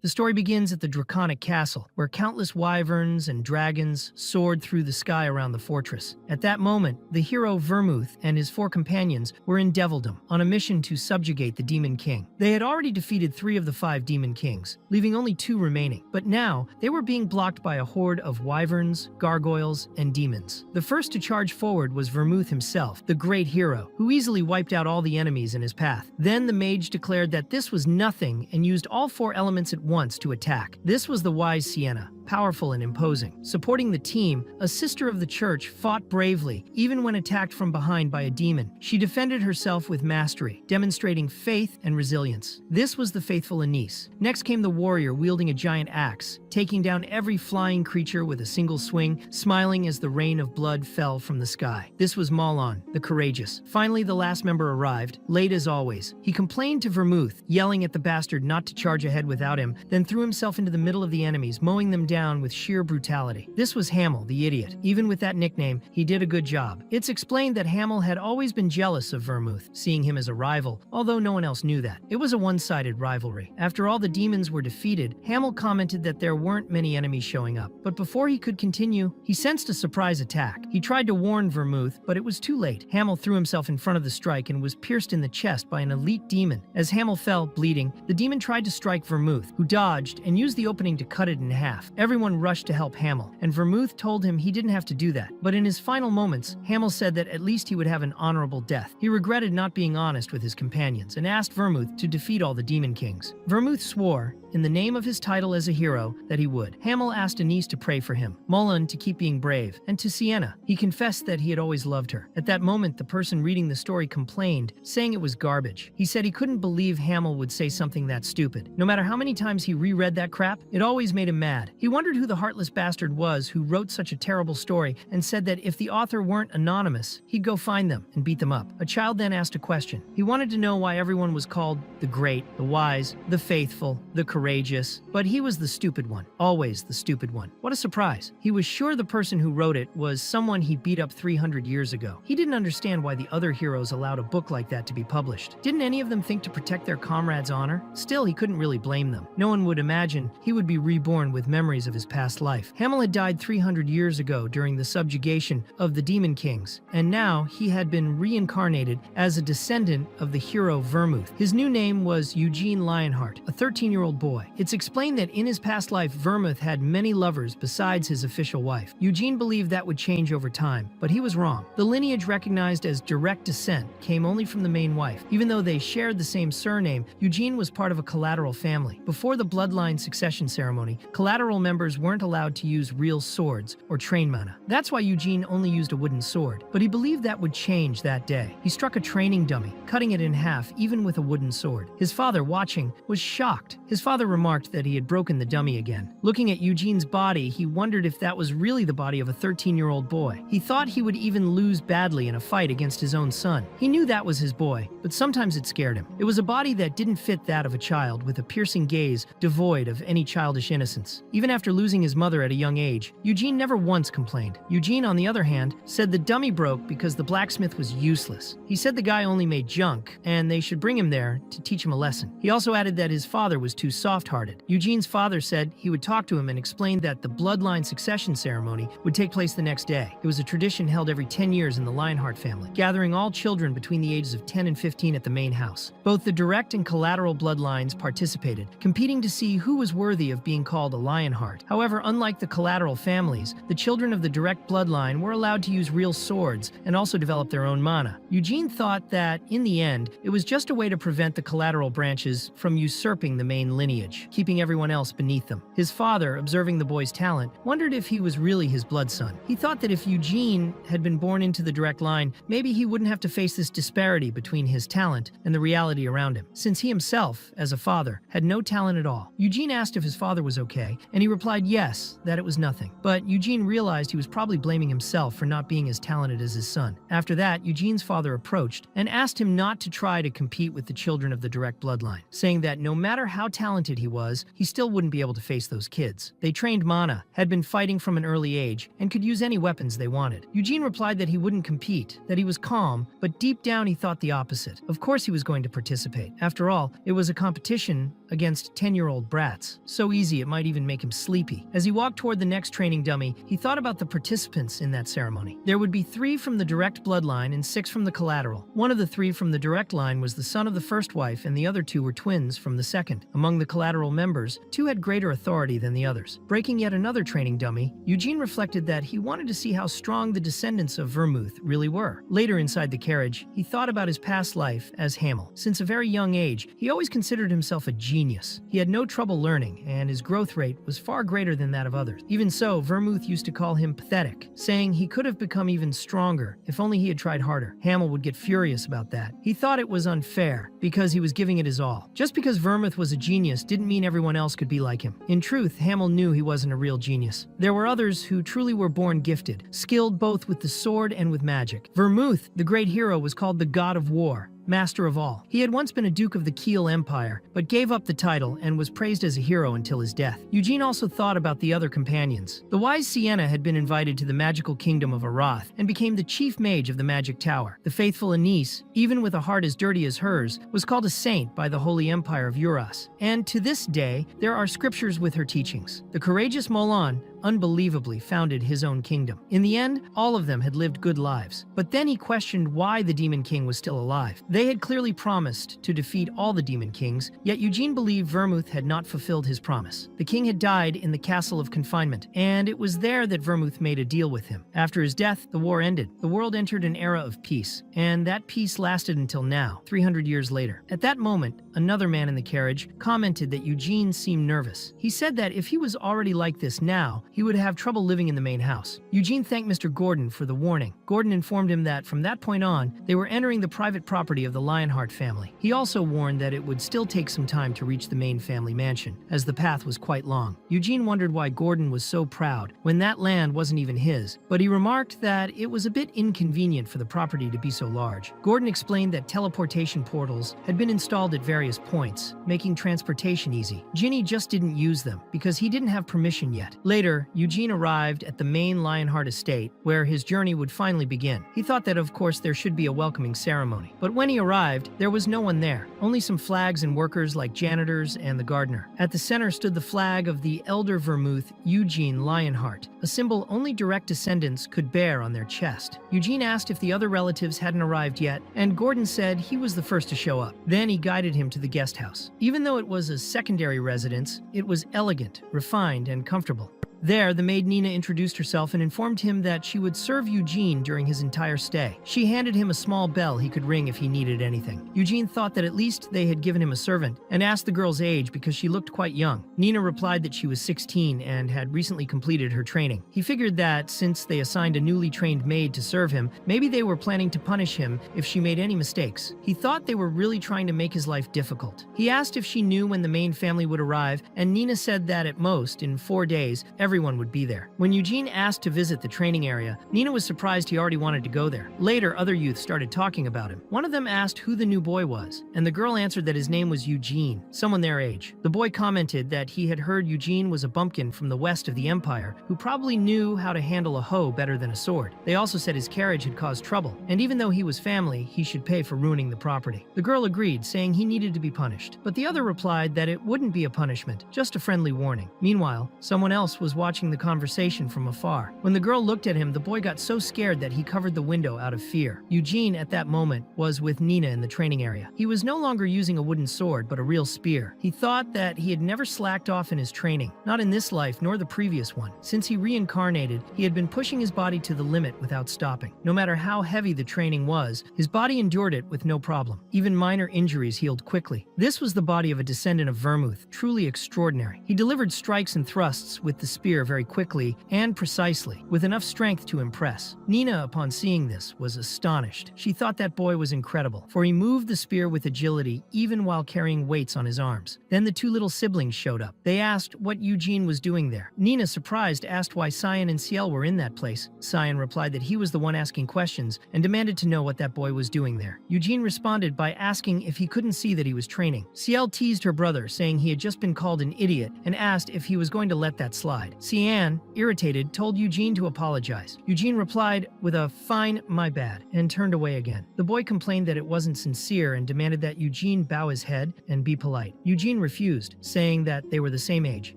The story begins at the Draconic Castle, where countless wyverns and dragons soared through the sky around the fortress. At that moment, the hero Vermouth and his 4 companions were in Devildom, on a mission to subjugate the Demon King. They had already defeated 3 of the 5 Demon Kings, leaving only 2 remaining. But now, they were being blocked by a horde of wyverns, gargoyles, and demons. The first to charge forward was Vermouth himself, the great hero, who easily wiped out all the enemies in his path. Then the mage declared that this was nothing and used all 4 elements at once to attack. This was the wise Sienna, powerful and imposing. Supporting the team, a sister of the church fought bravely, even when attacked from behind by a demon. She defended herself with mastery, demonstrating faith and resilience. This was the faithful Anise. Next came the warrior wielding a giant axe, taking down every flying creature with a single swing, smiling as the rain of blood fell from the sky. This was Maulon, the courageous. Finally, the last member arrived, late as always. He complained to Vermouth, yelling at the bastard not to charge ahead without him, then threw himself into the middle of the enemies, mowing them down with sheer brutality. This was Hamel, the idiot. Even with that nickname, he did a good job. It's explained that Hamel had always been jealous of Vermouth, seeing him as a rival, although no one else knew that. It was a one-sided rivalry. After all the demons were defeated, Hamel commented that there weren't many enemies showing up. But before he could continue, he sensed a surprise attack. He tried to warn Vermouth, but it was too late. Hamel threw himself in front of the strike and was pierced in the chest by an elite demon. As Hamel fell, bleeding, the demon tried to strike Vermouth, who dodged and used the opening to cut it in half. Everyone rushed to help Hamel, and Vermouth told him he didn't have to do that. But in his final moments, Hamel said that at least he would have an honorable death. He regretted not being honest with his companions and asked Vermouth to defeat all the Demon Kings. Vermouth swore, in the name of his title as a hero, that he would. Hamel asked Anise to pray for him, Mullen to keep being brave, and to Sienna. He confessed that he had always loved her. At that moment, the person reading the story complained, saying it was garbage. He said he couldn't believe Hamel would say something that stupid. No matter how many times he reread that crap, it always made him mad. He wondered who the heartless bastard was who wrote such a terrible story and said that if the author weren't anonymous, he'd go find them and beat them up. A child then asked a question. He wanted to know why everyone was called the great, the wise, the faithful, the courageous, but he was the stupid one. Always the stupid one. What a surprise. He was sure the person who wrote it was someone he beat up 300 years ago. He didn't understand why the other heroes allowed a book like that to be published. Didn't any of them think to protect their comrades' honor? Still, he couldn't really blame them. No one would imagine he would be reborn with memories of his past life. Hamel had died 300 years ago during the subjugation of the Demon Kings, and now he had been reincarnated as a descendant of the hero Vermouth. His new name was Eugene Lionheart, a 13-year-old boy. It's explained that in his past life, Vermouth had many lovers besides his official wife. Eugene believed that would change over time, but he was wrong. The lineage recognized as direct descent came only from the main wife. Even though they shared the same surname, Eugene was part of a collateral family. Before the bloodline succession ceremony, collateral members weren't allowed to use real swords or train mana. That's why Eugene only used a wooden sword, but he believed that would change that day. He struck a training dummy, cutting it in half even with a wooden sword. His father, watching, was shocked. His father remarked that he had broken the dummy again. Looking at Eugene's body, he wondered if that was really the body of a 13-year-old boy. He thought he would even lose badly in a fight against his own son. He knew that was his boy, but sometimes it scared him. It was a body that didn't fit that of a child, with a piercing gaze devoid of any childish innocence. Even after losing his mother at a young age, Eugene never once complained. Eugene, on the other hand, said the dummy broke because the blacksmith was useless. He said the guy only made junk, and they should bring him there to teach him a lesson. He also added that his father was too soft-hearted. Eugene's father said he would talk to him and explained that the bloodline succession ceremony would take place the next day. It was a tradition held every 10 years in the Lionheart family, gathering all children between the ages of 10 and 15 at the main house. Both the direct and collateral bloodlines participated, competing to see who was worthy of being called a Lionheart. However, unlike the collateral families, the children of the direct bloodline were allowed to use real swords and also develop their own mana. Eugene thought that, in the end, it was just a way to prevent the collateral branches from usurping the main lineage, keeping everyone else beneath them. His father, observing the boy's talent, wondered if he was really his blood son. He thought that if Eugene had been born into the direct line, maybe he wouldn't have to face this disparity between his talent and the reality around him, since he himself, as a father, had no talent at all. Eugene asked if his father was okay, and he replied yes, that it was nothing. But Eugene realized he was probably blaming himself for not being as talented as his son. After that, Eugene's father approached and asked him not to try to compete with the children of the direct bloodline, saying that no matter how talented talented he was, he still wouldn't be able to face those kids. They trained Mana, had been fighting from an early age, and could use any weapons they wanted. Eugene replied that he wouldn't compete, that he was calm, but deep down he thought the opposite. Of course he was going to participate. After all, it was a competition against 10-year-old brats. So easy it might even make him sleepy. As he walked toward the next training dummy, he thought about the participants in that ceremony. There would be 3 from the direct bloodline and 6 from the collateral. One of the 3 from the direct line was the son of the first wife, and the other 2 were twins from the second. Among the collateral members, 2 had greater authority than the others. Breaking yet another training dummy, Eugene reflected that he wanted to see how strong the descendants of Vermouth really were. Later inside the carriage, he thought about his past life as Hamel. Since a very young age, he always considered himself a genius. He had no trouble learning, and his growth rate was far greater than that of others. Even so, Vermouth used to call him pathetic, saying he could have become even stronger if only he had tried harder. Hamel would get furious about that. He thought it was unfair, because he was giving it his all. Just because Vermouth was a genius didn't mean everyone else could be like him. In truth, Hamel knew he wasn't a real genius. There were others who truly were born gifted, skilled both with the sword and with magic. Vermouth, the great hero, was called the God of War, master of all. He had once been a duke of the Kiel Empire, but gave up the title and was praised as a hero until his death. Eugene also thought about the other companions. The wise Sienna had been invited to the magical kingdom of Arath and became the chief mage of the magic tower. The faithful Anise, even with a heart as dirty as hers, was called a saint by the Holy Empire of Uras. And to this day, there are scriptures with her teachings. The courageous Molan unbelievably founded his own kingdom. In the end, all of them had lived good lives. But then he questioned why the Demon King was still alive. They had clearly promised to defeat all the Demon Kings, yet Eugene believed Vermouth had not fulfilled his promise. The king had died in the Castle of Confinement, and it was there that Vermouth made a deal with him. After his death, the war ended. The world entered an era of peace, and that peace lasted until now, 300 years later. At that moment, another man in the carriage commented that Eugene seemed nervous. He said that if he was already like this now, he would have trouble living in the main house. Eugene thanked Mr. Gordon for the warning. Gordon informed him that from that point on, they were entering the private property of the Lionheart family. He also warned that it would still take some time to reach the main family mansion, as the path was quite long. Eugene wondered why Gordon was so proud when that land wasn't even his, but he remarked that it was a bit inconvenient for the property to be so large. Gordon explained that teleportation portals had been installed at various points, making transportation easy. Ginny just didn't use them because he didn't have permission yet. Later, Eugene arrived at the main Lionheart estate, where his journey would finally begin. He thought that of course there should be a welcoming ceremony. But when he arrived, there was no one there, only some flags and workers like janitors and the gardener. At the center stood the flag of the Elder Vermouth Eugene Lionheart, a symbol only direct descendants could bear on their chest. Eugene asked if the other relatives hadn't arrived yet, and Gordon said he was the first to show up. Then he guided him to the guest house. Even though it was a secondary residence, it was elegant, refined, and comfortable. There, the maid Nina introduced herself and informed him that she would serve Eugene during his entire stay. She handed him a small bell he could ring if he needed anything. Eugene thought that at least they had given him a servant, and asked the girl's age because she looked quite young. Nina replied that she was 16 and had recently completed her training. He figured that, since they assigned a newly trained maid to serve him, maybe they were planning to punish him if she made any mistakes. He thought they were really trying to make his life difficult. He asked if she knew when the main family would arrive, and Nina said that at most, in 4 days, everyone would be there. When Eugene asked to visit the training area, Nina was surprised he already wanted to go there. Later, other youth started talking about him. One of them asked who the new boy was, and the girl answered that his name was Eugene, someone their age. The boy commented that he had heard Eugene was a bumpkin from the west of the empire, who probably knew how to handle a hoe better than a sword. They also said his carriage had caused trouble, and even though he was family, he should pay for ruining the property. The girl agreed, saying he needed to be punished, but the other replied that it wouldn't be a punishment, just a friendly warning. Meanwhile, someone else was watching the conversation from afar. When the girl looked at him, the boy got so scared that he covered the window out of fear. Eugene, at that moment, was with Nina in the training area. He was no longer using a wooden sword, but a real spear. He thought that he had never slacked off in his training, not in this life nor the previous one. Since he reincarnated, he had been pushing his body to the limit without stopping. No matter how heavy the training was, his body endured it with no problem. Even minor injuries healed quickly. This was the body of a descendant of Vermouth, truly extraordinary. He delivered strikes and thrusts with the spear spear very quickly and precisely, with enough strength to impress. Nina, upon seeing this, was astonished. She thought that boy was incredible, for he moved the spear with agility even while carrying weights on his arms. Then the two little siblings showed up. They asked what Eugene was doing there. Nina, surprised, asked why Cyan and Ciel were in that place. Cyan replied that he was the one asking questions and demanded to know what that boy was doing there. Eugene responded by asking if he couldn't see that he was training. Ciel teased her brother, saying he had just been called an idiot, and asked if he was going to let that slide. Cyan, irritated, told Eugene to apologize. Eugene replied with a "fine, my bad," and turned away again. The boy complained that it wasn't sincere and demanded that Eugene bow his head and be polite. Eugene refused, saying that they were the same age,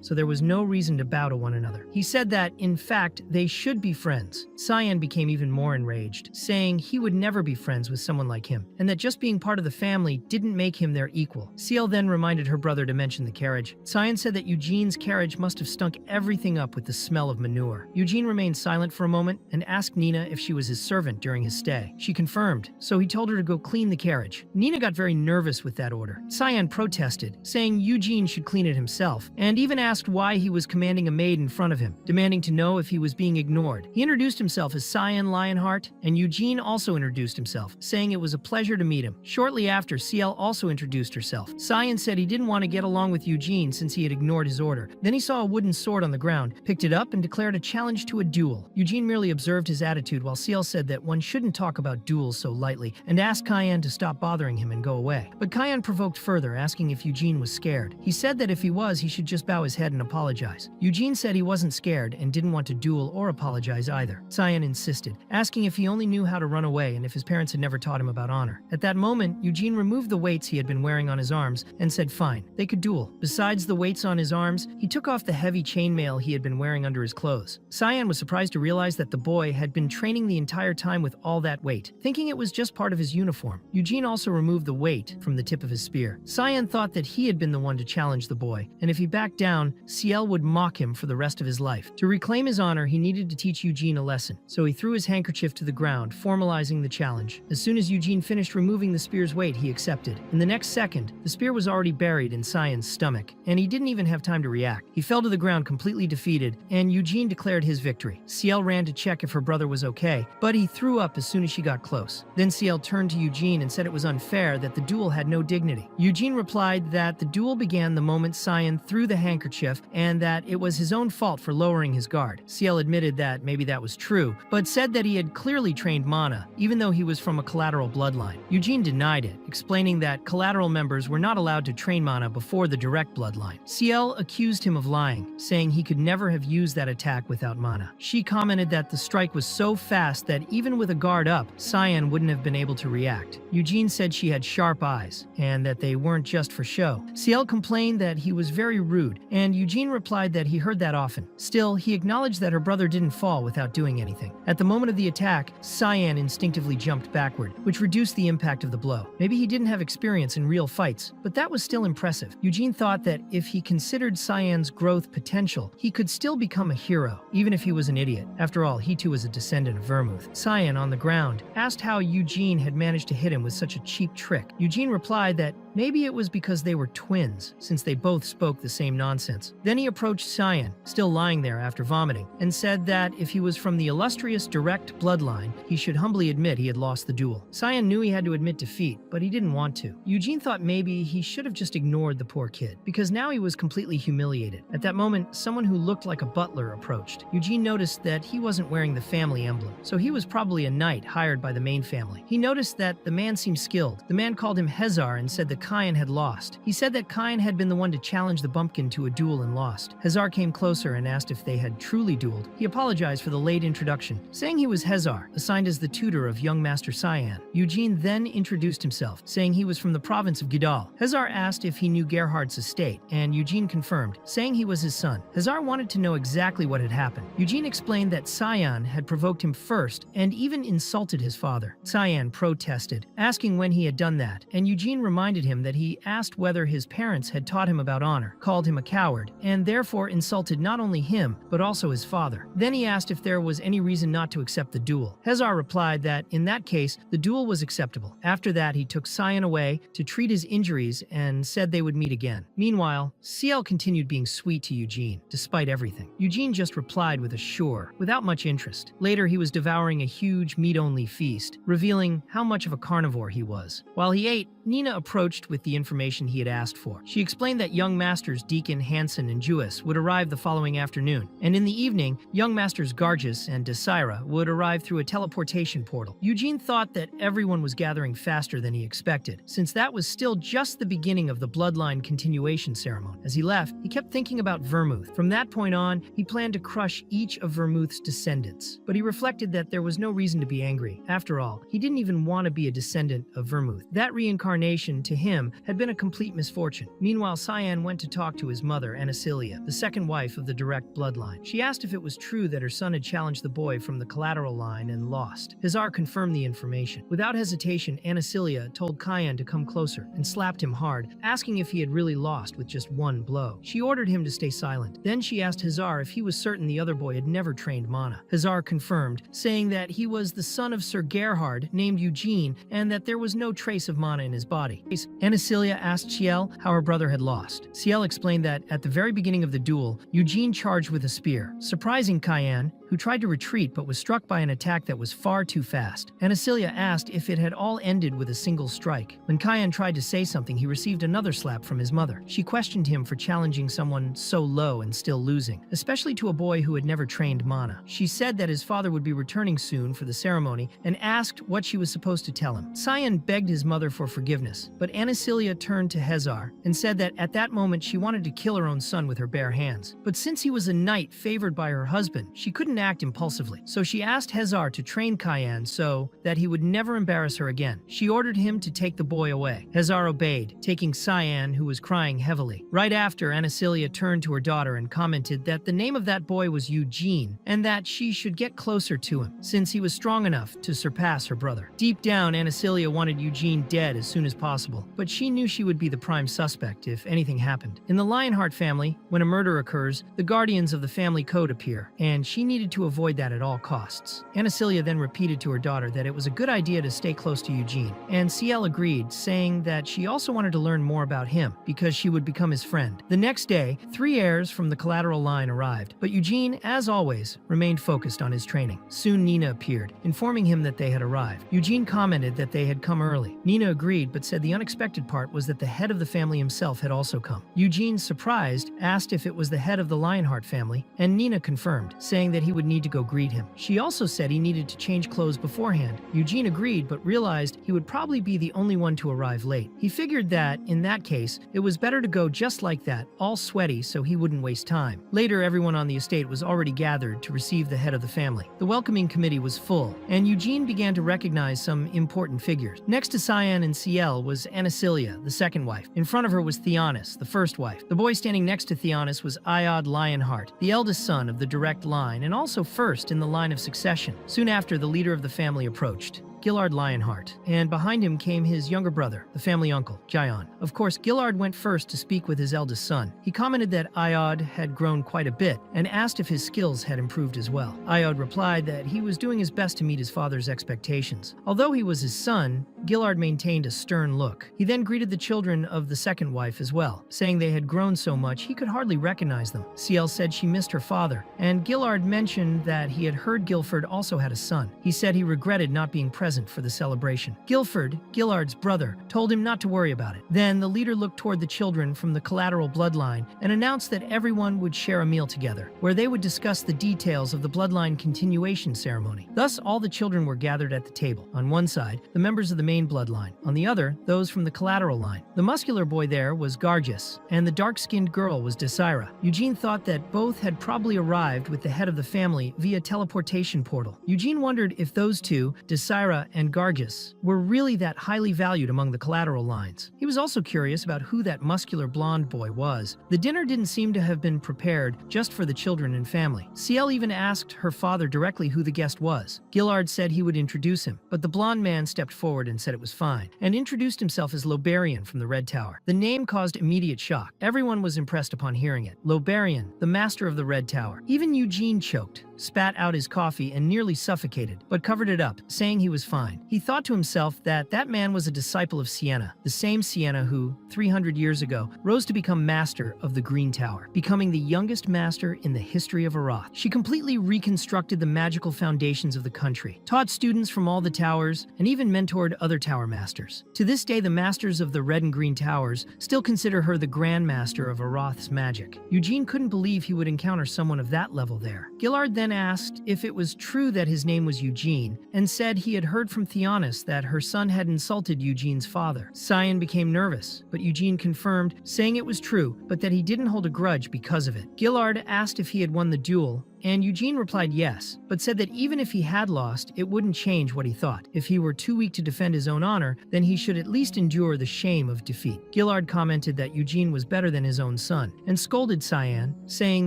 so there was no reason to bow to one another. He said that, in fact, they should be friends. Cyan became even more enraged, saying he would never be friends with someone like him, and that just being part of the family didn't make him their equal. Ciel then reminded her brother to mention the carriage. Cyan said that Eugene's carriage must have stunk everything up with the smell of manure. Eugene remained silent for a moment and asked Nina if she was his servant during his stay. She confirmed, so he told her to go clean the carriage. Nina got very nervous with that order. Cyan protested, saying Eugene should clean it himself, and even asked why he was commanding a maid in front of him, demanding to know if he was being ignored. He introduced himself as Cyan Lionheart, and Eugene also introduced himself, saying it was a pleasure to meet him. Shortly after, Ciel also introduced herself. Cyan said he didn't want to get along with Eugene since he had ignored his order. Then he saw a wooden sword on the ground, picked it up, and declared a challenge to a duel. Eugene merely observed his attitude, while Ciel said that one shouldn't talk about duels so lightly, and asked Cyan to stop bothering him and go away. But Cyan provoked further, asking if Eugene was scared. He said that if he was, he should just bow his head and apologize. Eugene said he wasn't scared and didn't want to duel or apologize either. Cyan insisted, asking if he only knew how to run away and if his parents had never taught him about honor. At that moment, Eugene removed the weights he had been wearing on his arms and said fine, they could duel. Besides the weights on his arms, he took off the heavy chainmail he had been wearing under his clothes. Cyan was surprised to realize that the boy had been training the entire time with all that weight, thinking it was just part of his uniform. Eugene also removed the weight from the tip of his spear. Cyan thought that he had been the one to challenge the boy, and if he backed down, Ciel would mock him for the rest of his life. To reclaim his honor, he needed to teach Eugene a lesson, so he threw his handkerchief to the ground, formalizing the challenge. As soon as Eugene finished removing the spear's weight, he accepted. In the next second, the spear was already buried in Cyan's stomach, and he didn't even have time to react. He fell to the ground completely defeated, and Eugene declared his victory. Ciel ran to check if her brother was okay, but he threw up as soon as she got close. Then Ciel turned to Eugene and said it was unfair, that the duel had no dignity. Eugene replied that the duel began the moment Cyan threw the handkerchief and that it was his own fault for lowering his guard. Ciel admitted that maybe that was true, but said that he had clearly trained mana, even though he was from a collateral bloodline. Eugene denied it, explaining that collateral members were not allowed to train mana before the direct bloodline. Ciel accused him of lying, saying he could never have used that attack without mana. She commented that the strike was so fast that even with a guard up, Cyan wouldn't have been able to react. Eugene said she had sharp eyes, and that they weren't just for show. Ciel complained that he was very rude, and Eugene replied that he heard that often. Still, he acknowledged that her brother didn't fall without doing anything. At the moment of the attack, Cyan instinctively jumped backward, which reduced the impact of the blow. Maybe he didn't have experience in real fights, but that was still impressive. Eugene thought that if he considered Cyan's growth potential, he could still become a hero, even if he was an idiot. After all, he too was a descendant of Vermouth. Cyan, on the ground, asked how Eugene had managed to hit him with such a cheap trick. Eugene replied that maybe it was because they were twins, since they both spoke the same nonsense. Then he approached Cyan, still lying there after vomiting, and said that if he was from the illustrious direct bloodline, he should humbly admit he had lost the duel. Cyan knew he had to admit defeat, but he didn't want to. Eugene thought maybe he should have just ignored the poor kid, because now he was completely humiliated. At that moment, someone who looked like a butler approached. Eugene noticed that he wasn't wearing the family emblem, so he was probably a knight hired by the main family. He noticed that the man seemed skilled. The man called him Hezar and said that Cyan had lost. He said that Cyan had been the one to challenge the bumpkin to a duel and lost. Hezar came closer and asked if they had truly dueled. He apologized for the late introduction, saying he was Hezar, assigned as the tutor of young Master Cyan. Eugene then introduced himself, saying he was from the province of Gidal. Hezar asked if he knew Gerhard's estate, and Eugene confirmed, saying he was his son. Hezar wanted to know exactly what had happened. Eugene explained that Cyan had provoked him first and even insulted his father. Cyan protested, asking when he had done that, and Eugene reminded him him that he asked whether his parents had taught him about honor, called him a coward, and therefore insulted not only him, but also his father. Then he asked if there was any reason not to accept the duel. Hezar replied that, in that case, the duel was acceptable. After that, he took Cyan away to treat his injuries and said they would meet again. Meanwhile, CL continued being sweet to Eugene, despite everything. Eugene just replied with a sure, without much interest. Later, he was devouring a huge meat-only feast, revealing how much of a carnivore he was. While he ate, Nina approached with the information he had asked for. She explained that young masters Deacon, Hansen, and Jewess would arrive the following afternoon, and in the evening, young masters Gargis and Desira would arrive through a teleportation portal. Eugene thought that everyone was gathering faster than he expected, since that was still just the beginning of the bloodline continuation ceremony. As he left, he kept thinking about Vermouth. From that point on, he planned to crush each of Vermouth's descendants, but he reflected that there was no reason to be angry. After all, he didn't even want to be a descendant of Vermouth. That reincarnation, to him, had been a complete misfortune. Meanwhile, Cyan went to talk to his mother, Anicilia, the second wife of the direct bloodline. She asked if it was true that her son had challenged the boy from the collateral line and lost. Hezar confirmed the information. Without hesitation, Anicilia told Cyan to come closer and slapped him hard, asking if he had really lost with just one blow. She ordered him to stay silent. Then she asked Hezar if he was certain the other boy had never trained mana. Hezar confirmed, saying that he was the son of Sir Gerhard, named Eugene, and that there was no trace of mana in his body. Anicilia asked Ciel how her brother had lost. Ciel explained that at the very beginning of the duel, Eugene charged with a spear, surprising Cyan, who tried to retreat but was struck by an attack that was far too fast. Anicilia asked if it had all ended with a single strike. When Cyan tried to say something, he received another slap from his mother. She questioned him for challenging someone so low and still losing, especially to a boy who had never trained mana. She said that his father would be returning soon for the ceremony and asked what she was supposed to tell him. Cyan begged his mother for forgiveness, but Anicilia turned to Hezar and said that at that moment she wanted to kill her own son with her bare hands. But since he was a knight favored by her husband, she couldn't act impulsively. So she asked Hezar to train Cyan so that he would never embarrass her again. She ordered him to take the boy away. Hezar obeyed, taking Cyan, who was crying heavily. Right after, Anicilia turned to her daughter and commented that the name of that boy was Eugene, and that she should get closer to him, since he was strong enough to surpass her brother. Deep down, Anicilia wanted Eugene dead as soon as possible, but she knew she would be the prime suspect if anything happened. In the Lionheart family, when a murder occurs, the guardians of the family code appear, and she needed to avoid that at all costs. Anicilia then repeated to her daughter that it was a good idea to stay close to Eugene, and Ciel agreed, saying that she also wanted to learn more about him, because she would become his friend. The next day, 3 heirs from the collateral line arrived, but Eugene, as always, remained focused on his training. Soon Nina appeared, informing him that they had arrived. Eugene commented that they had come early. Nina agreed, but said the unexpected part was that the head of the family himself had also come. Eugene, surprised, asked if it was the head of the Lionheart family, and Nina confirmed, saying that he would need to go greet him. She also said he needed to change clothes beforehand. Eugene agreed, but realized he would probably be the only one to arrive late. He figured that, in that case, it was better to go just like that, all sweaty, so he wouldn't waste time. Later, everyone on the estate was already gathered to receive the head of the family. The welcoming committee was full, and Eugene began to recognize some important figures. Next to Cyan and Ciel was Anicilia, the second wife. In front of her was Theonis, the first wife. The boy standing next to Theonis was Iod Lionheart, the eldest son of the direct line, and also first in the line of succession. Soon after, the leader of the family approached, Gillard Lionheart, and behind him came his younger brother, the family uncle, Gion. Of course, Gillard went first to speak with his eldest son. He commented that Iod had grown quite a bit and asked if his skills had improved as well. Iod replied that he was doing his best to meet his father's expectations. Although he was his son, Gillard maintained a stern look. He then greeted the children of the second wife as well, saying they had grown so much he could hardly recognize them. Ciel said she missed her father, and Gillard mentioned that he had heard Guilford also had a son. He said he regretted not being present for the celebration. Guilford, Gillard's brother, told him not to worry about it. Then the leader looked toward the children from the collateral bloodline and announced that everyone would share a meal together, where they would discuss the details of the bloodline continuation ceremony. Thus, all the children were gathered at the table. On one side, the members of the main bloodline. On the other, those from the collateral line. The muscular boy there was Gargis, and the dark-skinned girl was Desira. Eugene thought that both had probably arrived with the head of the family via teleportation portal. Eugene wondered if those two, Desira Asura and Gargus were really that highly valued among the collateral lines. He was also curious about who that muscular blonde boy was. The dinner didn't seem to have been prepared just for the children and family. Ciel even asked her father directly who the guest was. Gillard said he would introduce him, but the blonde man stepped forward and said it was fine, and introduced himself as Lobarian from the Red Tower. The name caused immediate shock. Everyone was impressed upon hearing it. Lobarian, the master of the Red Tower. Even Eugene choked, spat out his coffee, and nearly suffocated, but covered it up, saying he was fine. He thought to himself that that man was a disciple of Sienna, the same Sienna who, 300 years ago, rose to become master of the Green Tower, becoming the youngest master in the history of Aroth. She completely reconstructed the magical foundations of the country, taught students from all the towers, and even mentored other tower masters. To this day, the masters of the Red and Green Towers still consider her the Grand Master of Aroth's magic. Eugene couldn't believe he would encounter someone of that level there. Gillard then asked if it was true that his name was Eugene, and said he had heard from Theonis that her son had insulted Eugene's father. Cyan became nervous, but Eugene confirmed, saying it was true, but that he didn't hold a grudge because of it. Gillard asked if he had won the duel, and Eugene replied yes, but said that even if he had lost, it wouldn't change what he thought. If he were too weak to defend his own honor, then he should at least endure the shame of defeat. Gillard commented that Eugene was better than his own son, and scolded Cyan, saying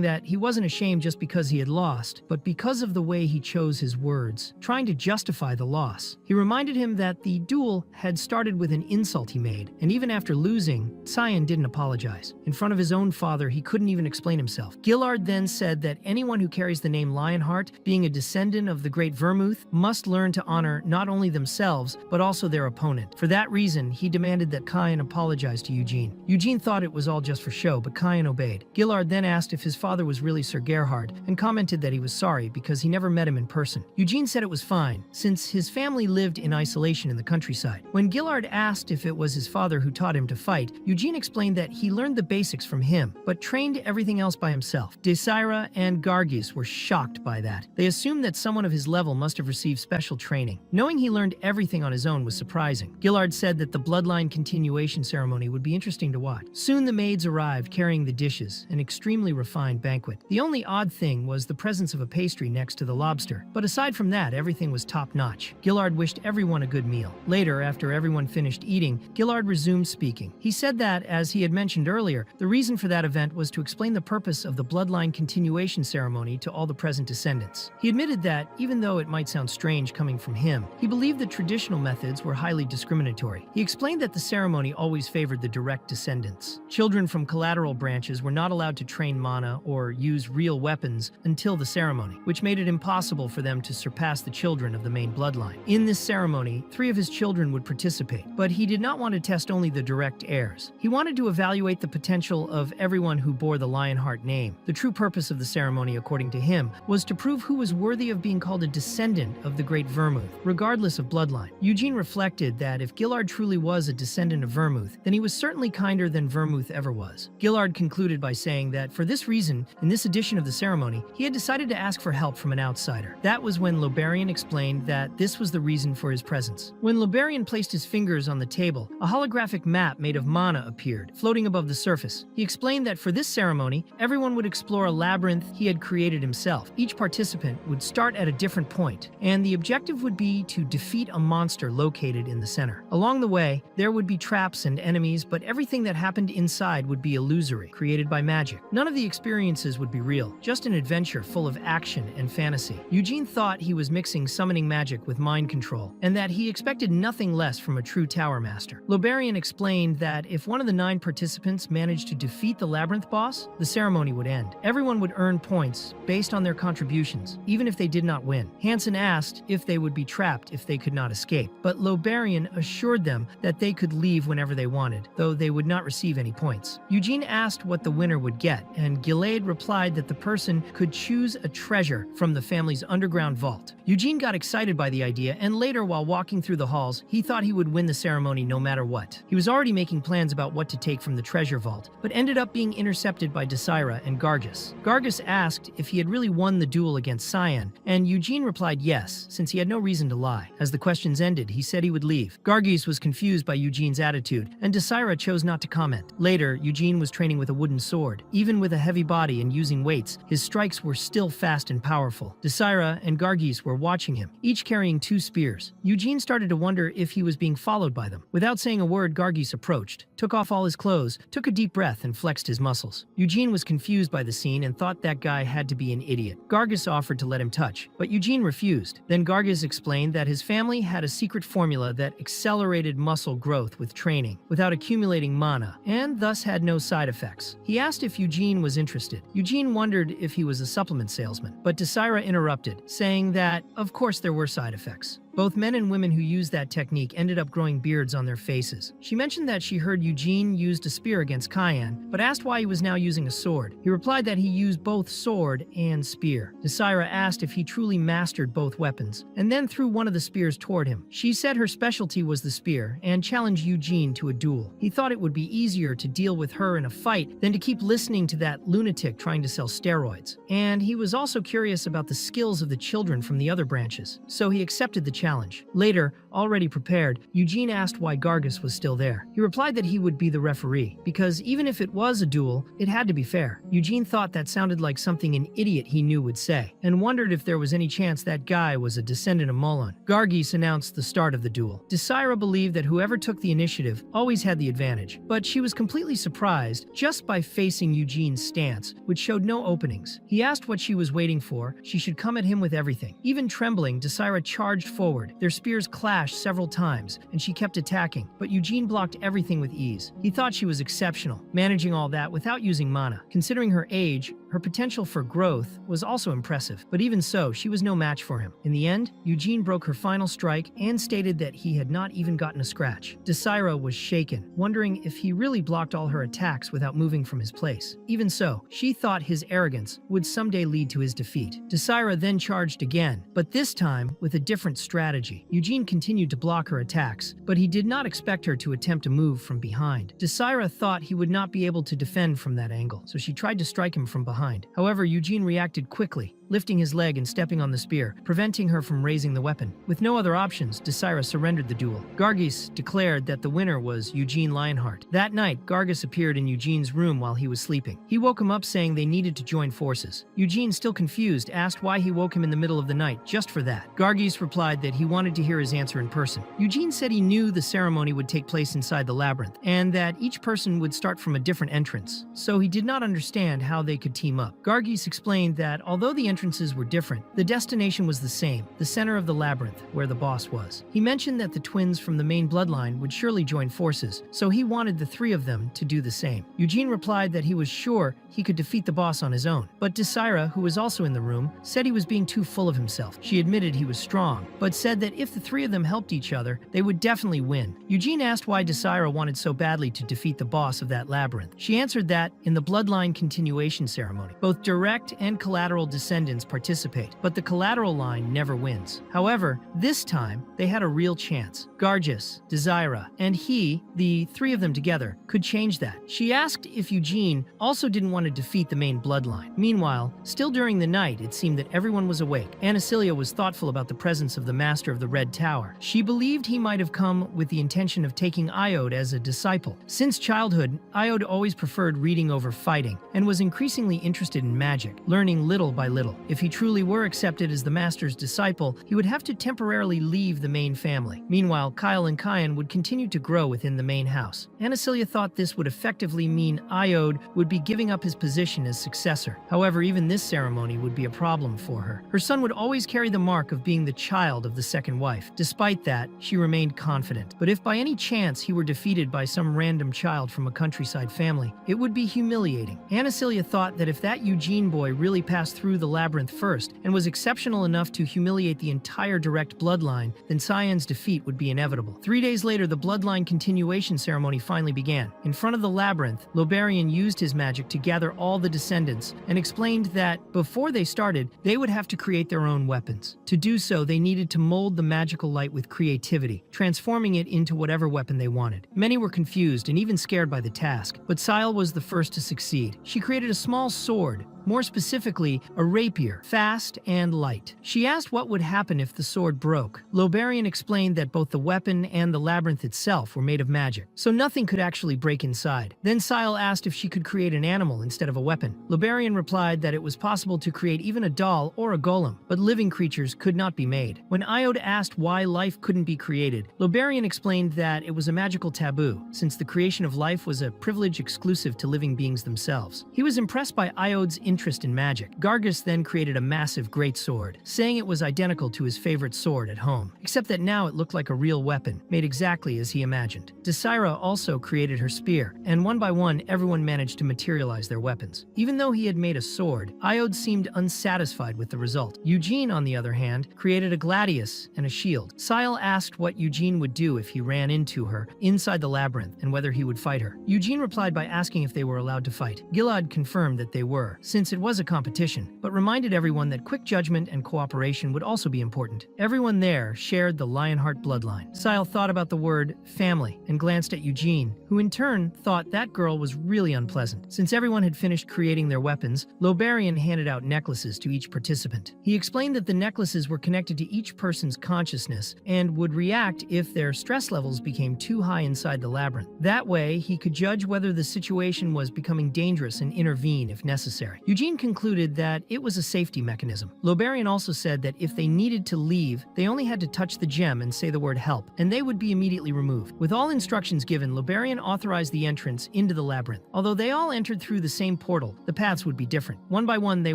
that he wasn't ashamed just because he had lost, but because of the way he chose his words, trying to justify the loss. He reminded him that the duel had started with an insult he made, and even after losing, Cyan didn't apologize. In front of his own father, he couldn't even explain himself. Gillard then said that anyone who carries the name Lionheart, being a descendant of the great Vermouth, must learn to honor not only themselves, but also their opponent. For that reason, he demanded that Cyan apologize to Eugene. Eugene thought it was all just for show, but Cyan obeyed. Gillard then asked if his father was really Sir Gerhard, and commented that he was sorry because he never met him in person. Eugene said it was fine, since his family lived in isolation in the countryside. When Gillard asked if it was his father who taught him to fight, Eugene explained that he learned the basics from him, but trained everything else by himself. Desira and Gargis were shocked by that. They assumed that someone of his level must have received special training. Knowing he learned everything on his own was surprising. Gillard said that the bloodline continuation ceremony would be interesting to watch. Soon the maids arrived carrying the dishes, an extremely refined banquet. The only odd thing was the presence of a pastry next to the lobster, but aside from that, everything was top-notch. Gillard wished everyone a good meal. Later, after everyone finished eating, Gillard resumed speaking. He said that, as he had mentioned earlier, the reason for that event was to explain the purpose of the bloodline continuation ceremony to all the present descendants. He admitted that, even though it might sound strange coming from him, he believed that traditional methods were highly discriminatory. He explained that the ceremony always favored the direct descendants. Children from collateral branches were not allowed to train mana or use real weapons until the ceremony, which made it impossible for them to surpass the children of the main bloodline. In this ceremony, 3 of his children would participate, but he did not want to test only the direct heirs. He wanted to evaluate the potential of everyone who bore the Lionheart name. The true purpose of the ceremony, according to him, was to prove who was worthy of being called a descendant of the great Vermouth, regardless of bloodline. Eugene reflected that if Gillard truly was a descendant of Vermouth, then he was certainly kinder than Vermouth ever was. Gillard concluded by saying that for this reason, in this edition of the ceremony, he had decided to ask for help from an outsider. That was when Lobarian explained that this was the reason for his presence. When Lobarian placed his fingers on the table, a holographic map made of mana appeared, floating above the surface. He explained that for this ceremony, everyone would explore a labyrinth he had created himself. Each participant would start at a different point, and the objective would be to defeat a monster located in the center. Along the way, there would be traps and enemies, but everything that happened inside would be illusory, created by magic. None of the experiences would be real, just an adventure full of action and fantasy. Eugene thought he was mixing summoning magic with mind control, and that he expected nothing less from a true tower master. Lobarian explained that if one of the 9 participants managed to defeat the labyrinth boss, the ceremony would end. Everyone would earn points based on their contributions, even if they did not win. Hansen asked if they would be trapped if they could not escape, but Lobarian assured them that they could leave whenever they wanted, though they would not receive any points. Eugene asked what the winner would get, and Gilade replied that the person could choose a treasure from the family's underground vault. Eugene got excited by the idea, and later, while walking through the halls, he thought he would win the ceremony no matter what. He was already making plans about what to take from the treasure vault, but ended up being intercepted by Desira and Gargus. Gargus asked if he had really won the duel against Cyan, and Eugene replied yes, since he had no reason to lie. As the questions ended, he said he would leave. Gargis was confused by Eugene's attitude, and Desira chose not to comment. Later, Eugene was training with a wooden sword. Even with a heavy body and using weights, his strikes were still fast and powerful. Desira and Gargis were watching him, each carrying 2 spears. Eugene started to wonder if he was being followed by them. Without saying a word, Gargis approached, took off all his clothes, took a deep breath, and flexed his muscles. Eugene was confused by the scene and thought that guy had to be an idiot. Gargis offered to let him touch, but Eugene refused. Then Gargis explained that his family had a secret formula that accelerated muscle growth with training, without accumulating mana, and thus had no side effects. He asked if Eugene was interested. Eugene wondered if he was a supplement salesman, but Desira interrupted, saying that, of course there were side effects. Both men and women who used that technique ended up growing beards on their faces. She mentioned that she heard Eugene used a spear against Cyan, but asked why he was now using a sword. He replied that he used both sword and spear. Desira asked if he truly mastered both weapons, and then threw one of the spears toward him. She said her specialty was the spear, and challenged Eugene to a duel. He thought it would be easier to deal with her in a fight than to keep listening to that lunatic trying to sell steroids. And he was also curious about the skills of the children from the other branches, so he accepted the challenge. Later, already prepared, Eugene asked why Gargis was still there. He replied that he would be the referee, because even if it was a duel, it had to be fair. Eugene thought that sounded like something an idiot he knew would say, and wondered if there was any chance that guy was a descendant of Molon. Gargis announced the start of the duel. Desira believed that whoever took the initiative always had the advantage, but she was completely surprised just by facing Eugene's stance, which showed no openings. He asked what she was waiting for. She should come at him with everything. Even trembling, Desira charged forward. Their spears clashed several times, and she kept attacking, but Eugene blocked everything with ease. He thought she was exceptional, managing all that without using mana. Considering her age, her potential for growth was also impressive, but even so, she was no match for him. In the end, Eugene broke her final strike and stated that he had not even gotten a scratch. Desira was shaken, wondering if he really blocked all her attacks without moving from his place. Even so, she thought his arrogance would someday lead to his defeat. Desira then charged again, but this time with a different strategy. Eugene continued to block her attacks, but he did not expect her to attempt to move from behind. Desira thought he would not be able to defend from that angle, so she tried to strike him from behind. However, Eugene reacted quickly, lifting his leg and stepping on the spear, preventing her from raising the weapon. With no other options, Desira surrendered the duel. Gargis declared that the winner was Eugene Lionheart. That night, Gargis appeared in Eugene's room while he was sleeping. He woke him up saying they needed to join forces. Eugene, still confused, asked why he woke him in the middle of the night just for that. Gargis replied that he wanted to hear his answer in person. Eugene said he knew the ceremony would take place inside the labyrinth, and that each person would start from a different entrance, so he did not understand how they could team up. Gargis explained that although the entrances were different, the destination was the same, the center of the labyrinth, where the boss was. He mentioned that the twins from the main bloodline would surely join forces, so he wanted the 3 of them to do the same. Eugene replied that he was sure he could defeat the boss on his own, but Desira, who was also in the room, said he was being too full of himself. She admitted he was strong, but said that if the 3 of them helped each other, they would definitely win. Eugene asked why Desira wanted so badly to defeat the boss of that labyrinth. She answered that, in the bloodline continuation ceremony, both direct and collateral descendants participate, but the collateral line never wins. However, this time, they had a real chance. Gargis, Desira, and he, the 3 of them together, could change that. She asked if Eugene also didn't want to defeat the main bloodline. Meanwhile, still during the night, it seemed that everyone was awake. Anicilia was thoughtful about the presence of the Master of the Red Tower. She believed he might have come with the intention of taking Iode as a disciple. Since childhood, Iode always preferred reading over fighting, and was increasingly interested in magic, learning little by little. If he truly were accepted as the Master's disciple, he would have to temporarily leave the main family. Meanwhile, Kyle and Kyan would continue to grow within the main house. Anicilia thought this would effectively mean Iode would be giving up his position as successor. However, even this ceremony would be a problem for her. Her son would always carry the mark of being the child of the second wife. Despite that, she remained confident. But if by any chance he were defeated by some random child from a countryside family, it would be humiliating. Anicilia thought that if that Eugene boy really passed through the labyrinth first and was exceptional enough to humiliate the entire direct bloodline, then Cyan's defeat would be inevitable. 3 days later, the bloodline continuation ceremony finally began. In front of the labyrinth, Lobarian used his magic to gather all the descendants and explained that before they started, they would have to create their own weapons. To do so, they needed to mold the magical light with creativity, transforming it into whatever weapon they wanted. Many were confused and even scared by the task, but Sile was the first to succeed. She created a small sword more specifically, a rapier, fast and light. She asked what would happen if the sword broke. Lobarian explained that both the weapon and the labyrinth itself were made of magic, so nothing could actually break inside. Then Sile asked if she could create an animal instead of a weapon. Lobarian replied that it was possible to create even a doll or a golem, but living creatures could not be made. When Iode asked why life couldn't be created, Lobarian explained that it was a magical taboo, since the creation of life was a privilege exclusive to living beings themselves. He was impressed by Iode's interest in magic. Gargus then created a massive greatsword, saying it was identical to his favorite sword at home, except that now it looked like a real weapon, made exactly as he imagined. Desira also created her spear, and one by one everyone managed to materialize their weapons. Even though he had made a sword, Iode seemed unsatisfied with the result. Eugene, on the other hand, created a gladius and a shield. Sile asked what Eugene would do if he ran into her inside the labyrinth and whether he would fight her. Eugene replied by asking if they were allowed to fight. Gilad confirmed that they were, since it was a competition, but reminded everyone that quick judgment and cooperation would also be important. Everyone there shared the Lionheart bloodline. Sile thought about the word family and glanced at Eugene, who in turn thought that girl was really unpleasant. Since everyone had finished creating their weapons, Lobarian handed out necklaces to each participant. He explained that the necklaces were connected to each person's consciousness and would react if their stress levels became too high inside the labyrinth. That way, he could judge whether the situation was becoming dangerous and intervene if necessary. Eugene concluded that it was a safety mechanism. Lobarian also said that if they needed to leave, they only had to touch the gem and say the word help, and they would be immediately removed. With all instructions given, Lobarian authorized the entrance into the labyrinth. Although they all entered through the same portal, the paths would be different. One by one, they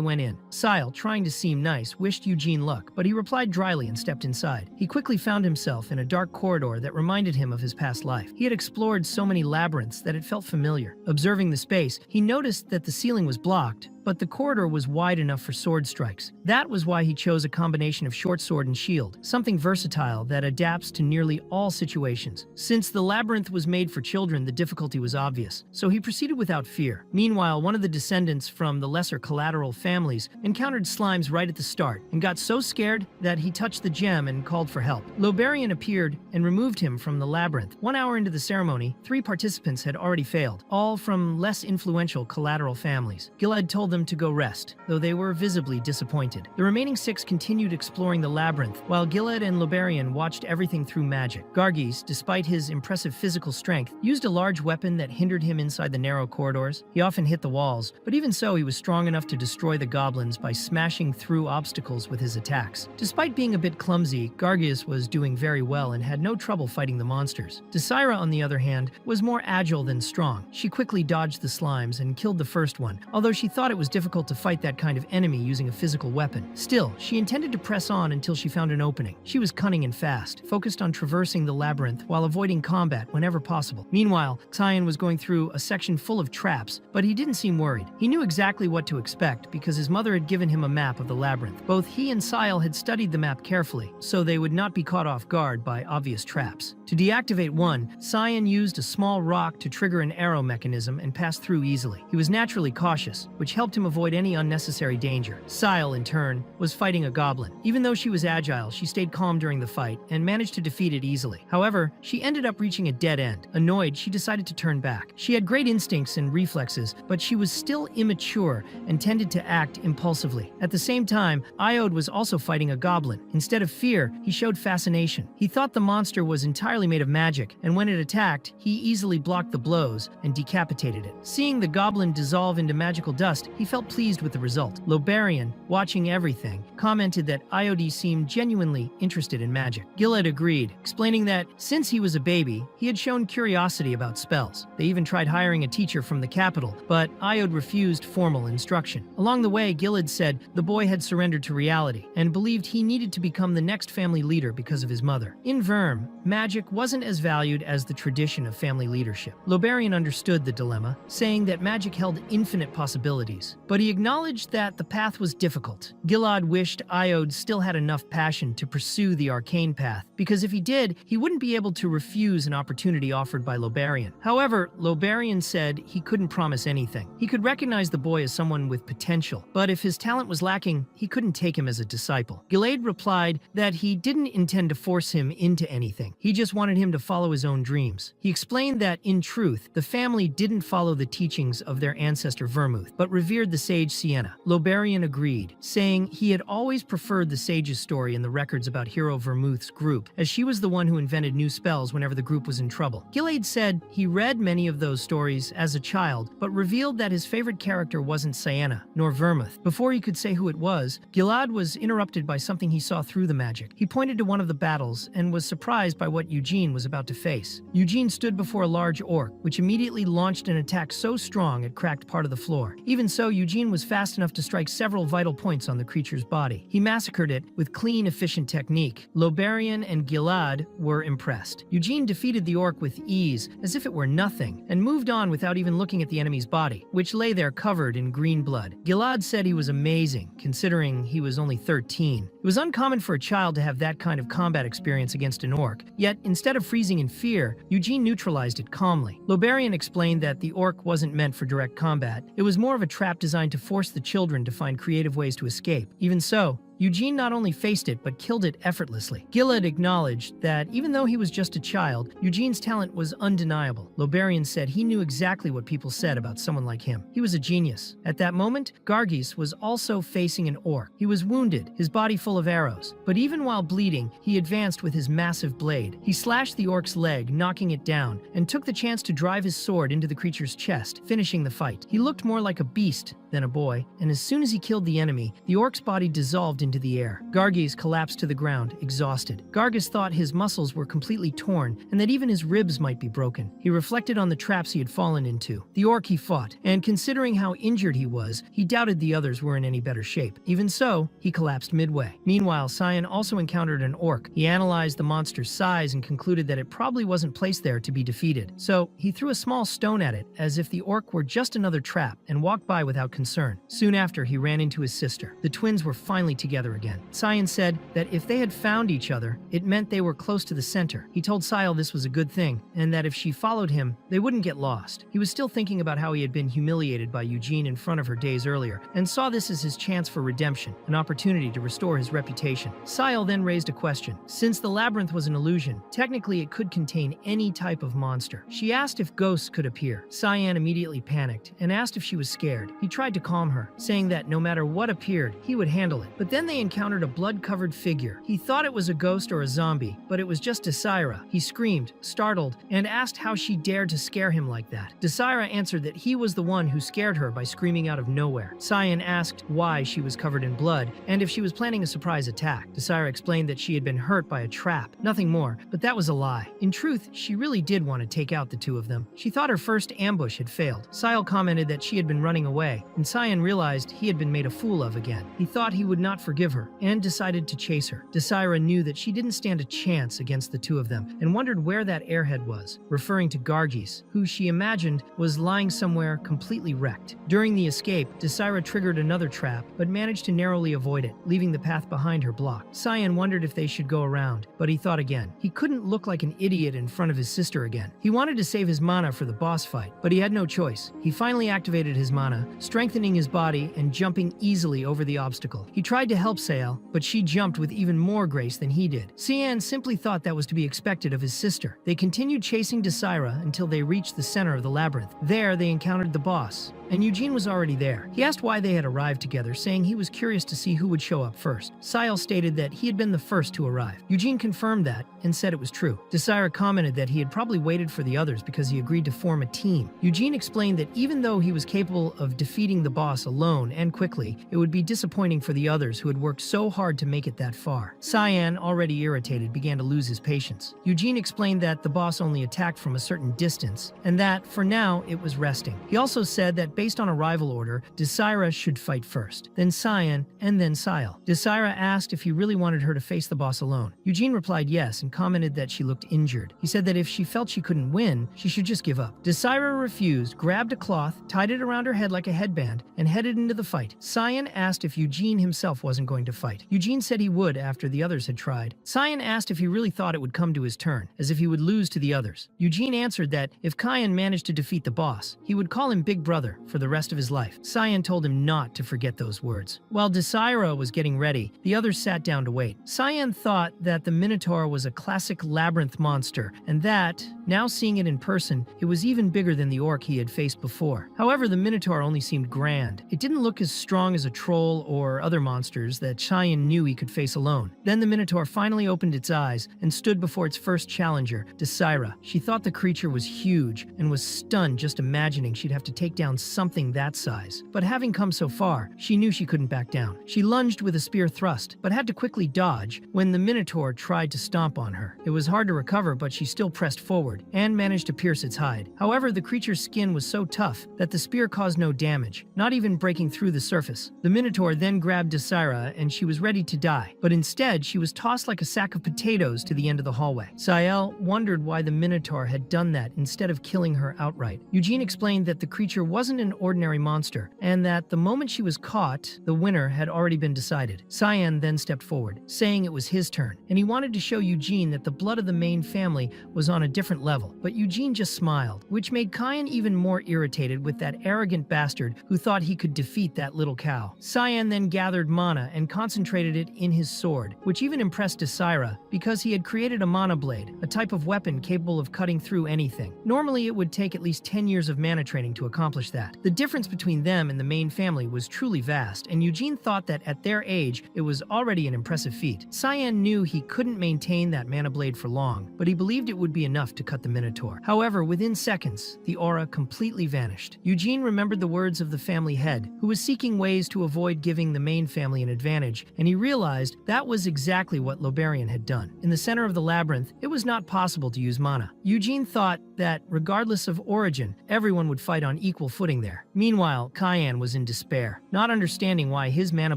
went in. Sile, trying to seem nice, wished Eugene luck, but he replied dryly and stepped inside. He quickly found himself in a dark corridor that reminded him of his past life. He had explored so many labyrinths that it felt familiar. Observing the space, he noticed that the ceiling was blocked, but the corridor was wide enough for sword strikes. That was why he chose a combination of short sword and shield, something versatile that adapts to nearly all situations. Since the labyrinth was made for children, the difficulty was obvious, so he proceeded without fear. Meanwhile, one of the descendants from the lesser collateral families encountered slimes right at the start and got so scared that he touched the gem and called for help. Lobarian appeared and removed him from the labyrinth. 1 hour into the ceremony, 3 participants had already failed, all from less influential collateral families. Gilad told them to go rest, though they were visibly disappointed. The remaining 6 continued exploring the labyrinth, while Gilad and Lobarian watched everything through magic. Gargis, despite his impressive physical strength, used a large weapon that hindered him inside the narrow corridors. He often hit the walls, but even so, he was strong enough to destroy the goblins by smashing through obstacles with his attacks. Despite being a bit clumsy, Gargis was doing very well and had no trouble fighting the monsters. Desira, on the other hand, was more agile than strong. She quickly dodged the slimes and killed the first one, although she thought it was difficult to fight that kind of enemy using a physical weapon. Still, she intended to press on until she found an opening. She was cunning and fast, focused on traversing the labyrinth while avoiding combat whenever possible. Meanwhile, Tyan was going through a section full of traps, but he didn't seem worried. He knew exactly what to expect because his mother had given him a map of the labyrinth. Both he and Sile had studied the map carefully, so they would not be caught off guard by obvious traps. To deactivate one, Cyan used a small rock to trigger an arrow mechanism and pass through easily. He was naturally cautious, which helped him avoid any unnecessary danger. Sile, in turn, was fighting a goblin. Even though she was agile, she stayed calm during the fight and managed to defeat it easily. However, she ended up reaching a dead end. Annoyed, she decided to turn back. She had great instincts and reflexes, but she was still immature and tended to act impulsively. At the same time, Iode was also fighting a goblin. Instead of fear, he showed fascination. He thought the monster was entirely made of magic, and when it attacked, he easily blocked the blows and decapitated it. Seeing the goblin dissolve into magical dust, he felt pleased with the result. Lobarian, watching everything, commented that Iode seemed genuinely interested in magic. Gilad agreed, explaining that since he was a baby, he had shown curiosity about spells. They even tried hiring a teacher from the capital, but Iode refused formal instruction. Along the way, Gilad said the boy had surrendered to reality and believed he needed to become the next family leader because of his mother. In Verm, magic wasn't as valued as the tradition of family leadership. Lobarian understood the dilemma, saying that magic held infinite possibilities, but he acknowledged that the path was difficult. Gilad wished Iode still had enough passion to pursue the arcane path, because if he did, he wouldn't be able to refuse an opportunity offered by Lobarian. However, Lobarian said he couldn't promise anything. He could recognize the boy as someone with potential, but if his talent was lacking, he couldn't take him as a disciple. Gilad replied that he didn't intend to force him into anything. He just wanted him to follow his own dreams. He explained that, in truth, the family didn't follow the teachings of their ancestor Vermouth, but revered feared the sage Sienna. Loberian agreed, saying he had always preferred the sage's story in the records about Hero Vermouth's group, as she was the one who invented new spells whenever the group was in trouble. Gilade said he read many of those stories as a child, but revealed that his favorite character wasn't Sienna, nor Vermouth. Before he could say who it was, Gilad was interrupted by something he saw through the magic. He pointed to one of the battles and was surprised by what Eugene was about to face. Eugene stood before a large orc, which immediately launched an attack so strong it cracked part of the floor. Even so, Eugene was fast enough to strike several vital points on the creature's body. He massacred it with clean, efficient technique. Loberian and Gilad were impressed. Eugene defeated the orc with ease, as if it were nothing, and moved on without even looking at the enemy's body, which lay there covered in green blood. Gilad said he was amazing, considering he was only 13. It was uncommon for a child to have that kind of combat experience against an orc, yet instead of freezing in fear, Eugene neutralized it calmly. Loberian explained that the orc wasn't meant for direct combat. It was more of a trap designed to force the children to find creative ways to escape. Even so, Eugene not only faced it, but killed it effortlessly. Gilad acknowledged that even though he was just a child, Eugene's talent was undeniable. Loberian said he knew exactly what people said about someone like him. He was a genius. At that moment, Gargis was also facing an orc. He was wounded, his body full of arrows. But even while bleeding, he advanced with his massive blade. He slashed the orc's leg, knocking it down, and took the chance to drive his sword into the creature's chest, finishing the fight. He looked more like a beast than a boy, and as soon as he killed the enemy, the orc's body dissolved into the air. Gargis collapsed to the ground, exhausted. Gargis thought his muscles were completely torn, and that even his ribs might be broken. He reflected on the traps he had fallen into. The orc he fought, and considering how injured he was, he doubted the others were in any better shape. Even so, he collapsed midway. Meanwhile, Cyan also encountered an orc. He analyzed the monster's size and concluded that it probably wasn't placed there to be defeated. So, he threw a small stone at it, as if the orc were just another trap, and walked by without concern. Soon after, he ran into his sister. The twins were finally together again. Cyan said that if they had found each other, it meant they were close to the center. He told Cyan this was a good thing, and that if she followed him, they wouldn't get lost. He was still thinking about how he had been humiliated by Eugene in front of her days earlier, and saw this as his chance for redemption, an opportunity to restore his reputation. Cyan then raised a question. Since the labyrinth was an illusion, technically it could contain any type of monster. She asked if ghosts could appear. Cyan immediately panicked, and asked if she was scared. He tried to calm her, saying that no matter what appeared, he would handle it. But then they encountered a blood-covered figure. He thought it was a ghost or a zombie, but it was just Desira. He screamed, startled, and asked how she dared to scare him like that. Desira answered that he was the one who scared her by screaming out of nowhere. Cyan asked why she was covered in blood, and if she was planning a surprise attack. Desira explained that she had been hurt by a trap, nothing more, but that was a lie. In truth, she really did want to take out the two of them. She thought her first ambush had failed. Cyan commented that she had been running away, and Cyan realized he had been made a fool of again. He thought he would not forgive her, and decided to chase her. Desira knew that she didn't stand a chance against the two of them, and wondered where that airhead was, referring to Gargis, who she imagined was lying somewhere completely wrecked. During the escape, Desira triggered another trap, but managed to narrowly avoid it, leaving the path behind her blocked. Cyan wondered if they should go around, but he thought again. He couldn't look like an idiot in front of his sister again. He wanted to save his mana for the boss fight, but he had no choice. He finally activated his mana, strengthening his body and jumping easily over the obstacle. He tried to help Sayal, but she jumped with even more grace than he did. Cyan simply thought that was to be expected of his sister. They continued chasing Desira until they reached the center of the labyrinth. There, they encountered the boss, and Eugene was already there. He asked why they had arrived together, saying he was curious to see who would show up first. Sayal stated that he had been the first to arrive. Eugene confirmed that and said it was true. Desira commented that he had probably waited for the others because he agreed to form a team. Eugene explained that even though he was capable of defeating the boss alone and quickly, it would be disappointing for the others who had worked so hard to make it that far. Cyan, already irritated, began to lose his patience. Eugene explained that the boss only attacked from a certain distance, and that, for now, it was resting. He also said that based on arrival order, Desira should fight first, then Cyan, and then Sayal. Desira asked if he really wanted her to face the boss alone. Eugene replied yes and commented that she looked injured. He said that if she felt she couldn't win, she should just give up. Desira refused, grabbed a cloth, tied it around her head like a headband, and headed into the fight. Cyan asked if Eugene himself wasn't going to fight. Eugene said he would after the others had tried. Cyan asked if he really thought it would come to his turn, as if he would lose to the others. Eugene answered that if Cyan managed to defeat the boss, he would call him Big Brother for the rest of his life. Cyan told him not to forget those words. While Desira was getting ready, the others sat down to wait. Cyan thought that the Minotaur was a classic labyrinth monster, and that, now seeing it in person, it was even bigger than the orc he had faced before. However, the Minotaur only seemed grand. It didn't look as strong as a troll or other monsters that Cyan knew he could face alone. Then the Minotaur finally opened its eyes and stood before its first challenger, Desira. She thought the creature was huge and was stunned just imagining she'd have to take down something that size. But having come so far, she knew she couldn't back down. She lunged with a spear thrust, but had to quickly dodge when the Minotaur tried to stomp on her. It was hard to recover, but she still pressed forward and managed to pierce its hide. However, the creature's skin was so tough that the spear caused no damage, not even breaking through the surface. The Minotaur then grabbed Desira and she was ready to die, but instead she was tossed like a sack of potatoes to the end of the hallway. Sael wondered why the Minotaur had done that instead of killing her outright. Eugene explained that the creature wasn't an ordinary monster, and that the moment she was caught, the winner had already been decided. Cyan then stepped forward, saying it was his turn, and he wanted to show Eugene that the blood of the main family was on a different level. But Eugene just smiled, which made Cyan even more irritated with that arrogant bastard who thought he could defeat that little cow. Cyan then gathered mana and concentrated it in his sword, which even impressed Desira because he had created a mana blade, a type of weapon capable of cutting through anything. Normally, it would take at least 10 years of mana training to accomplish that. The difference between them and the main family was truly vast, and Eugene thought that at their age, it was already an impressive feat. Cyan knew he couldn't maintain that mana blade for long, but he believed it would be enough to cut the Minotaur. However, within seconds, the aura completely vanished. Eugene remembered the words of the family head, who was seeking ways to avoid giving the main family an advantage, and he realized that was exactly what Lobarian had done. In the center of the labyrinth, it was not possible to use mana. Eugene thought that, regardless of origin, everyone would fight on equal footing there. Meanwhile, Cyan was in despair, not understanding why his mana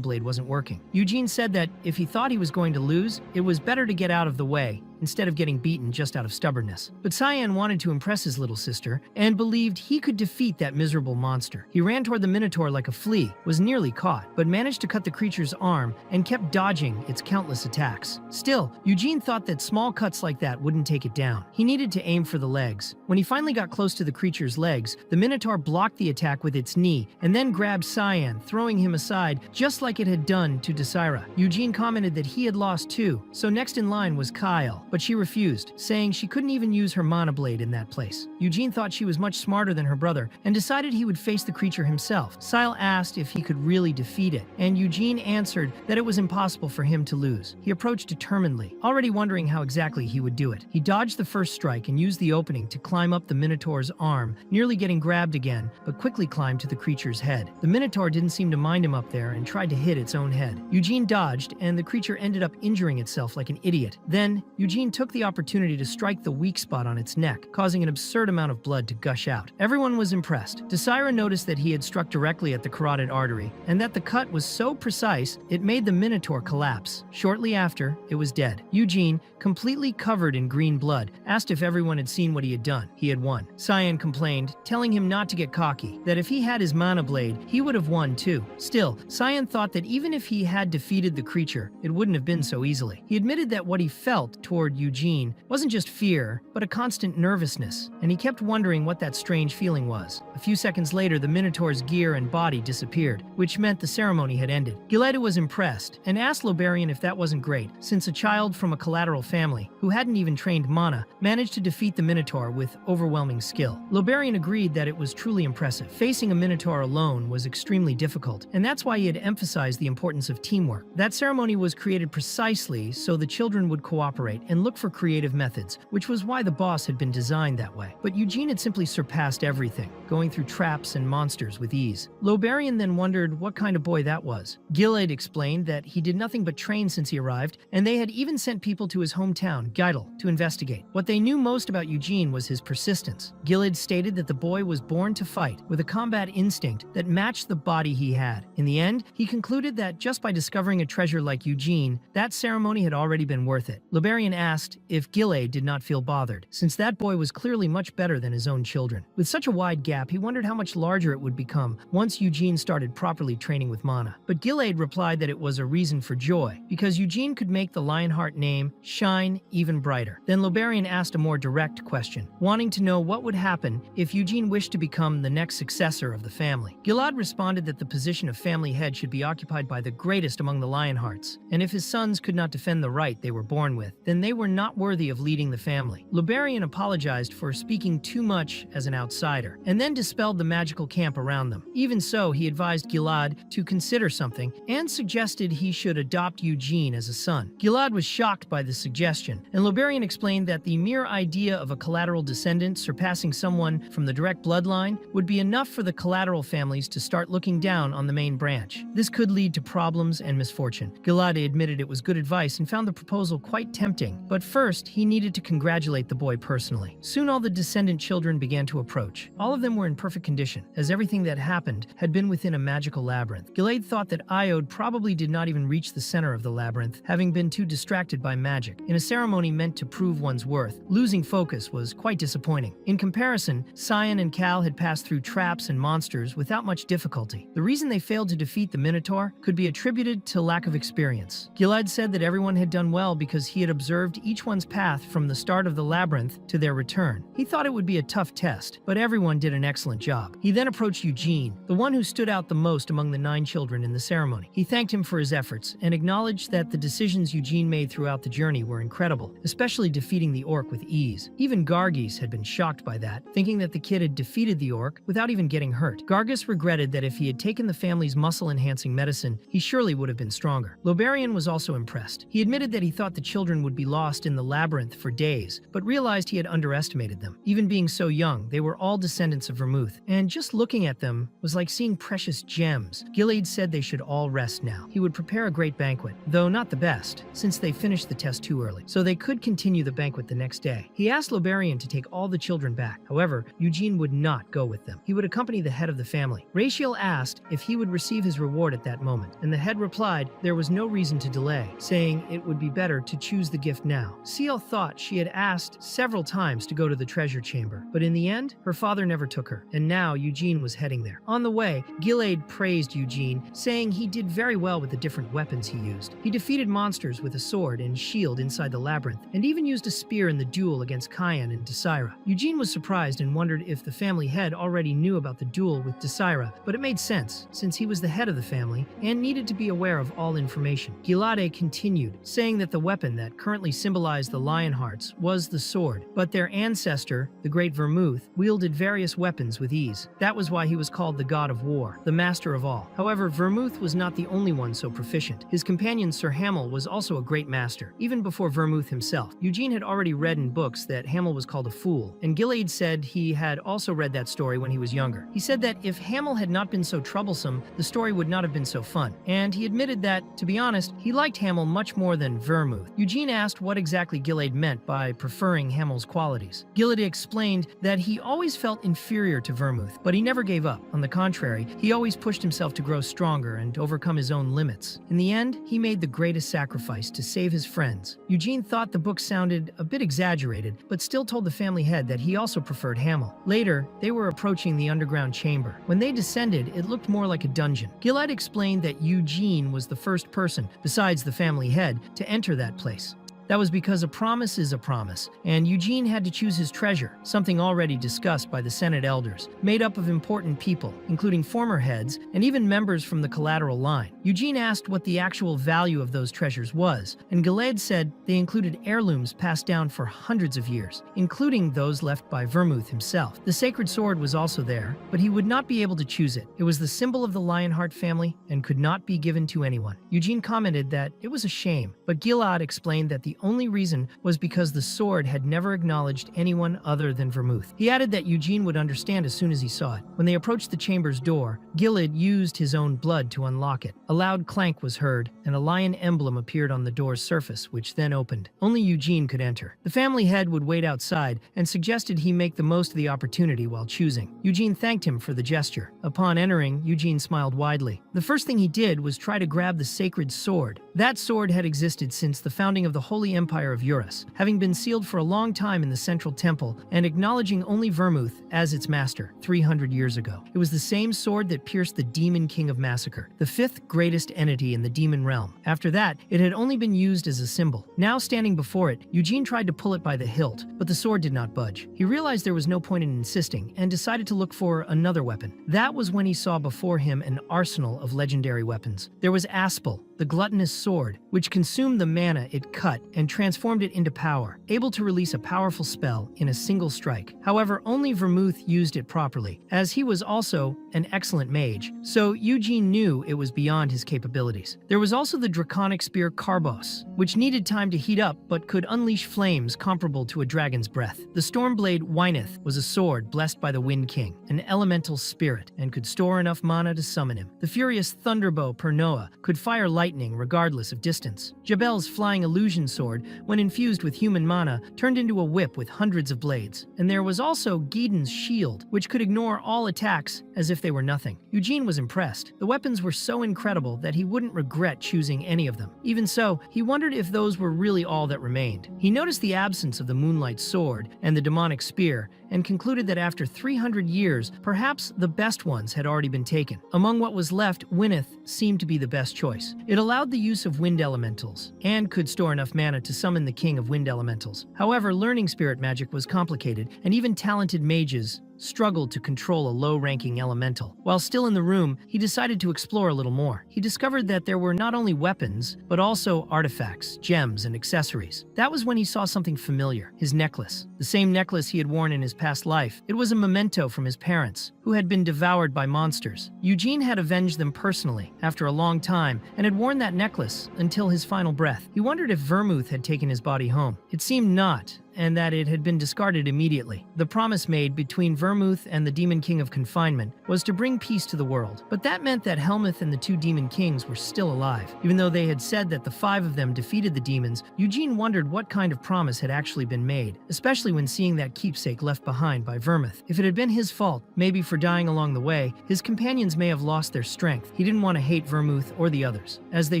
blade wasn't working. Eugene said that if he thought he was going to lose, it was better to get out of the way instead of getting beaten just out of stubbornness. But Cyan wanted to impress his little sister and believed he could defeat that miserable monster. He ran toward the Minotaur like a flea, was nearly caught, but managed to cut the creature's arm and kept dodging its countless attacks. Still, Eugene thought that small cuts like that wouldn't take it down. He needed to aim for the legs. When he finally got close to the creature's legs, the Minotaur blocked the attack with its knee and then grabbed Cyan, throwing him aside just like it had done to Desira. Eugene commented that he had lost too, so next in line was Kyle, but she refused, saying she couldn't even use her mana blade in that place. Eugene thought she was much smarter than her brother and decided he would face the creature himself. Sile asked if he could really defeat it, and Eugene answered that it was impossible for him to lose. He approached determinedly, already wondering how exactly he would do it. He dodged the first strike and used the opening to climb up the Minotaur's arm, nearly getting grabbed again, but quickly climbed to the creature's head. The Minotaur didn't seem to mind him up there and tried to hit its own head. Eugene dodged, and the creature ended up injuring itself like an idiot. Then, Eugene took the opportunity to strike the weak spot on its neck, causing an absurd amount of blood to gush out. Everyone was impressed. Desira noticed that he had struck directly at the carotid artery, and that the cut was so precise it made the Minotaur collapse. Shortly after, it was dead. Eugene, completely covered in green blood, asked if everyone had seen what he had done. He had won. Cyan complained, telling him not to get cocky, that if he had his mana blade, he would have won too. Still, Cyan thought that even if he had defeated the creature, it wouldn't have been so easily. He admitted that what he felt toward Eugene wasn't just fear, but a constant nervousness, and he kept wondering what that strange feeling was. A few seconds later, the Minotaur's gear and body disappeared, which meant the ceremony had ended. Yahello was impressed, and asked Lobarian if that wasn't great, since a child from a collateral family, who hadn't even trained mana, managed to defeat the Minotaur with overwhelming skill. Lobarian agreed that it was truly impressive. Facing a Minotaur alone was extremely difficult, and that's why he had emphasized the importance of teamwork. That ceremony was created precisely so the children would cooperate and look for creative methods, which was why the boss had been designed that way. But Eugene had simply surpassed everything, going through traps and monsters with ease. Lobarian then wondered what kind of boy that was. Gilead explained that he did nothing but train since he arrived, and they had even sent people to his hometown, Geidel, to investigate. What they knew most about Eugene was his persistence. Gilead stated that the boy was born to fight, with a combat instinct that matched the body he had. In the end, he concluded that just by discovering a treasure like Eugene, that ceremony had already been worth it. Lobarian asked if Gilad did not feel bothered, since that boy was clearly much better than his own children. With such a wide gap, he wondered how much larger it would become once Eugene started properly training with Mana. But Gilad replied that it was a reason for joy, because Eugene could make the Lionheart name shine even brighter. Then Lobarian asked a more direct question, wanting to know what would happen if Eugene wished to become the next successor of the family. Gilad responded that the position of family head should be occupied by the greatest among the Lionhearts, and if his sons could not defend the right they were born with, then they were not worthy of leading the family. Lobarian apologized for speaking too much as an outsider, and then dispelled the magical camp around them. Even so, he advised Gilad to consider something and suggested he should adopt Eugene as a son. Gilad was shocked by the suggestion, and Lobarian explained that the mere idea of a collateral descendant surpassing someone from the direct bloodline would be enough for the collateral families to start looking down on the main branch. This could lead to problems and misfortune. Gilad admitted it was good advice and found the proposal quite tempting, but first he needed to congratulate the boy personally. Soon all the descendant children began to approach. All of them were in perfect condition, as everything that happened had been within a magical labyrinth. Gilad thought that Iode probably did not even reach the center of the labyrinth, having been too distracted by magic. In a ceremony meant to prove one's worth, losing focus was quite disappointing. In comparison, Cyan and Cal had passed through traps and monsters without much difficulty. The reason they failed to defeat the Minotaur could be attributed to lack of experience. Gilad said that everyone had done well because he had observed each one's path from the start of the labyrinth to their return. He thought it would be a tough test, but everyone did an excellent job. He then approached Eugene, the one who stood out the most among the 9 children in the ceremony. He thanked him for his efforts and acknowledged that the decisions Eugene made throughout the journey were incredible, especially defeating the orc with ease. Even Gargis had been shocked by that, thinking that the kid had defeated the orc without even getting hurt. Gargis regretted that if he had taken the family's muscle-enhancing medicine, he surely would have been stronger. Lobarian was also impressed. He admitted that he thought the children would be lost in the labyrinth for days, but realized he had underestimated them. Even being so young, they were all descendants of Vermouth, and just looking at them was like seeing precious gems. Gilad said they should all rest now. He would prepare a great banquet, though not the best, since they finished the test too early, so they could continue the banquet the next day. He asked Lobarian to take all the children back. However, Eugene would not go with them. He would accompany the head of the family. Raciel asked if he would receive his reward at that moment, and the head replied there was no reason to delay, saying it would be better to choose the gift now. Ciel thought she had asked several times to go to the treasure chamber, but in the end, her father never took her, and now Eugene was heading there. On the way, Gilad praised Eugene, saying he did very well with the different weapons he used. He defeated monsters with a sword and shield inside the labyrinth, and even used a spear in the duel against Cyan and Desira. Eugene was surprised and wondered if the family head already knew about the duel with Desira, but it made sense, since he was the head of the family and needed to be aware of all information. Gilad continued, saying that the weapon that currently symbolized the Lionhearts was the sword, but their ancestor, the Great Vermouth, wielded various weapons with ease. That was why he was called the God of War, the master of all. However, Vermouth was not the only one so proficient. His companion Sir Hamel was also a great master, even before Vermouth himself. Eugene had already read in books that Hamel was called a fool, and Gilad said he had also read that story when he was younger. He said that if Hamel had not been so troublesome, the story would not have been so fun, and he admitted that, to be honest, he liked Hamel much more than Vermouth. Eugene asked what exactly Gilad meant by preferring Hamel's qualities. Gilad explained that he always felt inferior to Vermouth, but he never gave up. On the contrary, he always pushed himself to grow stronger and overcome his own limits. In the end, he made the greatest sacrifice to save his friends. Eugene thought the book sounded a bit exaggerated, but still told the family head that he also preferred Hamel. Later, they were approaching the underground chamber. When they descended, it looked more like a dungeon. Gilad explained that Eugene was the first person, besides the family head, to enter that place. That was because a promise is a promise, and Eugene had to choose his treasure, something already discussed by the Senate elders, made up of important people, including former heads and even members from the collateral line. Eugene asked what the actual value of those treasures was, and Gilad said they included heirlooms passed down for hundreds of years, including those left by Vermouth himself. The sacred sword was also there, but he would not be able to choose it. It was the symbol of the Lionheart family and could not be given to anyone. Eugene commented that it was a shame, but Gilad explained that the only reason was because the sword had never acknowledged anyone other than Vermouth. He added that Eugene would understand as soon as he saw it. When they approached the chamber's door, Gilad used his own blood to unlock it. A loud clank was heard, and a lion emblem appeared on the door's surface, which then opened. Only Eugene could enter. The family head would wait outside and suggested he make the most of the opportunity while choosing. Eugene thanked him for the gesture. Upon entering, Eugene smiled widely. The first thing he did was try to grab the sacred sword. That sword had existed since the founding of the Holy Holy Empire of Eurus, having been sealed for a long time in the central temple and acknowledging only Vermouth as its master 300 years ago. It was the same sword that pierced the Demon King of Massacre, the fifth greatest entity in the demon realm. After that, it had only been used as a symbol. Now standing before it, Eugene tried to pull it by the hilt, but the sword did not budge. He realized there was no point in insisting and decided to look for another weapon. That was when he saw before him an arsenal of legendary weapons. There was Aspel, the gluttonous sword, which consumed the mana it cut and transformed it into power, able to release a powerful spell in a single strike. However, only Vermouth used it properly, as he was also an excellent mage, so Eugene knew it was beyond his capabilities. There was also the draconic spear Karbos, which needed time to heat up but could unleash flames comparable to a dragon's breath. The Stormblade Wyneth was a sword blessed by the Wind King, an elemental spirit, and could store enough mana to summon him. The furious Thunderbow Pernoa could fire lightning regardless of distance. Jabel's flying illusion sword, when infused with human mana, turned into a whip with hundreds of blades. And there was also Gideon's shield, which could ignore all attacks as if they were nothing. Eugene was impressed. The weapons were so incredible that he wouldn't regret choosing any of them. Even so, he wondered if those were really all that remained. He noticed the absence of the Moonlight Sword and the Demonic Spear, and concluded that after 300 years, perhaps the best ones had already been taken. Among what was left, Wyneth seemed to be the best choice. It allowed the use of wind elementals, and could store enough mana to summon the king of wind elementals. However, learning spirit magic was complicated, and even talented mages struggled to control a low-ranking elemental. While still in the room, he decided to explore a little more. He discovered that there were not only weapons, but also artifacts, gems, and accessories. That was when he saw something familiar, his necklace. The same necklace he had worn in his past life. It was a memento from his parents, who had been devoured by monsters. Eugene had avenged them personally, after a long time, and had worn that necklace until his final breath. He wondered if Vermouth had taken his body home. It seemed not, and that it had been discarded immediately. The promise made between Vermouth and the Demon King of Confinement was to bring peace to the world, but that meant that Helmuth and the two Demon Kings were still alive. Even though they had said that the 5 of them defeated the demons, Eugene wondered what kind of promise had actually been made, especially when seeing that keepsake left behind by Vermouth. If it had been his fault, maybe for dying along the way, his companions may have lost their strength. He didn't want to hate Vermouth or the others, as they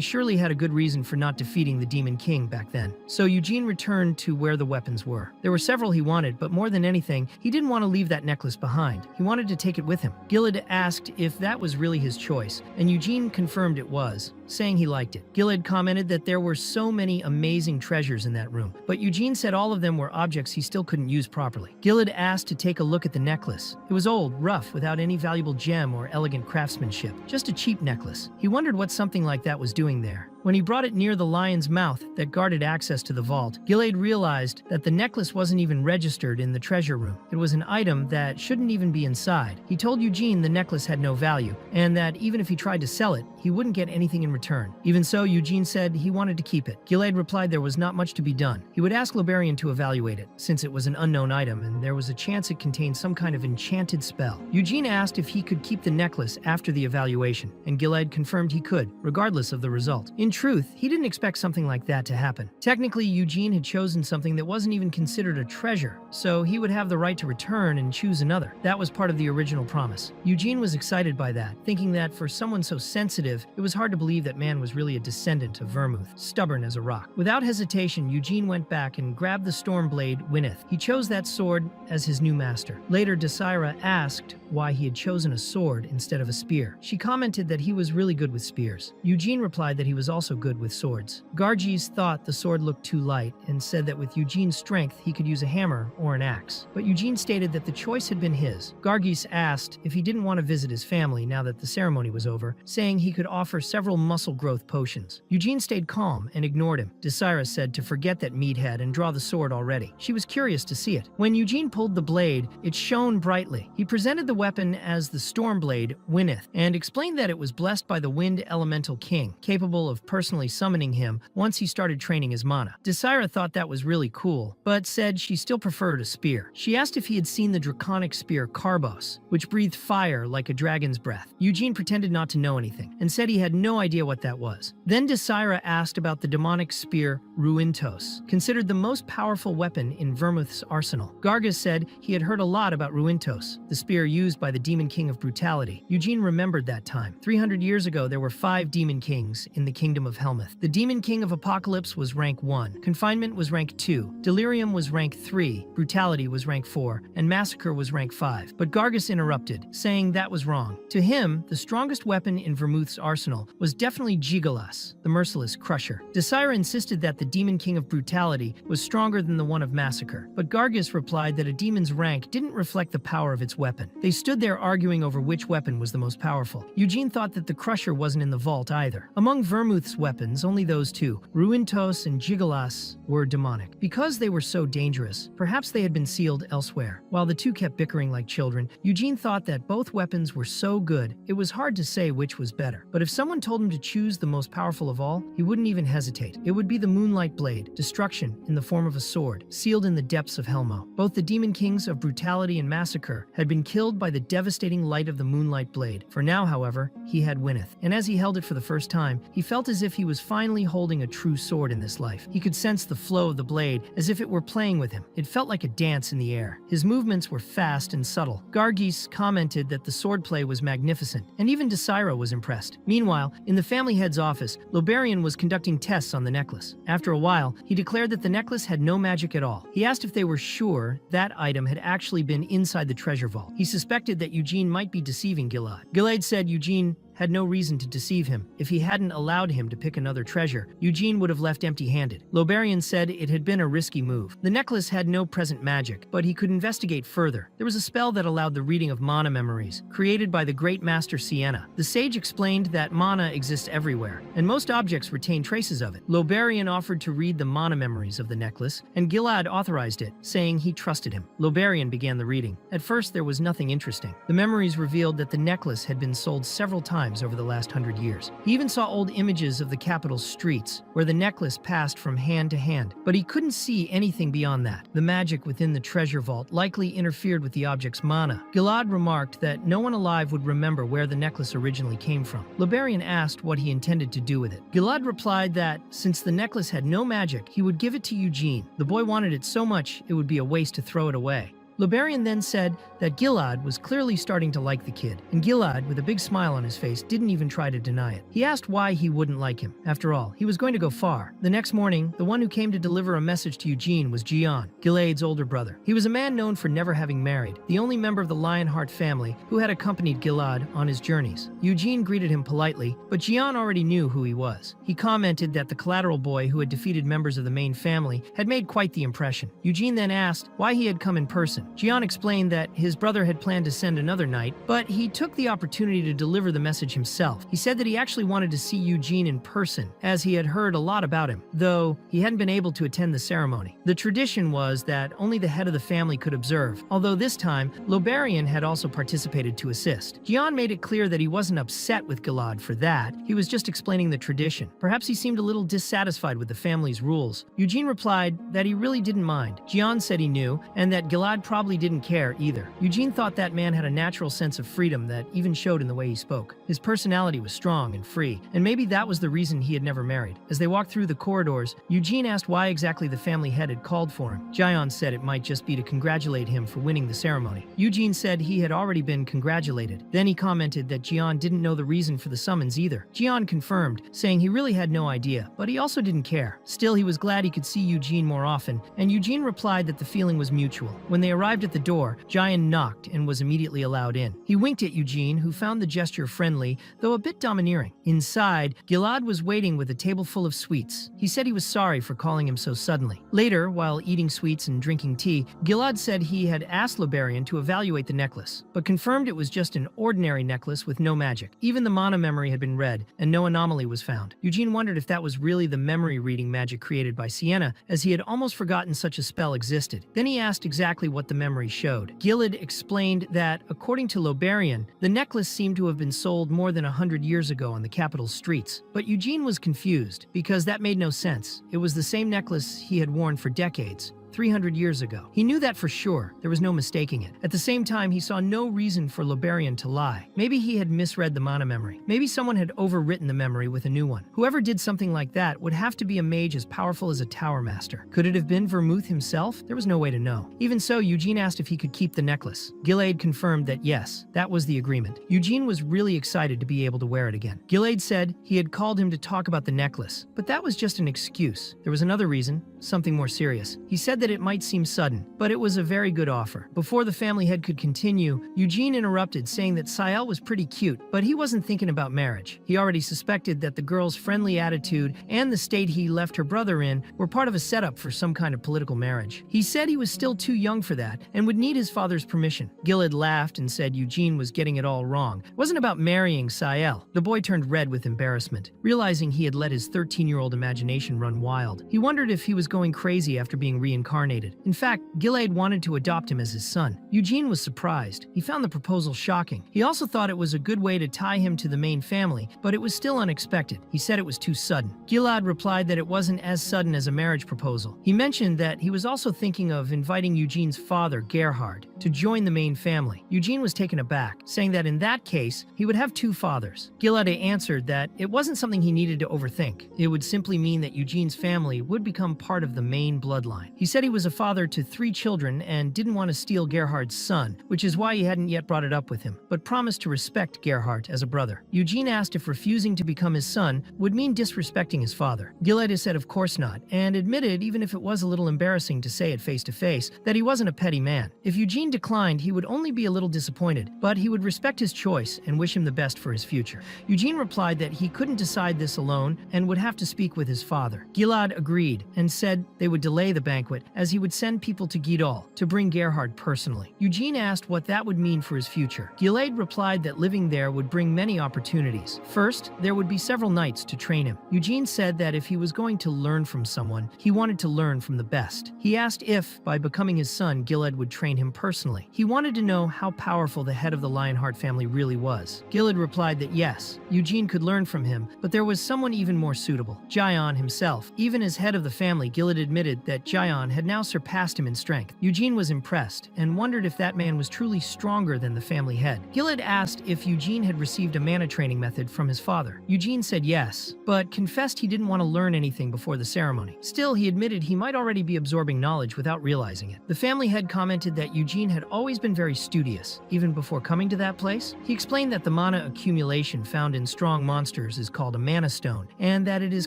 surely had a good reason for not defeating the Demon King back then. So Eugene returned to where the weapons were. There were several he wanted, but more than anything, he didn't want to leave that necklace behind. He wanted to take it with him. Gilad asked if that was really his choice, and Eugene confirmed it was, saying he liked it. Gilad commented that there were so many amazing treasures in that room, but Eugene said all of them were objects he still couldn't use properly. Gilad asked to take a look at the necklace. It was old, rough, without any valuable gem or elegant craftsmanship, just a cheap necklace. He wondered what something like that was doing there. When he brought it near the lion's mouth that guarded access to the vault, Gilad realized that the necklace wasn't even registered in the treasure room. It was an item that shouldn't even be inside. He told Eugene the necklace had no value, and that even if he tried to sell it, he wouldn't get anything in return. Even so, Eugene said he wanted to keep it. Gilad replied there was not much to be done. He would ask Liberian to evaluate it, since it was an unknown item and there was a chance it contained some kind of enchanted spell. Eugene asked if he could keep the necklace after the evaluation, and Gilad confirmed he could, regardless of the result. In truth, he didn't expect something like that to happen. Technically, Eugene had chosen something that wasn't even considered a treasure, so he would have the right to return and choose another. That was part of the original promise. Eugene was excited by that, thinking that for someone so sensitive, it was hard to believe that man was really a descendant of Vermouth, stubborn as a rock. Without hesitation, Eugene went back and grabbed the Stormblade Wyneth. He chose that sword as his new master. Later, Desira asked why he had chosen a sword instead of a spear. She commented that he was really good with spears. Eugene replied that he was also good with swords. Gargis thought the sword looked too light and said that with Eugene's strength he could use a hammer or an axe. But Eugene stated that the choice had been his. Gargis asked if he didn't want to visit his family now that the ceremony was over, saying he could offer several muscle growth potions. Eugene stayed calm and ignored him. Desira said to forget that meathead and draw the sword already. She was curious to see it. When Eugene pulled the blade, it shone brightly. He presented the weapon as the Stormblade Wyneth and explained that it was blessed by the Wind Elemental King, capable of personally summoning him once he started training his mana. Desira thought that was really cool, but said she still preferred a spear. She asked if he had seen the draconic spear Karbos, which breathed fire like a dragon's breath. Eugene pretended not to know anything and said he had no idea what that was. Then Desira asked about the demonic spear Ruintos, considered the most powerful weapon in Vermouth's arsenal. Gargas said he had heard a lot about Ruintos, the spear used by the Demon King of Brutality. Eugene remembered that time. 300 years ago, there were 5 Demon Kings in the Kingdom kingdom of Helmuth. The Demon King of Apocalypse was rank 1, Confinement was rank 2, Delirium was rank 3, Brutality was rank 4, and Massacre was rank 5. But Gargus interrupted, saying that was wrong. To him, the strongest weapon in Vermouth's arsenal was definitely Gigalas, the merciless crusher. Desira insisted that the Demon King of Brutality was stronger than the one of Massacre, but Gargus replied that a demon's rank didn't reflect the power of its weapon. They stood there arguing over which weapon was the most powerful. Eugene thought that the crusher wasn't in the vault either. Among Vermouth's weapons, only those two, Ruintos and Gigalas, were demonic. Because they were so dangerous, perhaps they had been sealed elsewhere. While the two kept bickering like children, Eugene thought that both weapons were so good, it was hard to say which was better. But if someone told him to choose the most powerful of all, he wouldn't even hesitate. It would be the Moonlight Blade, destruction in the form of a sword, sealed in the depths of Helmo. Both the Demon Kings of Brutality and Massacre had been killed by the devastating light of the Moonlight Blade. For now, however, he had winneth, and as he held it for the first time, he felt as if he was finally holding a true sword in this life. He could sense the flow of the blade as if it were playing with him. It felt like a dance in the air. His movements were fast and subtle. Gargis commented that the swordplay was magnificent, and even Desira was impressed. Meanwhile, in the family head's office, Lobarian was conducting tests on the necklace. After a while, he declared that the necklace had no magic at all. He asked if they were sure that item had actually been inside the treasure vault. He suspected that Eugene might be deceiving Gilad. Gilad said Eugene had no reason to deceive him. If he hadn't allowed him to pick another treasure, Eugene would have left empty-handed. Lobarian said it had been a risky move. The necklace had no present magic, but he could investigate further. There was a spell that allowed the reading of mana memories, created by the great master Sienna. The sage explained that mana exists everywhere, and most objects retain traces of it. Lobarian offered to read the mana memories of the necklace, and Gilad authorized it, saying he trusted him. Lobarian began the reading. At first, there was nothing interesting. The memories revealed that the necklace had been sold several times over the last 100 years. He even saw old images of the capital's streets, where the necklace passed from hand to hand, but he couldn't see anything beyond that. The magic within the treasure vault likely interfered with the object's mana. Gilad remarked that no one alive would remember where the necklace originally came from. Lobarian asked what he intended to do with it. Gilad replied that, since the necklace had no magic, he would give it to Eugene. The boy wanted it so much, it would be a waste to throw it away. Lobarian then said that Gilad was clearly starting to like the kid, and Gilad, with a big smile on his face, didn't even try to deny it. He asked why he wouldn't like him. After all, he was going to go far. The next morning, the one who came to deliver a message to Eugene was Gian, Gilad's older brother. He was a man known for never having married, the only member of the Lionheart family who had accompanied Gilad on his journeys. Eugene greeted him politely, but Gian already knew who he was. He commented that the collateral boy who had defeated members of the main family had made quite the impression. Eugene then asked why he had come in person. Gian explained that his brother had planned to send another knight, but he took the opportunity to deliver the message himself. He said that he actually wanted to see Eugene in person, as he had heard a lot about him, though he hadn't been able to attend the ceremony. The tradition was that only the head of the family could observe, although this time, Lobarian had also participated to assist. Gian made it clear that he wasn't upset with Gilad for that, he was just explaining the tradition. Perhaps he seemed a little dissatisfied with the family's rules. Eugene replied that he really didn't mind. Gian said he knew, and that Gilad probably didn't care either. Eugene thought that man had a natural sense of freedom that even showed in the way he spoke. His personality was strong and free, and maybe that was the reason he had never married. As they walked through the corridors, Eugene asked why exactly the family head had called for him. Gian said it might just be to congratulate him for winning the ceremony. Eugene said he had already been congratulated. Then he commented that Gian didn't know the reason for the summons either. Gian confirmed, saying he really had no idea, but he also didn't care. Still, he was glad he could see Eugene more often, and Eugene replied that the feeling was mutual. When they arrived at the door, Gian knocked and was immediately allowed in. He winked at Eugene, who found the gesture friendly, though a bit domineering. Inside, Gilad was waiting with a table full of sweets. He said he was sorry for calling him so suddenly. Later, while eating sweets and drinking tea, Gilad said he had asked Lobarian to evaluate the necklace, but confirmed it was just an ordinary necklace with no magic. Even the mana memory had been read, and no anomaly was found. Eugene wondered if that was really the memory reading magic created by Sienna, as he had almost forgotten such a spell existed. Then he asked exactly what the memory showed. Gilad explained that, according to Lobarian, the necklace seemed to have been sold more than 100 years ago on the capital's streets. But Eugene was confused, because that made no sense. It was the same necklace he had worn for decades. 300 years ago. He knew that for sure. There was no mistaking it. At the same time, he saw no reason for Liberian to lie. Maybe he had misread the mana memory. Maybe someone had overwritten the memory with a new one. Whoever did something like that would have to be a mage as powerful as a tower master. Could it have been Vermouth himself? There was no way to know. Even so, Eugene asked if he could keep the necklace. Gilade confirmed that yes, that was the agreement. Eugene was really excited to be able to wear it again. Gilade said he had called him to talk about the necklace, but that was just an excuse. There was another reason, something more serious. He said that it might seem sudden, but it was a very good offer. Before the family head could continue, Eugene interrupted, saying that Sael was pretty cute, but he wasn't thinking about marriage. He already suspected that the girl's friendly attitude and the state he left her brother in were part of a setup for some kind of political marriage. He said he was still too young for that and would need his father's permission. Gilad laughed and said Eugene was getting it all wrong. It wasn't about marrying Sael. The boy turned red with embarrassment, realizing he had let his 13-year-old imagination run wild. He wondered if he was going crazy after being reincarnated. In fact, Gilad wanted to adopt him as his son. Eugene was surprised. He found the proposal shocking. He also thought it was a good way to tie him to the main family, but it was still unexpected. He said it was too sudden. Gilad replied that it wasn't as sudden as a marriage proposal. He mentioned that he was also thinking of inviting Eugene's father, Gerhard, to join the main family. Eugene was taken aback, saying that in that case, he would have two fathers. Gilad answered that it wasn't something he needed to overthink. It would simply mean that Eugene's family would become part of the main bloodline. He said he was a father to 3 children and didn't want to steal Gerhard's son, which is why he hadn't yet brought it up with him, but promised to respect Gerhard as a brother. Eugene asked if refusing to become his son would mean disrespecting his father. Gilad said of course not, and admitted, even if it was a little embarrassing to say it face to face, that he wasn't a petty man. If Eugene declined, he would only be a little disappointed, but he would respect his choice and wish him the best for his future. Eugene replied that he couldn't decide this alone and would have to speak with his father. Gilad agreed and said they would delay the banquet as he would send people to Gidal to bring Gerhard personally. Eugene asked what that would mean for his future. Gilad replied that living there would bring many opportunities. First, there would be several nights to train him. Eugene said that if he was going to learn from someone, he wanted to learn from the best. He asked if, by becoming his son, Gilad would train him personally. He wanted to know how powerful the head of the Lionheart family really was. Gilad replied that yes, Eugene could learn from him, but there was someone even more suitable, Jayon himself. Even as head of the family, Gilad admitted that Jayon had now surpassed him in strength. Eugene was impressed and wondered if that man was truly stronger than the family head. Gilad asked if Eugene had received a mana training method from his father. Eugene said yes, but confessed he didn't want to learn anything before the ceremony. Still, he admitted he might already be absorbing knowledge without realizing it. The family head commented that Eugene had always been very studious, even before coming to that place. He explained that the mana accumulation found in strong monsters is called a mana stone, and that it is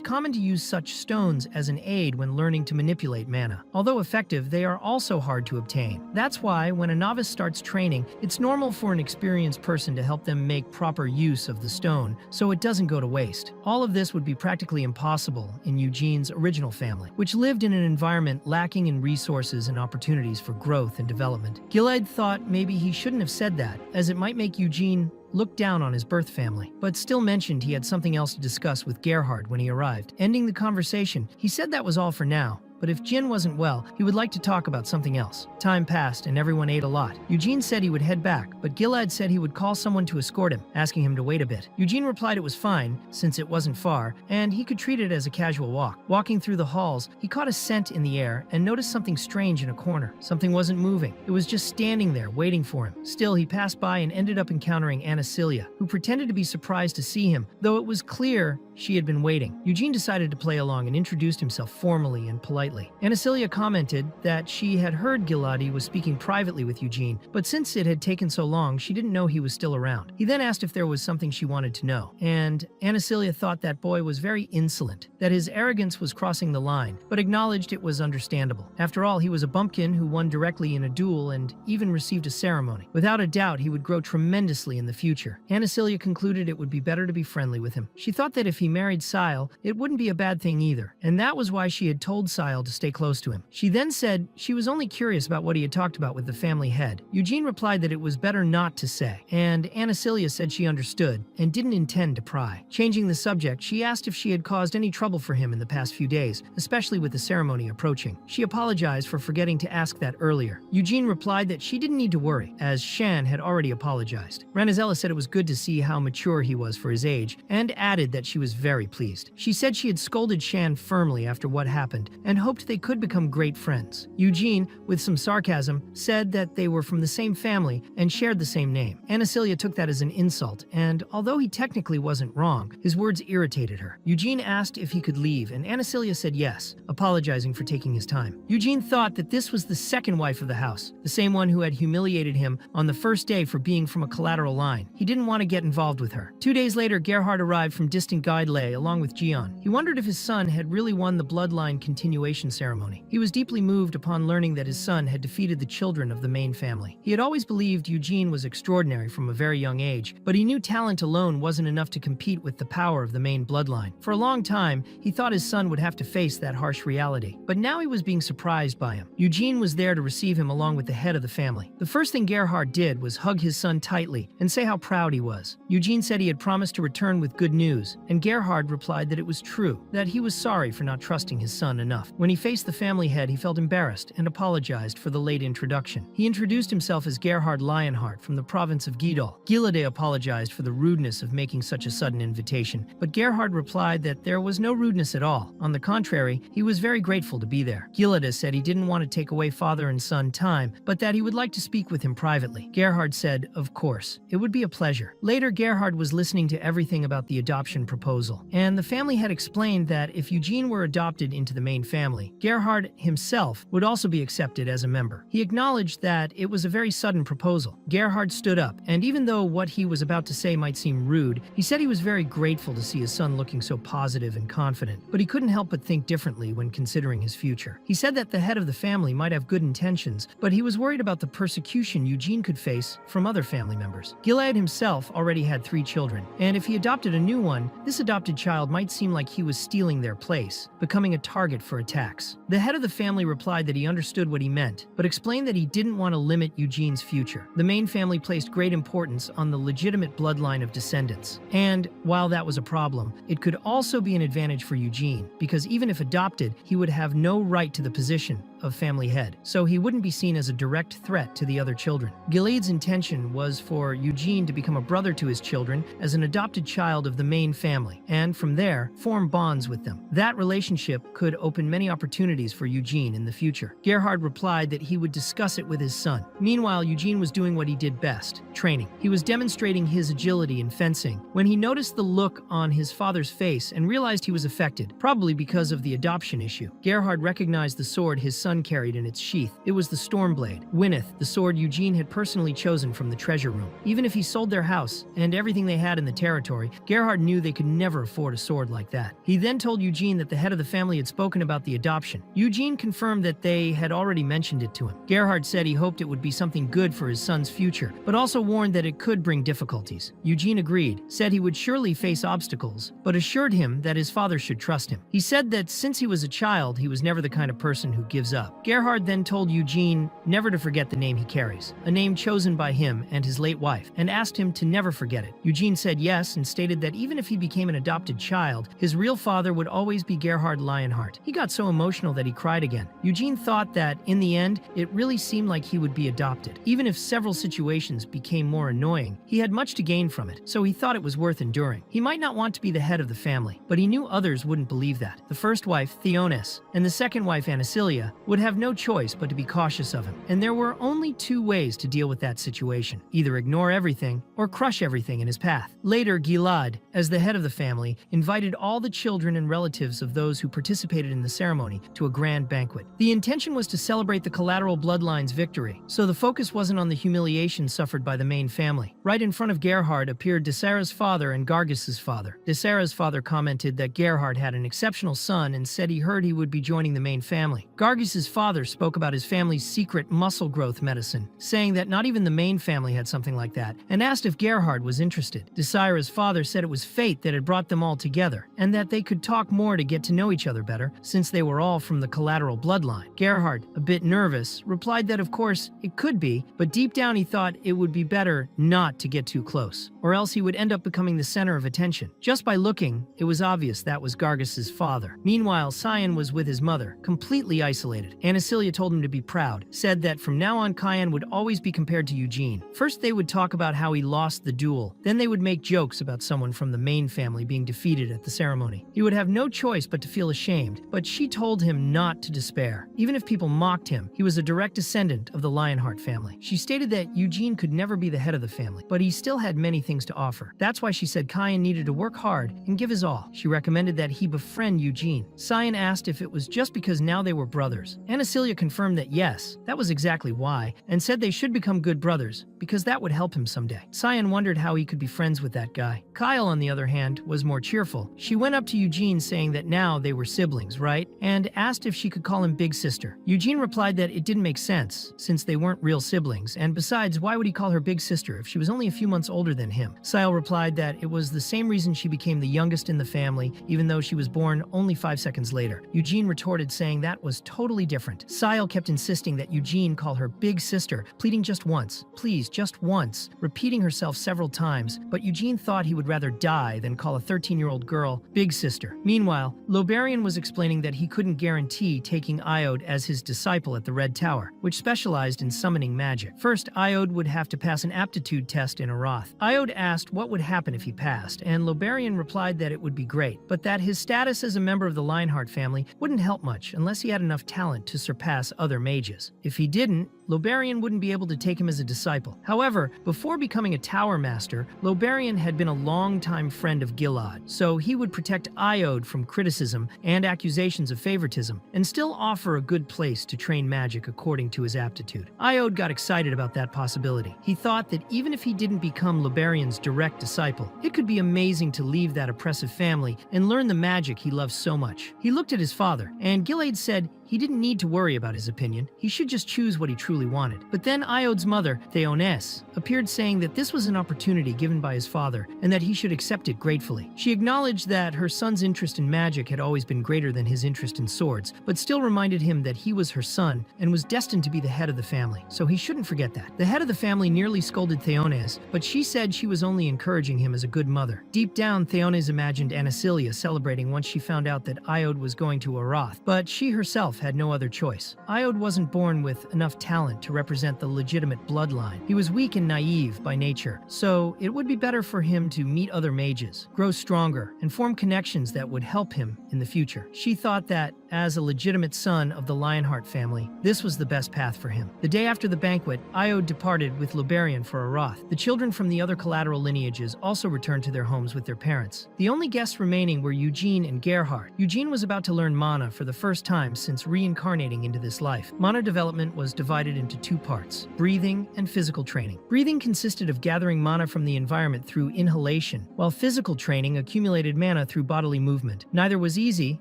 common to use such stones as an aid when learning to manipulate mana. Although effective, they are also hard to obtain. That's why, when a novice starts training, it's normal for an experienced person to help them make proper use of the stone, so it doesn't go to waste. All of this would be practically impossible in Eugene's original family, which lived in an environment lacking in resources and opportunities for growth and development. Gilad thought maybe he shouldn't have said that, as it might make Eugene look down on his birth family, but still mentioned he had something else to discuss with Gerhard when he arrived. Ending the conversation, he said that was all for now, but if Jin wasn't well, he would like to talk about something else. Time passed and everyone ate a lot. Eugene said he would head back, but Gilad said he would call someone to escort him, asking him to wait a bit. Eugene replied it was fine, since it wasn't far, and he could treat it as a casual walk. Walking through the halls, he caught a scent in the air and noticed something strange in a corner. Something wasn't moving. It was just standing there, waiting for him. Still, he passed by and ended up encountering Anicilia, who pretended to be surprised to see him, though it was clear she had been waiting. Eugene decided to play along and introduced himself formally and politely. Anicilia commented that she had heard Giladi was speaking privately with Eugene, but since it had taken so long, she didn't know he was still around. He then asked if there was something she wanted to know, and Anicilia thought that boy was very insolent, that his arrogance was crossing the line, but acknowledged it was understandable. After all, he was a bumpkin who won directly in a duel and even received a ceremony. Without a doubt, he would grow tremendously in the future. Anicilia concluded it would be better to be friendly with him. She thought that if he married Sile, it wouldn't be a bad thing either, and that was why she had told Sile to stay close to him. She then said she was only curious about what he had talked about with the family head. Eugene replied that it was better not to say, and Anicilia said she understood and didn't intend to pry. Changing the subject, she asked if she had caused any trouble for him in the past few days, especially with the ceremony approaching. She apologized for forgetting to ask that earlier. Eugene replied that she didn't need to worry, as Shan had already apologized. Ranizella said it was good to see how mature he was for his age, and added that she was very pleased. She said she had scolded Shan firmly after what happened and hoped they could become great friends. Eugene, with some sarcasm, said that they were from the same family and shared the same name. Anicelia took that as an insult, and although he technically wasn't wrong, his words irritated her. Eugene asked if he could leave, and Anicelia said yes, apologizing for taking his time. Eugene thought that this was the second wife of the house, the same one who had humiliated him on the first day for being from a collateral line. He didn't want to get involved with her. 2 days later, Gerhard arrived from distant Gaidley along with Jian. He wondered if his son had really won the bloodline continuation ceremony. He was deeply moved upon learning that his son had defeated the children of the main family. He had always believed Eugene was extraordinary from a very young age, but he knew talent alone wasn't enough to compete with the power of the main bloodline. For a long time, he thought his son would have to face that harsh reality, but now he was being surprised by him. Eugene was there to receive him along with the head of the family. The first thing Gerhard did was hug his son tightly and say how proud he was. Eugene said he had promised to return with good news, and Gerhard replied that it was true, that he was sorry for not trusting his son enough. When he faced the family head, he felt embarrassed and apologized for the late introduction. He introduced himself as Gerhard Lionheart from the province of Gidal. Gilade apologized for the rudeness of making such a sudden invitation, but Gerhard replied that there was no rudeness at all. On the contrary, he was very grateful to be there. Gilade said he didn't want to take away father and son time, but that he would like to speak with him privately. Gerhard said, of course, it would be a pleasure. Later, Gerhard was listening to everything about the adoption proposal, and the family had explained that if Eugene were adopted into the main family, Gerhard himself would also be accepted as a member. He acknowledged that it was a very sudden proposal. Gerhard stood up, and even though what he was about to say might seem rude, he said he was very grateful to see his son looking so positive and confident, but he couldn't help but think differently when considering his future. He said that the head of the family might have good intentions, but he was worried about the persecution Eugene could face from other family members. Gilead himself already had 3 children, and if he adopted a new one, this adopted child might seem like he was stealing their place, becoming a target for attacks. The head of the family replied that he understood what he meant, but explained that he didn't want to limit Eugene's future. The main family placed great importance on the legitimate bloodline of descendants, and while that was a problem, it could also be an advantage for Eugene, because even if adopted, he would have no right to the position of family head, so he wouldn't be seen as a direct threat to the other children. Gilead's intention was for Eugene to become a brother to his children as an adopted child of the main family, and from there, form bonds with them. That relationship could open many opportunities for Eugene in the future. Gerhard replied that he would discuss it with his son. Meanwhile, Eugene was doing what he did best, training. He was demonstrating his agility in fencing when he noticed the look on his father's face and realized he was affected, probably because of the adoption issue. Gerhard recognized the sword his son carried in its sheath. It was the Stormblade, Wynneth, the sword Eugene had personally chosen from the treasure room. Even if he sold their house and everything they had in the territory, Gerhard knew they could never afford a sword like that. He then told Eugene that the head of the family had spoken about the adoption. Eugene confirmed that they had already mentioned it to him. Gerhard said he hoped it would be something good for his son's future, but also warned that it could bring difficulties. Eugene agreed, said he would surely face obstacles, but assured him that his father should trust him. He said that since he was a child, he was never the kind of person who gives up. Gerhard then told Eugene never to forget the name he carries, a name chosen by him and his late wife, and asked him to never forget it. Eugene said yes and stated that even if he became an adopted child, his real father would always be Gerhard Lionheart. He got so emotional that he cried again. Eugene thought that, in the end, it really seemed like he would be adopted. Even if several situations became more annoying, he had much to gain from it, so he thought it was worth enduring. He might not want to be the head of the family, but he knew others wouldn't believe that. The first wife, Theonis, and the second wife, Anicelia, would have no choice but to be cautious of him, and there were only 2 ways to deal with that situation: either ignore everything or crush everything in his path. Later, Gilad, as the head of the family, invited all the children and relatives of those who participated in the ceremony to a grand banquet. The intention was to celebrate the collateral bloodline's victory, so the focus wasn't on the humiliation suffered by the main family. Right in front of Gerhard appeared Desara's father and Gargus's father. Desara's father commented that Gerhard had an exceptional son and said he heard he would be joining the main family. Gargus's father spoke about his family's secret muscle growth medicine, saying that not even the main family had something like that, and asked if Gerhard was interested. Desira's father said it was fate that had brought them all together, and that they could talk more to get to know each other better, since they were all from the collateral bloodline. Gerhard, a bit nervous, replied that of course it could be, but deep down he thought it would be better not to get too close, or else he would end up becoming the center of attention. Just by looking, it was obvious that was Gargus's father. Meanwhile, Cyan was with his mother, completely isolated. excited. Anicelia told him to be proud, said that from now on Kion would always be compared to Eugene. First they would talk about how he lost the duel, then they would make jokes about someone from the main family being defeated at the ceremony. He would have no choice but to feel ashamed, but she told him not to despair. Even if people mocked him, he was a direct descendant of the Lionheart family. She stated that Eugene could never be the head of the family, but he still had many things to offer. That's why she said Kion needed to work hard and give his all. She recommended that he befriend Eugene. Sion asked if it was just because now they were brothers. Anicelia confirmed that yes, that was exactly why, and said they should become good brothers, because that would help him someday. Sion wondered how he could be friends with that guy. Kyle, on the other hand, was more cheerful. She went up to Eugene saying that now they were siblings, right? And asked if she could call him Big Sister. Eugene replied that it didn't make sense, since they weren't real siblings, and besides, why would he call her Big Sister if she was only a few months older than him? Sile replied that it was the same reason she became the youngest in the family, even though she was born only 5 seconds later. Eugene retorted saying that was totally different. Sile kept insisting that Eugene call her Big Sister, pleading just once, please, just once, repeating herself several times, but Eugene thought he would rather die than call a 13-year-old girl Big Sister. Meanwhile, Lobarian was explaining that he couldn't guarantee taking Iode as his disciple at the Red Tower, which specialized in summoning magic. First, Iode would have to pass an aptitude test in Arath. Iode asked what would happen if he passed, and Lobarian replied that it would be great, but that his status as a member of the Lionheart family wouldn't help much unless he had enough talent to surpass other mages. If he didn't, Lobarian wouldn't be able to take him as a disciple. However, before becoming a Tower Master, Lobarian had been a longtime friend of Gilad, so he would protect Iode from criticism and accusations of favoritism, and still offer a good place to train magic according to his aptitude. Iode got excited about that possibility. He thought that even if he didn't become Lobarian's direct disciple, it could be amazing to leave that oppressive family and learn the magic he loves so much. He looked at his father, and Gilad said he didn't need to worry about his opinion. He should just choose what he truly wanted. But then Iode's mother, Theones, appeared saying that this was an opportunity given by his father and that he should accept it gratefully. She acknowledged that her son's interest in magic had always been greater than his interest in swords, but still reminded him that he was her son and was destined to be the head of the family, so he shouldn't forget that. The head of the family nearly scolded Theones, but she said she was only encouraging him as a good mother. Deep down, Theones imagined Anicelia celebrating once she found out that Iode was going to Arath, but she herself had no other choice. Iode wasn't born with enough talent to represent the legitimate bloodline. He was weak and naive by nature, so it would be better for him to meet other mages, grow stronger, and form connections that would help him in the future. She thought that, as a legitimate son of the Lionheart family, this was the best path for him. The day after the banquet, Iode departed with Lobarian for Arath. The children from the other collateral lineages also returned to their homes with their parents. The only guests remaining were Eugene and Gerhardt. Eugene was about to learn mana for the first time since reincarnating into this life. Mana development was divided into 2 parts: breathing and physical training. Breathing consisted of gathering mana from the environment through inhalation, while physical training accumulated mana through bodily movement. Neither was easy,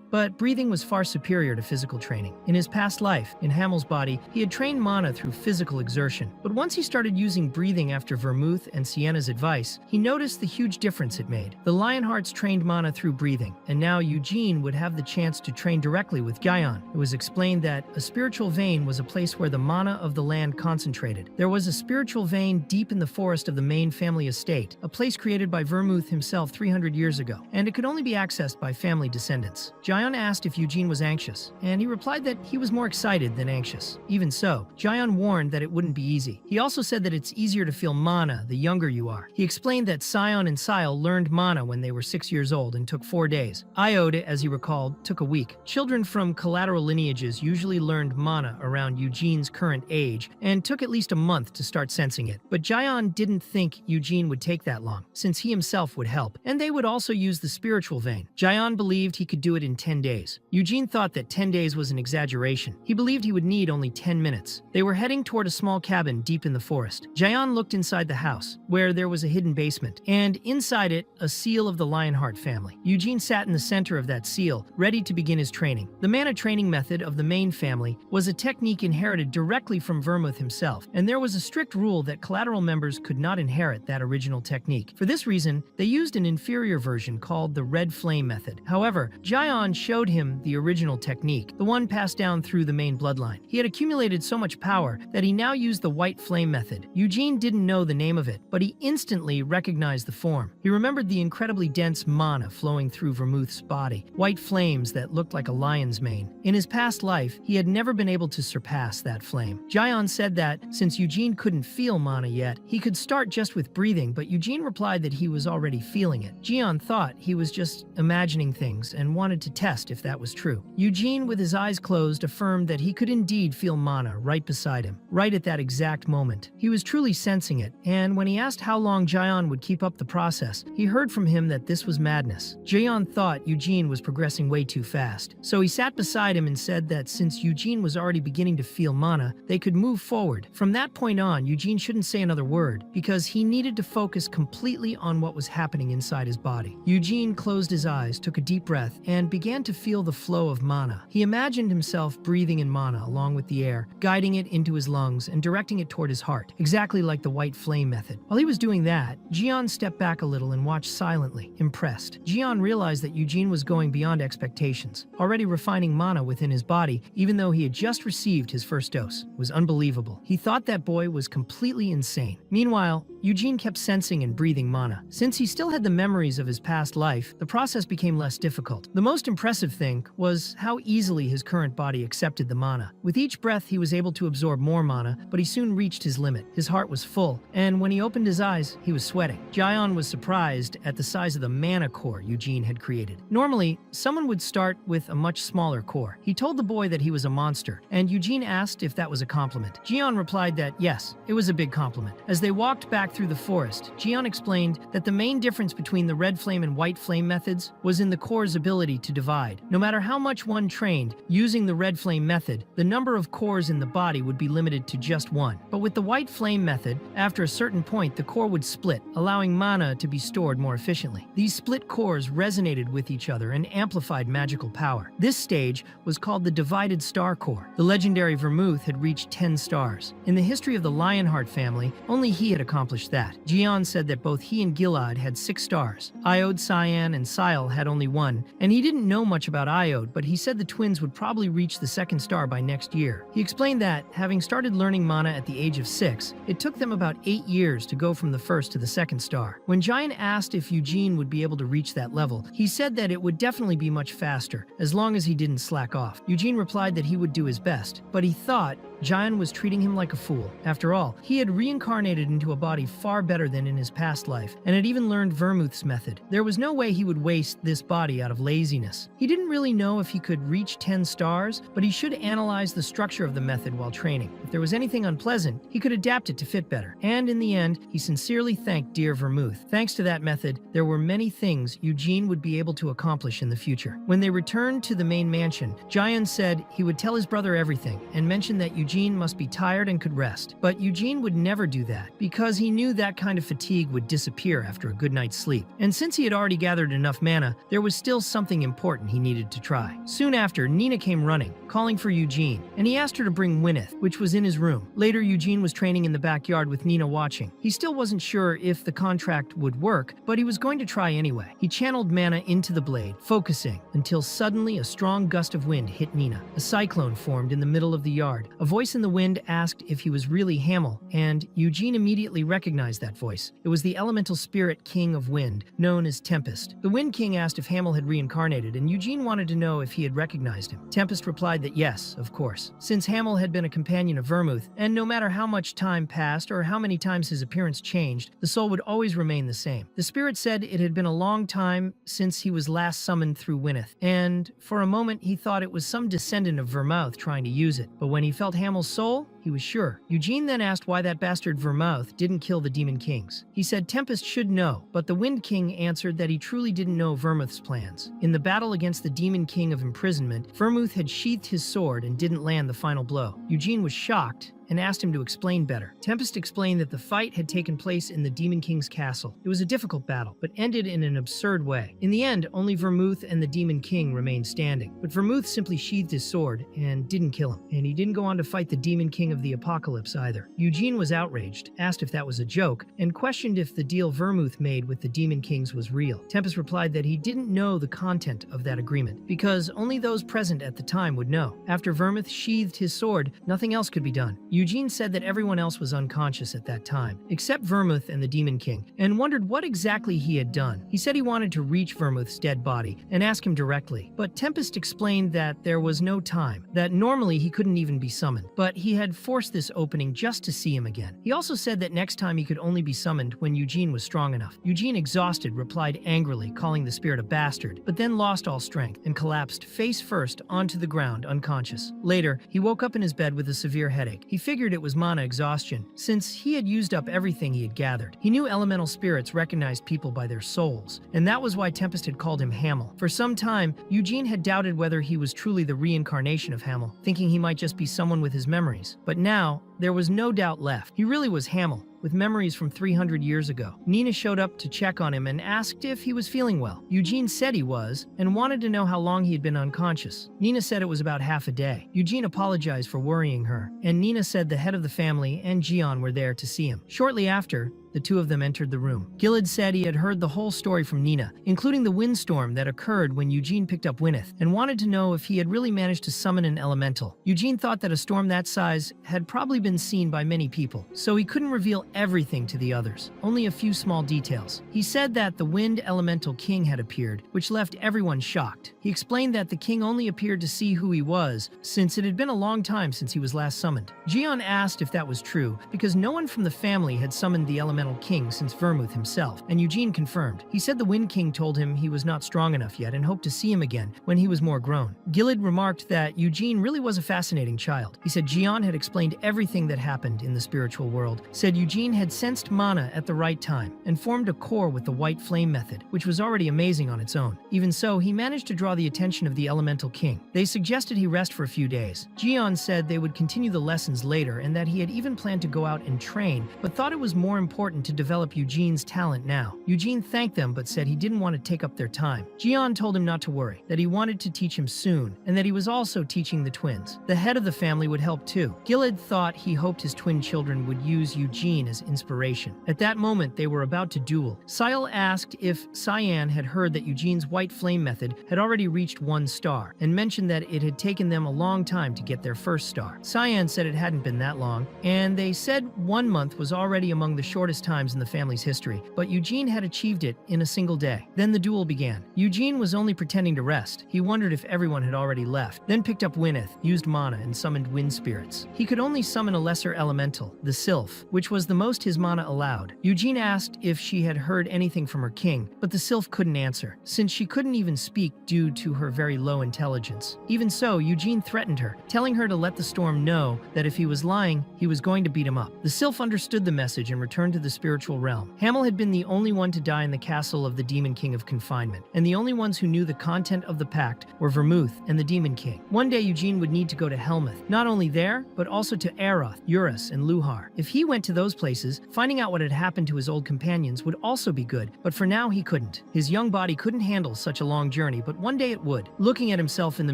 but breathing was far superior to physical training. In his past life, in Hamel's body, he had trained mana through physical exertion, but once he started using breathing after Vermouth and Sienna's advice, he noticed the huge difference it made. The Lionhearts trained mana through breathing, and now Eugene would have the chance to train directly with Gaion. It was explained that a spiritual vein was a place where the mana of the land concentrated. There was a spiritual vein deep in the forest of the main family estate, a place created by Vermouth himself 300 years ago, and it could only be accessed by family descendants. Gaion asked if Eugene was anxious, and he replied that he was more excited than anxious. Even so, Gaion warned that it wouldn't be easy. He also said that it's easier to feel mana the younger you are. He explained that Sion and Sile learned mana when they were 6 years old and took 4 days. Iode, as he recalled, took a week. Children from collateral lineages usually learned mana around Eugene's current age and took at least a month to start sensing it. But Gaion didn't think Eugene would take that long, since he himself would help, and they would also use the spiritual vein. Gaion believed he could do it in 10 days. Eugene thought that 10 days was an exaggeration. He believed he would need only 10 minutes. They were heading toward a small cabin deep in the forest. Gaion looked inside the house, where there was a hidden basement, and inside it, a seal of the Lionheart family. Eugene sat in the center of that seal, ready to begin his training. The mana training method of the main family was a technique inherited directly directly from Vermouth himself, and there was a strict rule that collateral members could not inherit that original technique. For this reason, they used an inferior version called the Red Flame method. However, Jian showed him the original technique, the one passed down through the main bloodline. He had accumulated so much power that he now used the White Flame method. Eugene didn't know the name of it, but he instantly recognized the form. He remembered the incredibly dense mana flowing through Vermouth's body, white flames that looked like a lion's mane. In his past life, he had never been able to surpass that flame. Jian said that, since Eugene couldn't feel mana yet, he could start just with breathing, but Eugene replied that he was already feeling it. Jian thought he was just imagining things and wanted to test if that was true. Eugene, with his eyes closed, affirmed that he could indeed feel mana right beside him, right at that exact moment. He was truly sensing it, and when he asked how long Jian would keep up the process, he heard from him that this was madness. Jian thought Eugene was progressing way too fast, so he sat beside him and said that since Eugene was already beginning to feel mana, they could move forward. From that point on, Eugene shouldn't say another word, because he needed to focus completely on what was happening inside his body. Eugene closed his eyes, took a deep breath, and began to feel the flow of mana. He imagined himself breathing in mana along with the air, guiding it into his lungs and directing it toward his heart, exactly like the White Flame method. While he was doing that, Jian stepped back a little and watched silently, impressed. Jian realized that Eugene was going beyond expectations, already refining mana within his body, even though he had just received his first dose. It was unbelievable. He thought that boy was completely insane. Meanwhile, Eugene kept sensing and breathing mana. Since he still had the memories of his past life, the process became less difficult. The most impressive thing was how easily his current body accepted the mana. With each breath, he was able to absorb more mana, but he soon reached his limit. His heart was full, and when he opened his eyes, he was sweating. Jian was surprised at the size of the mana core Eugene had created. Normally, someone would start with a much smaller core. He told the boy that he was a monster, and Eugene asked if that was a compliment. Jian replied that yes, it was a big compliment. As they walked back through the forest, Jian explained that the main difference between the Red Flame and White Flame methods was in the core's ability to divide. No matter how much one trained using the Red Flame method, the number of cores in the body would be limited to just one. But with the White Flame method, after a certain point, the core would split, allowing mana to be stored more efficiently. These split cores resonated with each other and amplified magical power. This stage was called the Divided Star Core. The legendary Vermouth had reached 10 stars. In the history of the Lionheart family, only he had accomplished that. Jian said that both he and Gilad had 6 stars. Iode, Cyan, and Sile had only 1, and he didn't know much about Iode, but he said the twins would probably reach the 2nd star by next year. He explained that, having started learning mana at the age of 6, it took them about 8 years to go from the 1st to the 2nd star. When Jian asked if Eugene would be able to reach that level, he said that it would definitely be much faster, as long as he didn't slack off. Eugene replied that he would do his best, but he thought Jian was treating him like a fool. After all, he had reincarnated into a body far better than in his past life, and had even learned Vermouth's method. There was no way he would waste this body out of laziness. He didn't really know if he could reach 10 stars, but he should analyze the structure of the method while training. If there was anything unpleasant, he could adapt it to fit better. And in the end, he sincerely thanked dear Vermouth. Thanks to that method, there were many things Eugene would be able to accomplish in the future. When they returned to the main mansion, Jian said he would tell his brother everything, and mentioned that Eugene must be tired and could rest. But Eugene would never do that, because he knew that kind of fatigue would disappear after a good night's sleep. And since he had already gathered enough mana, there was still something important he needed to try. Soon after, Nina came running, calling for Eugene, and he asked her to bring Gwyneth, which was in his room. Later, Eugene was training in the backyard with Nina watching. He still wasn't sure if the contract would work, but he was going to try anyway. He channeled mana into the blade, focusing, until suddenly a strong gust of wind hit Nina. A cyclone formed in the middle of the yard. A voice in the wind asked if he was really Hamel, and Eugene immediately recognized that voice. It was the elemental spirit king of wind, known as Tempest. The Wind King asked if Hamel had reincarnated, and Eugene wanted to know if he had recognized him. Tempest replied that yes, of course. Since Hamel had been a companion of Vermouth, and no matter how much time passed or how many times his appearance changed, the soul would always remain the same. The spirit said it had been a long time since he was last summoned through Gwyneth, and for a moment he thought it was some descendant of Vermouth trying to use it. But when he felt Hamel's soul, he was sure. Eugene then asked why that bastard Vermouth didn't kill the Demon Kings. He said Tempest should know, but the Wind King answered that he truly didn't know Vermouth's plans. In the battle against the Demon King of Imprisonment, Vermouth had sheathed his sword and didn't land the final blow. Eugene was shocked and asked him to explain better. Tempest explained that the fight had taken place in the Demon King's castle. It was a difficult battle, but ended in an absurd way. In the end, only Vermouth and the Demon King remained standing, but Vermouth simply sheathed his sword and didn't kill him, and he didn't go on to fight the Demon King of the Apocalypse either. Eugene was outraged, asked if that was a joke, and questioned if the deal Vermouth made with the Demon Kings was real. Tempest replied that he didn't know the content of that agreement, because only those present at the time would know. After Vermouth sheathed his sword, nothing else could be done. Eugene said that everyone else was unconscious at that time, except Vermouth and the Demon King, and wondered what exactly he had done. He said he wanted to reach Vermouth's dead body and ask him directly, but Tempest explained that there was no time, that normally he couldn't even be summoned, but he had forced this opening just to see him again. He also said that next time he could only be summoned when Eugene was strong enough. Eugene, exhausted, replied angrily, calling the spirit a bastard, but then lost all strength and collapsed face first onto the ground, unconscious. Later, he woke up in his bed with a severe headache. He figured it was mana exhaustion, since he had used up everything he had gathered. He knew elemental spirits recognized people by their souls, and that was why Tempest had called him Hamel. For some time, Eugene had doubted whether he was truly the reincarnation of Hamel, thinking he might just be someone with his memories. But now, there was no doubt left. He really was Hamel, with memories from 300 years ago. Nina showed up to check on him and asked if he was feeling well. Eugene said he was, and wanted to know how long he had been unconscious. Nina said it was about half a day. Eugene apologized for worrying her, and Nina said the head of the family and Jian were there to see him. Shortly after, the two of them entered the room. Gilad said he had heard the whole story from Nina, including the windstorm that occurred when Eugene picked up Wynneth, and wanted to know if he had really managed to summon an elemental. Eugene thought that a storm that size had probably been seen by many people, so he couldn't reveal everything to the others, only a few small details. He said that the Wind Elemental King had appeared, which left everyone shocked. He explained that the king only appeared to see who he was, since it had been a long time since he was last summoned. Jian asked if that was true, because no one from the family had summoned the Elemental King since Vermouth himself, and Eugene confirmed. He said the Wind King told him he was not strong enough yet and hoped to see him again when he was more grown. Gilad remarked that Eugene really was a fascinating child. He said Jian had explained everything that happened in the spiritual world, said Eugene had sensed mana at the right time, and formed a core with the white flame method, which was already amazing on its own. Even so, he managed to draw the attention of the Elemental King. They suggested he rest for a few days. Jian said they would continue the lessons later and that he had even planned to go out and train, but thought it was more important to develop Eugene's talent now. Eugene thanked them but said he didn't want to take up their time. Jian told him not to worry, that he wanted to teach him soon, and that he was also teaching the twins. The head of the family would help too. Gilad thought he hoped his twin children would use Eugene as inspiration. At that moment, they were about to duel. Syl asked if Cyan had heard that Eugene's white flame method had already reached 1 star, and mentioned that it had taken them a long time to get their first star. Cyan said it hadn't been that long, and they said 1 month was already among the shortest times in the family's history, but Eugene had achieved it in a single day. Then the duel began. Eugene was only pretending to rest. He wondered if everyone had already left, then picked up Wynneth, used mana, and summoned wind spirits. He could only summon a lesser elemental, the Sylph, which was the most his mana allowed. Eugene asked if she had heard anything from her king, but the Sylph couldn't answer, since she couldn't even speak due to her very low intelligence. Even so, Eugene threatened her, telling her to let the storm know that if he was lying, he was going to beat him up. The Sylph understood the message and returned to the spiritual realm. Hamel had been the only one to die in the castle of the Demon King of Confinement, and the only ones who knew the content of the pact were Vermouth and the Demon King. One day Eugene would need to go to Helmuth, not only there, but also to Aroth, Eurus, and Luhar. If he went to those places, finding out what had happened to his old companions would also be good, but for now he couldn't. His young body couldn't handle such a long journey, but one day it would. Looking at himself in the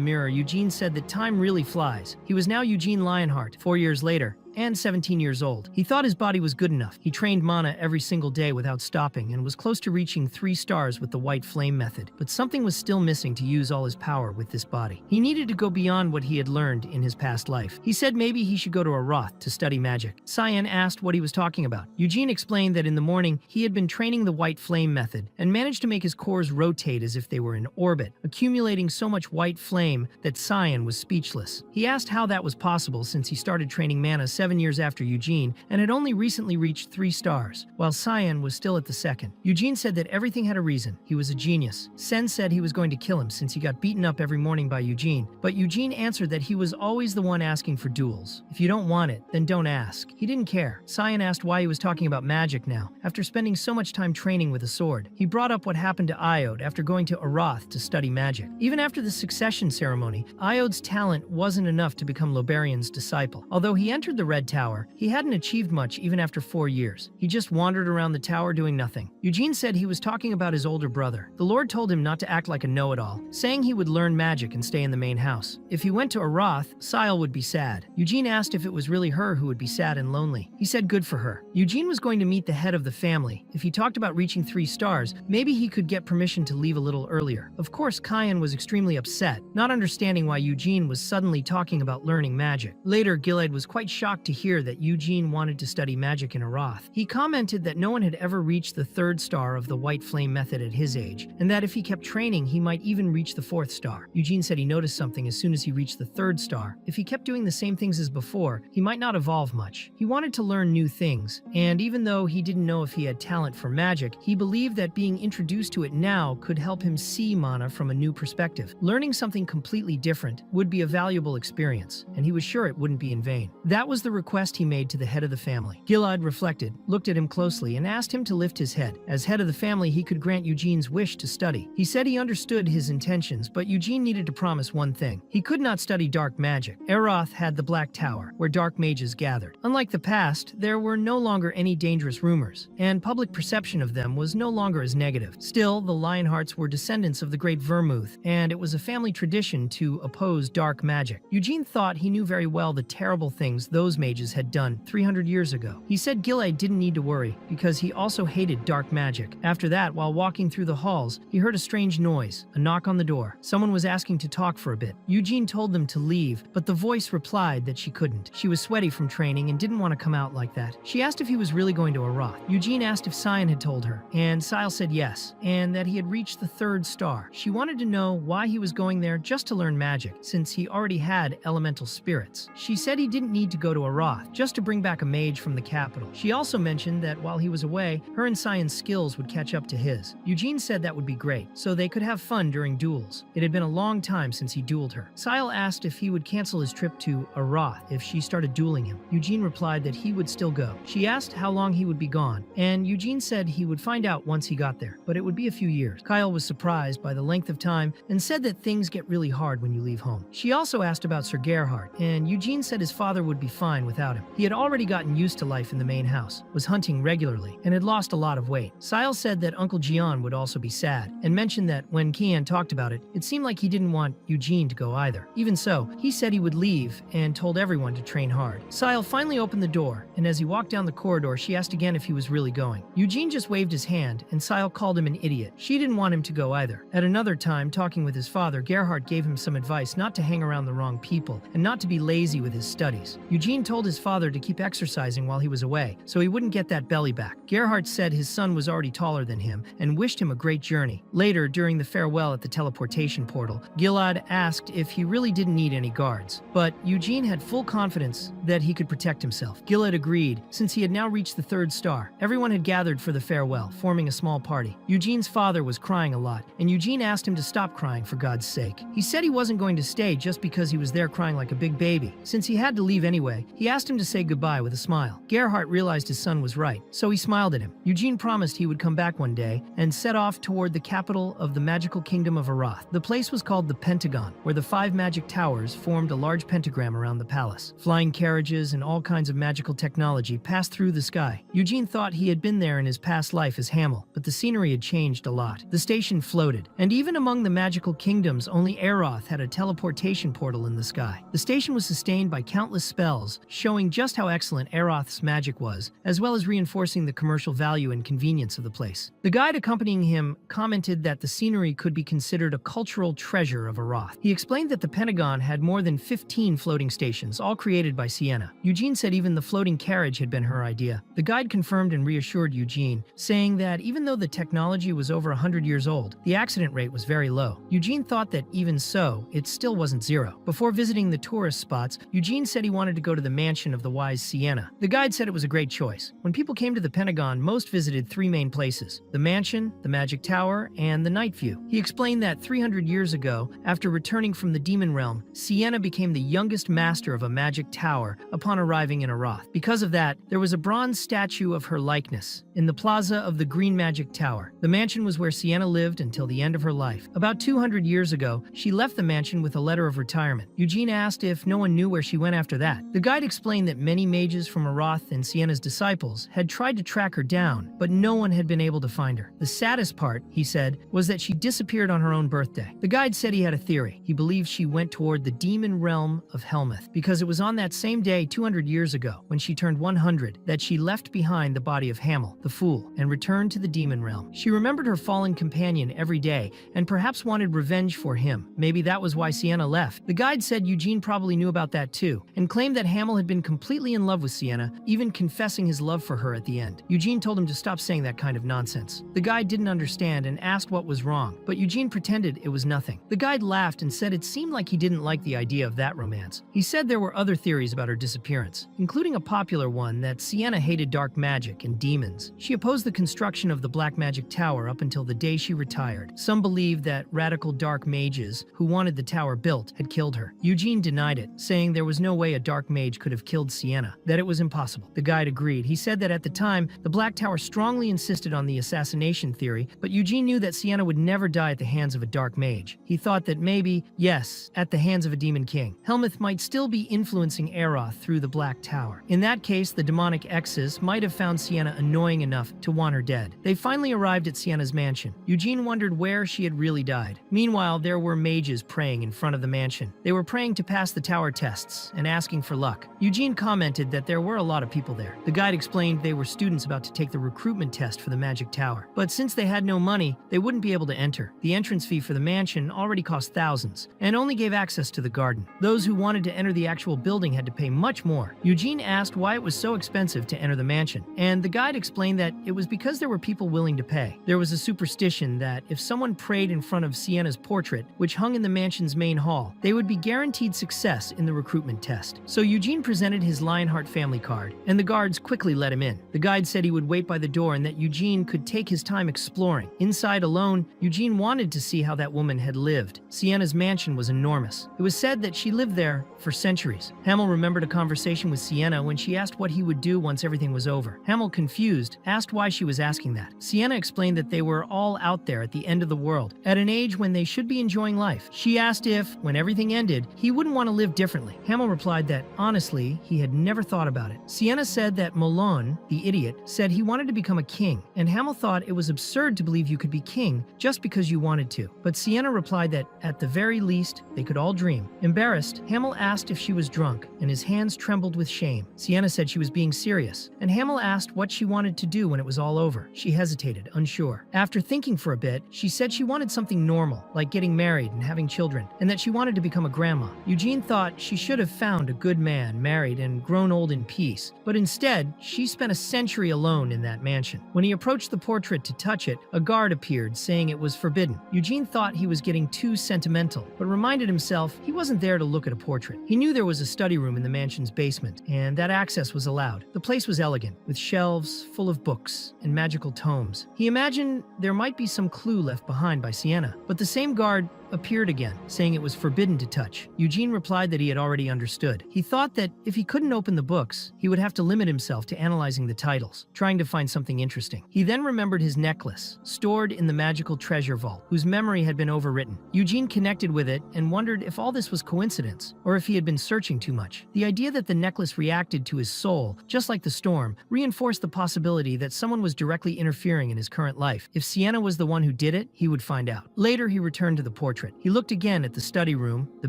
mirror, Eugene said that time really flies. He was now Eugene Lionheart, 4 years later, and 17 years old. He thought his body was good enough. He trained mana every single day without stopping and was close to reaching 3 stars with the white flame method, but something was still missing to use all his power with this body. He needed to go beyond what he had learned in his past life. He said maybe he should go to Aroth to study magic. Cyan asked what he was talking about. Eugene explained that in the morning he had been training the white flame method and managed to make his cores rotate as if they were in orbit, accumulating so much white flame that Cyan was speechless. He asked how that was possible since he started training mana 7 years after Eugene and had only recently reached 3 stars, while Cyan was still at the 2nd. Eugene said that everything had a reason. He was a genius. Sen said he was going to kill him since he got beaten up every morning by Eugene, but Eugene answered that he was always the one asking for duels. If you don't want it, then don't ask. He didn't care. Cyan asked why he was talking about magic now, after spending so much time training with a sword. He brought up what happened to Iode after going to Aroth to study magic. Even after the succession ceremony, Iode's talent wasn't enough to become Loberian's disciple. Although he entered the Red Tower, he hadn't achieved much even after 4 years. He just wandered around the tower doing nothing. Eugene said he was talking about his older brother. The Lord told him not to act like a know-it-all, saying he would learn magic and stay in the main house. If he went to Arath, Sile would be sad. Eugene asked if it was really her who would be sad and lonely. He said good for her. Eugene was going to meet the head of the family. If he talked about reaching 3 stars, maybe he could get permission to leave a little earlier. Of course, Kyan was extremely upset, not understanding why Eugene was suddenly talking about learning magic. Later, Gilead was quite shocked to hear that Eugene wanted to study magic in Arath. He commented that no one had ever reached the 3rd star of the White Flame method at his age, and that if he kept training, he might even reach the 4th star. Eugene said he noticed something as soon as he reached the 3rd star. If he kept doing the same things as before, he might not evolve much. He wanted to learn new things, and even though he didn't know if he had talent for magic, he believed that being introduced to it now could help him see mana from a new perspective. Learning something completely different would be a valuable experience, and he was sure it wouldn't be in vain. That was the request he made to the head of the family. Gilead reflected, looked at him closely, and asked him to lift his head. As head of the family, he could grant Eugene's wish to study. He said he understood his intentions, but Eugene needed to promise one thing. He could not study dark magic. Arath had the Black Tower, where dark mages gathered. Unlike the past, there were no longer any dangerous rumors, and public perception of them was no longer as negative. Still, the Lionhearts were descendants of the Great Vermouth, and it was a family tradition to oppose dark magic. Eugene thought he knew very well the terrible things those mages had done 300 years ago. He said Gilead didn't need to worry, because he also hated dark magic. After that, while walking through the halls, he heard a strange noise, a knock on the door. Someone was asking to talk for a bit. Eugene told them to leave, but the voice replied that she couldn't. She was sweaty from training and didn't want to come out like that. She asked if he was really going to Arath. Eugene asked if Cyan had told her, and Sile said yes, and that he had reached the 3rd star. She wanted to know why he was going there just to learn magic, since he already had elemental spirits. She said he didn't need to go to Arath, just to bring back a mage from the capital. She also mentioned that while he was away, her and Cyan's skills would catch up to his. Eugene said that would be great, so they could have fun during duels. It had been a long time since he dueled her. Sile asked if he would cancel his trip to Arath if she started dueling him. Eugene replied that he would still go. She asked how long he would be gone, and Eugene said he would find out once he got there, but it would be a few years. Kyle was surprised by the length of time and said that things get really hard when you leave home. She also asked about Sir Gerhard, and Eugene said his father would be fine without him. He had already gotten used to life in the main house, was hunting regularly, and had lost a lot of weight. Sile said that Uncle Gian would also be sad, and mentioned that when Kian talked about it, it seemed like he didn't want Eugene to go either. Even so, he said he would leave and told everyone to train hard. Sile finally opened the door, and as he walked down the corridor, she asked again if he was really going. Eugene just waved his hand, and Sile called him an idiot. She didn't want him to go either. At another time, talking with his father, Gerhard gave him some advice not to hang around the wrong people, and not to be lazy with his studies. Eugene told his father to keep exercising while he was away, so he wouldn't get that belly back. Gerhard said his son was already taller than him, and wished him a great journey. Later, during the farewell at the teleportation portal, Gilead asked if he really didn't need any guards, but Eugene had full confidence that he could protect himself. Gilead agreed, since he had now reached the 3rd star. Everyone had gathered for the farewell, forming a small party. Eugene's father was crying a lot, and Eugene asked him to stop crying for God's sake. He said he wasn't going to stay just because he was there crying like a big baby. Since he had to leave anyway, he asked him to say goodbye with a smile. Gerhard realized his son was right, so he smiled at him. Eugene promised he would come back one day and set off toward the capital of the magical kingdom of Arath. The place was called the Pentagon, where the 5 magic towers formed a large pentagram around the palace. Flying carriages and all kinds of magical technology passed through the sky. Eugene thought he had been there in his past life as Hamel, but the scenery had changed a lot. The station floated, and even among the magical kingdoms, only Arath had a teleportation portal in the sky. The station was sustained by countless spells, showing just how excellent Arath's magic was, as well as reinforcing the commercial value and convenience of the place. The guide accompanying him commented that the scenery could be considered a cultural treasure of Arath. He explained that the Pentagon had more than 15 floating stations, all created by Sienna. Eugene said even the floating carriage had been her idea. The guide confirmed and reassured Eugene, saying that even though the technology was over 100 years old, the accident rate was very low. Eugene thought that even so, it still wasn't zero. Before visiting the tourist spots, Eugene said he wanted to go to the mansion of the wise Sienna. The guide said it was a great choice. When people came to the Pentagon, most visited 3 main places: the mansion, the magic tower, and the night view. He explained that 300 years ago, after returning from the demon realm, Sienna became the youngest master of a magic tower upon arriving in Arath. Because of that, there was a bronze statue of her likeness in the plaza of the Green Magic Tower. The mansion was where Sienna lived until the end of her life. About 200 years ago, she left the mansion with a letter of retirement. Eugene asked if no one knew where she went after that. The guide guide explained that many mages from Arath and Sienna's disciples had tried to track her down, but no one had been able to find her. The saddest part, he said, was that she disappeared on her own birthday. The guide said he had a theory. He believed she went toward the demon realm of Helmuth, because it was on that same day 200 years ago, when she turned 100, that she left behind the body of Hamel, the fool, and returned to the demon realm. She remembered her fallen companion every day, and perhaps wanted revenge for him. Maybe that was why Sienna left. The guide said Eugene probably knew about that too, and claimed that Hamel had been completely in love with Sienna, even confessing his love for her at the end. Eugene told him to stop saying that kind of nonsense. The guide didn't understand and asked what was wrong, but Eugene pretended it was nothing. The guide laughed and said it seemed like he didn't like the idea of that romance. He said there were other theories about her disappearance, including a popular one that Sienna hated dark magic and demons. She opposed the construction of the Black Magic Tower up until the day she retired. Some believed that radical dark mages who wanted the tower built had killed her. Eugene denied it, saying there was no way a dark mage could have killed Sienna, that it was impossible. The guide agreed. He said that at the time, the Black Tower strongly insisted on the assassination theory, but Eugene knew that Sienna would never die at the hands of a dark mage. He thought that maybe, yes, at the hands of a demon king, Helmuth might still be influencing Aroth through the Black Tower. In that case, the demonic exes might have found Sienna annoying enough to want her dead. They finally arrived at Sienna's mansion. Eugene wondered where she had really died. Meanwhile, there were mages praying in front of the mansion. They were praying to pass the tower tests and asking for luck. Eugene commented that there were a lot of people there. The guide explained they were students about to take the recruitment test for the Magic Tower. But since they had no money, they wouldn't be able to enter. The entrance fee for the mansion already cost thousands, and only gave access to the garden. Those who wanted to enter the actual building had to pay much more. Eugene asked why it was so expensive to enter the mansion, and the guide explained that it was because there were people willing to pay. There was a superstition that if someone prayed in front of Sienna's portrait, which hung in the mansion's main hall, they would be guaranteed success in the recruitment test. So Eugene presented his Lionheart family card, and the guards quickly let him in. The guide said he would wait by the door and that Eugene could take his time exploring. Inside alone, Eugene wanted to see how that woman had lived. Sienna's mansion was enormous. It was said that she lived there for centuries. Hamel remembered a conversation with Sienna when she asked what he would do once everything was over. Hamel, confused, asked why she was asking that. Sienna explained that they were all out there at the end of the world, at an age when they should be enjoying life. She asked if, when everything ended, he wouldn't want to live differently. Hamel replied that, honestly, he had never thought about it. Sienna said that Malone, the idiot, said he wanted to become a king, and Hamel thought it was absurd to believe you could be king just because you wanted to. But Sienna replied that, at the very least, they could all dream. Embarrassed, Hamel asked if she was drunk, and his hands trembled with shame. Sienna said she was being serious, and Hamel asked what she wanted to do when it was all over. She hesitated, unsure. After thinking for a bit, she said she wanted something normal, like getting married and having children, and that she wanted to become a grandma. Eugene thought she should have found a good man, married, and grown old in peace, but instead, she spent a century alone in that mansion. When he approached the portrait to touch it, a guard appeared, saying it was forbidden. Eugene thought he was getting too sentimental, but reminded himself he wasn't there to look at a portrait. He knew there was a study room in the mansion's basement, and that access was allowed. The place was elegant, with shelves full of books and magical tomes. He imagined there might be some clue left behind by Sienna, but the same guard appeared again, saying it was forbidden to touch. Eugene replied that he had already understood. He thought that if he couldn't open the books, he would have to limit himself to analyzing the titles, trying to find something interesting. He then remembered his necklace, stored in the magical treasure vault, whose memory had been overwritten. Eugene connected with it and wondered if all this was coincidence, or if he had been searching too much. The idea that the necklace reacted to his soul, just like the storm, reinforced the possibility that someone was directly interfering in his current life. If Sienna was the one who did it, he would find out. Later, he returned to the portrait. He looked again at the study room, the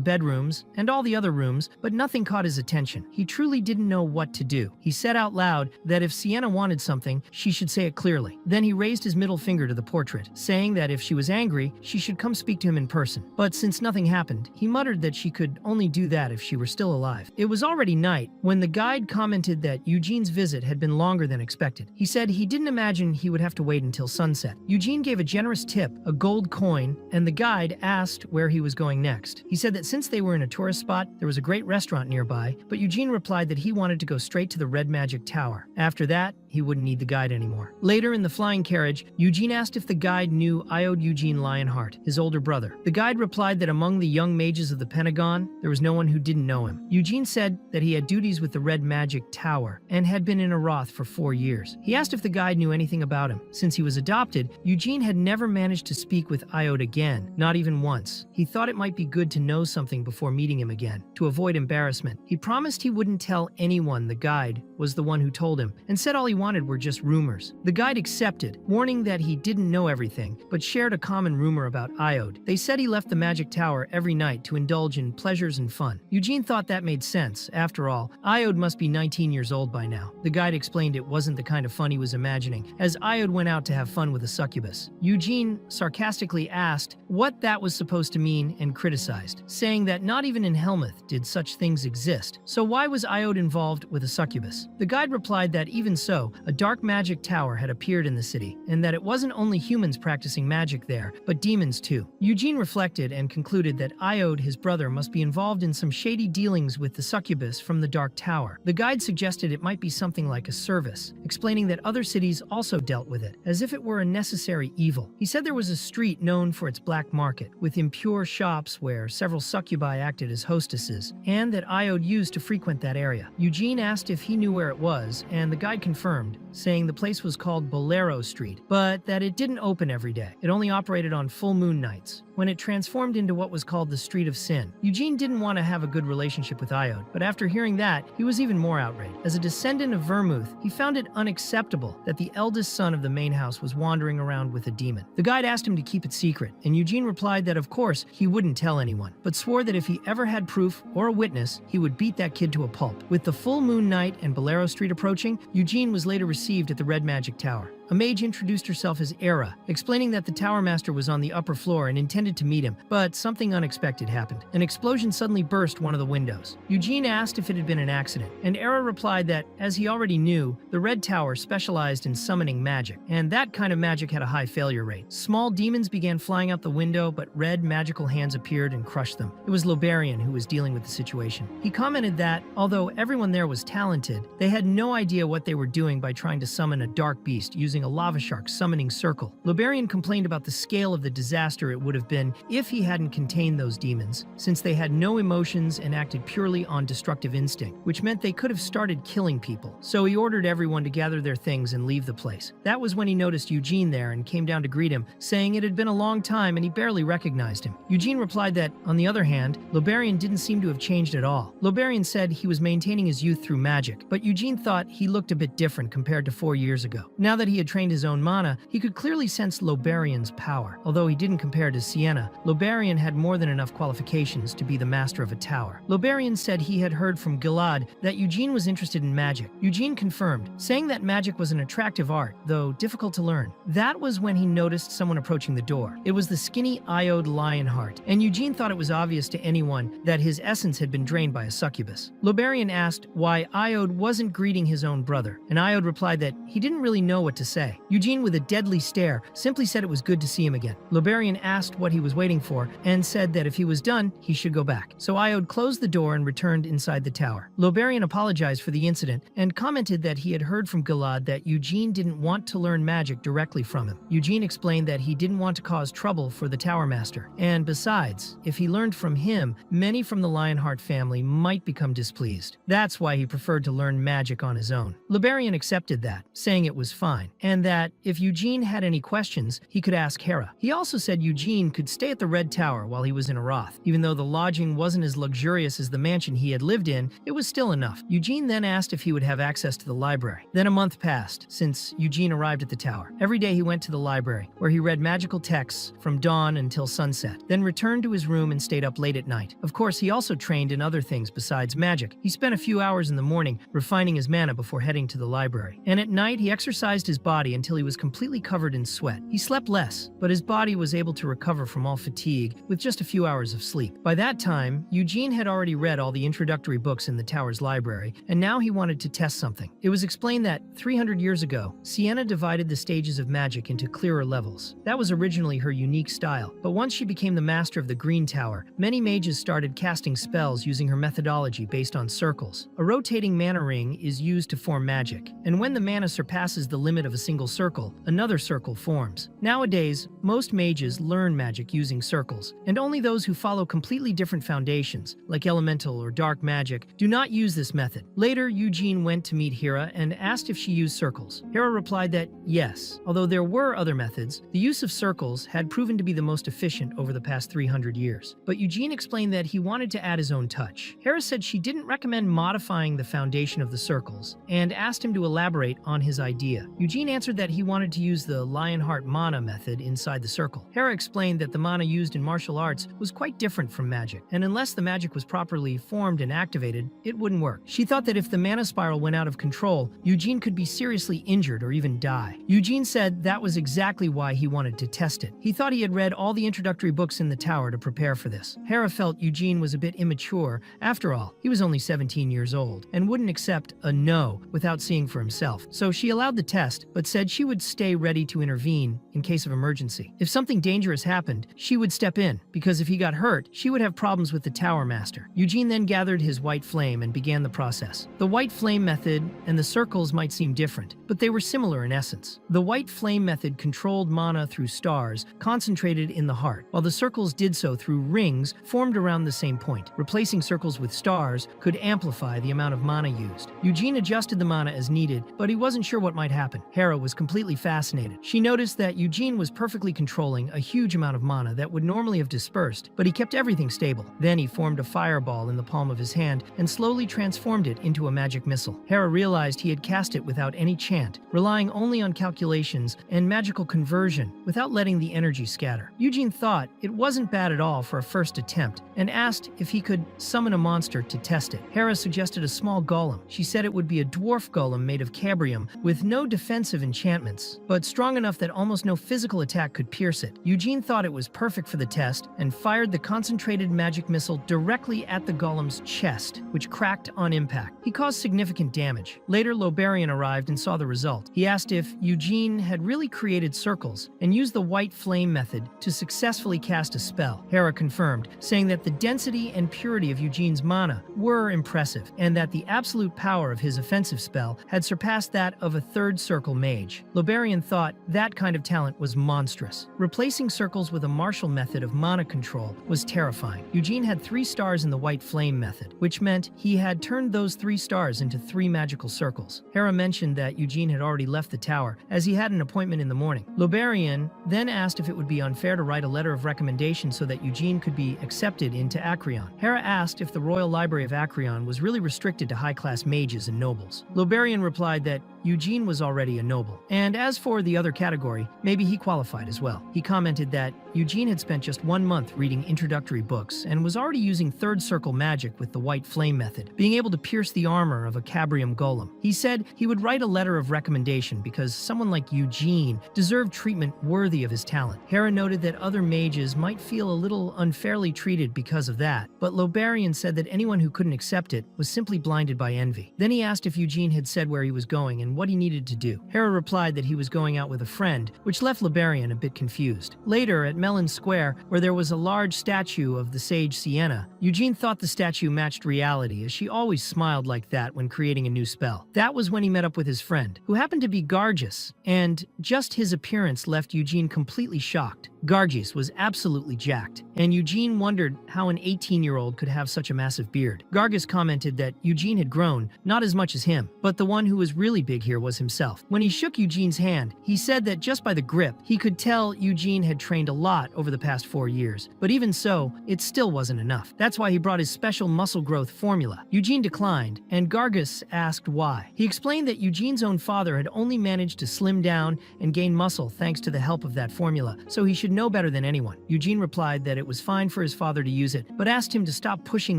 bedrooms, and all the other rooms, but nothing caught his attention. He truly didn't know what to do. He said out loud that if Sienna wanted something, she should say it clearly. Then he raised his middle finger to the portrait, saying that if she was angry, she should come speak to him in person. But since nothing happened, he muttered that she could only do that if she were still alive. It was already night when the guide commented that Eugene's visit had been longer than expected. He said he didn't imagine he would have to wait until sunset. Eugene gave a generous tip, a gold coin, and the guide asked where he was going next. He said that since they were in a tourist spot, there was a great restaurant nearby, but Eugene replied that he wanted to go straight to the Red Magic Tower. After that, he wouldn't need the guide anymore. Later in the flying carriage, Eugene asked if the guide knew Iode Eugene Lionheart, his older brother. The guide replied that among the young mages of the Pentagon, there was no one who didn't know him. Eugene said that he had duties with the Red Magic Tower and had been in Arath for 4 years. He asked if the guide knew anything about him. Since he was adopted, Eugene had never managed to speak with Iode again, not even once. He thought it might be good to know something before meeting him again. To avoid embarrassment, he promised he wouldn't tell anyone the guide was the one who told him, and said all he wanted were just rumors. The guide accepted, warning that he didn't know everything, but shared a common rumor about Iode. They said he left the magic tower every night to indulge in pleasures and fun. Eugene thought that made sense. After all, Iode must be 19 years old by now. The guide explained it wasn't the kind of fun he was imagining, as Iode went out to have fun with a succubus. Eugene sarcastically asked what that was supposed to mean and criticized, saying that not even in Helmuth did such things exist. So why was Iode involved with a succubus? The guide replied that even so, a dark magic tower had appeared in the city, and that it wasn't only humans practicing magic there, but demons too. Eugene reflected and concluded that Iode, his brother, must be involved in some shady dealings with the succubus from the Dark Tower. The guide suggested it might be something like a service, explaining that other cities also dealt with it, as if it were a necessary evil. He said there was a street known for its black market, with impure shops where several succubi acted as hostesses, and that Iode used to frequent that area. Eugene asked if he knew where it was, and the guide confirmed, saying the place was called Bolero Street, but that it didn't open every day. It only operated on full moon nights, when it transformed into what was called the Street of Sin. Eugene didn't want to have a good relationship with Iode, but after hearing that, he was even more outraged. As a descendant of Vermouth, he found it unacceptable that the eldest son of the main house was wandering around with a demon. The guide asked him to keep it secret, and Eugene replied that of course he wouldn't tell anyone, but swore that if he ever had proof or a witness, he would beat that kid to a pulp. With the full moon night and Bolero Street approaching, Eugene was later received at the Red Magic Tower. A mage introduced herself as Era, explaining that the Tower Master was on the upper floor and intended to meet him, but something unexpected happened. An explosion suddenly burst one of the windows. Eugene asked if it had been an accident, and Era replied that, as he already knew, the Red Tower specialized in summoning magic, and that kind of magic had a high failure rate. Small demons began flying out the window, but red magical hands appeared and crushed them. It was Lobarian who was dealing with the situation. He commented that, although everyone there was talented, they had no idea what they were doing by trying to summon a dark beast using a lava shark summoning circle. Lobarian complained about the scale of the disaster it would have been if he hadn't contained those demons, since they had no emotions and acted purely on destructive instinct, which meant they could have started killing people. So he ordered everyone to gather their things and leave the place. That was when he noticed Eugene there and came down to greet him, saying it had been a long time and he barely recognized him. Eugene replied that, on the other hand, Lobarian didn't seem to have changed at all. Lobarian said he was maintaining his youth through magic, but Eugene thought he looked a bit different compared to 4 years ago. Now that he had trained his own mana, he could clearly sense Lobarian's power. Although he didn't compare to Sienna, Lobarian had more than enough qualifications to be the master of a tower. Lobarian said he had heard from Gilad that Eugene was interested in magic. Eugene confirmed, saying that magic was an attractive art, though difficult to learn. That was when he noticed someone approaching the door. It was the skinny Iode Lionheart, and Eugene thought it was obvious to anyone that his essence had been drained by a succubus. Lobarian asked why Iode wasn't greeting his own brother, and Iode replied that he didn't really know what to say. Eugene, with a deadly stare, simply said it was good to see him again. Lobarian asked what he was waiting for and said that if he was done, he should go back. So Iode closed the door and returned inside the tower. Lobarian apologized for the incident and commented that he had heard from Gilad that Eugene didn't want to learn magic directly from him. Eugene explained that he didn't want to cause trouble for the Tower Master, and besides, if he learned from him, many from the Lionheart family might become displeased. That's why he preferred to learn magic on his own. Lobarian accepted that, saying it was fine, and that if Eugene had any questions, he could ask Hera. He also said Eugene could stay at the Red Tower while he was in Arath. Even though the lodging wasn't as luxurious as the mansion he had lived in, it was still enough. Eugene then asked if he would have access to the library. Then a month passed since Eugene arrived at the tower. Every day he went to the library, where he read magical texts from dawn until sunset, then returned to his room and stayed up late at night. Of course, he also trained in other things besides magic. He spent a few hours in the morning refining his mana before heading to the library. And at night, he exercised his body until he was completely covered in sweat. He slept less, but his body was able to recover from all fatigue with just a few hours of sleep. By that time, Eugene had already read all the introductory books in the tower's library, and now he wanted to test something. It was explained that 300 years ago, Sienna divided the stages of magic into clearer levels. That was originally her unique style, but once she became the master of the Green Tower, many mages started casting spells using her methodology based on circles. A rotating mana ring is used to form magic, and when the mana surpasses the limit of a single circle, another circle forms. Nowadays, most mages learn magic using circles, and only those who follow completely different foundations, like elemental or dark magic, do not use this method. Later, Eugene went to meet Hera and asked if she used circles. Hera replied that yes, although there were other methods, the use of circles had proven to be the most efficient over the past 300 years. But Eugene explained that he wanted to add his own touch. Hera said she didn't recommend modifying the foundation of the circles, and asked him to elaborate on his idea. Eugene answered that he wanted to use the Lionheart mana method inside the circle. Hera explained that the mana used in martial arts was quite different from magic, and unless the magic was properly formed and activated, it wouldn't work. She thought that if the mana spiral went out of control, Eugene could be seriously injured or even die. Eugene said that was exactly why he wanted to test it. He thought he had read all the introductory books in the tower to prepare for this. Hera felt Eugene was a bit immature. After all, he was only 17 years old and wouldn't accept a no without seeing for himself. So she allowed the test, but said she would stay ready to intervene in case of emergency. If something dangerous happened, she would step in, because if he got hurt, she would have problems with the tower master. Eugene then gathered his white flame and began the process. The white flame method and the circles might seem different, but they were similar in essence. The white flame method controlled mana through stars concentrated in the heart, while the circles did so through rings formed around the same point. Replacing circles with stars could amplify the amount of mana used. Eugene adjusted the mana as needed, but he wasn't sure what might happen. Hera was completely fascinated. She noticed that Eugene was perfectly controlling a huge amount of mana that would normally have dispersed, but he kept everything stable. Then he formed a fireball in the palm of his hand and slowly transformed it into a magic missile. Hera realized he had cast it without any chant, relying only on calculations and magical conversion without letting the energy scatter. Eugene thought it wasn't bad at all for a first attempt and asked if he could summon a monster to test it. Hera suggested a small golem. She said it would be a dwarf golem made of cabrium with no defensive enchantments, but strong enough that almost no physical attack could pierce it. Eugene thought it was perfect for the test and fired the concentrated magic missile directly at the golem's chest, which cracked on impact. He caused significant damage. Later, Lobarian arrived and saw the result. He asked if Eugene had really created circles and used the white flame method to successfully cast a spell. Hera confirmed, saying that the density and purity of Eugene's mana were impressive, and that the absolute power of his offensive spell had surpassed that of a third circle mage. Lobarian thought that kind of talent was monstrous. Replacing circles with a martial method of mana control was terrifying. Eugene had 3 stars in the white flame method, which meant he had turned those 3 stars into 3 magical circles. Hera mentioned that Eugene had already left the tower, as he had an appointment in the morning. Lobarian then asked if it would be unfair to write a letter of recommendation so that Eugene could be accepted into Acreon. Hera asked if the Royal Library of Acreon was really restricted to high-class mages and nobles. Lobarian replied that Eugene was already a noble, and as for the other category, maybe he qualified as well. He commented that Eugene had spent just 1 month reading introductory books and was already using third circle magic with the white flame method, being able to pierce the armor of a cabrium golem. He said he would write a letter of recommendation because someone like Eugene deserved treatment worthy of his talent. Hera noted that other mages might feel a little unfairly treated because of that, but Lobarian said that anyone who couldn't accept it was simply blinded by envy. Then he asked if Eugene had said where he was going and what he needed to do. Hera replied that he was going out with a friend, which left Lobarian a bit confused. Later, at Melon Square, where there was a large statue of the sage Sienna, Eugene thought the statue matched reality, as she always smiled like that when creating a new spell. That was when he met up with his friend, who happened to be Gargis, and just his appearance left Eugene completely shocked. Gargis was absolutely jacked, and Eugene wondered how an 18-year-old could have such a massive beard. Gargis commented that Eugene had grown, not as much as him, but the one who was really big here was himself. When he shook Eugene's hand, he said that just by the grip, he could tell Eugene had trained a lot over the past 4 years, but even so, it still wasn't enough. That's why he brought his special muscle growth formula. Eugene declined, and Gargis asked why. He explained that Eugene's own father had only managed to slim down and gain muscle thanks to the help of that formula, so he should know better than anyone. Eugene replied that it was fine for his father to use it, but asked him to stop pushing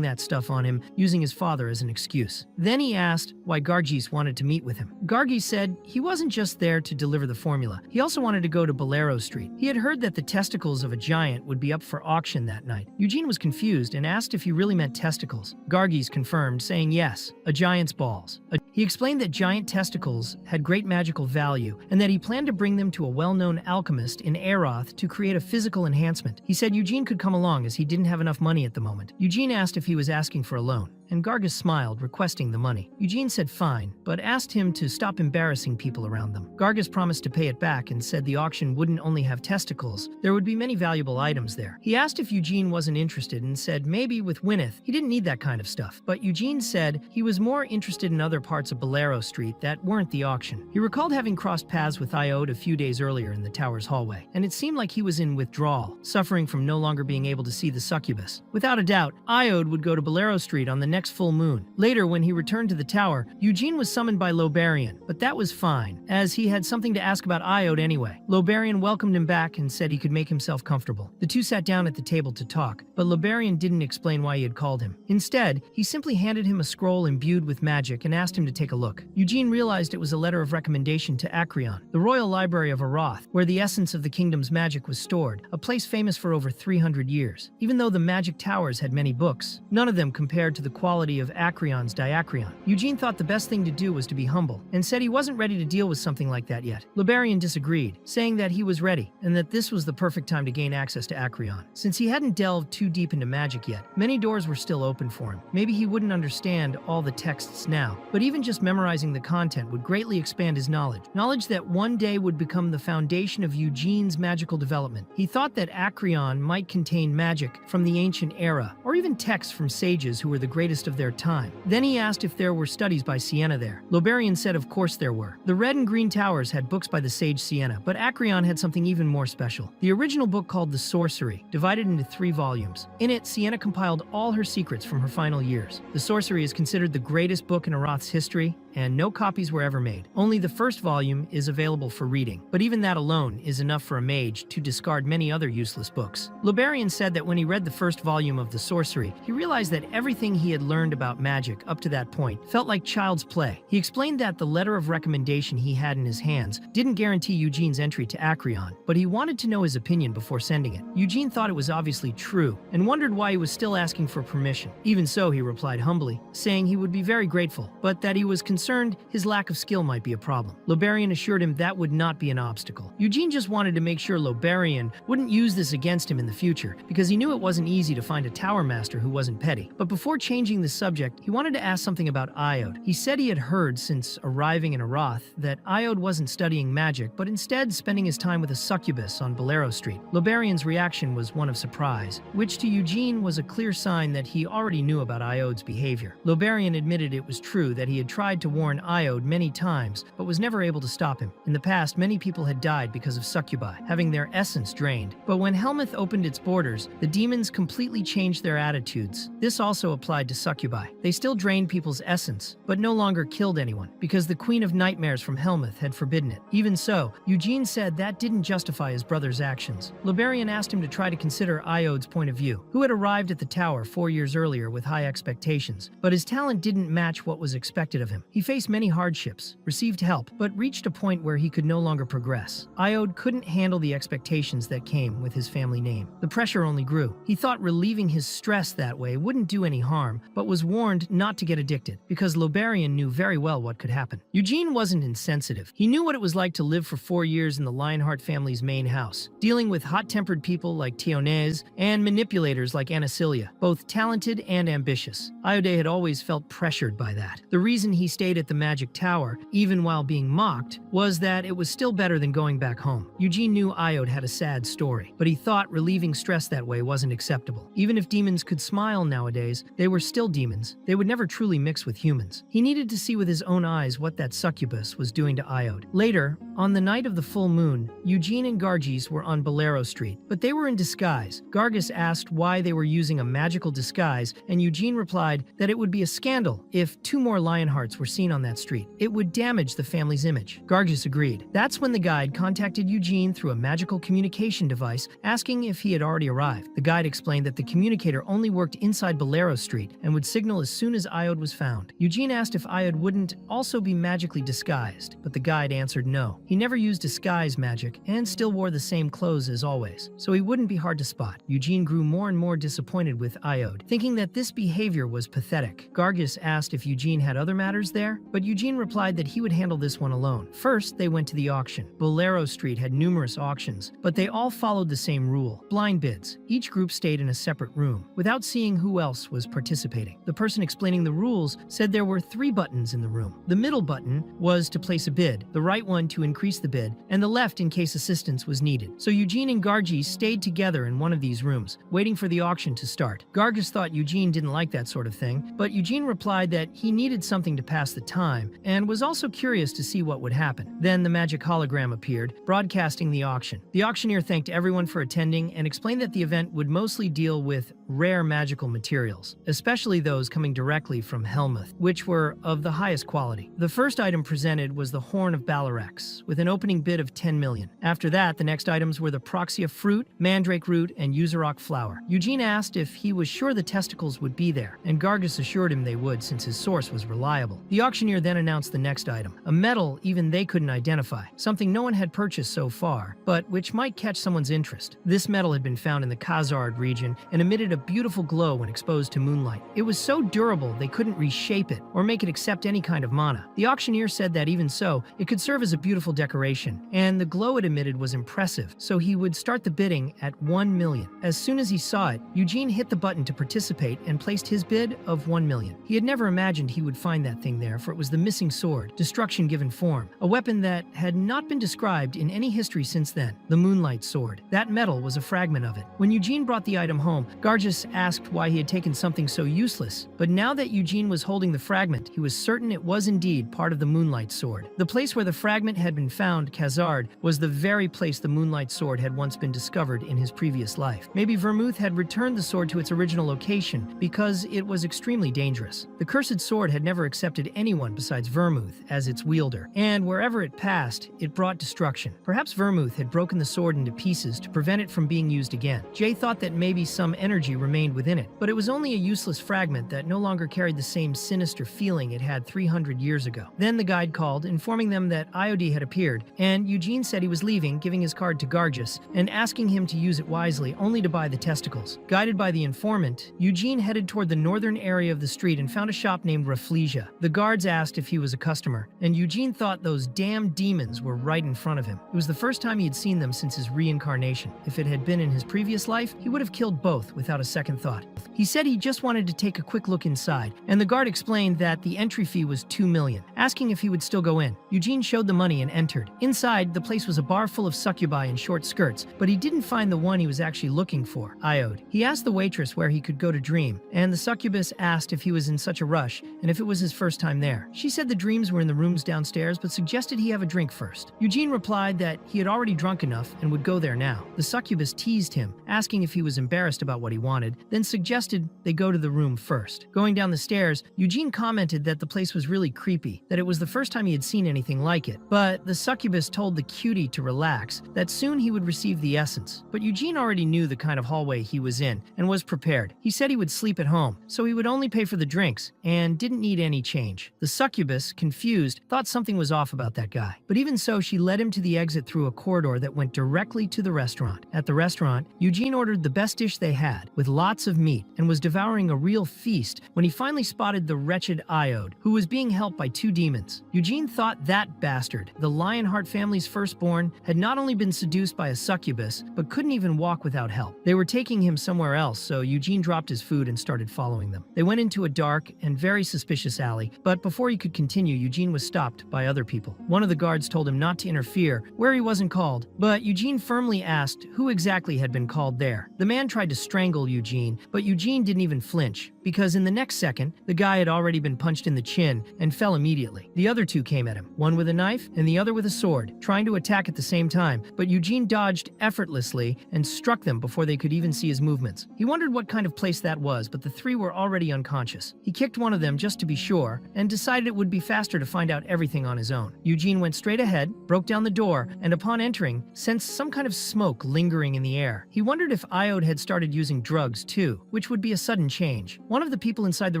that stuff on him, using his father as an excuse. Then he asked why Gargis wanted to meet with him. Gargis said he wasn't just there to deliver the formula, he also wanted to go to Bolero Street. He had heard that the testicles of a giant would be up for auction that night. Eugene was confused and asked if he really meant testicles. Gargis confirmed, saying yes, a giant's balls. He explained that giant testicles had great magical value and that he planned to bring them to a well-known alchemist in Aeroth to create a physical enhancement. He said Eugene could come along as he didn't have enough money at the moment. Eugene asked if he was asking for a loan. and Gargus smiled, requesting the money. Eugene said fine, but asked him to stop embarrassing people around them. Gargus promised to pay it back and said the auction wouldn't only have testicles, there would be many valuable items there. He asked if Eugene wasn't interested and said maybe with Gwyneth, he didn't need that kind of stuff. But Eugene said he was more interested in other parts of Bolero Street that weren't the auction. He recalled having crossed paths with Iode a few days earlier in the tower's hallway, and it seemed like he was in withdrawal, suffering from no longer being able to see the succubus. Without a doubt, Iode would go to Bolero Street on the next full moon. Later, when he returned to the tower, Eugene was summoned by Lobarian, but that was fine, as he had something to ask about Iode anyway. Lobarian welcomed him back and said he could make himself comfortable. The two sat down at the table to talk, but Lobarian didn't explain why he had called him. Instead, he simply handed him a scroll imbued with magic and asked him to take a look. Eugene realized it was a letter of recommendation to Acreon, the royal library of Aroth, where the essence of the kingdom's magic was stored, a place famous for over 300 years. Even though the magic towers had many books, none of them compared to the quality of Acreon's Diacreon. Eugene thought the best thing to do was to be humble, and said he wasn't ready to deal with something like that yet. Lobarian disagreed, saying that he was ready, and that this was the perfect time to gain access to Acreon. Since he hadn't delved too deep into magic yet, many doors were still open for him. Maybe he wouldn't understand all the texts now, but even just memorizing the content would greatly expand his knowledge that one day would become the foundation of Eugene's magical development. He thought that Acreon might contain magic from the ancient era, or even texts from sages who were the greatest of their time. Then he asked if there were studies by Sienna there. Lobarian said of course there were. The red and green towers had books by the sage Sienna, but Acreon had something even more special. The original book called The Sorcery, divided into 3 volumes. In it, Sienna compiled all her secrets from her final years. The Sorcery is considered the greatest book in Aroth's history, and no copies were ever made. Only the first volume is available for reading, but even that alone is enough for a mage to discard many other useless books. Lobarian said that when he read the first volume of The Sorcery, he realized that everything he had learned about magic up to that point felt like child's play. He explained that the letter of recommendation he had in his hands didn't guarantee Eugene's entry to Acreon, but he wanted to know his opinion before sending it. Eugene thought it was obviously true, and wondered why he was still asking for permission. Even so, he replied humbly, saying he would be very grateful, but that he was concerned his lack of skill might be a problem. Lobarian assured him that would not be an obstacle. Eugene just wanted to make sure Lobarian wouldn't use this against him in the future, because he knew it wasn't easy to find a tower master who wasn't petty. But before changing the subject, he wanted to ask something about Iode. He said he had heard since arriving in Aroth that Iode wasn't studying magic, but instead spending his time with a succubus on Bolero Street. Lobarian's reaction was one of surprise, which to Eugene was a clear sign that he already knew about Iode's behavior. Lobarian admitted it was true that he had tried to warn Iode many times, but was never able to stop him. In the past, many people had died because of succubi, having their essence drained. But when Helmuth opened its borders, the demons completely changed their attitudes. This also applied to succubi. They still drained people's essence, but no longer killed anyone, because the Queen of Nightmares from Helmuth had forbidden it. Even so, Eugene said that didn't justify his brother's actions. Lobarian asked him to try to consider Iode's point of view, who had arrived at the tower 4 years earlier with high expectations, but his talent didn't match what was expected of him. He faced many hardships, received help, but reached a point where he could no longer progress. Iode couldn't handle the expectations that came with his family name. The pressure only grew. He thought relieving his stress that way wouldn't do any harm, but was warned not to get addicted, because Lobarian knew very well what could happen. Eugene wasn't insensitive. He knew what it was like to live for 4 years in the Lionheart family's main house, dealing with hot-tempered people like Teonese and manipulators like Anacilia, both talented and ambitious. Iode had always felt pressured by that. The reason he stayed at the Magic Tower, even while being mocked, was that it was still better than going back home. Eugene knew Iode had a sad story, but he thought relieving stress that way wasn't acceptable. Even if demons could smile nowadays, they were still demons. They would never truly mix with humans. He needed to see with his own eyes what that succubus was doing to Iode. Later, on the night of the full moon, Eugene and Gargis were on Bolero Street, but they were in disguise. Gargis asked why they were using a magical disguise, and Eugene replied that it would be a scandal if 2 more Lionhearts were seen on that street. It would damage the family's image. Gargis agreed. That's when the guide contacted Eugene through a magical communication device, asking if he had already arrived. The guide explained that the communicator only worked inside Bolero Street and would signal as soon as Iode was found. Eugene asked if Iode wouldn't also be magically disguised, but the guide answered no. He never used disguise magic and still wore the same clothes as always, so he wouldn't be hard to spot. Eugene grew more and more disappointed with Iode, thinking that this behavior was pathetic. Gargus asked if Eugene had other matters there, but Eugene replied that he would handle this one alone. First, they went to the auction. Bolero Street had numerous auctions, but they all followed the same rule: blind bids. Each group stayed in a separate room, without seeing who else was participating. The person explaining the rules said there were 3 buttons in the room. The middle button was to place a bid, the right one to increase the bid, and the left in case assistance was needed. So Eugene and Gargi stayed together in one of these rooms, waiting for the auction to start. Gargus thought Eugene didn't like that sort of thing, but Eugene replied that he needed something to pass the time, and was also curious to see what would happen. Then the magic hologram appeared, broadcasting the auction. The auctioneer thanked everyone for attending and explained that the event would mostly deal with rare magical materials, especially those coming directly from Helmuth, which were of the highest quality. The first item presented was the Horn of Balarex, with an opening bid of 10 million. After that, the next items were the Proxia fruit, Mandrake root, and Uzurok flower. Eugene asked if he was sure the testicles would be there, and Gargus assured him they would since his source was reliable. The auctioneer then announced the next item, a metal even they couldn't identify, something no one had purchased so far, but which might catch someone's interest. This metal had been found in the Khazard region and emitted a beautiful glow when exposed to moonlight. It was so durable they couldn't reshape it or make it accept any kind of mana. The auctioneer said that even so, it could serve as a beautiful decoration, and the glow it emitted was impressive, so he would start the bidding at 1 million. As soon as he saw it, Eugene hit the button to participate and placed his bid of 1 million. He had never imagined he would find that thing there, for it was the missing sword, destruction given form, a weapon that had not been described in any history since then, the Moonlight Sword. That metal was a fragment of it. When Eugene brought the item home, Gargus asked why he had taken something so useless, but now that Eugene was holding the fragment, he was certain it was indeed part of the Moonlight Sword. The place where the fragment had been found, Khazard, was the very place the Moonlight Sword had once been discovered in his previous life. Maybe Vermouth had returned the sword to its original location because it was extremely dangerous. The cursed sword had never accepted anyone besides Vermouth as its wielder, and wherever it passed, it brought destruction. Perhaps Vermouth had broken the sword into pieces to prevent it from being used again. Jay thought that maybe some energy remained within it, but it was only a useless fragment that no longer carried the same sinister feeling it had 300 years ago. Then the guide called, informing them that Iode had appeared, and Eugene said he was leaving, giving his card to Gargus and asking him to use it wisely, only to buy the testicles. Guided by the informant, Eugene headed toward the northern area of the street and found a shop named Rafflesia. The guards asked if he was a customer, and Eugene thought those damn demons were right in front of him. It was the first time he had seen them since his reincarnation. If it had been in his previous life, he would have killed both without a second thought. He said he just wanted to take a quick look inside, and the guard explained that the entry fee was 2 million, asking if he would still go in. Eugene showed the money and entered. Inside, the place was a bar full of succubi in short skirts, but he didn't find the one he was actually looking for, Iode. He asked the waitress where he could go to dream, and the succubus asked if he was in such a rush and if it was his first time there. She said the dreams were in the rooms downstairs, but suggested he have a drink first. Eugene replied that he had already drunk enough and would go there now. The succubus teased him, asking if he was embarrassed about what he wanted, then suggested they go to the room first. Going down the stairs, Eugene commented that the place was really creepy, that it was the first time he had seen anything like it. But the succubus told the cutie to relax, that soon he would receive the essence. But Eugene already knew the kind of hallway he was in and was prepared. He said he would sleep at home, so he would only pay for the drinks and didn't need any change. The succubus, confused, thought something was off about that guy. But even so, she led him to the exit through a corridor that went directly to the restaurant. At the restaurant, Eugene ordered the best dish they had, with lots of meat, and was devouring a real feast when he finally spotted the wretched Iode, who was being helped by 2 demons. Eugene thought that bastard, the Lionheart family's firstborn, had not only been seduced by a succubus, but couldn't even walk without help. They were taking him somewhere else, so Eugene dropped his food and started following them. They went into a dark and very suspicious alley, but before he could continue, Eugene was stopped by other people. One of the guards told him not to interfere where he wasn't called, but Eugene firmly asked who exactly had been called there. The man tried to strangle Eugene, but Eugene didn't even flinch, because in the next second, the guy had already been punched in the chin and fell immediately. The other 2 came at him, one with a knife and the other with a sword, trying to attack at the same time, but Eugene dodged effortlessly and struck them before they could even see his movements. He wondered what kind of place that was, but the 3 were already unconscious. He kicked one of them just to be sure, and decided it would be faster to find out everything on his own. Eugene went straight ahead, broke down the door, and upon entering, sensed some kind of smoke lingering in the air. He wondered if Iode had started using drugs too, which would be a sudden change. One One of the people inside the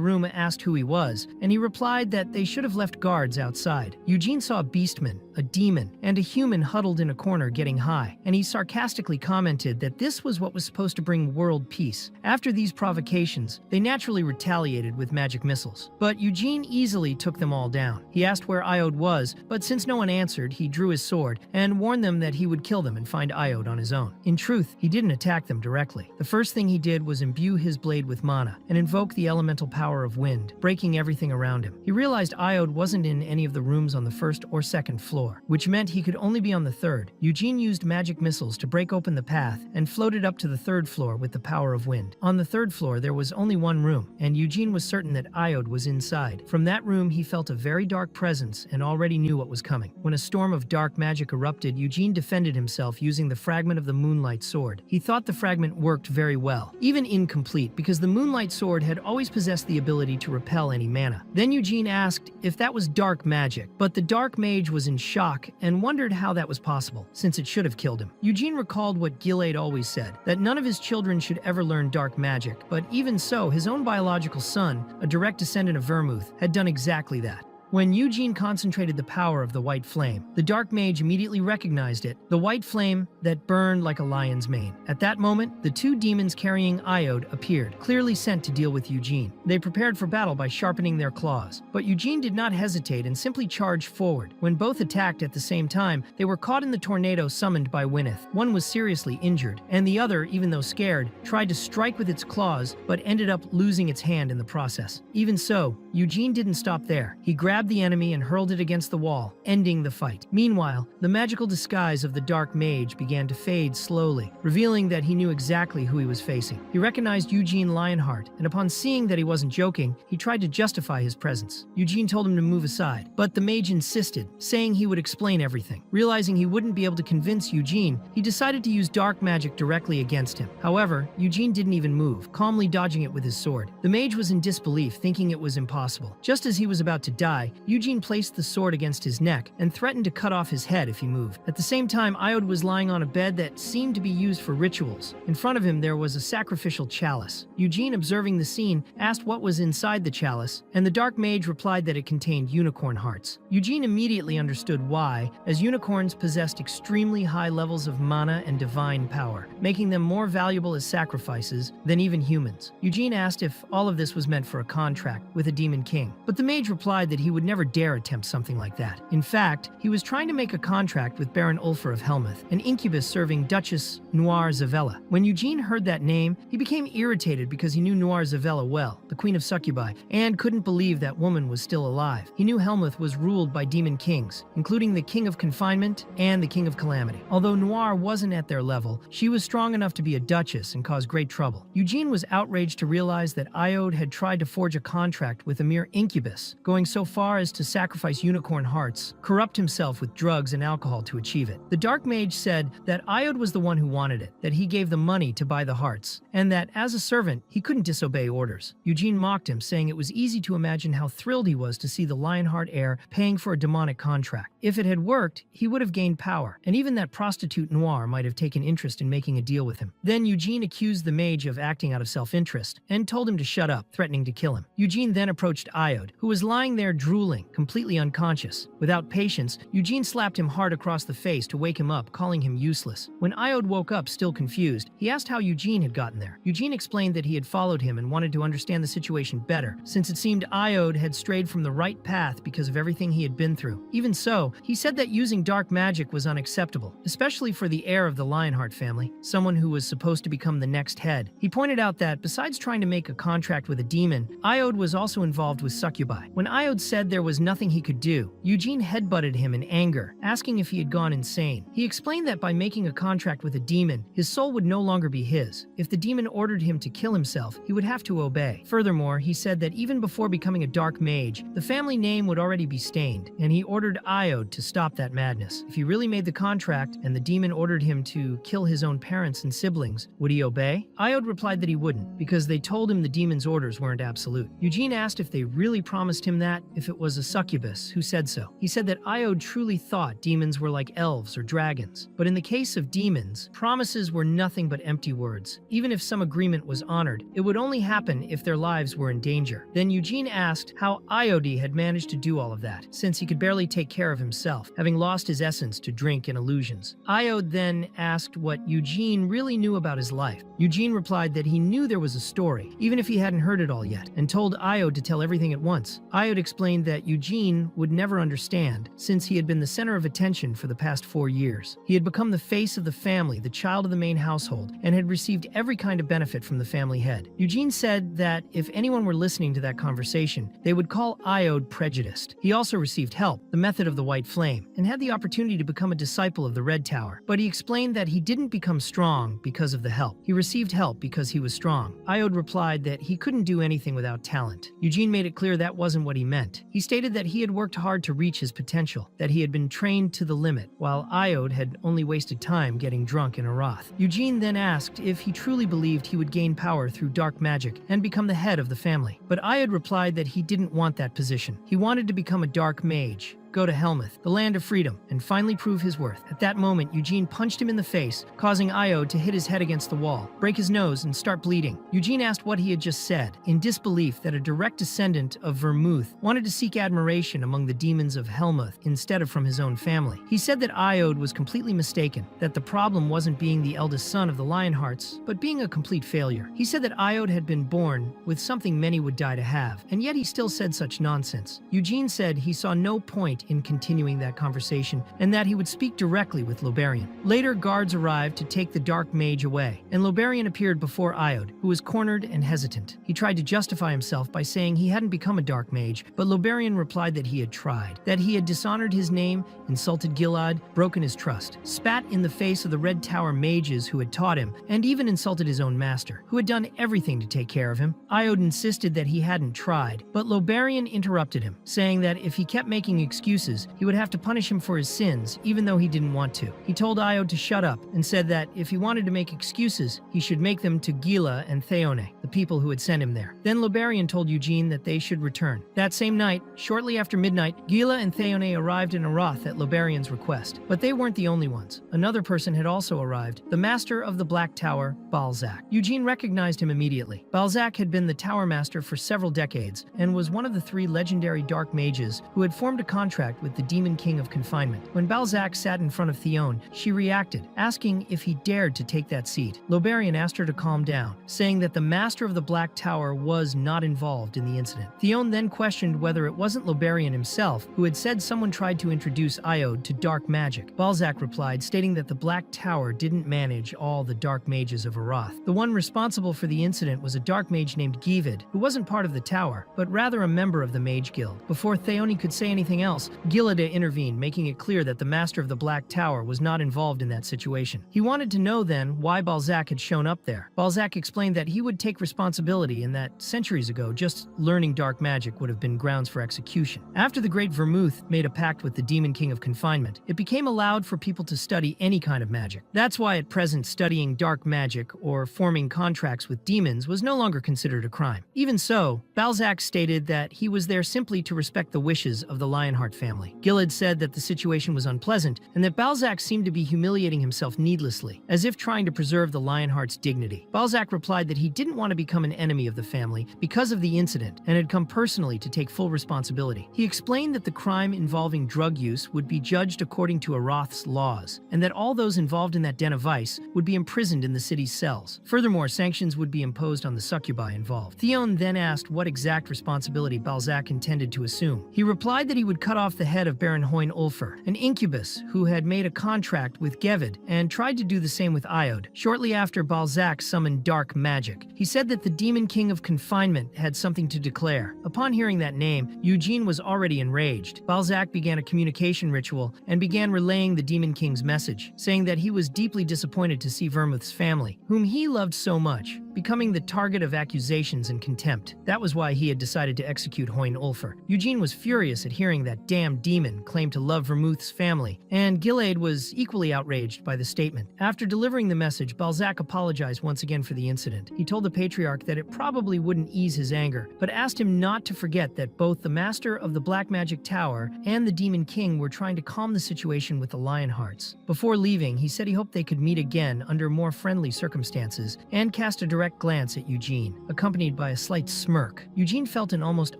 room asked who he was, and he replied that they should have left guards outside. Eugene saw a beastman, a demon, and a human huddled in a corner getting high, and he sarcastically commented that this was what was supposed to bring world peace. After these provocations, they naturally retaliated with magic missiles. But Eugene easily took them all down. He asked where Iode was, but since no one answered, he drew his sword and warned them that he would kill them and find Iode on his own. In truth, he didn't attack them directly. The first thing he did was imbue his blade with mana and invoke the elemental power of wind, breaking everything around him. He realized Iode wasn't in any of the rooms on the first or second floor, which meant he could only be on the third. Eugene used magic missiles to break open the path and floated up to the third floor with the power of wind. On the third floor, there was only one room, and Eugene was certain that Iode was inside. From that room, he felt a very dark presence and already knew what was coming. When a storm of dark magic erupted, Eugene defended himself using the fragment of the Moonlight Sword. He thought the fragment worked very well, even incomplete, because the Moonlight Sword had always possessed the ability to repel any mana. Then Eugene asked if that was dark magic, but the dark mage was in shock and wondered how that was possible, since it should have killed him. Eugene recalled what Gilade always said, that none of his children should ever learn dark magic, but even so, his own biological son, a direct descendant of Vermouth, had done exactly that. When Eugene concentrated the power of the white flame, the dark mage immediately recognized it, the white flame that burned like a lion's mane. At that moment, the two demons carrying Iode appeared, clearly sent to deal with Eugene. They prepared for battle by sharpening their claws, but Eugene did not hesitate and simply charged forward. When both attacked at the same time, they were caught in the tornado summoned by Wynneth. One was seriously injured, and the other, even though scared, tried to strike with its claws, but ended up losing its hand in the process. Even so, Eugene didn't stop there. He grabbed the enemy and hurled it against the wall, ending the fight. Meanwhile, the magical disguise of the dark mage began to fade slowly, revealing that he knew exactly who he was facing. He recognized Eugene Lionheart, and upon seeing that he wasn't joking, he tried to justify his presence. Eugene told him to move aside, but the mage insisted, saying he would explain everything. Realizing he wouldn't be able to convince Eugene, he decided to use dark magic directly against him. However, Eugene didn't even move, calmly dodging it with his sword. The mage was in disbelief, thinking it was impossible. Just as he was about to die, Eugene placed the sword against his neck and threatened to cut off his head if he moved. At the same time, Iode was lying on a bed that seemed to be used for rituals. In front of him, there was a sacrificial chalice. Eugene, observing the scene, asked what was inside the chalice, and the dark mage replied that it contained unicorn hearts. Eugene immediately understood why, as unicorns possessed extremely high levels of mana and divine power, making them more valuable as sacrifices than even humans. Eugene asked if all of this was meant for a contract with a demon king, but the mage replied that he would never dare attempt something like that. In fact, he was trying to make a contract with Baron Ulfar of Helmuth, an incubus serving Duchess Noir Zavella. When Eugene heard that name, he became irritated because he knew Noir Zavella well, the queen of succubi, and couldn't believe that woman was still alive. He knew Helmuth was ruled by demon kings, including the King of Confinement and the King of Calamity. Although Noir wasn't at their level, she was strong enough to be a duchess and cause great trouble. Eugene was outraged to realize that Iode had tried to forge a contract with a mere incubus, going so far as to sacrifice unicorn hearts, corrupt himself with drugs and alcohol to achieve it. The dark mage said that Iode was the one who wanted it, that he gave the money to buy the hearts, and that as a servant, he couldn't disobey orders. Eugene mocked him, saying it was easy to imagine how thrilled he was to see the Lionheart heir paying for a demonic contract. If it had worked, he would have gained power, and even that prostitute Noir might have taken interest in making a deal with him. Then Eugene accused the mage of acting out of self-interest, and told him to shut up, threatening to kill him. Eugene then approached Iode, who was lying there drooling, completely unconscious. Without patience, Eugene slapped him hard across the face to wake him up, calling him useless. When Iode woke up, still confused, he asked how Eugene had gotten there. Eugene explained that he had followed him and wanted to understand the situation better, since it seemed Iode had strayed from the right path because of everything he had been through. Even so, he said that using dark magic was unacceptable, especially for the heir of the Lionheart family, someone who was supposed to become the next head. He pointed out that, besides trying to make a contract with a demon, Iode was also involved with succubi. When Iode said there was nothing he could do, Eugene headbutted him in anger, asking if he had gone insane. He explained that by making a contract with a demon, his soul would no longer be his. If the demon ordered him to kill himself, he would have to obey. Furthermore, he said that even before becoming a dark mage, the family name would already be stained, and he ordered Iode to stop that madness. If he really made the contract, and the demon ordered him to kill his own parents and siblings, would he obey? Iode replied that he wouldn't, because they told him the demon's orders weren't absolute. Eugene asked if they really promised him that, if it it was a succubus who said so. He said that Iode truly thought demons were like elves or dragons. But in the case of demons, promises were nothing but empty words. Even if some agreement was honored, it would only happen if their lives were in danger. Then Eugene asked how Iode had managed to do all of that, since he could barely take care of himself, having lost his essence to drink and illusions. Iode then asked what Eugene really knew about his life. Eugene replied that he knew there was a story, even if he hadn't heard it all yet, and told Iode to tell everything at once. Iode explained that Eugene would never understand, since he had been the center of attention for the past 4 years. He had become the face of the family, the child of the main household, and had received every kind of benefit from the family head. Eugene said that if anyone were listening to that conversation, they would call Iode prejudiced. He also received help, the method of the white flame, and had the opportunity to become a disciple of the Red Tower. But he explained that he didn't become strong because of the help. He received help because he was strong. Iode replied that he couldn't do anything without talent. Eugene made it clear that wasn't what he meant. He stated that he had worked hard to reach his potential, that he had been trained to the limit, while Iode had only wasted time getting drunk in a Roth. Eugene then asked if he truly believed he would gain power through dark magic and become the head of the family. But Iode replied that he didn't want that position. He wanted to become a dark mage, go to Helmuth, the land of freedom, and finally prove his worth. At that moment, Eugene punched him in the face, causing Iode to hit his head against the wall, break his nose, and start bleeding. Eugene asked what he had just said, in disbelief that a direct descendant of Vermouth wanted to seek admiration among the demons of Helmuth instead of from his own family. He said that Iode was completely mistaken, that the problem wasn't being the eldest son of the Lionhearts, but being a complete failure. He said that Iode had been born with something many would die to have, and yet he still said such nonsense. Eugene said he saw no point in continuing that conversation, and that he would speak directly with Loberian. Later, guards arrived to take the dark mage away, and Loberian appeared before Iode, who was cornered and hesitant. He tried to justify himself by saying he hadn't become a dark mage, but Loberian replied that he had tried, that he had dishonored his name, insulted Gilad, broken his trust, spat in the face of the Red Tower mages who had taught him, and even insulted his own master, who had done everything to take care of him. Iode insisted that he hadn't tried, but Loberian interrupted him, saying that if he kept making excuses, he would have to punish him for his sins, even though he didn't want to. He told Iode to shut up, and said that if he wanted to make excuses, he should make them to Gila and Theone, the people who had sent him there. Then Loberian told Eugene that they should return. That same night, shortly after midnight, Gila and Theone arrived in Aroth at Loberian's request. But they weren't the only ones. Another person had also arrived, the master of the Black Tower, Balzac. Eugene recognized him immediately. Balzac had been the tower master for several decades, and was one of the 3 legendary dark mages who had formed a contract with the Demon King of Confinement. When Balzac sat in front of Theone, she reacted, asking if he dared to take that seat. Loberian asked her to calm down, saying that the master of the Black Tower was not involved in the incident. Theone then questioned whether it wasn't Loberian himself who had said someone tried to introduce Iode to dark magic. Balzac replied, stating that the Black Tower didn't manage all the dark mages of Aroth. The one responsible for the incident was a dark mage named Givid, who wasn't part of the tower, but rather a member of the Mage Guild. Before Theone could say anything else, Gilada intervened, making it clear that the master of the Black Tower was not involved in that situation. He wanted to know then why Balzac had shown up there. Balzac explained that he would take responsibility and that centuries ago, just learning dark magic would have been grounds for execution. After the Great Vermouth made a pact with the Demon King of Confinement, it became allowed for people to study any kind of magic. That's why at present studying dark magic or forming contracts with demons was no longer considered a crime. Even so, Balzac stated that he was there simply to respect the wishes of the Lionheart family. Gilad said that the situation was unpleasant and that Balzac seemed to be humiliating himself needlessly, as if trying to preserve the Lionheart's dignity. Balzac replied that he didn't want to become an enemy of the family because of the incident and had come personally to take full responsibility. He explained that the crime involving drug use would be judged according to Aroth's laws, and that all those involved in that den of vice would be imprisoned in the city's cells. Furthermore, sanctions would be imposed on the succubi involved. Theone then asked what exact responsibility Balzac intended to assume. He replied that he would cut off the head of Baron Hoyne Ulfer, an incubus who had made a contract with Gevid and tried to do the same with Iode. Shortly after, Balzac summoned dark magic. He said that the Demon King of Confinement had something to declare. Upon hearing that name, Eugene was already enraged. Balzac began a communication ritual and began relaying the Demon King's message, saying that he was deeply disappointed to see Vermouth's family, whom he loved so much, becoming the target of accusations and contempt. That was why he had decided to execute Hoyne Ulfer. Eugene was furious at hearing that damned demon claim to love Vermouth's family, and Gilade was equally outraged by the statement. After delivering the message, Balzac apologized once again for the incident. He told the patriarch that it probably wouldn't ease his anger, but asked him not to forget that both the master of the Black Magic Tower and the Demon King were trying to calm the situation with the Lionhearts. Before leaving, he said he hoped they could meet again under more friendly circumstances, and cast a direct glance at Eugene, accompanied by a slight smirk. Eugene felt an almost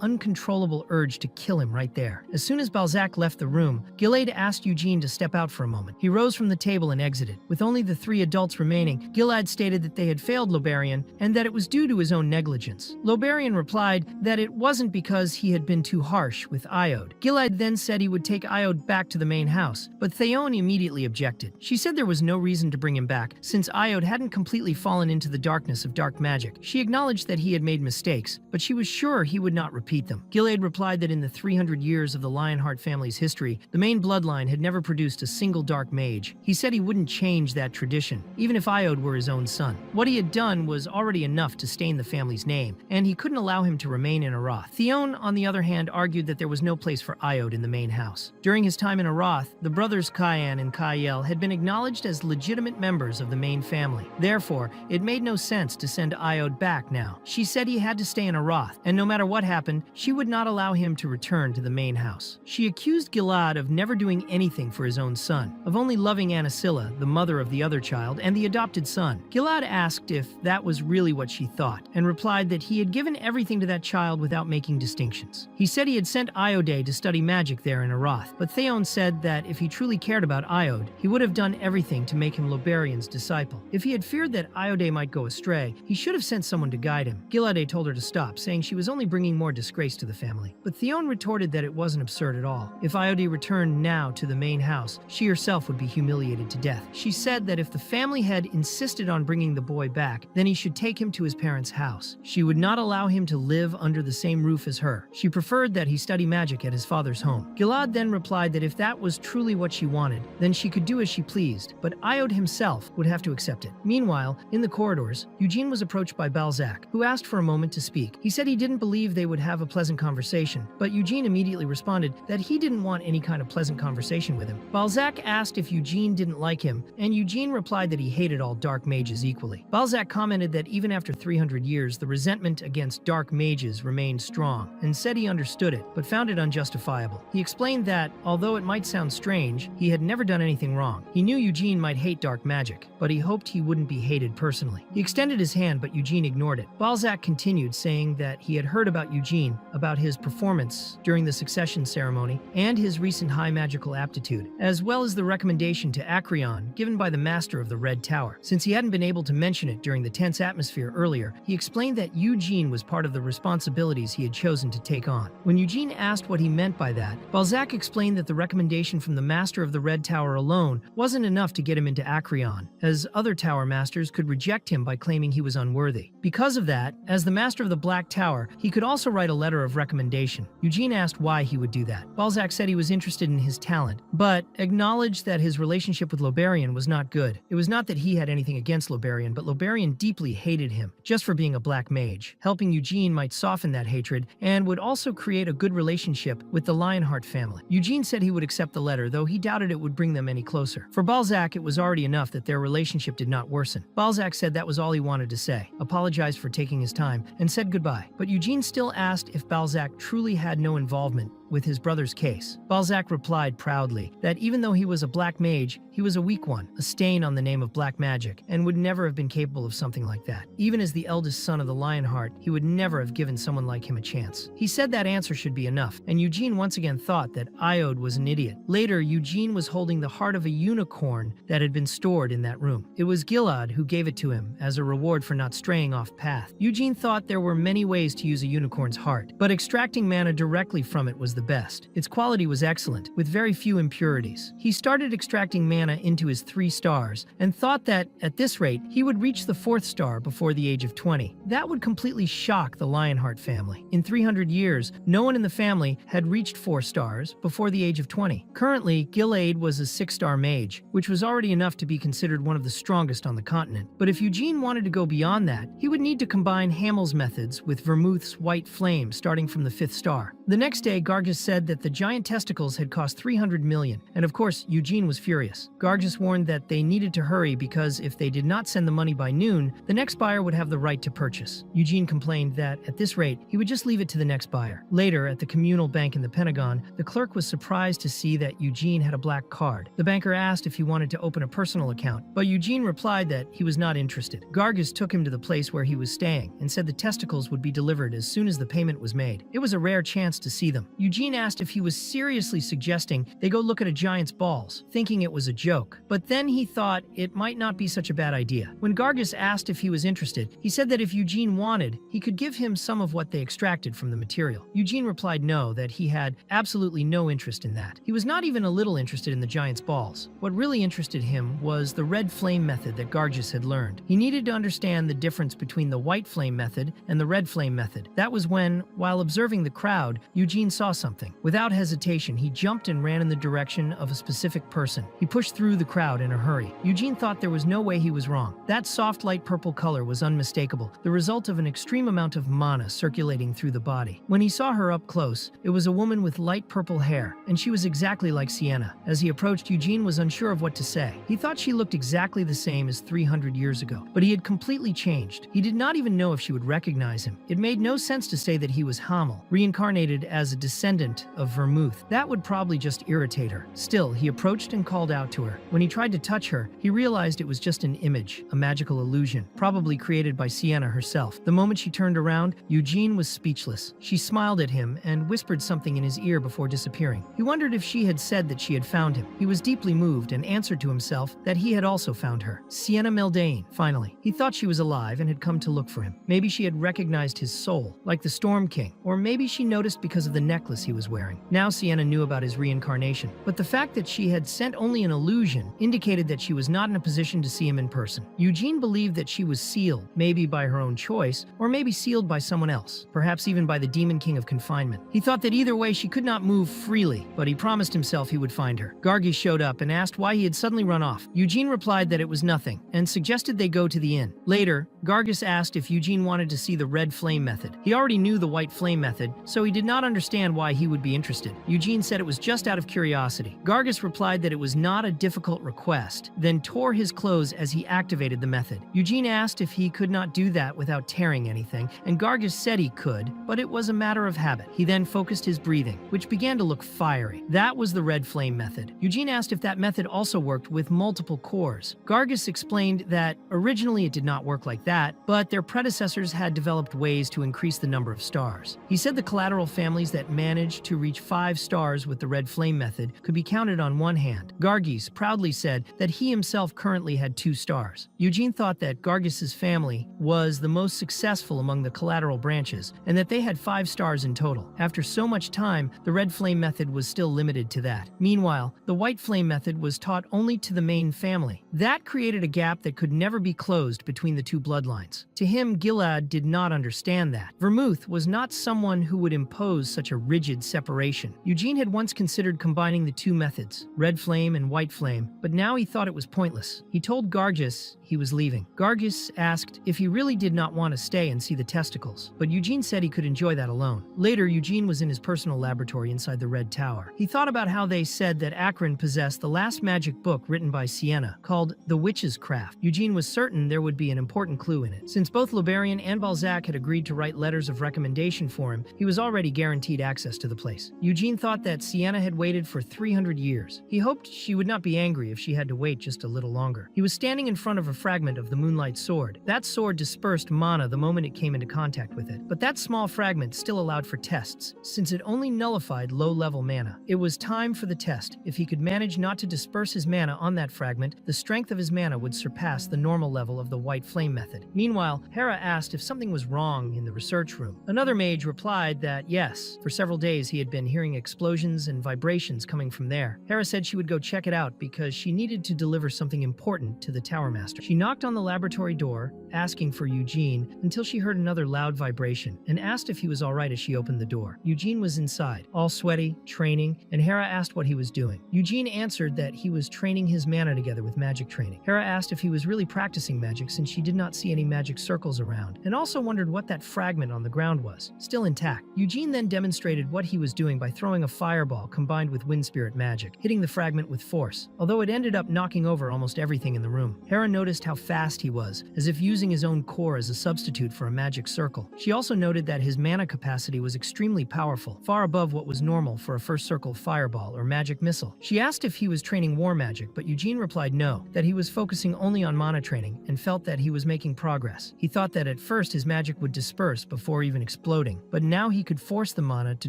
uncontrollable urge to kill him right there. As soon as Balzac left the room, Gilade asked Eugene to step out for a moment. He rose from the table and exited. With only the three adults remaining, Gilad stated that they had failed Lobarian and that it was due to his own negligence. Lobarian replied that it wasn't because he had been too harsh with Iode. Gilad then said he would take Iode back to the main house, but Theon immediately objected. She said there was no reason to bring him back, since Iode hadn't completely fallen into the darkness of dark magic. She acknowledged that he had made mistakes, but she was sure he would not repeat them. Gilad replied that in the 300 years of the Lionheart family's history, the main bloodline had never produced a single dark mage. He said he wouldn't change that tradition, even if Iode were his own son. What he had done was already enough to stain the family's name, and he couldn't allow him to remain in Arath. Theon, on the other hand, argued that there was no place for Iode in the main house. During his time in Arath, the brothers Kyan and Kayel had been acknowledged as legitimate members of the main family. Therefore, it made no sense to send Iode back now. She said he had to stay in Arath, and no matter what happened, she would not allow him to return to the main house. She accused Gilad of never doing anything for his own son, of only loving Anisilla, the mother of the other child, and the adopted son. Gilad asked if that was really what she thought, and replied that he had given everything to that child without making distinctions. He said he had sent Iode to study magic there in Arath, but Theon said that if he truly cared about Iode, he would have done everything to make him Lobarian's disciple. If he had feared that Iode might go astray, he should have sent someone to guide him. Gilad told her to stop, saying she was only bringing more disgrace to the family. But Theon retorted that it wasn't absurd at all. If Iode returned now to the main house, she herself would be humiliated to death. She said that if the family had insisted on bringing the boy back, then he should take him to his parents' house. She would not allow him to live under the same roof as her. She preferred that he study magic at his father's home. Gilad then replied that if that was truly what she wanted, then she could do as she pleased, but Iode himself would have to accept it. Meanwhile, in the corridors, Eugene was approached by Balzac, who asked for a moment to speak. He said he didn't believe they would have a pleasant conversation, but Eugene immediately responded that he didn't want any kind of pleasant conversation with him. Balzac asked if Eugene didn't like him, and Eugene replied that he hated all dark mages equally. Balzac commented that even after 300 years, the resentment against dark mages remained strong, and said he understood it, but found it unjustifiable. He explained that, although it might sound strange, he had never done anything wrong. He knew Eugene might hate dark magic, but he hoped he wouldn't be hated personally. He extended his hand, but Eugene ignored it. Balzac continued, saying that he had heard about Eugene, about his performance during the succession ceremony, and his recent high magical aptitude, as well as the recommendation to Acreon given by the master of the Red Tower. Since he hadn't been able to mention it during the tense atmosphere earlier, he explained that Eugene was part of the responsibilities he had chosen to take on. When Eugene asked what he meant by that, Balzac explained that the recommendation from the master of the Red Tower alone wasn't enough to get him into Acreon, as other tower masters could reject him by claiming he was unworthy. Because of that, as the master of the Black Tower, he could also write a letter of recommendation. Eugene asked why he would do that. Balzac said he was interested in his talent, but acknowledged that his relationship with Lobarian was not good. It was not that he had anything against Lobarian, but Lobarian deeply hated him, just for being a black mage. Helping Eugene might soften that hatred, and would also create a good relationship with the Lionheart family. Eugene said he would accept the letter, though he doubted it would bring them any closer. For Balzac, it was already enough that their relationship did not worsen. Balzac said that was all he wanted to say, apologized for taking his time, and said goodbye. But Eugene still asked if Balzac truly had no involvement with his brother's case. Balzac replied proudly that even though he was a black mage, he was a weak one, a stain on the name of black magic, and would never have been capable of something like that. Even as the eldest son of the Lionheart, he would never have given someone like him a chance. He said that answer should be enough, and Eugene once again thought that Iode was an idiot. Later, Eugene was holding the heart of a unicorn that had been stored in that room. It was Gilad who gave it to him as a reward for not straying off path. Eugene thought there were many ways to use a unicorn's heart, but extracting mana directly from it was the best. Its quality was excellent, with very few impurities. He started extracting mana into his 3 stars, and thought that, at this rate, he would reach the 4th star before the age of 20. That would completely shock the Lionheart family. In 300 years, no one in the family had reached 4 stars before the age of 20. Currently, Gilead was a 6-star mage, which was already enough to be considered one of the strongest on the continent. But if Eugene wanted to go beyond that, he would need to combine Hamel's methods with Vermouth's white flame starting from the 5th star. The next day, Gargus said that the giant testicles had cost 300 million, and of course, Eugene was furious. Gargus warned that they needed to hurry because if they did not send the money by noon, the next buyer would have the right to purchase. Eugene complained that, at this rate, he would just leave it to the next buyer. Later, at the communal bank in the Pentagon, the clerk was surprised to see that Eugene had a black card. The banker asked if he wanted to open a personal account, but Eugene replied that he was not interested. Gargus took him to the place where he was staying and said the testicles would be delivered as soon as the payment was made. It was a rare chance to see them. Eugene asked if he was seriously suggesting they go look at a giant's balls, thinking it was a joke. But then he thought it might not be such a bad idea. When Gargus asked if he was interested, he said that if Eugene wanted, he could give him some of what they extracted from the material. Eugene replied no, that he had absolutely no interest in that. He was not even a little interested in the giant's balls. What really interested him was the red flame method that Gargus had learned. He needed to understand the difference between the white flame method and the red flame method. That was when, while observing the crowd, Eugene saw something. Without hesitation, he jumped and ran in the direction of a specific person. He pushed through the crowd in a hurry. Eugene thought there was no way he was wrong. That soft light purple color was unmistakable, the result of an extreme amount of mana circulating through the body. When he saw her up close, it was a woman with light purple hair, and she was exactly like Sienna. As he approached, Eugene was unsure of what to say. He thought she looked exactly the same as 300 years ago, but he had completely changed. He did not even know if she would recognize him. It made no sense to say that he was Hamel, reincarnated as a descendant of Vermouth. That would probably just irritate her. Still, he approached and called out to her. When he tried to touch her, he realized it was just an image, a magical illusion, probably created by Sienna herself. The moment she turned around, Eugene was speechless. She smiled at him and whispered something in his ear before disappearing. He wondered if she had said that she had found him. He was deeply moved and answered to himself that he had also found her. Sienna Meldane, finally. He thought she was alive and had come to look for him. Maybe she had recognized his soul, like the Storm King, or maybe she noticed because of the necklace he was wearing. Now Sienna knew about his reincarnation, but the fact that she had sent only an illusion indicated that she was not in a position to see him in person. Eugene believed that she was sealed, maybe by her own choice, or maybe sealed by someone else, perhaps even by the Demon King of Confinement. He thought that either way she could not move freely, but he promised himself he would find her. Gargus showed up and asked why he had suddenly run off. Eugene replied that it was nothing, and suggested they go to the inn. Later, Gargus asked if Eugene wanted to see the red flame method. He already knew the white flame method, so he did not understand why he would be interested. Eugene said it was just out of curiosity. Gargus replied that it was not a difficult request, then tore his clothes as he activated the method. Eugene asked if he could not do that without tearing anything, and Gargus said he could, but it was a matter of habit. He then focused his breathing, which began to look fiery. That was the red flame method. Eugene asked if that method also worked with multiple cores. Gargus explained that originally it did not work like that, but their predecessors had developed ways to increase the number of stars. He said the collateral families that managed to reach 5 stars with the red flame method could be counted on one hand. Gargus proudly said that he himself currently had 2 stars. Eugene thought that Gargus's family was the most successful among the collateral branches, and that they had 5 stars in total. After so much time, the red flame method was still limited to that. Meanwhile, the white flame method was taught only to the main family. That created a gap that could never be closed between the 2 bloodlines. To him, Gilead did not understand that. Vermouth was not someone who would impose such a rigid separation. Eugene had once considered combining the 2 methods, red flame and white flame, but now he thought it was pointless. He told Gargus he was leaving. Gargus asked if he really did not want to stay and see the testicles, but Eugene said he could enjoy that alone. Later, Eugene was in his personal laboratory inside the Red Tower. He thought about how they said that Akron possessed the last magic book written by Sienna, called The Witch's Craft. Eugene was certain there would be an important clue in it. Since both Liberian and Balzac had agreed to write letters of recommendation for him, he was already guaranteed access to the place. Eugene thought that Sienna had waited for 300 years. He hoped she would not be angry if she had to wait just a little longer. He was standing in front of a fragment of the Moonlight Sword. That sword dispersed mana the moment it came into contact with it, but that small fragment still allowed for tests, since it only nullified low-level mana. It was time for the test. If he could manage not to disperse his mana on that fragment, the strength of his mana would surpass the normal level of the white flame method. method. Meanwhile, Hera asked if something was wrong in the research room. Another mage replied that yes, for several days he had been hearing explosions and vibrations coming from there. Hera said she would go check it out because she needed to deliver something important to the Tower Master. She knocked on the laboratory door, asking for Eugene, until she heard another loud vibration and asked if he was alright as she opened the door. Eugene was inside, all sweaty, training, and Hera asked what he was doing. Eugene answered that he was training his mana together with magic training. Hera asked if he was really practicing magic since she did not see any magic circles around, and also wondered what that fragment on the ground was, still intact. Eugene then demonstrated what he was doing by throwing a fireball combined with wind spirit magic, hitting the fragment with force, although it ended up knocking over almost everything in the room. Hera noticed how fast he was, as if using his own core as a substitute for a magic circle. She also noted that his mana capacity was extremely powerful, far above what was normal for a first circle fireball or magic missile. She asked if he was training war magic, but Eugene replied no, that he was focusing only on mana training and felt that he was making progress. He thought that at first his magic would disperse before even exploding, but now he could force the mana to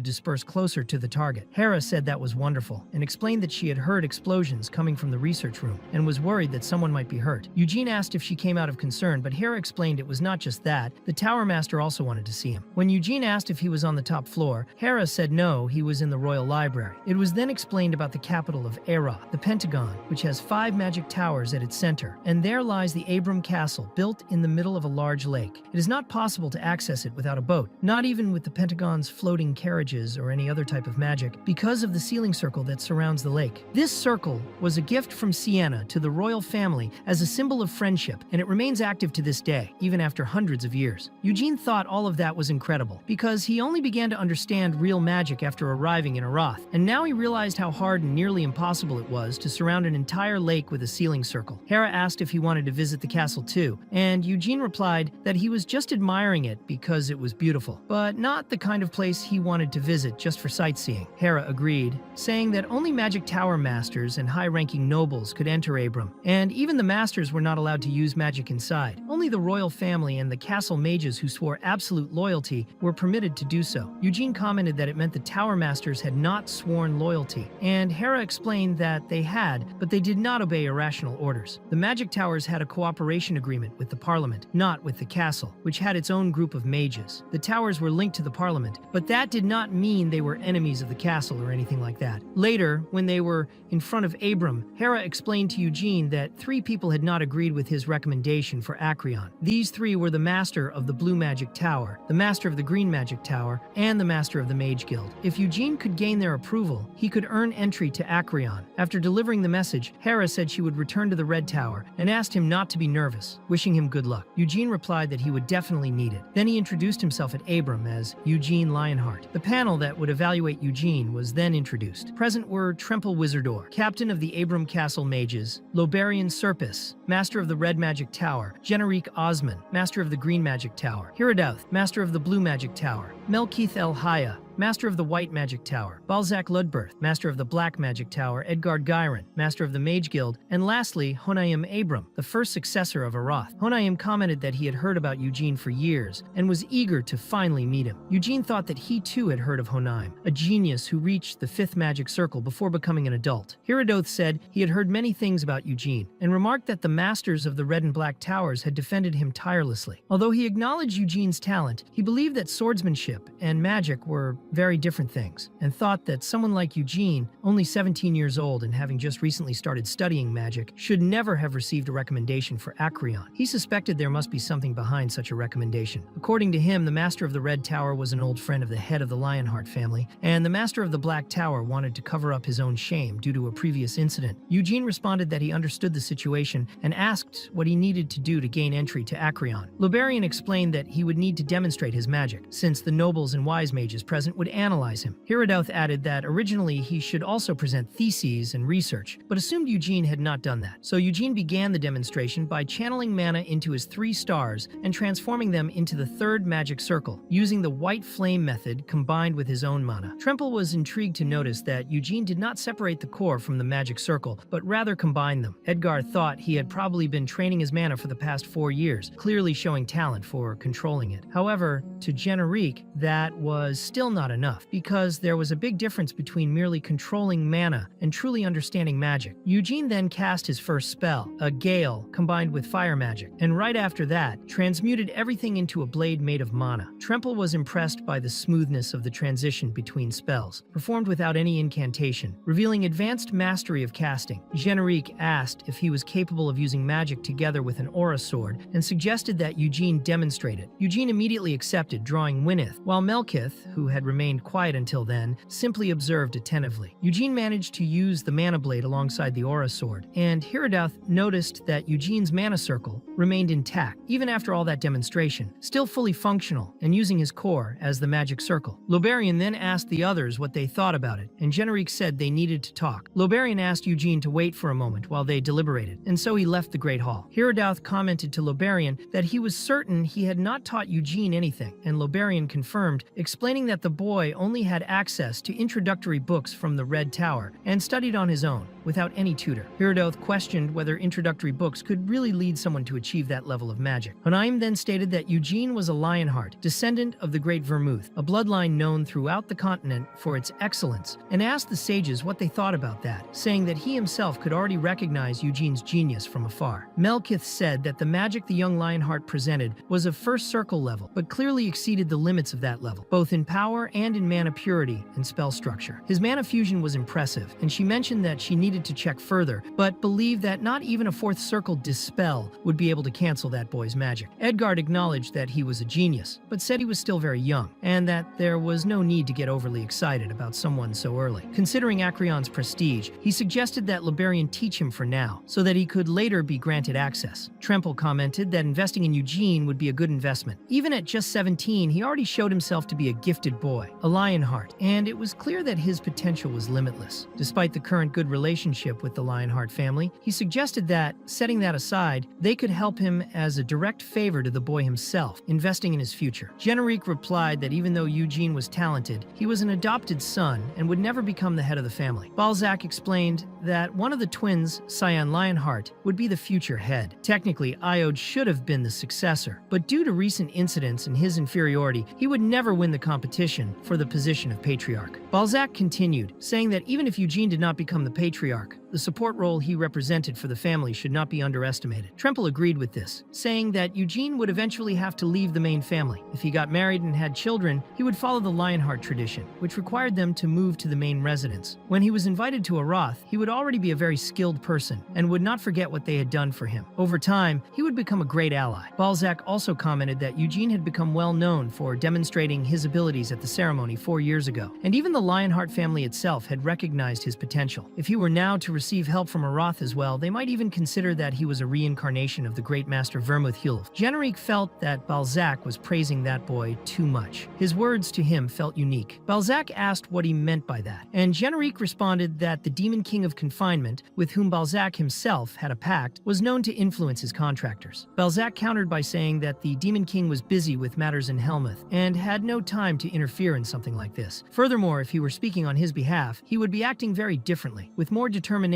disperse closer to the target. Hera said that was wonderful and explained that she had heard explosions coming from the research room and was worried that someone might be hurt. Eugene asked if she came out of concern, but Hera explained it was not just that. The Tower Master also wanted to see him. When Eugene asked if he was on the top floor, Hera said no, he was in the Royal Library. It was then explained about the capital of Era, the Pentagon, which has 5 magic towers at its center, and there lies the Abram Castle, built in the middle of a large lake. It is not possible to access it without a boat, not even with the Pentagon's floating carriages or any other type of magic, because of the sealing circle that surrounds the lake. This circle was a gift from Sienna to the royal family as a symbol of friendship, and it remains active to this day, even after hundreds of years. Eugene thought all of that was incredible, because he only began to understand real magic after arriving in Arath, and now he realized how hard and nearly impossible it was to surround an entire lake with a sealing circle. Hera asked if he wanted to visit the castle too, and Eugene replied that he was just admiring it because it was beautiful, but not the kind of place he wanted to visit just for sightseeing. Hera agreed, saying that only magic tower masters and high-ranking nobles could enter Abram, and even the masters were not allowed to use magic inside. Only the royal family and the castle mages who swore absolute loyalty were permitted to do so. Eugene commented that it meant the tower masters had not sworn loyalty, and Hera explained that they had, but they did not obey irrational orders. The magic towers had a cooperation agreement with the parliament, not with the castle, which had its own group of mages. The towers were linked to the parliament, but that did not mean they were enemies of the castle or anything like that. Later, when they were in front of Abram, Hera explained to Eugene that 3 people had not agreed with his recommendation for Acreon. These 3 were the master of the blue magic tower, the master of the green magic tower, and the master of the mage guild. If Eugene could gain their approval, he could earn entry to Acreon. After delivering the message, Hera said she would return to the red tower and asked him not to be nervous, wishing him good luck. Eugene replied that he would definitely need it. Then he introduced himself at Abram as Eugene Lionheart. The panel that would evaluate Eugene was then introduced. Present were Tremple Wizardor, captain of the Abram Castle Mages, Lobarian Serpis, master of the red magic tower, Generique Osman, master of the green magic tower, Hiradouth, master of the blue magic tower, Melkeith El Haya, master of the White Magic Tower, Balzac Ludberth, master of the Black Magic Tower, Edgard Gyron, master of the Mage Guild, and lastly, Honayim Abram, the first successor of Arath. Honayim commented that he had heard about Eugene for years and was eager to finally meet him. Eugene thought that he too had heard of Honayim, a genius who reached the 5th magic circle before becoming an adult. Hiradoth said he had heard many things about Eugene and remarked that the masters of the Red and Black Towers had defended him tirelessly. Although he acknowledged Eugene's talent, he believed that swordsmanship and magic were very different things, and thought that someone like Eugene, only 17 years old and having just recently started studying magic, should never have received a recommendation for Acreon. He suspected there must be something behind such a recommendation. According to him, the Master of the Red Tower was an old friend of the head of the Lionheart family, and the Master of the Black Tower wanted to cover up his own shame due to a previous incident. Eugene responded that he understood the situation and asked what he needed to do to gain entry to Acreon. Lobarian explained that he would need to demonstrate his magic, since the nobles and wise mages present would analyze him. Hiradouth added that originally he should also present theses and research, but assumed Eugene had not done that. So Eugene began the demonstration by channeling mana into his 3 stars and transforming them into the 3rd magic circle, using the white flame method combined with his own mana. Tremple was intrigued to notice that Eugene did not separate the core from the magic circle, but rather combine them. Edgar thought he had probably been training his mana for the past 4 years, clearly showing talent for controlling it. However, to Generique, that was still not not enough, because there was a big difference between merely controlling mana and truly understanding magic. Eugene then cast his first spell, a gale combined with fire magic, and right after that, transmuted everything into a blade made of mana. Tremple was impressed by the smoothness of the transition between spells, performed without any incantation, revealing advanced mastery of casting. Generique asked if he was capable of using magic together with an aura sword and suggested that Eugene demonstrate it. Eugene immediately accepted, drawing Winneth, while Melkith, who had remained quiet until then, simply observed attentively. Eugene managed to use the mana blade alongside the aura sword, and Hiradoth noticed that Eugene's mana circle remained intact, even after all that demonstration, still fully functional and using his core as the magic circle. Lobarian then asked the others what they thought about it, and Generique said they needed to talk. Lobarian asked Eugene to wait for a moment while they deliberated, and so he left the Great Hall. Hiradoth commented to Lobarian that he was certain he had not taught Eugene anything, and Lobarian confirmed, explaining that the boy only had access to introductory books from the Red Tower and studied on his own, without any tutor. Hiradoth questioned whether introductory books could really lead someone to achieve that level of magic. Honaim then stated that Eugene was a Lionheart, descendant of the Great Vermouth, a bloodline known throughout the continent for its excellence, and asked the sages what they thought about that, saying that he himself could already recognize Eugene's genius from afar. Melkith said that the magic the young Lionheart presented was of first circle level, but clearly exceeded the limits of that level, both in power and in mana purity and spell structure. His mana fusion was impressive, and she mentioned that she needed to check further, but believed that not even a fourth circle dispel would be able to cancel that boy's magic. Edgard acknowledged that he was a genius, but said he was still very young, and that there was no need to get overly excited about someone so early. Considering Acreon's prestige, he suggested that Liberian teach him for now, so that he could later be granted access. Tremple commented that investing in Eugene would be a good investment. Even at just 17, he already showed himself to be a gifted boy, a Lionheart, and it was clear that his potential was limitless. Despite the current good relationship with the Lionheart family, he suggested that, setting that aside, they could help him as a direct favor to the boy himself, investing in his future. Generique replied that even though Eugene was talented, he was an adopted son and would never become the head of the family. Balzac explained that one of the twins, Scion Lionheart, would be the future head. Technically, Iode should have been the successor, but due to recent incidents and his inferiority, he would never win the competition for the position of patriarch. Balzac continued, saying that even if Eugene did not become the patriarch, the support role he represented for the family should not be underestimated. Tremple agreed with this, saying that Eugene would eventually have to leave the main family. If he got married and had children, he would follow the Lionheart tradition, which required them to move to the main residence. When he was invited to Arath, he would already be a very skilled person and would not forget what they had done for him. Over time, he would become a great ally. Balzac also commented that Eugene had become well known for demonstrating his abilities at the ceremony 4 years ago, and even the Lionheart family itself had recognized his potential. If he were now to receive help from Arath as well, they might even consider that he was a reincarnation of the great master Vermouth Hulf. Generique felt that Balzac was praising that boy too much. His words to him felt unique. Balzac asked what he meant by that, and Generique responded that the Demon King of Confinement, with whom Balzac himself had a pact, was known to influence his contractors. Balzac countered by saying that the Demon King was busy with matters in Helmuth and had no time to interfere in something like this. Furthermore, if he were speaking on his behalf, he would be acting very differently, with more determination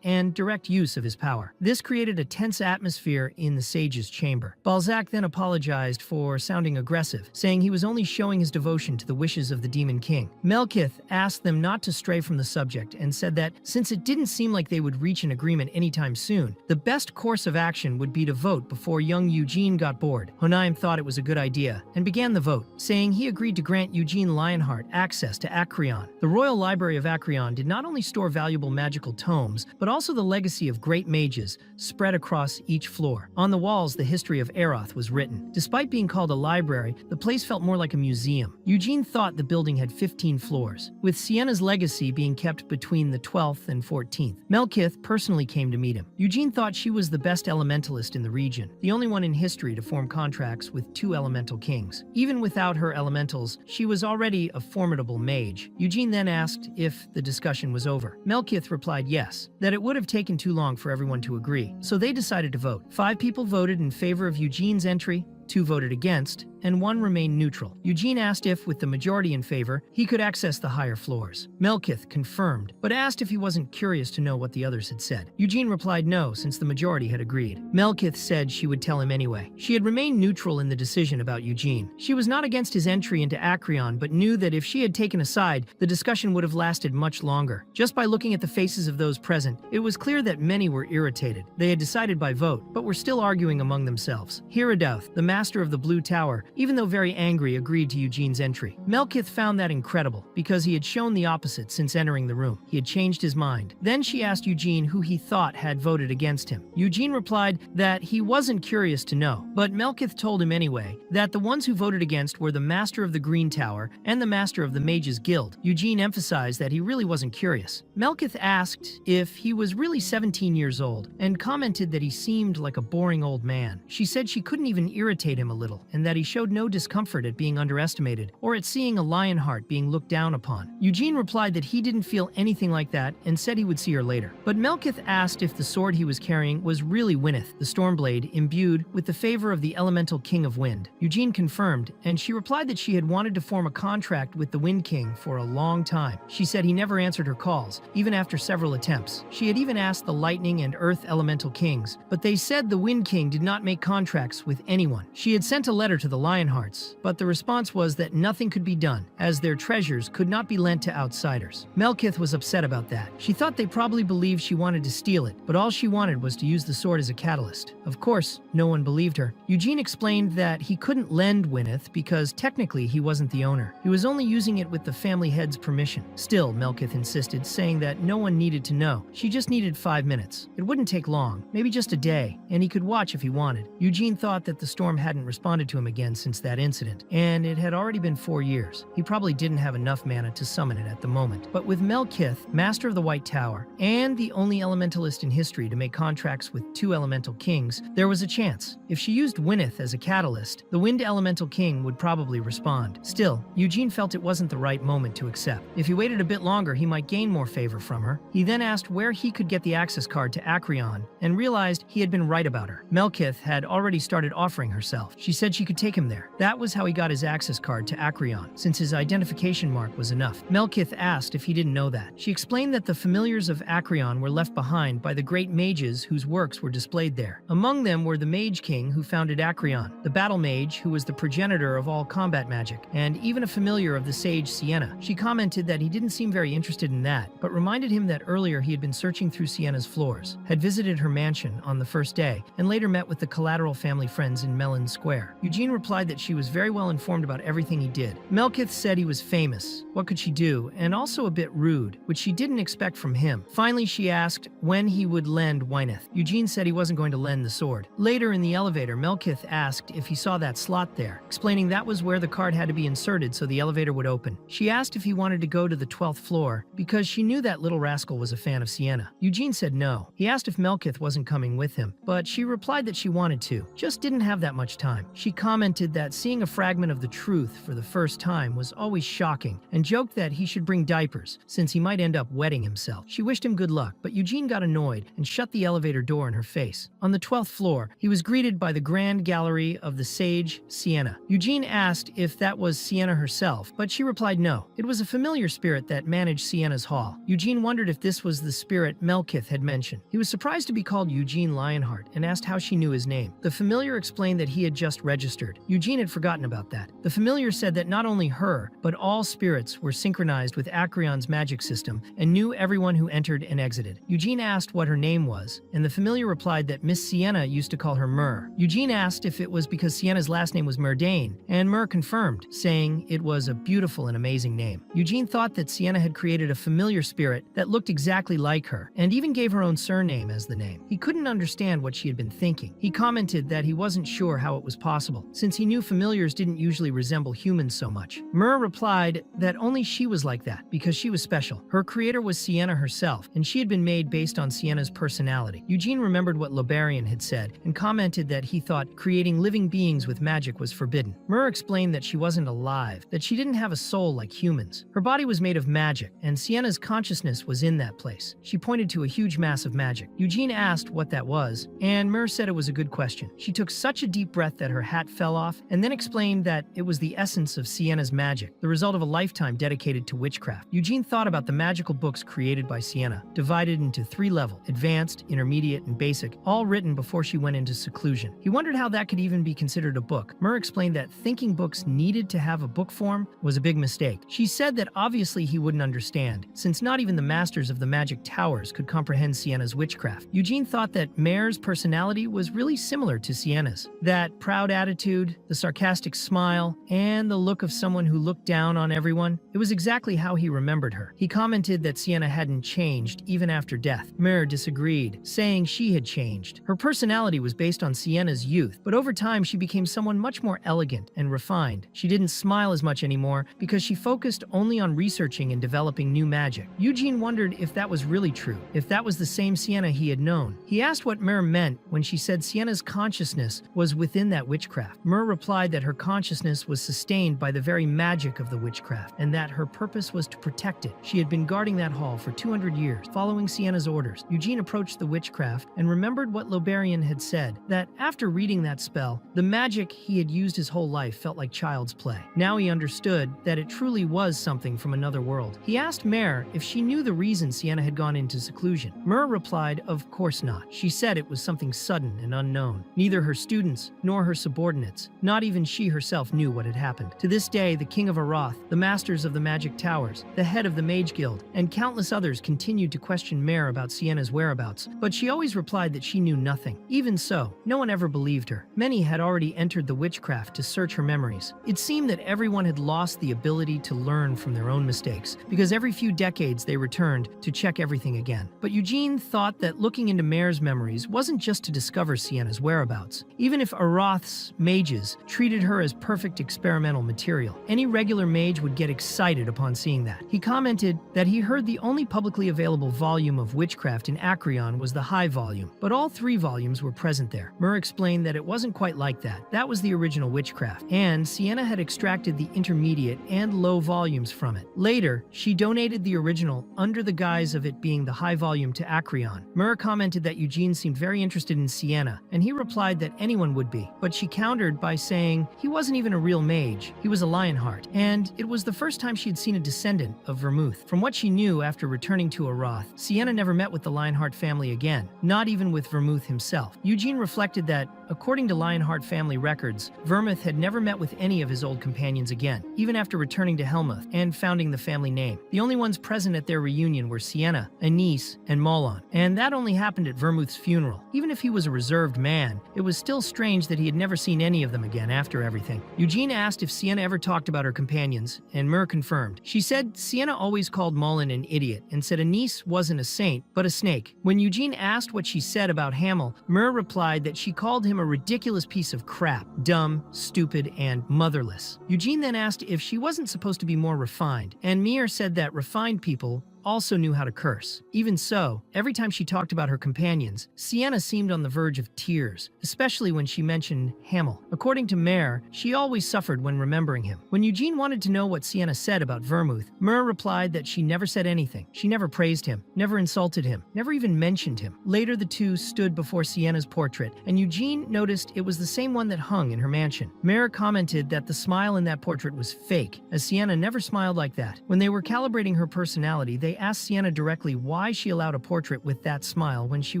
and direct use of his power. This created a tense atmosphere in the sage's chamber. Balzac then apologized for sounding aggressive, saying he was only showing his devotion to the wishes of the Demon King. Melkith asked them not to stray from the subject and said that since it didn't seem like they would reach an agreement anytime soon, the best course of action would be to vote before young Eugene got bored. Honaim thought it was a good idea and began the vote, saying he agreed to grant Eugene Lionheart access to Acreon. The Royal Library of Acreon did not only store valuable magical tomes, but also the legacy of great mages spread across each floor. On the walls, the history of Aroth was written. Despite being called a library, the place felt more like a museum. Eugene thought the building had 15 floors, with Sienna's legacy being kept between the 12th and 14th. Melkith personally came to meet him. Eugene thought she was the best elementalist in the region, the only one in history to form contracts with 2 elemental kings. Even without her elementals, she was already a formidable mage. Eugene then asked if the discussion was over. Melkith replied yes, that it would have taken too long for everyone to agree, so they decided to vote. 5 people voted in favor of Eugene's entry, 2 voted against, and 1 remained neutral. Eugene asked if, with the majority in favor, he could access the higher floors. Melkith confirmed, but asked if he wasn't curious to know what the others had said. Eugene replied no, since the majority had agreed. Melkith said she would tell him anyway. She had remained neutral in the decision about Eugene. She was not against his entry into Acreon, but knew that if she had taken a side, the discussion would have lasted much longer. Just by looking at the faces of those present, it was clear that many were irritated. They had decided by vote, but were still arguing among themselves. Hiradouth, the master of the Blue Tower, even though very angry, agreed to Eugene's entry. Melkith found that incredible, because he had shown the opposite since entering the room. He had changed his mind. Then she asked Eugene who he thought had voted against him. Eugene replied that he wasn't curious to know, but Melkith told him anyway that the ones who voted against were the Master of the Green Tower and the Master of the Mages Guild. Eugene emphasized that he really wasn't curious. Melkith asked if he was really 17 years old and commented that he seemed like a boring old man. She said she couldn't even irritate him a little and that he showed no discomfort at being underestimated or at seeing a Lionheart being looked down upon. Eugene replied that he didn't feel anything like that and said he would see her later. But Melkith asked if the sword he was carrying was really Wyneth, the Stormblade, imbued with the favor of the elemental King of Wind. Eugene confirmed, and she replied that she had wanted to form a contract with the Wind King for a long time. She said he never answered her calls, even after several attempts. She had even asked the Lightning and Earth elemental kings, but they said the Wind King did not make contracts with anyone. She had sent a letter to the Lionhearts, but the response was that nothing could be done, as their treasures could not be lent to outsiders. Melkith was upset about that. She thought they probably believed she wanted to steal it, but all she wanted was to use the sword as a catalyst. Of course, no one believed her. Eugene explained that he couldn't lend Wyneth because technically he wasn't the owner. He was only using it with the family head's permission. Still, Melkith insisted, saying that no one needed to know. She just needed 5 minutes. It wouldn't take long, maybe just a day, and he could watch if he wanted. Eugene thought that the storm hadn't responded to him again since that incident, and it had already been 4 years. He probably didn't have enough mana to summon it at the moment. But with Melkith, Master of the White Tower, and the only elementalist in history to make contracts with 2 elemental kings, there was a chance. If she used Wyneth as a catalyst, the Wind Elemental King would probably respond. Still, Eugene felt it wasn't the right moment to accept. If he waited a bit longer, he might gain more favor from her. He then asked where he could get the access card to Acreon, and realized he had been right about her. Melkith had already started offering herself. She said she could take him there. That was how he got his access card to Acreon, since his identification mark was enough. Melkith asked if he didn't know that. She explained that the familiars of Acreon were left behind by the great mages whose works were displayed there. Among them were the Mage King who founded Acreon, the Battle Mage who was the progenitor of all combat magic, and even a familiar of the sage Sienna. She commented that he didn't seem very interested in that, but reminded him that earlier he had been searching through Sienna's floors, had visited her mansion on the first day, and later met with the Collateral family friends in Mellon Square. Eugene replied that she was very well informed about everything he did. Melkith said he was famous. What could she do? And also a bit rude, which she didn't expect from him. Finally, she asked when he would lend Wyneth. Eugene said he wasn't going to lend the sword. Later in the elevator, Melkith asked if he saw that slot there, explaining that was where the card had to be inserted so the elevator would open. She asked if he wanted to go to the 12th floor because she knew that little rascal was a fan of Sienna. Eugene said no. He asked if Melkith wasn't coming with him, but she replied that she wanted to, just didn't have that much time. She commented that seeing a fragment of the truth for the first time was always shocking, and joked that he should bring diapers, since he might end up wetting himself. She wished him good luck, but Eugene got annoyed and shut the elevator door in her face. On the 12th floor, he was greeted by the grand gallery of the sage Sienna. Eugene asked if that was Sienna herself, but she replied no. It was a familiar spirit that managed Sienna's hall. Eugene wondered if this was the spirit Melkith had mentioned. He was surprised to be called Eugene Lionheart and asked how she knew his name. The familiar explained that he had just registered. Eugene had forgotten about that. The familiar said that not only her, but all spirits were synchronized with Acreon's magic system and knew everyone who entered and exited. Eugene asked what her name was, and the familiar replied that Miss Sienna used to call her Mur. Eugene asked if it was because Sienna's last name was Murdane, and Mur confirmed, saying it was a beautiful and amazing name. Eugene thought that Sienna had created a familiar spirit that looked exactly like her, and even gave her own surname as the name. He couldn't understand what she had been thinking. He commented that he wasn't sure how it was possible, since he knew familiars didn't usually resemble humans so much. Mur replied that only she was like that, because she was special. Her creator was Sienna herself, and she had been made based on Sienna's personality. Eugene remembered what Lobarian had said, and commented that he thought creating living beings with magic was forbidden. Mur explained that she wasn't alive, that she didn't have a soul like humans. Her body was made of magic, and Sienna's consciousness was in that place. She pointed to a huge mass of magic. Eugene asked what that was, and Mur said it was a good question. She took such a deep breath breath that her hat fell off, and then explained that it was the essence of Sienna's magic, the result of a lifetime dedicated to witchcraft. Eugene thought about the magical books created by Sienna, divided into 3 levels: advanced, intermediate, and basic, all written before she went into seclusion. He wondered how that could even be considered a book. Mur explained that thinking books needed to have a book form was a big mistake. She said that obviously he wouldn't understand, since not even the masters of the magic towers could comprehend Sienna's witchcraft. Eugene thought that Mare's personality was really similar to Sienna's. That proud attitude, the sarcastic smile, and the look of someone who looked down on everyone, it was exactly how he remembered her. He commented that Sienna hadn't changed even after death. Mare disagreed, saying she had changed. Her personality was based on Sienna's youth, but over time she became someone much more elegant and refined. She didn't smile as much anymore because she focused only on researching and developing new magic. Eugene wondered if that was really true, if that was the same Sienna he had known. He asked what Mare meant when she said Sienna's consciousness was within that witchcraft. Mare replied that her consciousness was sustained by the very magic of the witchcraft, and that her purpose was to protect it. She had been guarding that hall for 200 years, following Sienna's orders. Eugene approached the witchcraft and remembered what Loberian had said, that after reading that spell, the magic he had used his whole life felt like child's play. Now he understood that it truly was something from another world. He asked Mare if she knew the reason Sienna had gone into seclusion. Mare replied, of course not. She said it was something sudden and unknown. Neither her students nor her subordinates, not even she herself, knew what had happened. To this day, the King of Aroth, the masters of the magic towers, the head of the Mage Guild, and countless others continued to question Mare about Sienna's whereabouts, but she always replied that she knew nothing. Even so, no one ever believed her. Many had already entered the witchcraft to search her memories. It seemed that everyone had lost the ability to learn from their own mistakes, because every few decades they returned to check everything again. But Eugene thought that looking into Mare's memories wasn't just to discover Sienna's whereabouts. Even if Aroth's mages treated her as perfect experimental material, any regular mage would get excited upon seeing that. He commented that he heard the only publicly available volume of witchcraft in Acreon was the high volume, but all 3 volumes were present there. Mur explained that it wasn't quite like that. That was the original witchcraft, and Sienna had extracted the intermediate and low volumes from it. Later, she donated the original under the guise of it being the high volume to Acreon. Mur commented that Eugene seemed very interested in Sienna, and he replied that anyone would be, but she countered by saying he wasn't even a real mage, he was a Lionheart, and it was the first time she had seen a descendant of Vermouth. From what she knew after returning to Aroth, Sienna never met with the Lionheart family again, not even with Vermouth himself. Eugene reflected that, according to Lionheart family records, Vermouth had never met with any of his old companions again, even after returning to Helmuth and founding the family name. The only ones present at their reunion were Sienna, Anise, and Molon, and that only happened at Vermouth's funeral. Even if he was a reserved man, it was still strange that he had never seen any of them again after everything. Eugene asked if Sienna ever talked about her companions, and Mur confirmed. She said Sienna always called Molon an idiot and said Anise wasn't a saint, but a snake. When Eugene asked what she said about Hamel, Mur replied that she called him a ridiculous piece of crap, dumb, stupid, and motherless. Eugene then asked if she wasn't supposed to be more refined, and Mir said that refined people also knew how to curse. Even so, every time she talked about her companions, Sienna seemed on the verge of tears, especially when she mentioned Hamel. According to Mare, she always suffered when remembering him. When Eugene wanted to know what Sienna said about Vermouth, Mare replied that she never said anything. She never praised him, never insulted him, never even mentioned him. Later, the two stood before Sienna's portrait, and Eugene noticed it was the same one that hung in her mansion. Mare commented that the smile in that portrait was fake, as Sienna never smiled like that. When they were calibrating her personality, they asked Sienna directly why she allowed a portrait with that smile when she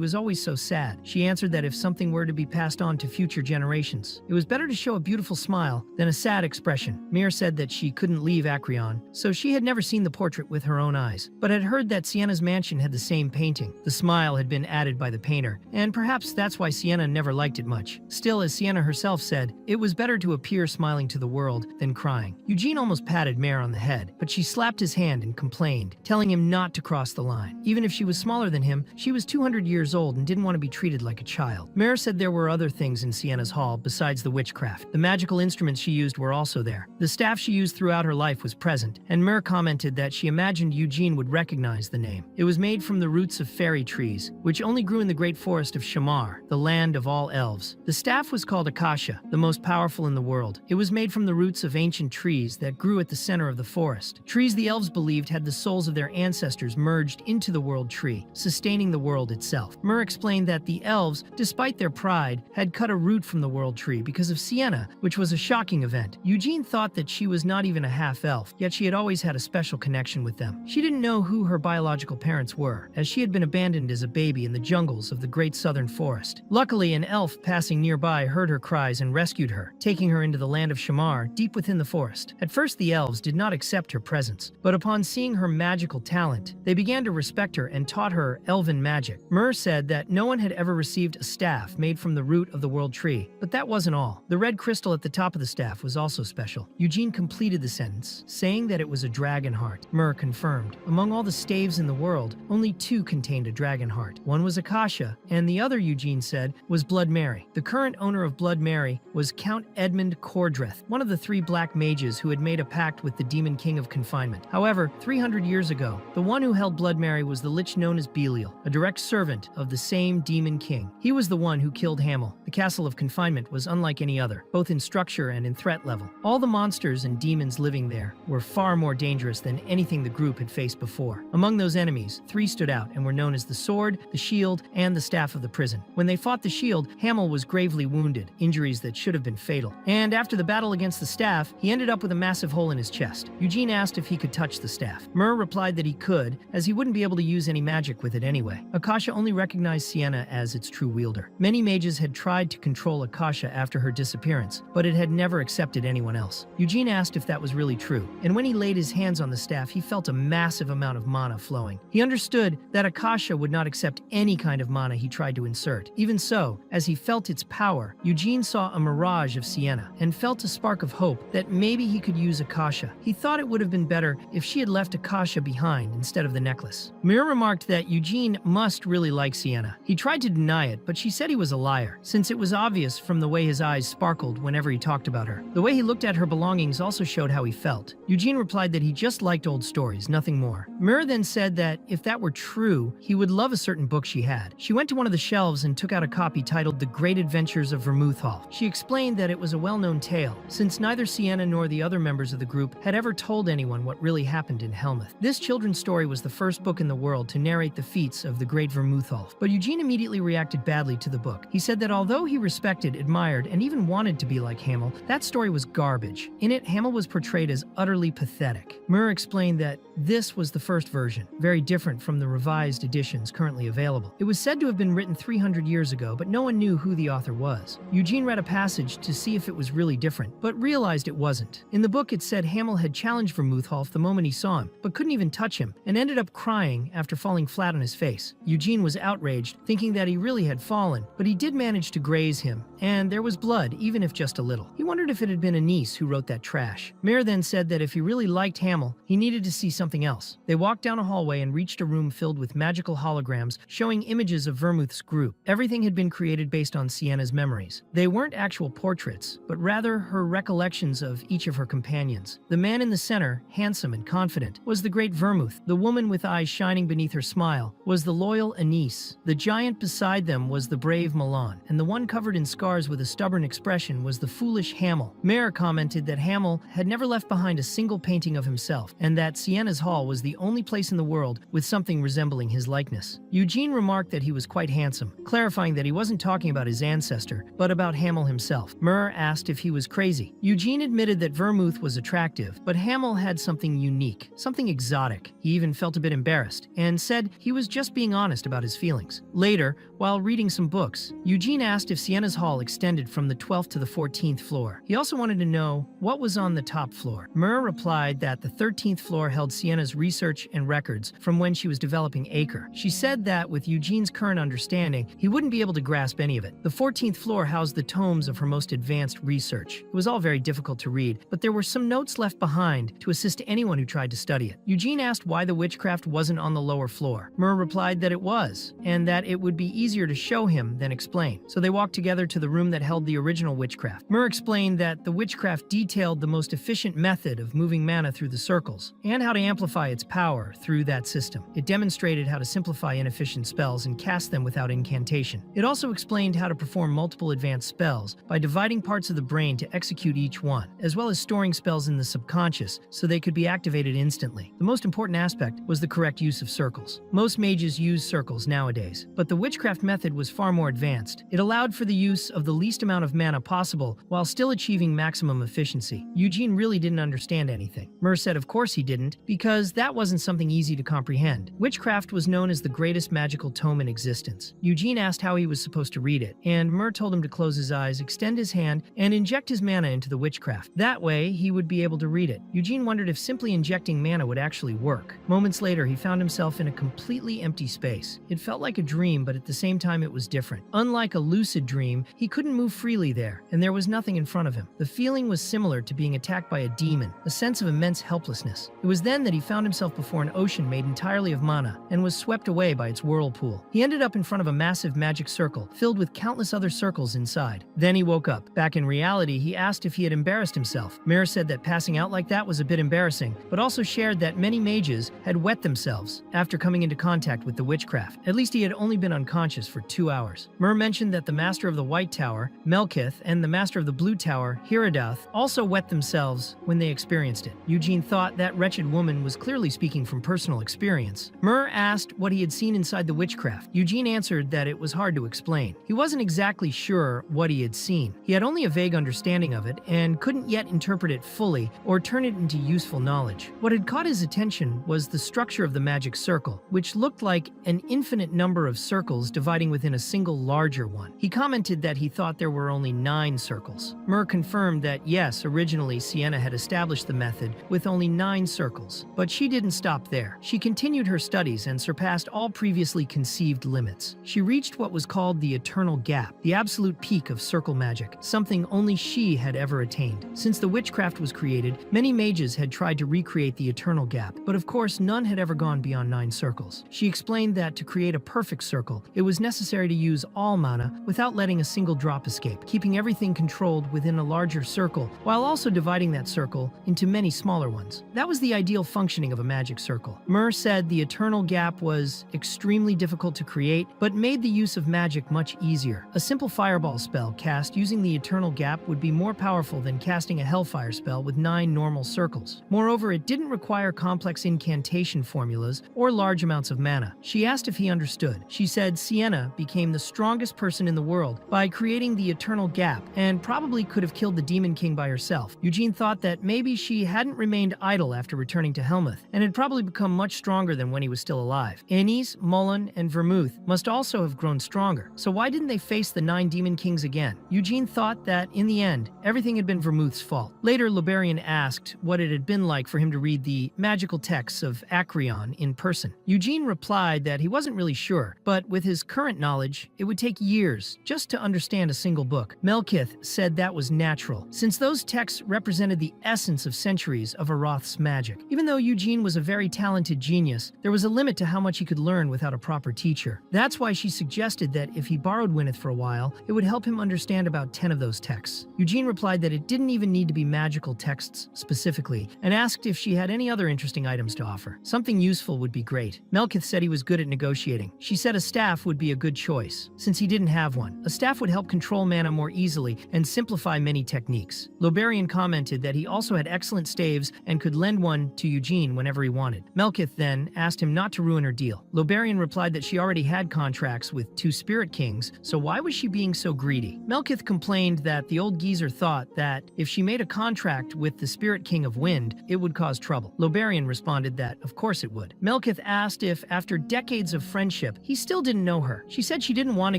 was always so sad. She answered that if something were to be passed on to future generations, it was better to show a beautiful smile than a sad expression. Mir said that she couldn't leave Acreon, so she had never seen the portrait with her own eyes, but had heard that Sienna's mansion had the same painting. The smile had been added by the painter, and perhaps that's why Sienna never liked it much. Still, as Sienna herself said, it was better to appear smiling to the world than crying. Eugene almost patted Mare on the head, but she slapped his hand and complained, telling him not to cross the line. Even if she was smaller than him, she was 200 years old and didn't want to be treated like a child. Mare said there were other things in Sienna's hall besides the witchcraft. The magical instruments she used were also there. The staff she used throughout her life was present, and Mare commented that she imagined Eugene would recognize the name. It was made from the roots of fairy trees, which only grew in the great forest of Shamar, the land of all elves. The staff was called Akasha, the most powerful in the world. It was made from the roots of ancient trees that grew at the center of the forest. Trees the elves believed had the souls of their ancestors ancestors merged into the world tree, sustaining the world itself. Mer explained that the elves, despite their pride, had cut a root from the world tree because of Sienna, which was a shocking event. Eugene thought that she was not even a half-elf, yet she had always had a special connection with them. She didn't know who her biological parents were, as she had been abandoned as a baby in the jungles of the great southern forest. Luckily, an elf passing nearby heard her cries and rescued her, taking her into the land of Shamar, deep within the forest. At first, the elves did not accept her presence, but upon seeing her magical talent, they began to respect her and taught her elven magic. Mer said that no one had ever received a staff made from the root of the world tree, but that wasn't all. The red crystal at the top of the staff was also special. Eugene completed the sentence, saying that it was a dragon heart. Mer confirmed. Among all the staves in the world, only 2 contained a dragon heart. One was Akasha, and the other, Eugene said, was Blood Mary. The current owner of Blood Mary was Count Edmund Cordreth, one of the 3 black mages who had made a pact with the Demon King of Confinement. However, 300 years ago, the one who held Blood Mary was the lich known as Belial, a direct servant of the same Demon King. He was the one who killed Hamel. The Castle of Confinement was unlike any other, both in structure and in threat level. All the monsters and demons living there were far more dangerous than anything the group had faced before. Among those enemies, 3 stood out and were known as the Sword, the Shield, and the Staff of the Prison. When they fought the Shield, Hamel was gravely wounded, injuries that should have been fatal. And after the battle against the Staff, he ended up with a massive hole in his chest. Eugene asked if he could touch the staff. Mer replied that he could, as he wouldn't be able to use any magic with it anyway. Akasha only recognized Sienna as its true wielder. Many mages had tried to control Akasha after her disappearance, but it had never accepted anyone else. Eugene asked if that was really true, and when he laid his hands on the staff, he felt a massive amount of mana flowing. He understood that Akasha would not accept any kind of mana he tried to insert. Even so, as he felt its power, Eugene saw a mirage of Sienna and felt a spark of hope that maybe he could use Akasha. He thought it would have been better if she had left Akasha behind instead of the necklace. Mir remarked that Eugene must really like Sienna. He tried to deny it, but she said he was a liar, since it was obvious from the way his eyes sparkled whenever he talked about her. The way he looked at her belongings also showed how he felt. Eugene replied that he just liked old stories, nothing more. Mir then said that if that were true, he would love a certain book she had. She went to one of the shelves and took out a copy titled The Great Adventures of Vermouth Hall. She explained that it was a well-known tale, since neither Sienna nor the other members of the group had ever told anyone what really happened in Helmuth. This children's story was the first book in the world to narrate the feats of the great Vermouthhalf, but Eugene immediately reacted badly to the book. He said that although he respected, admired, and even wanted to be like Hamel, that story was garbage. In it, Hamel was portrayed as utterly pathetic. Murr explained that this was the first version, very different from the revised editions currently available. It was said to have been written 300 years ago, but no one knew who the author was. Eugene read a passage to see if it was really different, but realized it wasn't. In the book, it said Hamel had challenged Vermouthhalf the moment he saw him, but couldn't even touch him, and ended up crying after falling flat on his face. Eugene was outraged, thinking that he really had fallen, but he did manage to graze him, and there was blood, even if just a little. He wondered if it had been a niece who wrote that trash. Mir then said that if he really liked Hamel, he needed to see something else. They walked down a hallway and reached a room filled with magical holograms showing images of Vermouth's group. Everything had been created based on Sienna's memories. They weren't actual portraits, but rather her recollections of each of her companions. The man in the center, handsome and confident, was the great Vermouth. The woman with eyes shining beneath her smile was the loyal Anise. The giant beside them was the brave Milan, and the one covered in scars with a stubborn expression was the foolish Hamel. Mayer commented that Hamel had never left behind a single painting of himself, and that Sienna's hall was the only place in the world with something resembling his likeness. Eugene remarked that he was quite handsome, clarifying that he wasn't talking about his ancestor, but about Hamel himself. Murr asked if he was crazy. Eugene admitted that Vermouth was attractive, but Hamel had something unique, something exotic. He even felt a bit embarrassed, and said he was just being honest about his feelings. Later, while reading some books, Eugene asked if Sienna's hall extended from the 12th to the 14th floor. He also wanted to know what was on the top floor. Murr replied that the 13th floor held Sienna's research and records from when she was developing Acre. She said that with Eugene's current understanding, he wouldn't be able to grasp any of it. The 14th floor housed the tomes of her most advanced research. It was all very difficult to read, but there were some notes left behind to assist anyone who tried to study it. Eugene asked why the witchcraft wasn't on the lower floor. Murr replied that it was, and that it would be easier to show him than explain. So they walked together to the room that held the original witchcraft. Murr explained that the witchcraft detailed the most efficient method of moving mana through the circles, and how to amplify its power through that system. It demonstrated how to simplify inefficient spells and cast them without incantation. It also explained how to perform multiple advanced spells by dividing parts of the brain to execute each one, as well as storing spells in the subconscious so they could be activated instantly. The most important aspect aspect was the correct use of circles. Most mages use circles nowadays, but the witchcraft method was far more advanced. It allowed for the use of the least amount of mana possible while still achieving maximum efficiency. Eugene really didn't understand anything. Mer said of course he didn't, because that wasn't something easy to comprehend. Witchcraft was known as the greatest magical tome in existence. Eugene asked how he was supposed to read it, and Mer told him to close his eyes, extend his hand, and inject his mana into the witchcraft. That way, he would be able to read it. Eugene wondered if simply injecting mana would actually work. Moments later, he found himself in a completely empty space. It felt like a dream, but at the same time it was different. Unlike a lucid dream, he couldn't move freely there, and there was nothing in front of him. The feeling was similar to being attacked by a demon, a sense of immense helplessness. It was then that he found himself before an ocean made entirely of mana, and was swept away by its whirlpool. He ended up in front of a massive magic circle, filled with countless other circles inside. Then he woke up. Back in reality, he asked if he had embarrassed himself. Mir said that passing out like that was a bit embarrassing, but also shared that many mages had wet themselves after coming into contact with the witchcraft. At least he had only been unconscious for 2 hours. Mir mentioned that the Master of the White Tower, Melkith, and the Master of the Blue Tower, Hiradoth, also wet themselves when they experienced it. Eugene thought that wretched woman was clearly speaking from personal experience. Mir asked what he had seen inside the witchcraft. Eugene answered that it was hard to explain. He wasn't exactly sure what he had seen. He had only a vague understanding of it and couldn't yet interpret it fully or turn it into useful knowledge. What had caught his attention was the structure of the magic circle, which looked like an infinite number of circles dividing within a single larger one. He commented that he thought there were only 9 circles. Mir confirmed that yes, originally Sienna had established the method with only 9 circles, but she didn't stop there. She continued her studies and surpassed all previously conceived limits. She reached what was called the eternal gap, the absolute peak of circle magic, something only she had ever attained. Since the witchcraft was created, many mages had tried to recreate the eternal gap, but of course none had ever gone beyond 9 circles. She explained that to create a perfect circle, it was necessary to use all mana without letting a single drop escape, keeping everything controlled within a larger circle, while also dividing that circle into many smaller ones. That was the ideal functioning of a magic circle. Mir said the eternal gap was extremely difficult to create, but made the use of magic much easier. A simple fireball spell cast using the eternal gap would be more powerful than casting a hellfire spell with 9 normal circles. Moreover, it didn't require complex incantation formulas or large amounts of mana. She asked if he understood. She said Sienna became the strongest person in the world by creating the eternal gap and probably could have killed the Demon King by herself. Eugene thought that maybe she hadn't remained idle after returning to Helmuth and had probably become much stronger than when he was still alive. Anise, Mullen, and Vermouth must also have grown stronger, so why didn't they face the 9 Demon Kings again? Eugene thought that, in the end, everything had been Vermouth's fault. Later, Loberian asked what it had been like for him to read the magical texts of Acreon in person. Eugene replied that he wasn't really sure, but with his current knowledge, it would take years just to understand a single book. Melkith said that was natural, since those texts represented the essence of centuries of Aroth's magic. Even though Eugene was a very talented genius, there was a limit to how much he could learn without a proper teacher. That's why she suggested that if he borrowed Wyneth for a while, it would help him understand about 10 of those texts. Eugene replied that it didn't even need to be magical texts specifically, and asked if she had any other interesting items to offer. Something useful would be great. Melkith said he was good at negotiating. She said a staff would be a good choice, since he didn't have one. A staff would help control mana more easily and simplify many techniques. Loberian commented that he also had excellent staves and could lend one to Eugene whenever he wanted. Melkith then asked him not to ruin her deal. Loberian replied that she already had contracts with 2 Spirit Kings, so why was she being so greedy? Melkith complained that the old geezer thought that if she made a contract with the Spirit King of Wind, it would cause trouble. Loberian responded that of course it would. Melkith asked if, after decades of friendship, he still didn't know her. She said she didn't want to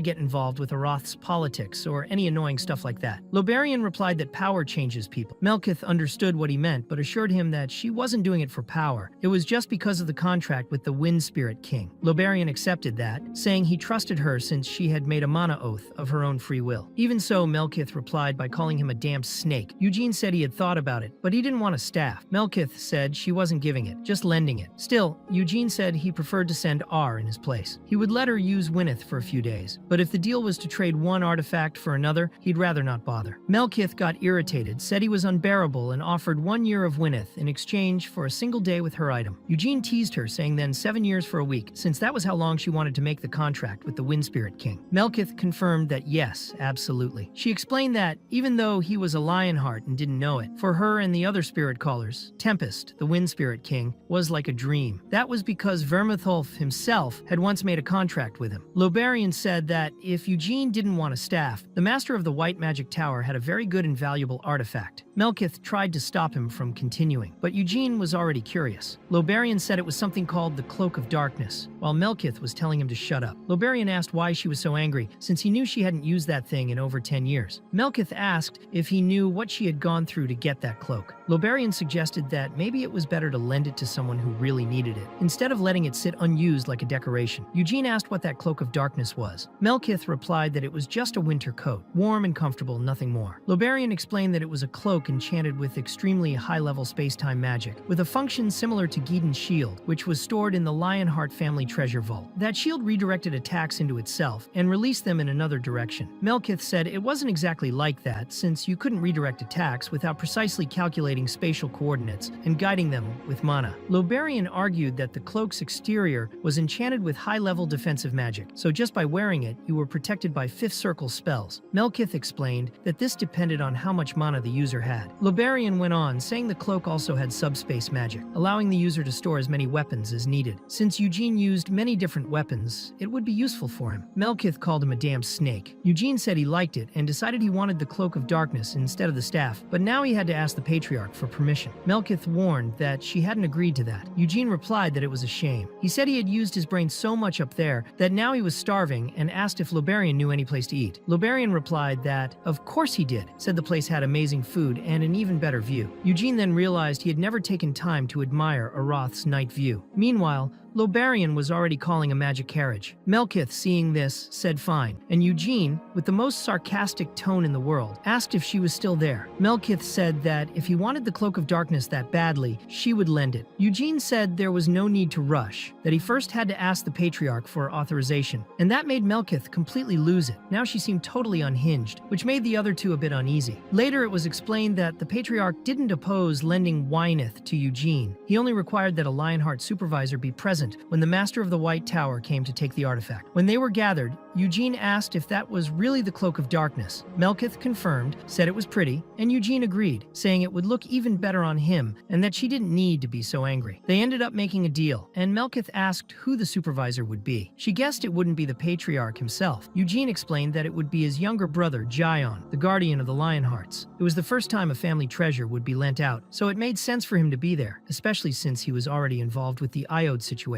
get involved with Aroth's politics or any annoying stuff like that. Loberian replied that power changes people. Melkith understood what he meant, but assured him that she wasn't doing it for power. It was just because of the contract with the Wind Spirit King. Loberian accepted that, saying he trusted her since she had made a mana oath of her own free will. Even so, Melkith replied by calling him a damn snake. Eugene said he had thought about it, but he didn't want a staff. Melkith said she wasn't giving it, just lending it. Still, Eugene said he preferred to send R in his place. He would let her use Wyneth for a few days, but if the deal was to trade one artifact for another, he'd rather not bother. Melkith got irritated, said he was unbearable, and offered 1 year of Wyneth in exchange for a single day with her item. Eugene teased her, saying then 7 years for a week, since that was how long she wanted to make the contract with the Wind Spirit King. Melkith confirmed that yes, absolutely. She explained that, even though he was a Lionheart and didn't know it, for her and the other spirit callers, Tempest, the Wind Spirit King, was like a dream. That was because Vermutholf himself had once made a contract with him. Lobarian said that if Eugene didn't want a staff, the master of the White Magic Tower had a very good and valuable artifact. Melkith tried to stop him from continuing, but Eugene was already curious. Lobarian said it was something called the Cloak of Darkness, while Melkith was telling him to shut up. Lobarian asked why she was so angry, since he knew she hadn't used that thing in over 10 years. Melkith asked if he knew what she had gone through to get that cloak. Lobarian suggested that maybe it was better to lend it to someone who really needed it, instead of letting it sit unused like a decoration. Eugene asked what that Cloak of Darkness was. Melkith replied that it was just a winter coat, warm and comfortable, nothing more. Lobarian explained that it was a cloak enchanted with extremely high-level space-time magic, with a function similar to Geedon's shield, which was stored in the Lionheart family treasure vault. That shield redirected attacks into itself and released them in another direction. Melkith said it wasn't exactly like that, since you couldn't redirect attacks without precisely calculating spatial coordinates and guiding them with mana. Lobarian argued that the cloak's exterior was enchanted with high-level defensive magic, so just by wearing it, you were protected by fifth circle spells. Melkith explained that this depended on how much mana the user had. Lobarian went on, saying the cloak also had subspace magic, allowing the user to store as many weapons as needed. Since Eugene used many different weapons, it would be useful for him. Melkith called him a damn snake. Eugene said he liked it and decided he wanted the Cloak of Darkness instead of the staff, but now he had to ask the Patriarch for permission. Melkith warned that she hadn't agreed to that. Eugene replied that it was a shame. He said he had used his brain so much up there that now he was starving and asked if Lobarian knew any place to eat. Lobarian replied that, of course he did, said the place had amazing food and an even better view. Eugene then realized he had never taken time to admire Aroth's night view. Meanwhile, Lobarian was already calling a magic carriage. Melkith, seeing this, said fine, and Eugene, with the most sarcastic tone in the world, asked if she was still there. Melkith said that if he wanted the Cloak of Darkness that badly, she would lend it. Eugene said there was no need to rush, that he first had to ask the Patriarch for authorization, and that made Melkith completely lose it. Now she seemed totally unhinged, which made the other two a bit uneasy. Later it was explained that the Patriarch didn't oppose lending Wyneth to Eugene. He only required that a Lionheart supervisor be present when the Master of the White Tower came to take the artifact. When they were gathered, Eugene asked if that was really the Cloak of Darkness. Melkith confirmed, said it was pretty, and Eugene agreed, saying it would look even better on him and that she didn't need to be so angry. They ended up making a deal, and Melkith asked who the supervisor would be. She guessed it wouldn't be the Patriarch himself. Eugene explained that it would be his younger brother, Jion, the guardian of the Lionhearts. It was the first time a family treasure would be lent out, so it made sense for him to be there, especially since he was already involved with the Iode situation.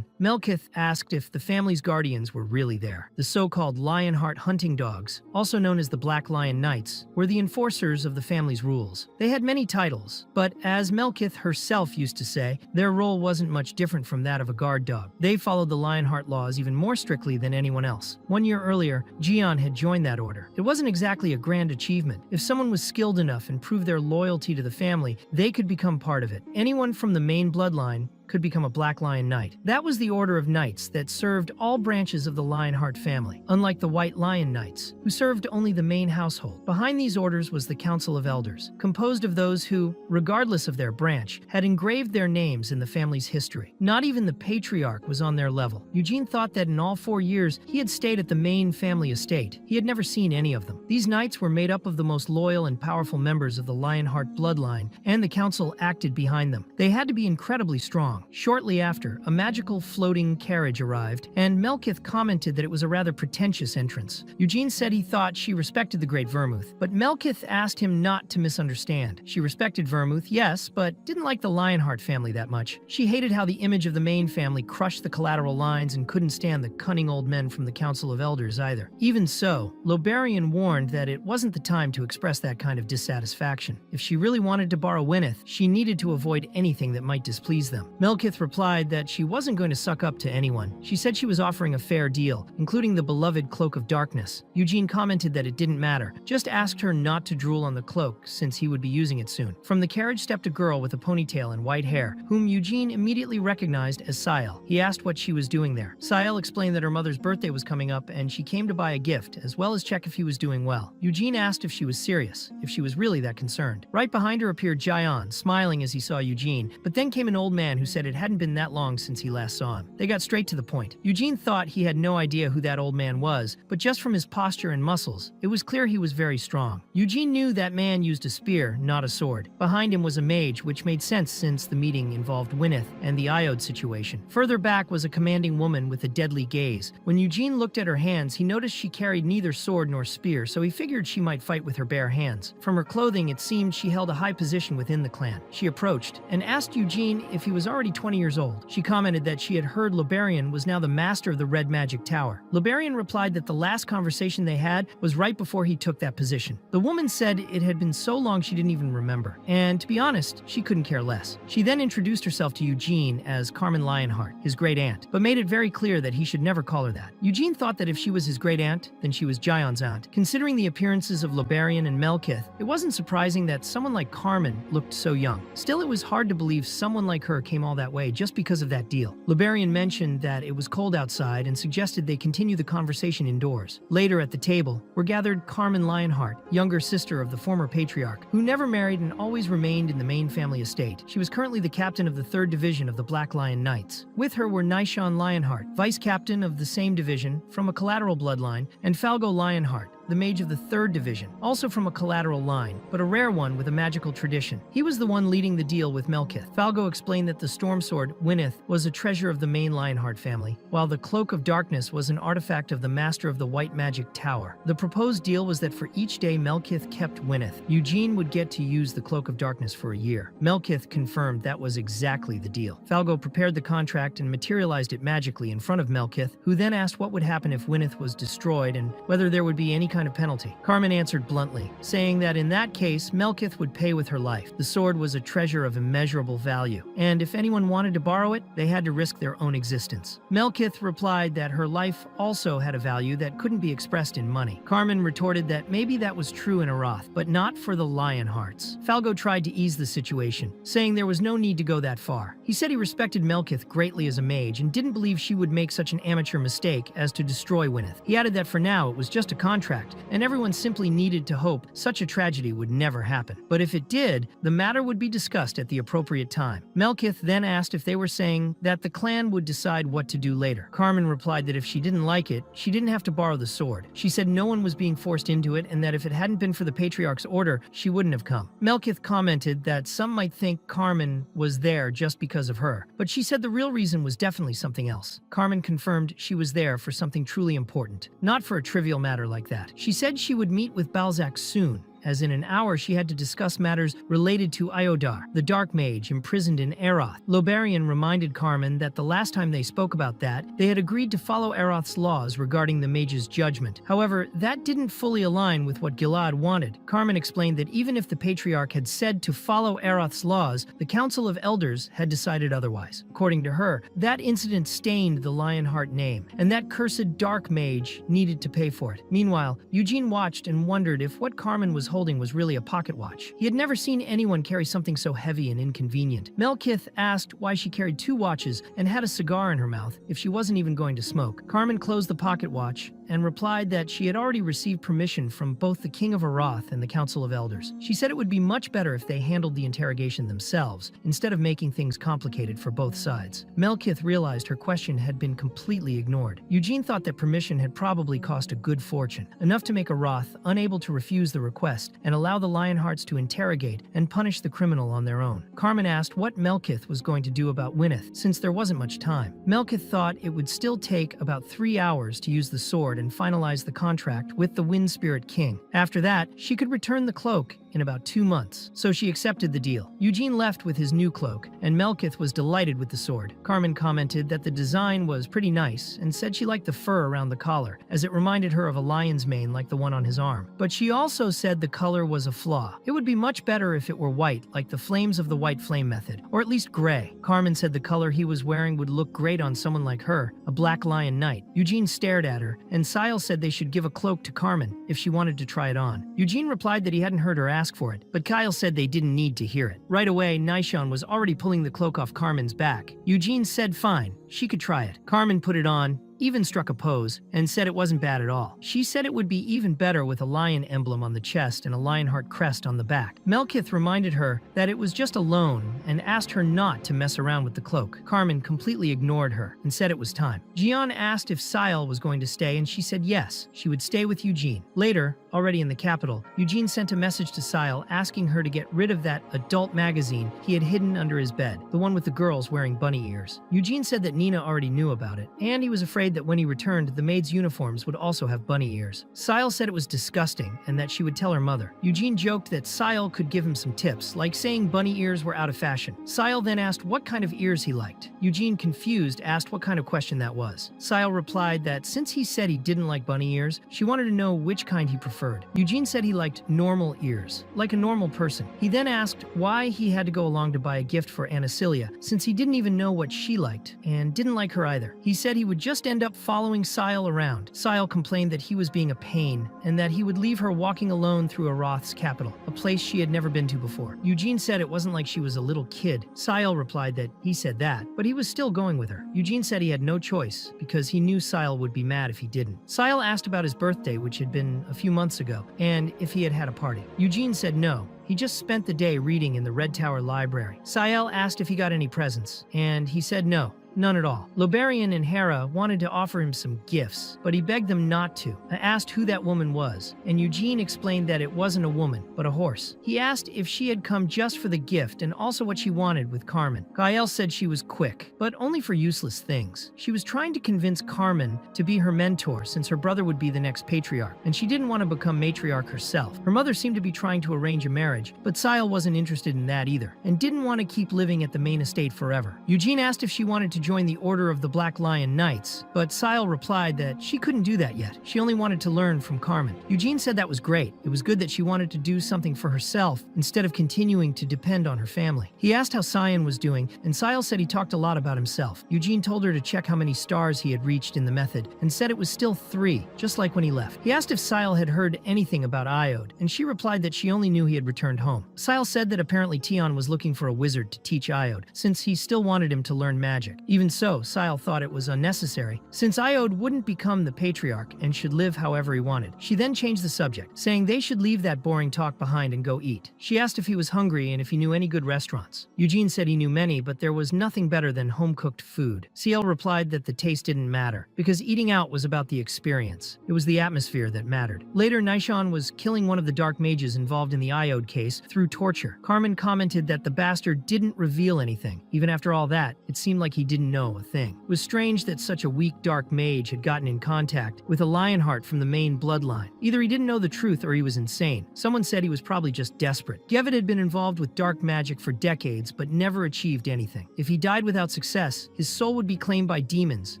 Melkith asked if the family's guardians were really there. The so-called Lionheart hunting dogs, also known as the Black Lion Knights, were the enforcers of the family's rules. They had many titles, but as Melkith herself used to say, their role wasn't much different from that of a guard dog. They followed the Lionheart laws even more strictly than anyone else. 1 year earlier, Jion had joined that order. It wasn't exactly a grand achievement. If someone was skilled enough and proved their loyalty to the family, they could become part of it. Anyone from the main bloodline could become a Black Lion Knight. That was the order of knights that served all branches of the Lionheart family, unlike the White Lion Knights, who served only the main household. Behind these orders was the Council of Elders, composed of those who, regardless of their branch, had engraved their names in the family's history. Not even the Patriarch was on their level. Eugene thought that in all 4 years, he had stayed at the main family estate. He had never seen any of them. These knights were made up of the most loyal and powerful members of the Lionheart bloodline, and the council acted behind them. They had to be incredibly strong. Shortly after, a magical floating carriage arrived, and Melkith commented that it was a rather pretentious entrance. Eugene said he thought she respected the Great Vermouth, but Melkith asked him not to misunderstand. She respected Vermouth, yes, but didn't like the Lionheart family that much. She hated how the image of the main family crushed the collateral lines and couldn't stand the cunning old men from the Council of Elders either. Even so, Lobarian warned that it wasn't the time to express that kind of dissatisfaction. If she really wanted to borrow Wyneth, she needed to avoid anything that might displease them. Melkith replied that she wasn't going to suck up to anyone. She said she was offering a fair deal, including the beloved Cloak of Darkness. Eugene commented that it didn't matter, just asked her not to drool on the cloak since he would be using it soon. From the carriage stepped a girl with a ponytail and white hair, whom Eugene immediately recognized as Sael. He asked what she was doing there. Sael explained that her mother's birthday was coming up and she came to buy a gift, as well as check if he was doing well. Eugene asked if she was serious, if she was really that concerned. Right behind her appeared Jion, smiling as he saw Eugene, but then came an old man who said said it hadn't been that long since he last saw him. They got straight to the point. Eugene thought he had no idea who that old man was, but just from his posture and muscles, it was clear he was very strong. Eugene knew that man used a spear, not a sword. Behind him was a mage, which made sense since the meeting involved Gwyneth and the Iode situation. Further back was a commanding woman with a deadly gaze. When Eugene looked at her hands, he noticed she carried neither sword nor spear, so he figured she might fight with her bare hands. From her clothing, it seemed she held a high position within the clan. She approached and asked Eugene if he was already 20 years old. She commented that she had heard Liberian was now the master of the Red Magic Tower. Liberian replied that the last conversation they had was right before he took that position. The woman said it had been so long she didn't even remember, and to be honest, she couldn't care less. She then introduced herself to Eugene as Carmen Lionheart, his great aunt, but made it very clear that he should never call her that. Eugene thought that if she was his great aunt, then she was Jaion's aunt. Considering the appearances of Liberian and Melkith, it wasn't surprising that someone like Carmen looked so young. Still, it was hard to believe someone like her came all that way just because of that deal. Liberian mentioned that it was cold outside and suggested they continue the conversation indoors. Later at the table were gathered Carmen Lionheart, younger sister of the former patriarch, who never married and always remained in the main family estate. She was currently the captain of the 3rd Division of the Black Lion Knights. With her were Nishon Lionheart, vice captain of the same division from a collateral bloodline, and Falgo Lionheart, the mage of the 3rd Division, also from a collateral line, but a rare one with a magical tradition. He was the one leading the deal with Melkith. Falgo explained that the storm sword, Gwyneth, was a treasure of the main Lionheart family, while the Cloak of Darkness was an artifact of the master of the White Magic Tower. The proposed deal was that for each day Melkith kept Gwyneth, Eugene would get to use the Cloak of Darkness for a year. Melkith confirmed that was exactly the deal. Falgo prepared the contract and materialized it magically in front of Melkith, who then asked what would happen if Gwyneth was destroyed and whether there would be any kind of penalty. Carmen answered bluntly, saying that in that case, Melkith would pay with her life. The sword was a treasure of immeasurable value, and if anyone wanted to borrow it, they had to risk their own existence. Melkith replied that her life also had a value that couldn't be expressed in money. Carmen retorted that maybe that was true in Arath, but not for the Lionhearts. Falgo tried to ease the situation, saying there was no need to go that far. He said he respected Melkith greatly as a mage and didn't believe she would make such an amateur mistake as to destroy Gwyneth. He added that for now it was just a contract, and everyone simply needed to hope such a tragedy would never happen. But if it did, the matter would be discussed at the appropriate time. Melkith then asked if they were saying that the clan would decide what to do later. Carmen replied that if she didn't like it, she didn't have to borrow the sword. She said no one was being forced into it and that if it hadn't been for the Patriarch's order, she wouldn't have come. Melkith commented that some might think Carmen was there just because of her, but she said the real reason was definitely something else. Carmen confirmed she was there for something truly important, not for a trivial matter like that. She said she would meet with Balzac soon, as in an hour she had to discuss matters related to Iodar, the dark mage imprisoned in Aroth. Lobarian reminded Carmen that the last time they spoke about that, they had agreed to follow Aroth's laws regarding the mage's judgment. However, that didn't fully align with what Gilad wanted. Carmen explained that even if the Patriarch had said to follow Aroth's laws, the Council of Elders had decided otherwise. According to her, that incident stained the Lionheart name, and that cursed dark mage needed to pay for it. Meanwhile, Eugene watched and wondered if what Carmen was holding was really a pocket watch. He had never seen anyone carry something so heavy and inconvenient. Melkith asked why she carried 2 watches and had a cigar in her mouth if she wasn't even going to smoke. Carmen closed the pocket watch and replied that she had already received permission from both the King of Arath and the Council of Elders. She said it would be much better if they handled the interrogation themselves, instead of making things complicated for both sides. Melkith realized her question had been completely ignored. Eugene thought that permission had probably cost a good fortune, enough to make Arath unable to refuse the request and allow the Lionhearts to interrogate and punish the criminal on their own. Carmen asked what Melkith was going to do about Gwyneth, since there wasn't much time. Melkith thought it would still take about 3 hours to use the sword and finalize the contract with the Wind Spirit King. After that, she could return the cloak in about 2 months, so she accepted the deal. Eugene left with his new cloak, and Melkith was delighted with the sword. Carmen commented that the design was pretty nice and said she liked the fur around the collar, as it reminded her of a lion's mane like the one on his arm. But she also said the color was a flaw. It would be much better if it were white, like the flames of the White Flame method, or at least gray. Carmen said the color he was wearing would look great on someone like her, a Black Lion Knight. Eugene stared at her, and Sile said they should give a cloak to Carmen if she wanted to try it on. Eugene replied that he hadn't heard her ask for it, but Kyle said they didn't need to hear it. Right away, Nishon was already pulling the cloak off Carmen's back. Eugene said fine, she could try it. Carmen put it on, even struck a pose, and said it wasn't bad at all. She said it would be even better with a lion emblem on the chest and a lionheart crest on the back. Melkith reminded her that it was just a loan and asked her not to mess around with the cloak. Carmen completely ignored her and said it was time. Jian asked if Sile was going to stay, and she said yes, she would stay with Eugene. Later, already in the capital, Eugene sent a message to Sile asking her to get rid of that adult magazine he had hidden under his bed, the one with the girls wearing bunny ears. Eugene said that Nina already knew about it, and he was afraid that when he returned, the maids' uniforms would also have bunny ears. Sile said it was disgusting and that she would tell her mother. Eugene joked that Sile could give him some tips, like saying bunny ears were out of fashion. Sile then asked what kind of ears he liked. Eugene, confused, asked what kind of question that was. Sile replied that since he said he didn't like bunny ears, she wanted to know which kind he preferred. Eugene said he liked normal ears, like a normal person. He then asked why he had to go along to buy a gift for Anicilia, since he didn't even know what she liked, and didn't like her either. He said he would just end up following Sile around. Sile complained that he was being a pain, and that he would leave her walking alone through Aroth's capital, a place she had never been to before. Eugene said it wasn't like she was a little kid. Sile replied that he said that, but he was still going with her. Eugene said he had no choice, because he knew Sile would be mad if he didn't. Sile asked about his birthday, which had been a few months ago, and if he had had a party. Eugene said no. He just spent the day reading in the Red Tower Library. Sile asked if he got any presents, and he said no. None at all. Lobarian and Hera wanted to offer him some gifts, but he begged them not to. I asked who that woman was, and Eugene explained that it wasn't a woman, but a horse. He asked if she had come just for the gift and also what she wanted with Carmen. Gael said she was quick, but only for useless things. She was trying to convince Carmen to be her mentor since her brother would be the next patriarch, and she didn't want to become matriarch herself. Her mother seemed to be trying to arrange a marriage, but Sile wasn't interested in that either, and didn't want to keep living at the main estate forever. Eugene asked if she wanted to join the Order of the Black Lion Knights, but Sile replied that she couldn't do that yet. She only wanted to learn from Carmen. Eugene said that was great. It was good that she wanted to do something for herself instead of continuing to depend on her family. He asked how Sion was doing, and Sile said he talked a lot about himself. Eugene told her to check how many stars he had reached in the method, and said it was still 3, just like when he left. He asked if Sile had heard anything about Iode, and she replied that she only knew he had returned home. Sile said that apparently Tion was looking for a wizard to teach Iode, since he still wanted him to learn magic. Even so, Sile thought it was unnecessary, since Iode wouldn't become the patriarch and should live however he wanted. She then changed the subject, saying they should leave that boring talk behind and go eat. She asked if he was hungry and if he knew any good restaurants. Eugene said he knew many, but there was nothing better than home-cooked food. Ciel replied that the taste didn't matter, because eating out was about the experience. It was the atmosphere that mattered. Later, Nishon was killing one of the dark mages involved in the Iode case through torture. Carmen commented that the bastard didn't reveal anything. Even after all that, it seemed like he didn't know a thing. It was strange that such a weak dark mage had gotten in contact with a Lionheart from the main bloodline. Either he didn't know the truth or he was insane. Someone said he was probably just desperate. Gevitt had been involved with dark magic for decades but never achieved anything. If he died without success, his soul would be claimed by demons,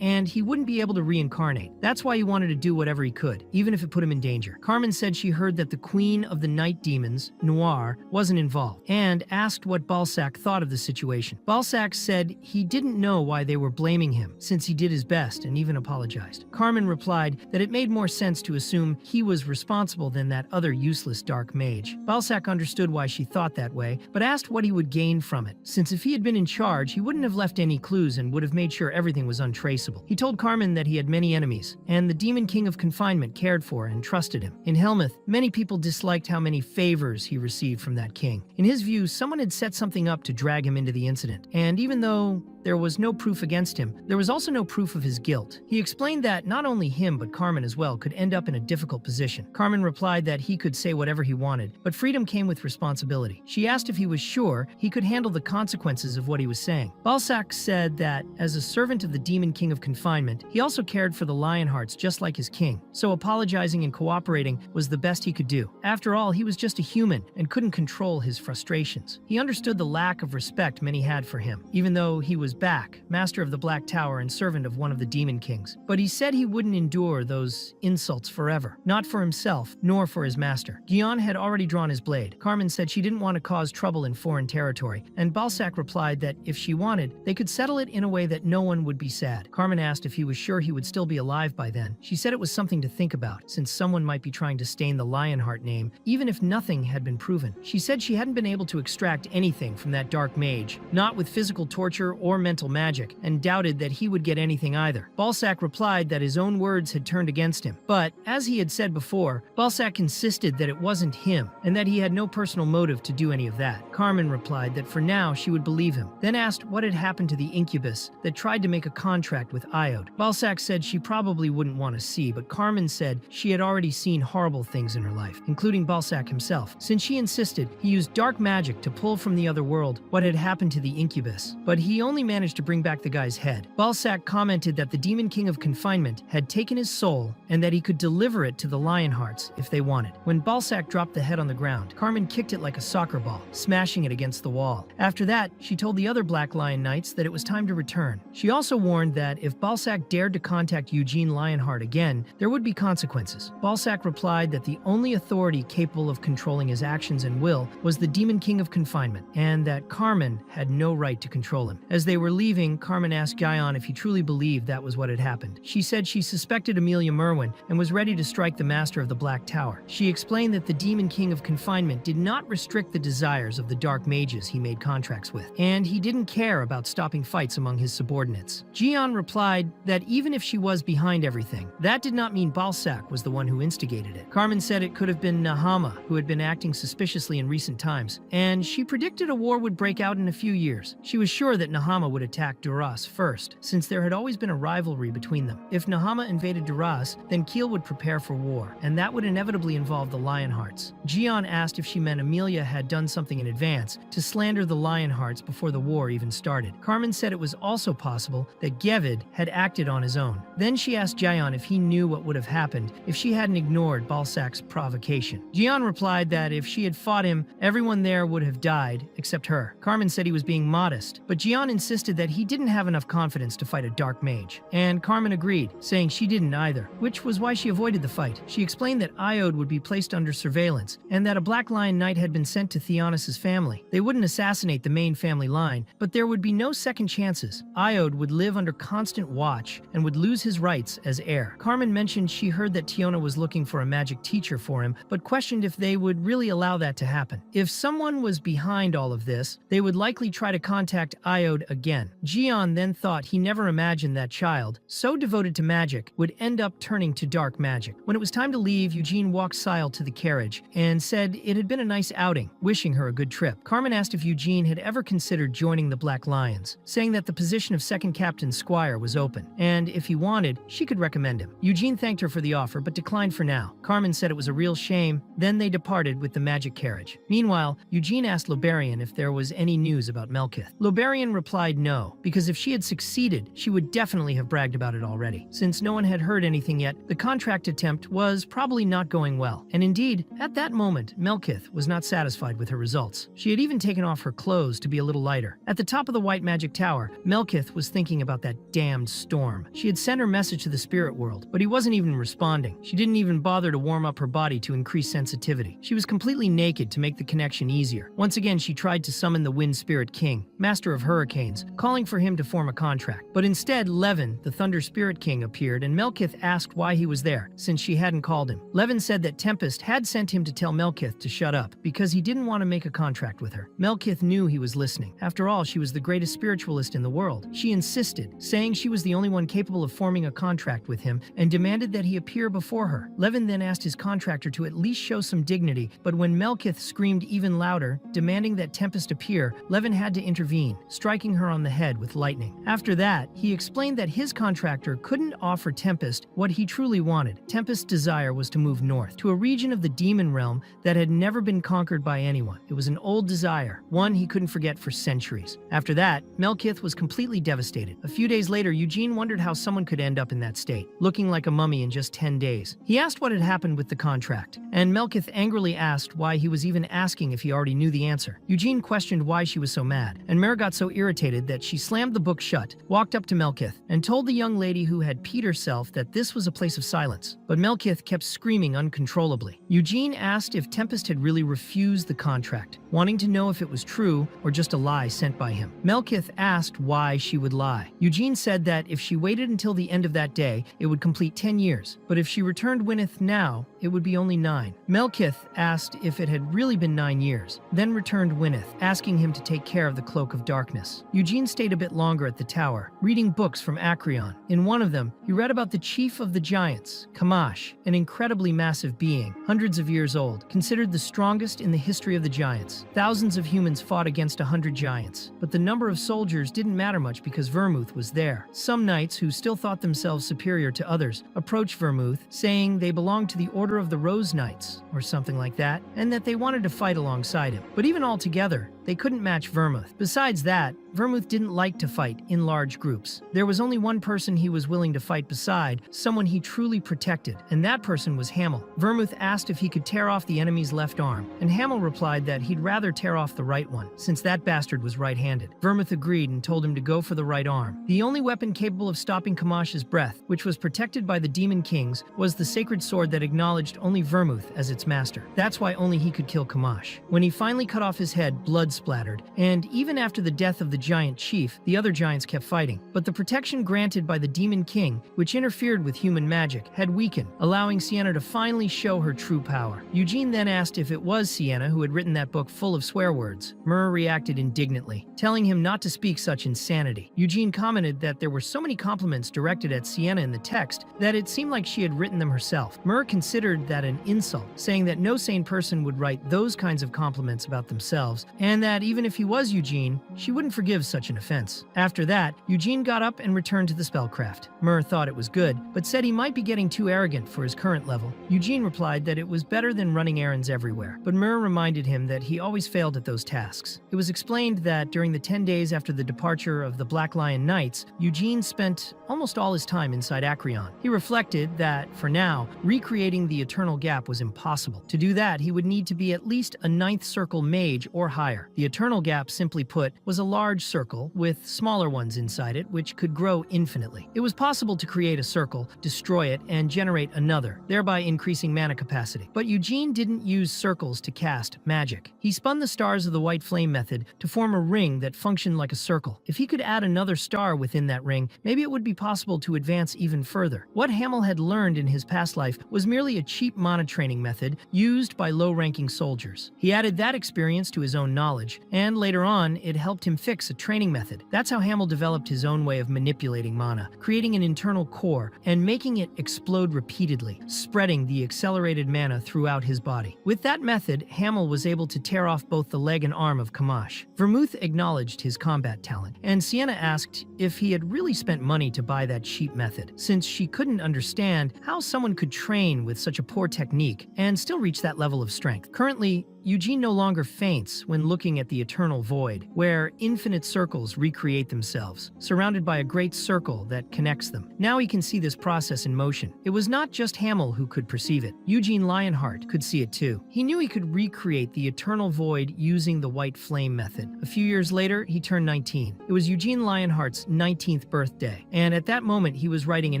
and he wouldn't be able to reincarnate. That's why he wanted to do whatever he could, even if it put him in danger. Carmen said she heard that the queen of the night demons, Noir, wasn't involved, and asked what Balsac thought of the situation. Balsac said he didn't know why they were blaming him, since he did his best and even apologized. Carmen replied that it made more sense to assume he was responsible than that other useless dark mage. Balsac understood why she thought that way, but asked what he would gain from it, since if he had been in charge, he wouldn't have left any clues and would have made sure everything was untraceable. He told Carmen that he had many enemies, and the Demon King of Confinement cared for and trusted him. In Helmuth, many people disliked how many favors he received from that king. In his view, someone had set something up to drag him into the incident, and even though there was no proof against him, there was also no proof of his guilt. He explained that not only him but Carmen as well could end up in a difficult position. Carmen replied that he could say whatever he wanted, but freedom came with responsibility. She asked if he was sure he could handle the consequences of what he was saying. Balsac said that, as a servant of the Demon King of Confinement, he also cared for the Lionhearts just like his king, so apologizing and cooperating was the best he could do. After all, he was just a human and couldn't control his frustrations. He understood the lack of respect many had for him, even though he was back, master of the Black Tower and servant of one of the Demon Kings. But he said he wouldn't endure those insults forever, not for himself, nor for his master. Guion had already drawn his blade. Carmen said she didn't want to cause trouble in foreign territory, and Balsac replied that if she wanted, they could settle it in a way that no one would be sad. Carmen asked if he was sure he would still be alive by then. She said it was something to think about, since someone might be trying to stain the Lionheart name, even if nothing had been proven. She said she hadn't been able to extract anything from that dark mage, not with physical torture or mental magic and doubted that he would get anything either. Balzac replied that his own words had turned against him. But, as he had said before, Balzac insisted that it wasn't him and that he had no personal motive to do any of that. Carmen replied that for now she would believe him, then asked what had happened to the incubus that tried to make a contract with Iode. Balzac said she probably wouldn't want to see, but Carmen said she had already seen horrible things in her life, including Balzac himself. Since she insisted, he used dark magic to pull from the other world what had happened to the incubus, but he only managed to bring back the guy's head. Balzac commented that the Demon King of Confinement had taken his soul and that he could deliver it to the Lionhearts if they wanted. When Balzac dropped the head on the ground, Carmen kicked it like a soccer ball, smashing it against the wall. After that, she told the other Black Lion Knights that it was time to return. She also warned that if Balzac dared to contact Eugene Lionheart again, there would be consequences. Balzac replied that the only authority capable of controlling his actions and will was the Demon King of Confinement, and that Carmen had no right to control him. As they were leaving, Carmen asked Guyon if he truly believed that was what had happened. She said she suspected Amelia Merwin and was ready to strike the Master of the Black Tower. She explained that the Demon King of Confinement did not restrict the desires of the dark mages he made contracts with, and he didn't care about stopping fights among his subordinates. Jian replied that even if she was behind everything, that did not mean Balzac was the one who instigated it. Carmen said it could have been Nahama, who had been acting suspiciously in recent times, and she predicted a war would break out in a few years. She was sure that Nahama would attack Duras first, since there had always been a rivalry between them. If Nahama invaded Duras, then Kiel would prepare for war, and that would inevitably involve the Lionhearts. Jian asked if she meant Amelia had done something in advance to slander the Lionhearts before the war even started. Carmen said it was also possible that Gevid had acted on his own. Then she asked Jian if he knew what would have happened if she hadn't ignored Balzac's provocation. Jian replied that if she had fought him, everyone there would have died except her. Carmen said he was being modest, but Jian insisted that he didn't have enough confidence to fight a dark mage. And Carmen agreed, saying she didn't either, which was why she avoided the fight. She explained that Iode would be placed under surveillance, and that a Black Lion Knight had been sent to Theonis' family. They wouldn't assassinate the main family line, but there would be no second chances. Iode would live under constant watch and would lose his rights as heir. Carmen mentioned she heard that Tiona was looking for a magic teacher for him, but questioned if they would really allow that to happen. If someone was behind all of this, they would likely try to contact Iode again. Jian then thought he never imagined that child, so devoted to magic, would end up turning to dark magic. When it was time to leave, Eugene walked Sile to the carriage and said it had been a nice outing, wishing her a good trip. Carmen asked if Eugene had ever considered joining the Black Lions, saying that the position of second captain squire was open, and if he wanted, she could recommend him. Eugene thanked her for the offer, but declined for now. Carmen said it was a real shame, then they departed with the magic carriage. Meanwhile, Eugene asked Loberian if there was any news about Melkith. Loberian replied no, because if she had succeeded, she would definitely have bragged about it already. Since no one had heard anything yet, the contract attempt was probably not going well. And indeed, at that moment, Melkith was not satisfied with her results. She had even taken off her clothes to be a little lighter. At the top of the White Magic Tower, Melkith was thinking about that damned storm. She had sent her message to the spirit world, but he wasn't even responding. She didn't even bother to warm up her body to increase sensitivity. She was completely naked to make the connection easier. Once again, she tried to summon the Wind Spirit King, master of hurricanes, calling for him to form a contract. But instead, Levin, the Thunder Spirit King, appeared, and Melkith asked why he was there, since she hadn't called him. Levin said that Tempest had sent him to tell Melkith to shut up, because he didn't want to make a contract with her. Melkith knew he was listening. After all, she was the greatest spiritualist in the world. She insisted, saying she was the only one capable of forming a contract with him, and demanded that he appear before her. Levin then asked his contractor to at least show some dignity, but when Melkith screamed even louder, demanding that Tempest appear, Levin had to intervene, striking her on the head with lightning. After that, he explained that his contractor couldn't offer Tempest what he truly wanted. Tempest's desire was to move north, to a region of the demon realm that had never been conquered by anyone. It was an old desire, one he couldn't forget for centuries. After that, Melkith was completely devastated. A few days later, Eugene wondered how someone could end up in that state, looking like a mummy in just 10 days. He asked what had happened with the contract, and Melkith angrily asked why he was even asking if he already knew the answer. Eugene questioned why she was so mad, and Mare got so irritated that she slammed the book shut, walked up to Melkith, and told the young lady who had peed herself that this was a place of silence. But Melkith kept screaming uncontrollably. Eugene asked if Tempest had really refused the contract, wanting to know if it was true or just a lie sent by him. Melkith asked why she would lie. Eugene said that if she waited until the end of that day, it would complete 10 years, but if she returned Wynneth now, it would be only 9. Melkith asked if it had really been 9 years, then returned Wynneth, asking him to take care of the Cloak of Darkness. Eugene stayed a bit longer at the tower, reading books from Acreon. In one of them, he read about the chief of the giants, Kamash, an incredibly massive being, hundreds of years old, considered the strongest in the history of the giants. Thousands of humans fought against 100 giants, but the number of soldiers didn't matter much because Vermouth was there. Some knights who still thought themselves superior to others approached Vermouth, saying they belonged to the Order of the Rose Knights, or something like that, and that they wanted to fight alongside him. But even all together, they couldn't match Vermouth. Besides that, Vermouth didn't like to fight in large groups. There was only one person he was willing to fight beside, someone he truly protected, and that person was Hamel. Vermouth asked if he could tear off the enemy's left arm, and Hamel replied that he'd rather tear off the right one, since that bastard was right-handed. Vermouth agreed and told him to go for the right arm. The only weapon capable of stopping Kamash's breath, which was protected by the Demon Kings, was the sacred sword that acknowledged only Vermouth as its master. That's why only he could kill Kamash. When he finally cut off his head, blood splattered, and even after the death of the giant chief, the other giants kept fighting. But the protection granted by the Demon King, which interfered with human magic, had weakened, allowing Sienna to finally show her true power. Eugene then asked if it was Sienna who had written that book full of swear words. Mur reacted indignantly, telling him not to speak such insanity. Eugene commented that there were so many compliments directed at Sienna in the text that it seemed like she had written them herself. Mur considered that an insult, saying that no sane person would write those kinds of compliments about themselves, and that even if he was Eugene, she wouldn't forgive such an offense. After that, Eugene got up and returned to the spellcraft. Mur thought it was good, but said he might be getting too arrogant for his current level. Eugene replied that it was better than running errands everywhere, but Mur reminded him that he always failed at those tasks. It was explained that during the 10 days after the departure of the Black Lion Knights, Eugene spent almost all his time inside Acreon. He reflected that, for now, recreating the Eternal Gap was impossible. To do that, he would need to be at least a 9th circle mage or higher. The Eternal Gap, simply put, was a large circle with smaller ones inside it which could grow infinitely. It was possible to create a circle, destroy it, and generate another, thereby increasing mana capacity. But Eugene didn't use circles to cast magic. He spun the stars of the White Flame method to form a ring that functioned like a circle. If he could add another star within that ring, maybe it would be possible to advance even further. What Hamel had learned in his past life was merely a cheap mana training method used by low-ranking soldiers. He added that experience to his own knowledge, and later on, it helped him fix a training method. That's how Hamel developed his own way of manipulating mana, creating an internal core and making it explode repeatedly, spreading the accelerated mana throughout his body. With that method, Hamel was able to tear off both the leg and arm of Kamash. Vermouth acknowledged his combat talent, and Sienna asked if he had really spent money to buy that cheap method, since she couldn't understand how someone could train with such a poor technique and still reach that level of strength. Currently, Eugene no longer faints when looking at the eternal void, where infinite circles recreate themselves, surrounded by a great circle that connects them. Now he can see this process in motion. It was not just Hamel who could perceive it. Eugene Lionheart could see it too. He knew he could recreate the eternal void using the White Flame method. A few years later, he turned 19. It was Eugene Lionheart's 19th birthday, and at that moment he was writing in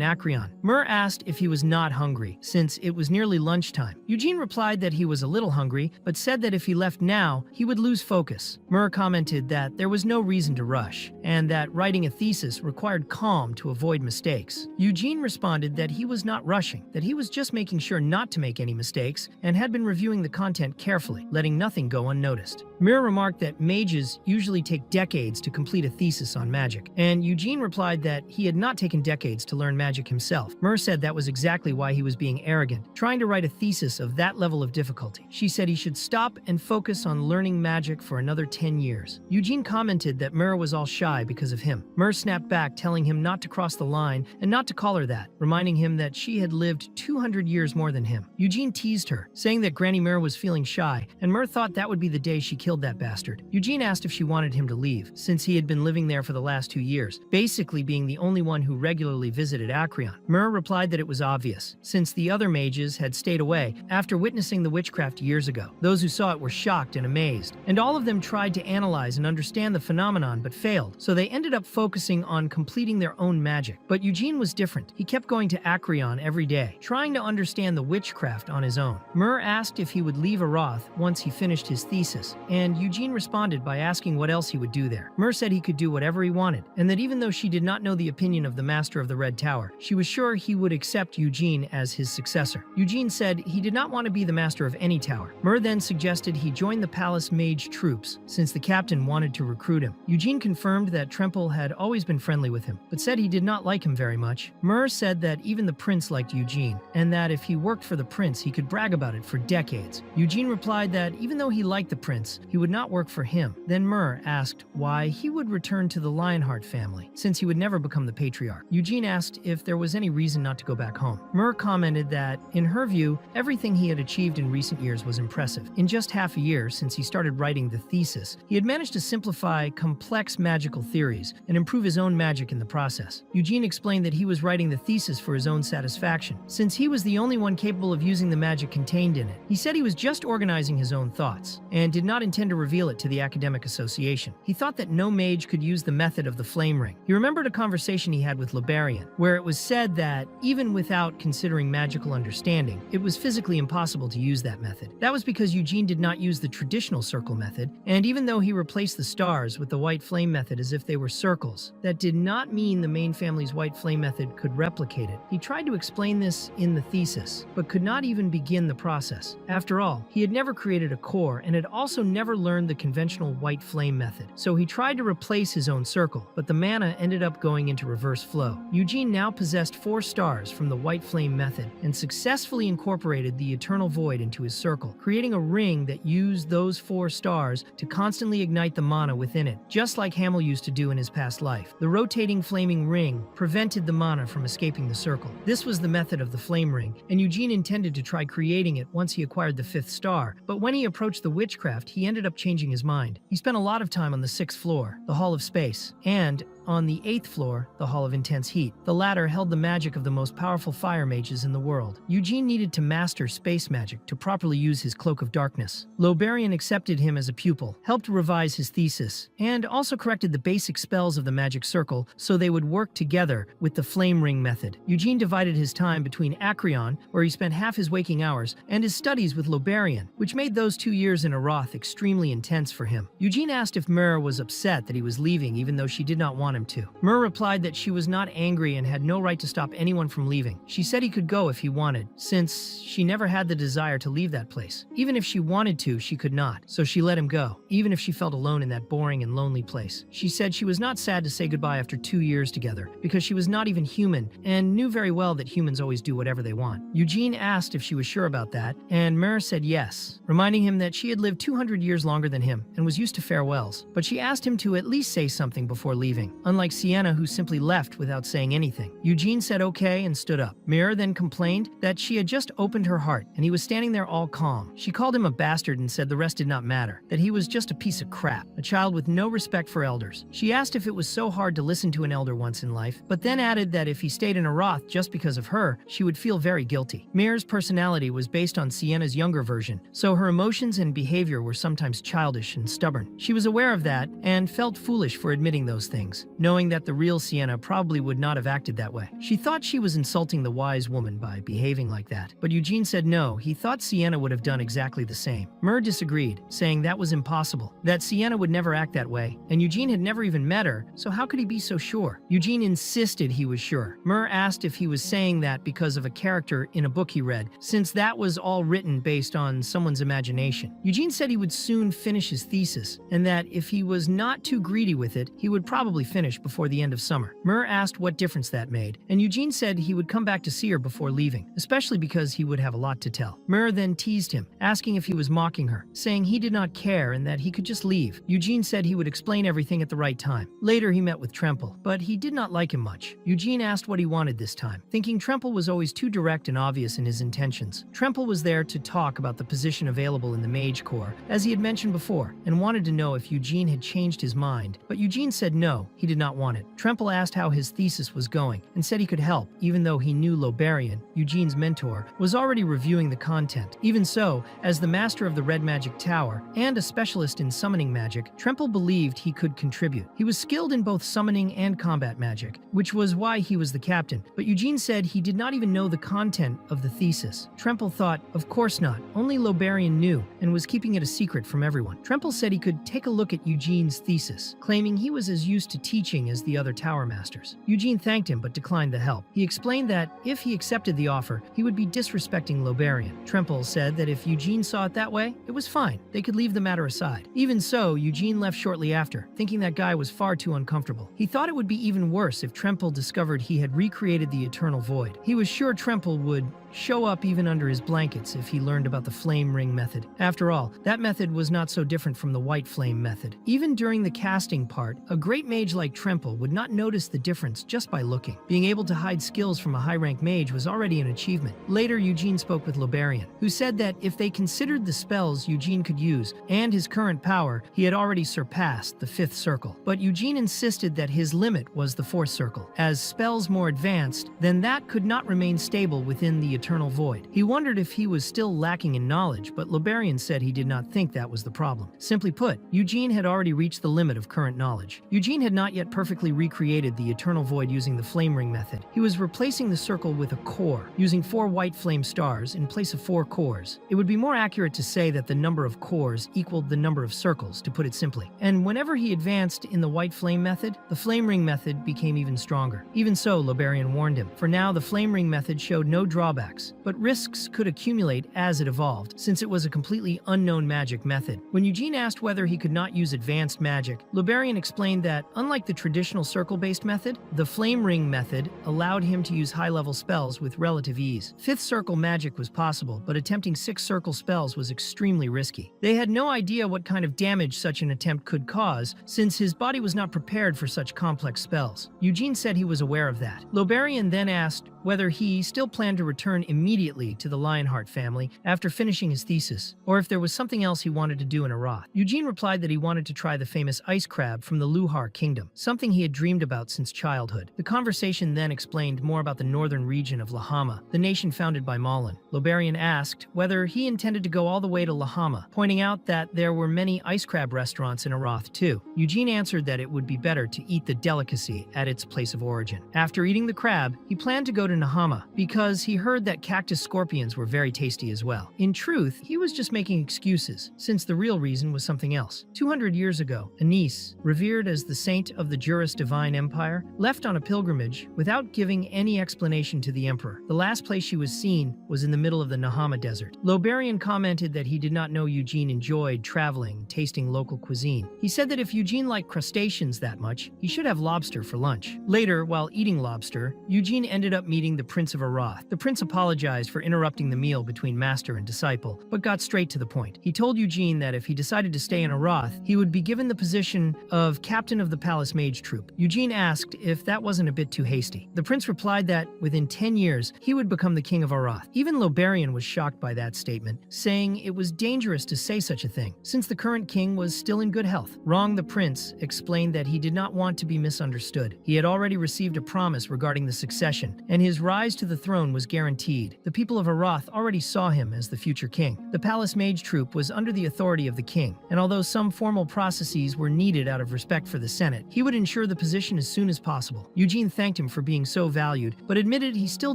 Acreon. Mur asked if he was not hungry, since it was nearly lunchtime. Eugene replied that he was a little hungry, but said that if he left now, he would lose focus. Mur commented that there was no reason to rush, and that writing a thesis required calm to avoid mistakes. Eugene responded that he was not rushing, that he was just making sure not to make any mistakes, and had been reviewing the content carefully, letting nothing go unnoticed. Mur remarked that mages usually take decades to complete a thesis on magic, and Eugene replied that he had not taken decades to learn magic himself. Mur said that was exactly why he was being arrogant, trying to write a thesis of that level of difficulty. She said he should stop and focus on learning magic for another 10 years. Eugene commented that Mur was all shy because of him. Mur snapped back, telling him not to cross the line and not to call her that, reminding him that she had lived 200 years more than him. Eugene teased her, saying that Granny Mur was feeling shy, and Mur thought that would be the day she killed that bastard. Eugene asked if she wanted him to leave, since he had been living there for the last 2 years, basically being the only one who regularly visited Acreon. Mur replied that it was obvious, since the other mages had stayed away after witnessing the witchcraft years ago. Those who saw it were shocked and amazed, and all of them tried to analyze and understand the phenomenon but failed, so they ended up focusing on completing their own magic. But Eugene was different. He kept going to Acreon every day, trying to understand the witchcraft on his own. Mur asked if he would leave Aroth once he finished his his thesis, and Eugene responded by asking what else he would do there. Mer said he could do whatever he wanted, and that even though she did not know the opinion of the Master of the Red Tower, she was sure he would accept Eugene as his successor. Eugene said he did not want to be the master of any tower. Mer then suggested he join the palace mage troops, since the captain wanted to recruit him. Eugene confirmed that Tremple had always been friendly with him, but said he did not like him very much. Mer said that even the prince liked Eugene, and that if he worked for the prince, he could brag about it for decades. Eugene replied that even though he liked the prince, he would not work for him. Then Mer asked why he would return to the Lionheart family, since he would never become the patriarch. Eugene asked if there was any reason not to go back home. Mer commented that, in her view, everything he had achieved in recent years was impressive. In just half a year since he started writing the thesis, he had managed to simplify complex magical theories and improve his own magic in the process. Eugene explained that he was writing the thesis for his own satisfaction, since he was the only one capable of using the magic contained in it. He said he was just organizing his own thoughts, and did not intend to reveal it to the academic association. He thought that no mage could use the method of the flame ring. He remembered a conversation he had with Liberian, where it was said that, even without considering magical understanding, it was physically impossible to use that method. That was because Eugene did not use the traditional circle method, and even though he replaced the stars with the white flame method as if they were circles, that did not mean the main family's white flame method could replicate it. He tried to explain this in the thesis, but could not even begin the process. After all, he had never created a core and had also never learned the conventional white flame method, so he tried to replace his own circle, but the mana ended up going into reverse flow. Eugene now possessed 4 stars from the white flame method and successfully incorporated the eternal void into his circle, creating a ring that used those 4 stars to constantly ignite the mana within it, just like Hamel used to do in his past life. The rotating flaming ring prevented the mana from escaping the circle. This was the method of the flame ring, and Eugene intended to try creating it once he acquired the 5th star, but when he approached the witchcraft, he ended up changing his mind. He spent a lot of time on the 6th floor, the Hall of Space, and on the 8th floor, the Hall of Intense Heat. The latter held the magic of the most powerful fire mages in the world. Eugene needed to master space magic to properly use his Cloak of Darkness. Loberian accepted him as a pupil, helped revise his thesis, and also corrected the basic spells of the magic circle so they would work together with the flame ring method. Eugene divided his time between Acreon, where he spent half his waking hours, and his studies with Loberian, which made those 2 years in Aroth extremely intense for him. Eugene asked if Mer was upset that he was leaving even though she did not want him to. Mer replied that she was not angry and had no right to stop anyone from leaving. She said he could go if he wanted, since she never had the desire to leave that place. Even if she wanted to, she could not, so she let him go, even if she felt alone in that boring and lonely place. She said she was not sad to say goodbye after 2 years together, because she was not even human, and knew very well that humans always do whatever they want. Eugene asked if she was sure about that, and Mer said yes, reminding him that she had lived 200 years longer than him, and was used to farewells. But she asked him to at least say something before leaving, unlike Sienna, who simply left without saying anything. Eugene said okay and stood up. Mir then complained that she had just opened her heart, and he was standing there all calm. She called him a bastard and said the rest did not matter, that he was just a piece of crap, a child with no respect for elders. She asked if it was so hard to listen to an elder once in life, but then added that if he stayed in Aroth just because of her, she would feel very guilty. Mir's personality was based on Sienna's younger version, so her emotions and behavior were sometimes childish and stubborn. She was aware of that, and felt foolish for admitting those things, knowing that the real Sienna probably would not have acted that way. She thought she was insulting the wise woman by behaving like that, but Eugene said no, he thought Sienna would have done exactly the same. Mir disagreed, saying that was impossible, that Sienna would never act that way, and Eugene had never even met her, so how could he be so sure? Eugene insisted he was sure. Mir asked if he was saying that because of a character in a book he read, since that was all written based on someone's imagination. Eugene said he would soon finish his thesis, and that if he was not too greedy with it, he would probably finish before the end of summer. Mir asked what difference that made, and Eugene said he would come back to see her before leaving, especially because he would have a lot to tell. Mir then teased him, asking if he was mocking her, saying he did not care and that he could just leave. Eugene said he would explain everything at the right time. Later he met with Tremple, but he did not like him much. Eugene asked what he wanted this time, thinking Tremple was always too direct and obvious in his intentions. Tremple was there to talk about the position available in the Mage Corps, as he had mentioned before, and wanted to know if Eugene had changed his mind, but Eugene said no, he did not want it. Tremple asked how his thesis was going and said he could help, even though he knew Lobarian, Eugene's mentor, was already reviewing the content. Even so, as the master of the Red Magic Tower and a specialist in summoning magic, Tremple believed he could contribute. He was skilled in both summoning and combat magic, which was why he was the captain, but Eugene said he did not even know the content of the thesis. Tremple thought, of course not, only Lobarian knew, and was keeping it a secret from everyone. Tremple said he could take a look at Eugene's thesis, claiming he was as used to teaching as the other tower masters. Eugene thanked him but declined the help. He explained that if he accepted the offer, he would be disrespecting Lobarian. Tremple said that if Eugene saw it that way, it was fine. They could leave the matter aside. Even so, Eugene left shortly after, thinking that guy was far too uncomfortable. He thought it would be even worse if Tremple discovered he had recreated the Eternal Void. He was sure Tremple would show up even under his blankets if he learned about the flame ring method. After all, that method was not so different from the white flame method. Even during the casting part, a great mage like Tremple would not notice the difference just by looking. Being able to hide skills from a high-rank mage was already an achievement. Later, Eugene spoke with Lobarian, who said that if they considered the spells Eugene could use and his current power, he had already surpassed the 5th circle. But Eugene insisted that his limit was the 4th circle. As spells more advanced, then that could not remain stable within the Eternal Void. He wondered if he was still lacking in knowledge, but Lobarian said he did not think that was the problem. Simply put, Eugene had already reached the limit of current knowledge. Eugene had not yet perfectly recreated the Eternal Void using the flame ring method. He was replacing the circle with a core, using 4 white flame stars in place of 4 cores. It would be more accurate to say that the number of cores equaled the number of circles, to put it simply. And whenever he advanced in the white flame method, the flame ring method became even stronger. Even so, Lobarian warned him. For now, the flame ring method showed no drawbacks, but risks could accumulate as it evolved, since it was a completely unknown magic method. When Eugene asked whether he could not use advanced magic, Lobarian explained that, unlike the traditional circle-based method, the flame ring method allowed him to use high-level spells with relative ease. 5th circle magic was possible, but attempting 6th circle spells was extremely risky. They had no idea what kind of damage such an attempt could cause, since his body was not prepared for such complex spells. Eugene said he was aware of that. Lobarian then asked whether he still planned to return immediately to the Lionheart family after finishing his thesis, or if there was something else he wanted to do in Arath. Eugene replied that he wanted to try the famous ice crab from the Luhar kingdom, something he had dreamed about since childhood. The conversation then explained more about the northern region of Lahama, the nation founded by Malin. Lobarian asked whether he intended to go all the way to Lahama, pointing out that there were many ice crab restaurants in Arath too. Eugene answered that it would be better to eat the delicacy at its place of origin. After eating the crab, he planned to go to Nahama because he heard that cactus scorpions were very tasty as well. In truth, he was just making excuses, since the real reason was something else. 200 years ago, Anis, revered as the saint of the Juris Divine Empire, left on a pilgrimage without giving any explanation to the emperor. The last place she was seen was in the middle of the Nahama desert. Lobarian commented that he did not know Eugene enjoyed traveling, tasting local cuisine. He said that if Eugene liked crustaceans that much, he should have lobster for lunch. Later, while eating lobster, Eugene ended up meeting the Prince of Arath. The prince apologized for interrupting the meal between master and disciple, but got straight to the point. He told Eugene that if he decided to stay in Arath, he would be given the position of captain of the palace mage troop. Eugene asked if that wasn't a bit too hasty. The prince replied that within 10 years, he would become the king of Arath. Even Lobarian was shocked by that statement, saying it was dangerous to say such a thing, since the current king was still in good health. Wrong the prince explained that he did not want to be misunderstood. He had already received a promise regarding the succession, and his rise to the throne was guaranteed. The people of Arath already saw him as the future king. The palace mage troop was under the authority of the king, and although some formal processes were needed out of respect for the Senate, he would ensure the position as soon as possible. Eugene thanked him for being so valued, but admitted he still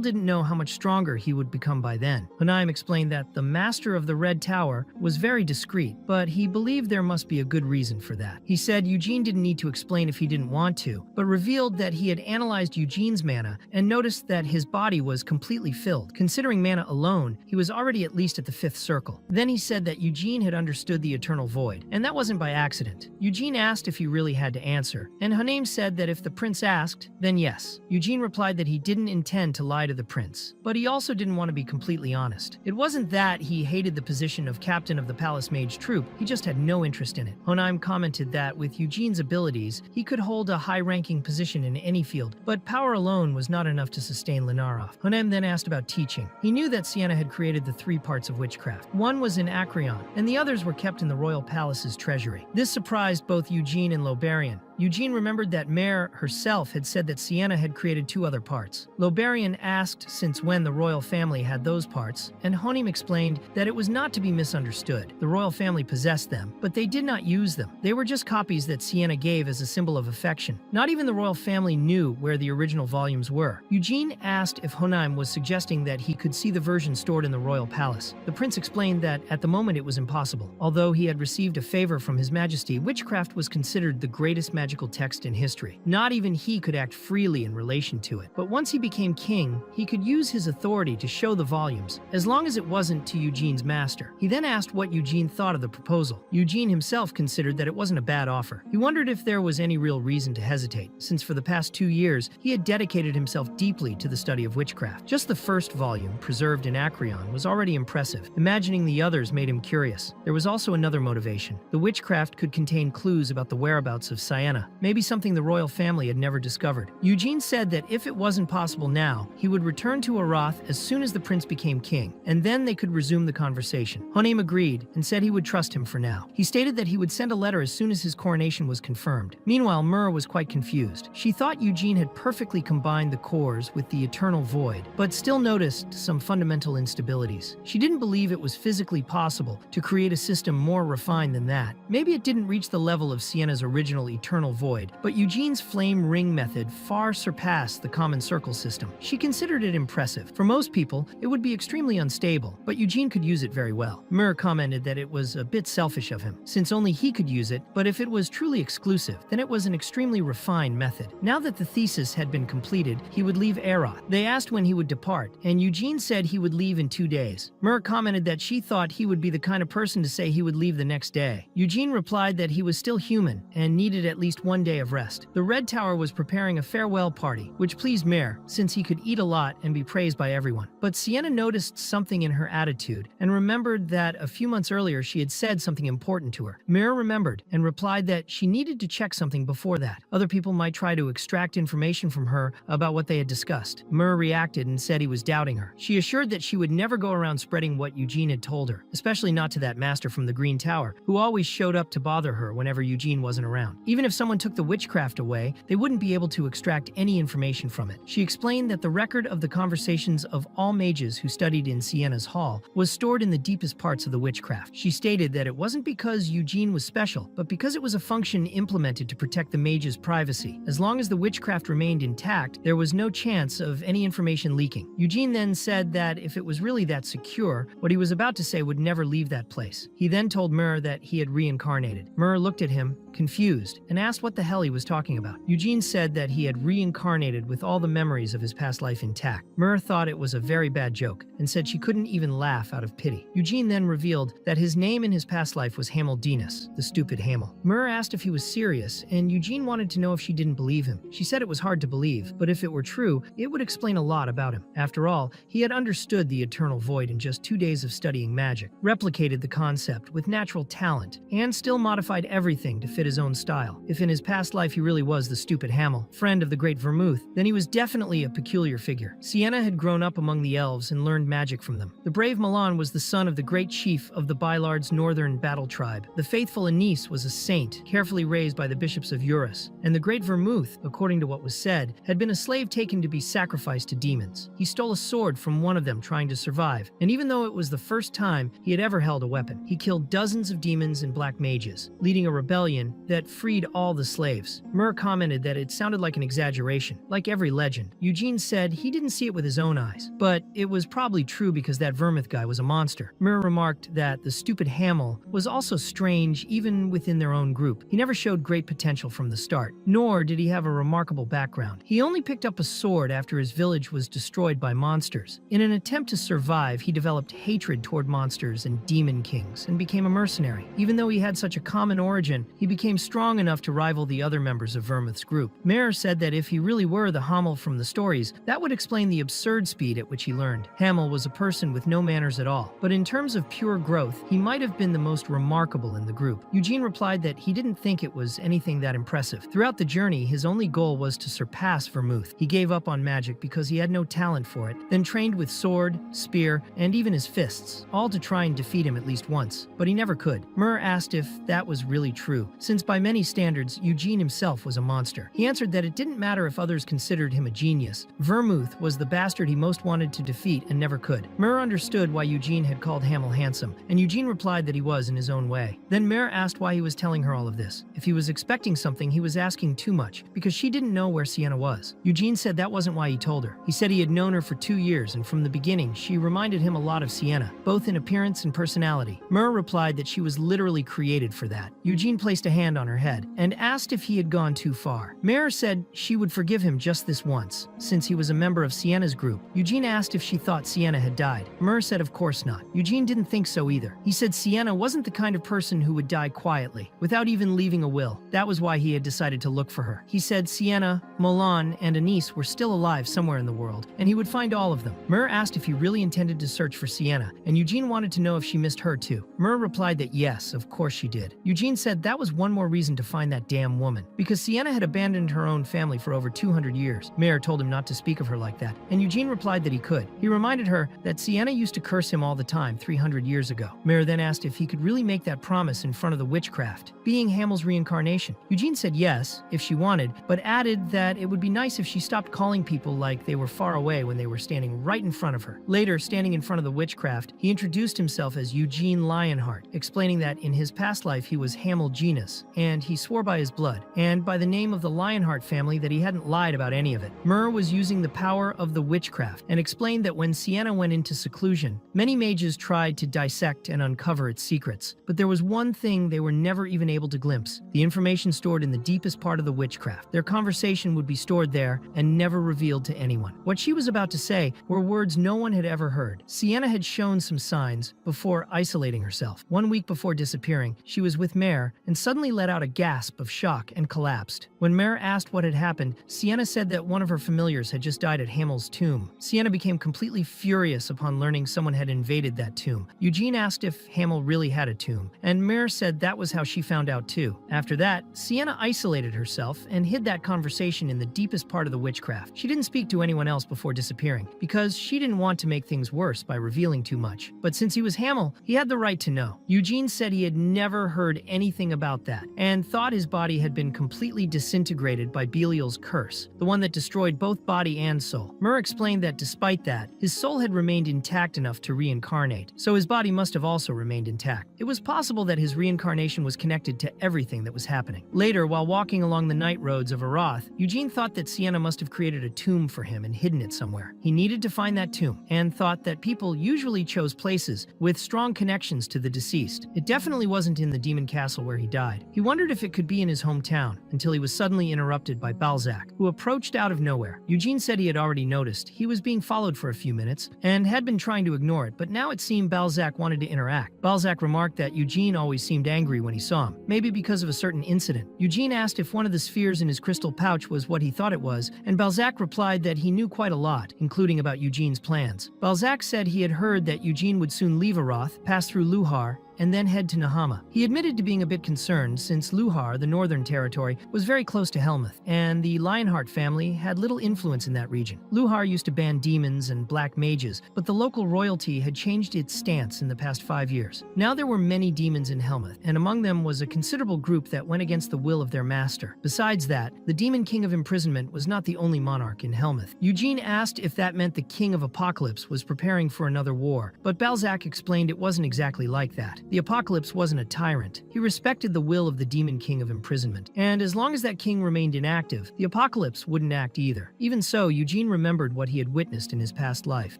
didn't know how much stronger he would become by then. Hanaim explained that the master of the Red Tower was very discreet, but he believed there must be a good reason for that. He said Eugene didn't need to explain if he didn't want to, but revealed that he had analyzed Eugene's mana and noticed that his body was completely filled. Considering mana alone, he was already at least at the 5th circle. Then he said that Eugene had understood the Eternal Void, and that wasn't by accident. Eugene asked if he really had to answer, and Hanaim said that if the prince asked, then yes. Eugene replied that he didn't intend to lie to the prince, but he also didn't want to be completely honest. It wasn't that he hated the position of captain of the palace mage troop, he just had no interest in it. Hanaim commented that with Eugene's abilities, he could hold a high-ranking position in any field, but power alone was not enough to sustain Lenarov. Hanaim then asked about teaching. He knew that Sienna had created the 3 parts of witchcraft. One was in Acreon, and the others were kept in the royal palace's treasury. This surprised both Eugene and Lobarian, Eugene remembered that Mare herself had said that Sienna had created 2 other parts. Loberian asked since when the royal family had those parts, and Honim explained that it was not to be misunderstood. The royal family possessed them, but they did not use them. They were just copies that Sienna gave as a symbol of affection. Not even the royal family knew where the original volumes were. Eugene asked if Honim was suggesting that he could see the version stored in the royal palace. The prince explained that at the moment it was impossible. Although he had received a favor from His Majesty, witchcraft was considered the greatest magical text in history. Not even he could act freely in relation to it. But once he became king, he could use his authority to show the volumes, as long as it wasn't to Eugene's master. He then asked what Eugene thought of the proposal. Eugene himself considered that it wasn't a bad offer. He wondered if there was any real reason to hesitate, since for the past 2 years, he had dedicated himself deeply to the study of witchcraft. Just the first volume, preserved in Acreon, was already impressive. Imagining the others made him curious. There was also another motivation. The witchcraft could contain clues about the whereabouts of Sienna, maybe something the royal family had never discovered. Eugene said that if it wasn't possible now, he would return to Arath as soon as the prince became king, and then they could resume the conversation. Honim agreed and said he would trust him for now. He stated that he would send a letter as soon as his coronation was confirmed. Meanwhile, Myrrh was quite confused. She thought Eugene had perfectly combined the cores with the eternal void, but still noticed some fundamental instabilities. She didn't believe it was physically possible to create a system more refined than that. Maybe it didn't reach the level of Sienna's original eternal void, but Eugene's flame ring method far surpassed the common circle system. She considered it impressive. For most people, it would be extremely unstable, but Eugene could use it very well. Myrrh commented that it was a bit selfish of him, since only he could use it, but if it was truly exclusive, then it was an extremely refined method. Now that the thesis had been completed, he would leave Arath. They asked when he would depart, and Eugene said he would leave in 2 days. Myrrh commented that she thought he would be the kind of person to say he would leave the next day. Eugene replied that he was still human and needed at least 1 day of rest. The Red Tower was preparing a farewell party, which pleased Mare, since he could eat a lot and be praised by everyone. But Sienna noticed something in her attitude and remembered that a few months earlier she had said something important to her. Mare remembered and replied that she needed to check something before that. Other people might try to extract information from her about what they had discussed. Myrrh reacted and said he was doubting her. She assured that she would never go around spreading what Eugene had told her, especially not to that master from the Green Tower, who always showed up to bother her whenever Eugene wasn't around. Even if someone took the witchcraft away, they wouldn't be able to extract any information from it. She explained that the record of the conversations of all mages who studied in Sienna's hall was stored in the deepest parts of the witchcraft. She stated that it wasn't because Eugene was special, but because it was a function implemented to protect the mage's privacy. As long as the witchcraft remained intact, there was no chance of any information leaking. Eugene then said that if it was really that secure, what he was about to say would never leave that place. He then told Myrrh that he had reincarnated. Myrrh looked at him, confused, and asked what the hell he was talking about. Eugene said that he had reincarnated with all the memories of his past life intact. Myrrh thought it was a very bad joke and said she couldn't even laugh out of pity. Eugene then revealed that his name in his past life was Hamildinus, the stupid Hamil. Myrrh asked if he was serious, and Eugene wanted to know if she didn't believe him. She said it was hard to believe, but if it were true, it would explain a lot about him. After all, he had understood the eternal void in just 2 days of studying magic, replicated the concept with natural talent, and still modified everything to fit his own style. If in his past life he really was the stupid Hamil, friend of the great Vermouth, then he was definitely a peculiar figure. Sienna had grown up among the elves and learned magic from them. The brave Milan was the son of the great chief of the Bylard's northern battle tribe. The faithful Anise was a saint, carefully raised by the bishops of Eurus. And the great Vermouth, according to what was said, had been a slave taken to be sacrificed to demons. He stole a sword from one of them trying to survive, and even though it was the first time he had ever held a weapon, he killed dozens of demons and black mages, leading a rebellion that freed all the slaves. Myrrh commented that it sounded like an exaggeration, like every legend. Eugene said he didn't see it with his own eyes, but it was probably true because that Vermouth guy was a monster. Myrrh remarked that the stupid Hamil was also strange even within their own group. He never showed great potential from the start, nor did he have a remarkable background. He only picked up a sword after his village was destroyed by monsters. In an attempt to survive, he developed hatred toward monsters and demon kings and became a mercenary. Even though he had such a common origin, he became strong enough to rival the other members of Vermouth's group. Mare said that if he really were the Hamil from the stories, that would explain the absurd speed at which he learned. Hamil was a person with no manners at all, but in terms of pure growth, he might have been the most remarkable in the group. Eugene replied that he didn't think it was anything that impressive. Throughout the journey, his only goal was to surpass Vermouth. He gave up on magic because he had no talent for it, then trained with sword, spear, and even his fists, all to try and defeat him at least once, but he never could. Myrrh asked if that was really true, since by many standards words, Eugene himself was a monster. He answered that it didn't matter if others considered him a genius. Vermouth was the bastard he most wanted to defeat and never could. Mer understood why Eugene had called Hamel handsome, and Eugene replied that he was in his own way. Then Mer asked why he was telling her all of this. If he was expecting something, he was asking too much, because she didn't know where Sienna was. Eugene said that wasn't why he told her. He said he had known her for 2 years, and from the beginning, she reminded him a lot of Sienna, both in appearance and personality. Mer replied that she was literally created for that. Eugene placed a hand on her head and asked if he had gone too far. Mer said she would forgive him just this once, since he was a member of Sienna's group. Eugene asked if she thought Sienna had died. Mer said of course not. Eugene didn't think so either. He said Sienna wasn't the kind of person who would die quietly, without even leaving a will. That was why he had decided to look for her. He said Sienna, Molan, and Anise were still alive somewhere in the world, and he would find all of them. Mer asked if he really intended to search for Sienna, and Eugene wanted to know if she missed her too. Mer replied that yes, of course she did. Eugene said that was one more reason to find that damn woman, because Sienna had abandoned her own family for over 200 years. Mer told him not to speak of her like that, and Eugene replied that he could. He reminded her that Sienna used to curse him all the time 300 years ago. Mer then asked if he could really make that promise in front of the witchcraft, being Hamel's reincarnation. Eugene said yes, if she wanted, but added that it would be nice if she stopped calling people like they were far away when they were standing right in front of her. Later, standing in front of the witchcraft, he introduced himself as Eugene Lionheart, explaining that in his past life he was Hamel Genus, and he swore by his blood, and by the name of the Lionheart family that he hadn't lied about any of it. Mer was using the power of the witchcraft, and explained that when Sienna went into seclusion, many mages tried to dissect and uncover its secrets, but there was one thing they were never even able to glimpse: the information stored in the deepest part of the witchcraft. Their conversation would be stored there and never revealed to anyone. What she was about to say were words no one had ever heard. Sienna had shown some signs before isolating herself. 1 week before disappearing, she was with Mer and suddenly let out a gasp of shock and collapsed. When Mer asked what had happened, Sienna said that one of her familiars had just died at Hamel's tomb. Sienna became completely furious upon learning someone had invaded that tomb. Eugene asked if Hamel really had a tomb, and Mer said that was how she found out too. After that, Sienna isolated herself and hid that conversation in the deepest part of the witchcraft. She didn't speak to anyone else before disappearing, because she didn't want to make things worse by revealing too much. But since he was Hamel, he had the right to know. Eugene said he had never heard anything about that, and thought his body had been completely disintegrated by Belial's curse, the one that destroyed both body and soul. Mer explained that despite that, his soul had remained intact enough to reincarnate, so his body must have also remained intact. It was possible that his reincarnation was connected to everything that was happening. Later, while walking along the night roads of Arath, Eugene thought that Sienna must have created a tomb for him and hidden it somewhere. He needed to find that tomb, and thought that people usually chose places with strong connections to the deceased. It definitely wasn't in the demon castle where he died. He wondered if it could be in his hometown, until he was suddenly interrupted by Balzac, who approached out of nowhere. Eugene said he had already noticed he was being followed for a few minutes, and had been trying to ignore it, but now it seemed Balzac wanted to interact. Balzac remarked that Eugene always seemed angry when he saw him, maybe because of a certain incident. Eugene asked if one of the spheres in his crystal pouch was what he thought it was, and Balzac replied that he knew quite a lot, including about Eugene's plans. Balzac said he had heard that Eugene would soon leave Arath, pass through Luhar, and then head to Nahama. He admitted to being a bit concerned since Luhar, the northern territory, was very close to Helmuth, and the Lionheart family had little influence in that region. Luhar used to ban demons and black mages, but the local royalty had changed its stance in the past 5 years. Now there were many demons in Helmuth, and among them was a considerable group that went against the will of their master. Besides that, the Demon King of Imprisonment was not the only monarch in Helmuth. Eugene asked if that meant the King of Apocalypse was preparing for another war, but Balzac explained it wasn't exactly like that. The Apocalypse wasn't a tyrant. He respected the will of the Demon King of Imprisonment, and as long as that king remained inactive, the Apocalypse wouldn't act either. Even so, Eugene remembered what he had witnessed in his past life.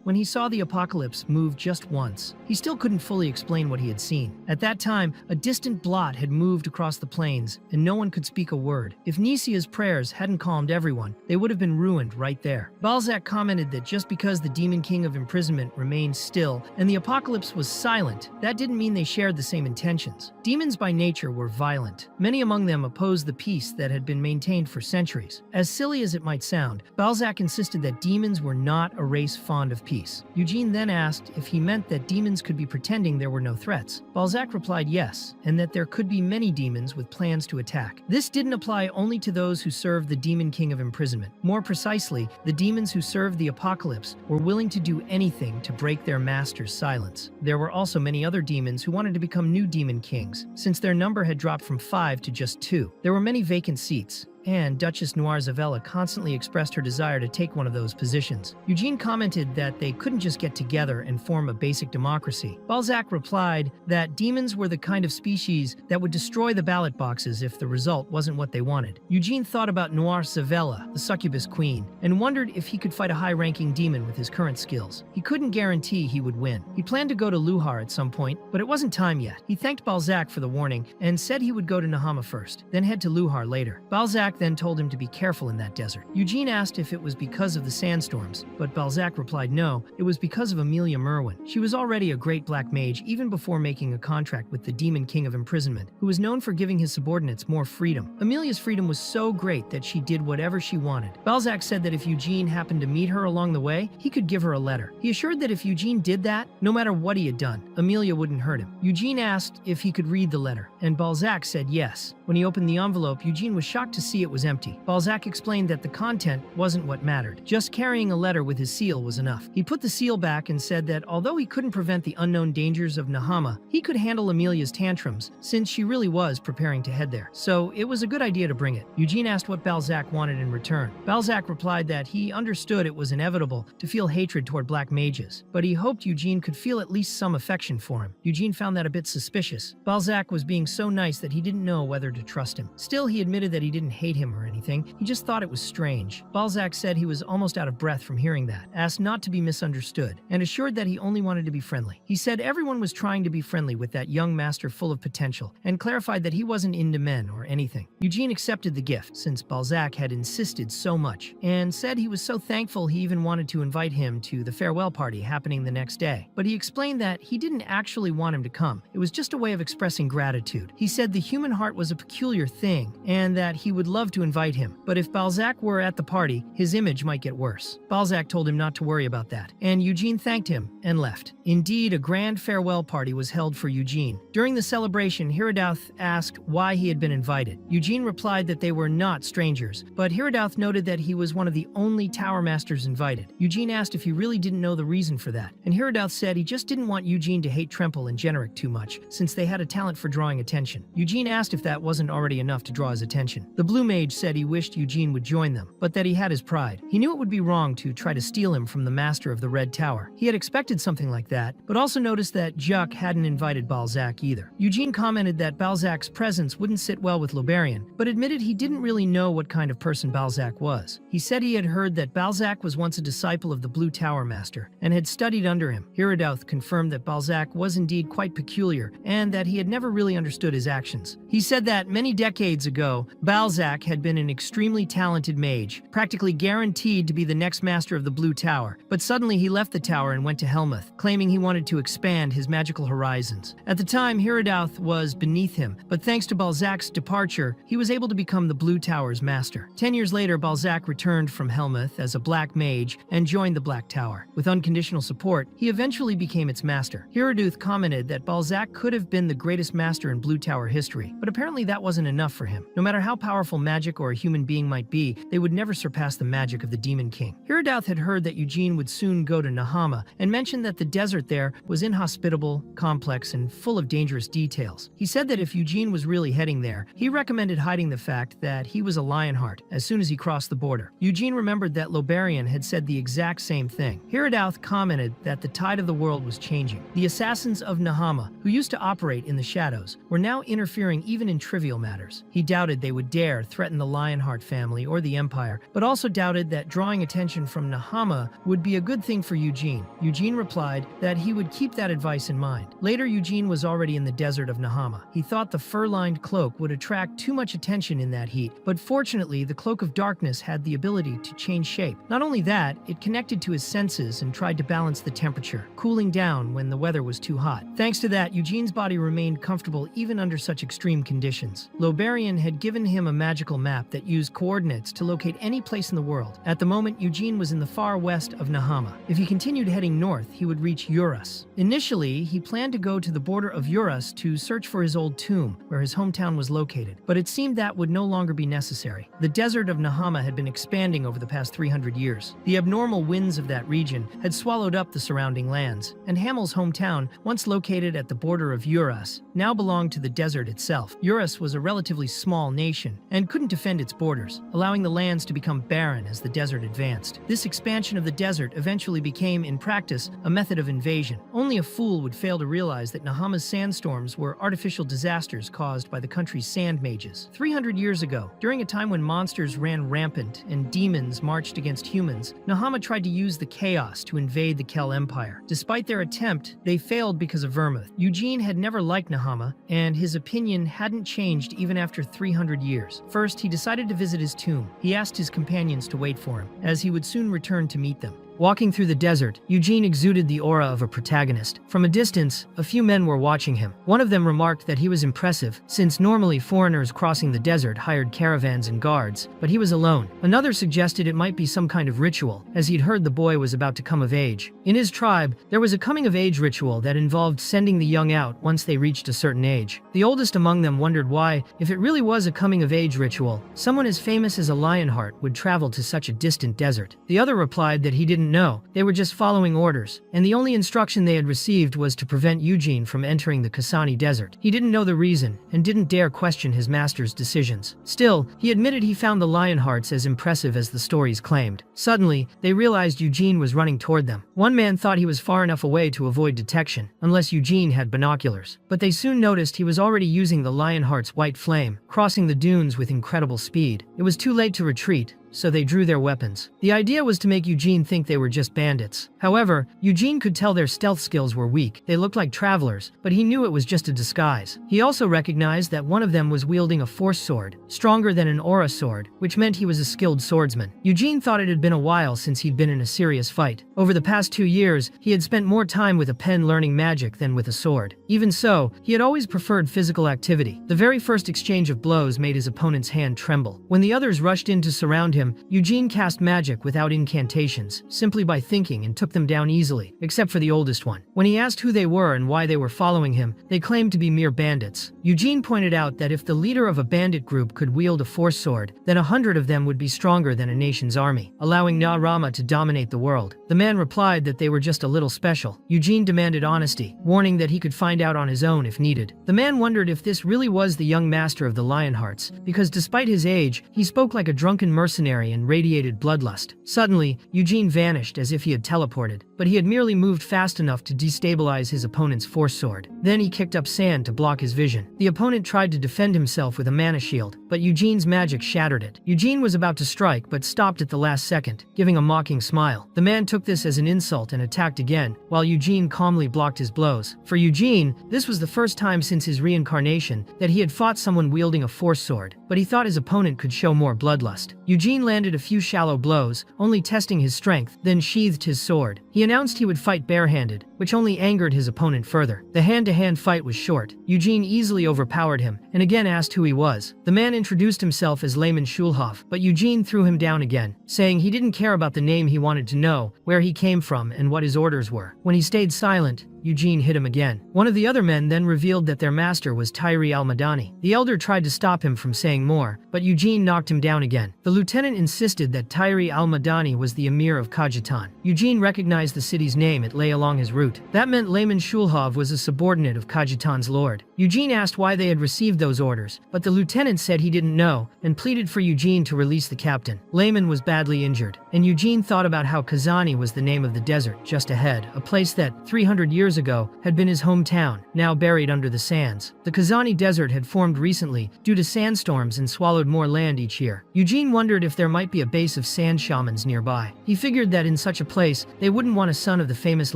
When he saw the Apocalypse move just once, he still couldn't fully explain what he had seen. At that time, a distant blot had moved across the plains, and no one could speak a word. If Nisia's prayers hadn't calmed everyone, they would have been ruined right there. Balzac commented that just because the Demon King of Imprisonment remained still and the Apocalypse was silent, that didn't mean they shared the same intentions. Demons by nature were violent. Many among them opposed the peace that had been maintained for centuries. As silly as it might sound, Balzac insisted that demons were not a race fond of peace. Eugene then asked if he meant that demons could be pretending there were no threats. Balzac replied yes, and that there could be many demons with plans to attack. This didn't apply only to those who served the Demon King of Imprisonment. More precisely, the demons who served the Apocalypse were willing to do anything to break their master's silence. There were also many other demons who wanted wanted to become new demon kings, since their number had dropped from 5 to just 2. There were many vacant seats, and Duchess Noir Zavella constantly expressed her desire to take one of those positions. Eugene commented that they couldn't just get together and form a basic democracy. Balzac replied that demons were the kind of species that would destroy the ballot boxes if the result wasn't what they wanted. Eugene thought about Noir Zavella, the succubus queen, and wondered if he could fight a high-ranking demon with his current skills. He couldn't guarantee he would win. He planned to go to Luhar at some point, but it wasn't time yet. He thanked Balzac for the warning and said he would go to Nahama first, then head to Luhar later. Balzac then told him to be careful in that desert. Eugene asked if it was because of the sandstorms, but Balzac replied no, it was because of Amelia Merwin. She was already a great black mage even before making a contract with the Demon King of Imprisonment, who was known for giving his subordinates more freedom. Amelia's freedom was so great that she did whatever she wanted. Balzac said that if Eugene happened to meet her along the way, he could give her a letter. He assured that if Eugene did that, no matter what he had done, Amelia wouldn't hurt him. Eugene asked if he could read the letter, and Balzac said yes. When he opened the envelope, Eugene was shocked to see it was empty. Balzac explained that the content wasn't what mattered. Just carrying a letter with his seal was enough. He put the seal back and said that although he couldn't prevent the unknown dangers of Nahama, he could handle Amelia's tantrums, since she really was preparing to head there. So it was a good idea to bring it. Eugene asked what Balzac wanted in return. Balzac replied that he understood it was inevitable to feel hatred toward black mages, but he hoped Eugene could feel at least some affection for him. Eugene found that a bit suspicious. Balzac was being so nice that he didn't know whether to trust him. Still, he admitted that he didn't hate him or anything. He just thought it was strange. Balzac said he was almost out of breath from hearing that, asked not to be misunderstood, and assured that he only wanted to be friendly. He said everyone was trying to be friendly with that young master full of potential, and clarified that he wasn't into men or anything. Eugene accepted the gift, since Balzac had insisted so much, and said he was so thankful he even wanted to invite him to the farewell party happening the next day. But he explained that he didn't actually want him to come. It was just a way of expressing gratitude. He said the human heart was a peculiar thing, and that he would love to invite him, but if Balzac were at the party, his image might get worse. Balzac told him not to worry about that, and Eugene thanked him and left. Indeed, a grand farewell party was held for Eugene. During the celebration, Hiridath asked why he had been invited. Eugene replied that they were not strangers, but Hiridath noted that he was one of the only Tower Masters invited. Eugene asked if he really didn't know the reason for that, and Hiridath said he just didn't want Eugene to hate Tremple and Generic too much, since they had a talent for drawing attention. Eugene asked if that wasn't already enough to draw his attention. The Blue Mage said he wished Eugene would join them, but that he had his pride. He knew it would be wrong to try to steal him from the master of the Red Tower. He had expected something like that, but also noticed that Jacques hadn't invited Balzac either. Eugene commented that Balzac's presence wouldn't sit well with Loberian, but admitted he didn't really know what kind of person Balzac was. He said he had heard that Balzac was once a disciple of the Blue Tower Master, and had studied under him. Hiridath confirmed that Balzac was indeed quite peculiar, and that he had never really understood his actions. He said that many decades ago, Balzac had been an extremely talented mage, practically guaranteed to be the next master of the Blue Tower, but suddenly he left the tower and went to Helmuth, claiming he wanted to expand his magical horizons. At the time, Hiridath was beneath him, but thanks to Balzac's departure, he was able to become the Blue Tower's master. 10 years later, Balzac returned from Helmuth as a black mage and joined the Black Tower. With unconditional support, he eventually became its master. Hiridath commented that Balzac could have been the greatest master in Blue Tower history, but apparently that wasn't enough for him. No matter how powerful magic or a human being might be, they would never surpass the magic of the Demon King. Hiridath had heard that Eugene would soon go to Nahama, and mentioned that the desert there was inhospitable, complex, and full of dangerous details. He said that if Eugene was really heading there, he recommended hiding the fact that he was a Lionheart as soon as he crossed the border. Eugene remembered that Loberian had said the exact same thing. Hiridath commented that the tide of the world was changing. The assassins of Nahama, who used to operate in the shadows, were now interfering even in trivial matters. He doubted they would dare threaten the Lionheart family or the Empire, but also doubted that drawing attention from Nahama would be a good thing for Eugene. Eugene replied that he would keep that advice in mind. Later, Eugene was already in the desert of Nahama. He thought the fur-lined cloak would attract too much attention in that heat, but fortunately, the Cloak of Darkness had the ability to change shape. Not only that, it connected to his senses and tried to balance the temperature, cooling down when the weather was too hot. Thanks to that, Eugene's body remained comfortable even under such extreme conditions. Loberian had given him a magical magical map that used coordinates to locate any place in the world. At the moment, Eugene was in the far west of Nahama. If he continued heading north, he would reach Urus. Initially, he planned to go to the border of Urus to search for his old tomb, where his hometown was located, but it seemed that would no longer be necessary. The desert of Nahama had been expanding over the past 300 years. The abnormal winds of that region had swallowed up the surrounding lands, and Hamel's hometown, once located at the border of Urus, now belonged to the desert itself. Urus was a relatively small nation and couldn't defend its borders, allowing the lands to become barren as the desert advanced. This expansion of the desert eventually became, in practice, a method of invasion. Only a fool would fail to realize that Nahama's sandstorms were artificial disasters caused by the country's sand mages. 300 years ago, during a time when monsters ran rampant and demons marched against humans, Nahama tried to use the chaos to invade the Kel Empire. Despite their attempt, they failed because of vermouth. Eugene had never liked Nahama, and his opinion hadn't changed even after 300 years. First, he decided to visit his tomb. He asked his companions to wait for him, as he would soon return to meet them. Walking through the desert, Eugene exuded the aura of a protagonist. From a distance, a few men were watching him. One of them remarked that he was impressive, since normally foreigners crossing the desert hired caravans and guards, but he was alone. Another suggested it might be some kind of ritual, as he'd heard the boy was about to come of age. In his tribe, there was a coming-of-age ritual that involved sending the young out once they reached a certain age. The oldest among them wondered why, if it really was a coming-of-age ritual, someone as famous as a Lionheart would travel to such a distant desert. The other replied that he didn't know, they were just following orders, and the only instruction they had received was to prevent Eugene from entering the Kasani desert. He didn't know the reason, and didn't dare question his master's decisions. Still, he admitted he found the Lionhearts as impressive as the stories claimed. Suddenly, they realized Eugene was running toward them. One man thought he was far enough away to avoid detection, unless Eugene had binoculars. But they soon noticed he was already using the Lionheart's white flame, crossing the dunes with incredible speed. It was too late to retreat, so they drew their weapons. The idea was to make Eugene think they were just bandits. However, Eugene could tell their stealth skills were weak. They looked like travelers, but he knew it was just a disguise. He also recognized that one of them was wielding a force sword, stronger than an aura sword, which meant he was a skilled swordsman. Eugene thought it had been a while since he'd been in a serious fight. Over the past 2 years, he had spent more time with a pen learning magic than with a sword. Even so, he had always preferred physical activity. The very first exchange of blows made his opponent's hand tremble. When the others rushed in to surround him, Eugene cast magic without incantations, simply by thinking, and took them down easily, except for the oldest one. When he asked who they were and why they were following him, they claimed to be mere bandits. Eugene pointed out that if the leader of a bandit group could wield a force sword, then 100 of them would be stronger than a nation's army, allowing Na Rama to dominate the world. The man replied that they were just a little special. Eugene demanded honesty, warning that he could find out on his own if needed. The man wondered if this really was the young master of the Lionhearts, because despite his age, he spoke like a drunken mercenary and radiated bloodlust. Suddenly, Eugene vanished as if he had teleported, but he had merely moved fast enough to destabilize his opponent's force sword. Then he kicked up sand to block his vision. The opponent tried to defend himself with a mana shield, but Eugene's magic shattered it. Eugene was about to strike but stopped at the last second, giving a mocking smile. The man took this as an insult and attacked again, while Eugene calmly blocked his blows. For Eugene, this was the first time since his reincarnation that he had fought someone wielding a force sword, but he thought his opponent could show more bloodlust. Eugene landed a few shallow blows, only testing his strength, then sheathed his sword. He announced he would fight barehanded, which only angered his opponent further. The hand-to-hand fight was short. Eugene easily overpowered him, and again asked who he was. The man introduced himself as Lehman Schulhoff, but Eugene threw him down again, saying he didn't care about the name. He wanted to know where he came from and what his orders were. When he stayed silent, Eugene hit him again. One of the other men then revealed that their master was Tyree Al-Madani. The elder tried to stop him from saying more, but Eugene knocked him down again. The lieutenant insisted that Tyree Al-Madani was the emir of Kajitan. Eugene recognized the city's name. It lay along his route. That meant Lehman Schulhoff was a subordinate of Kajitan's lord. Eugene asked why they had received those orders, but the lieutenant said he didn't know, and pleaded for Eugene to release the captain. Lehman was badly injured, and Eugene thought about how Kazani was the name of the desert just ahead, a place that, 300 years ago, had been his hometown, now buried under the sands. The Kazani Desert had formed recently due to sandstorms and swallowed more land each year. Eugene wondered if there might be a base of sand shamans nearby. He figured that in such a place, they wouldn't want a son of the famous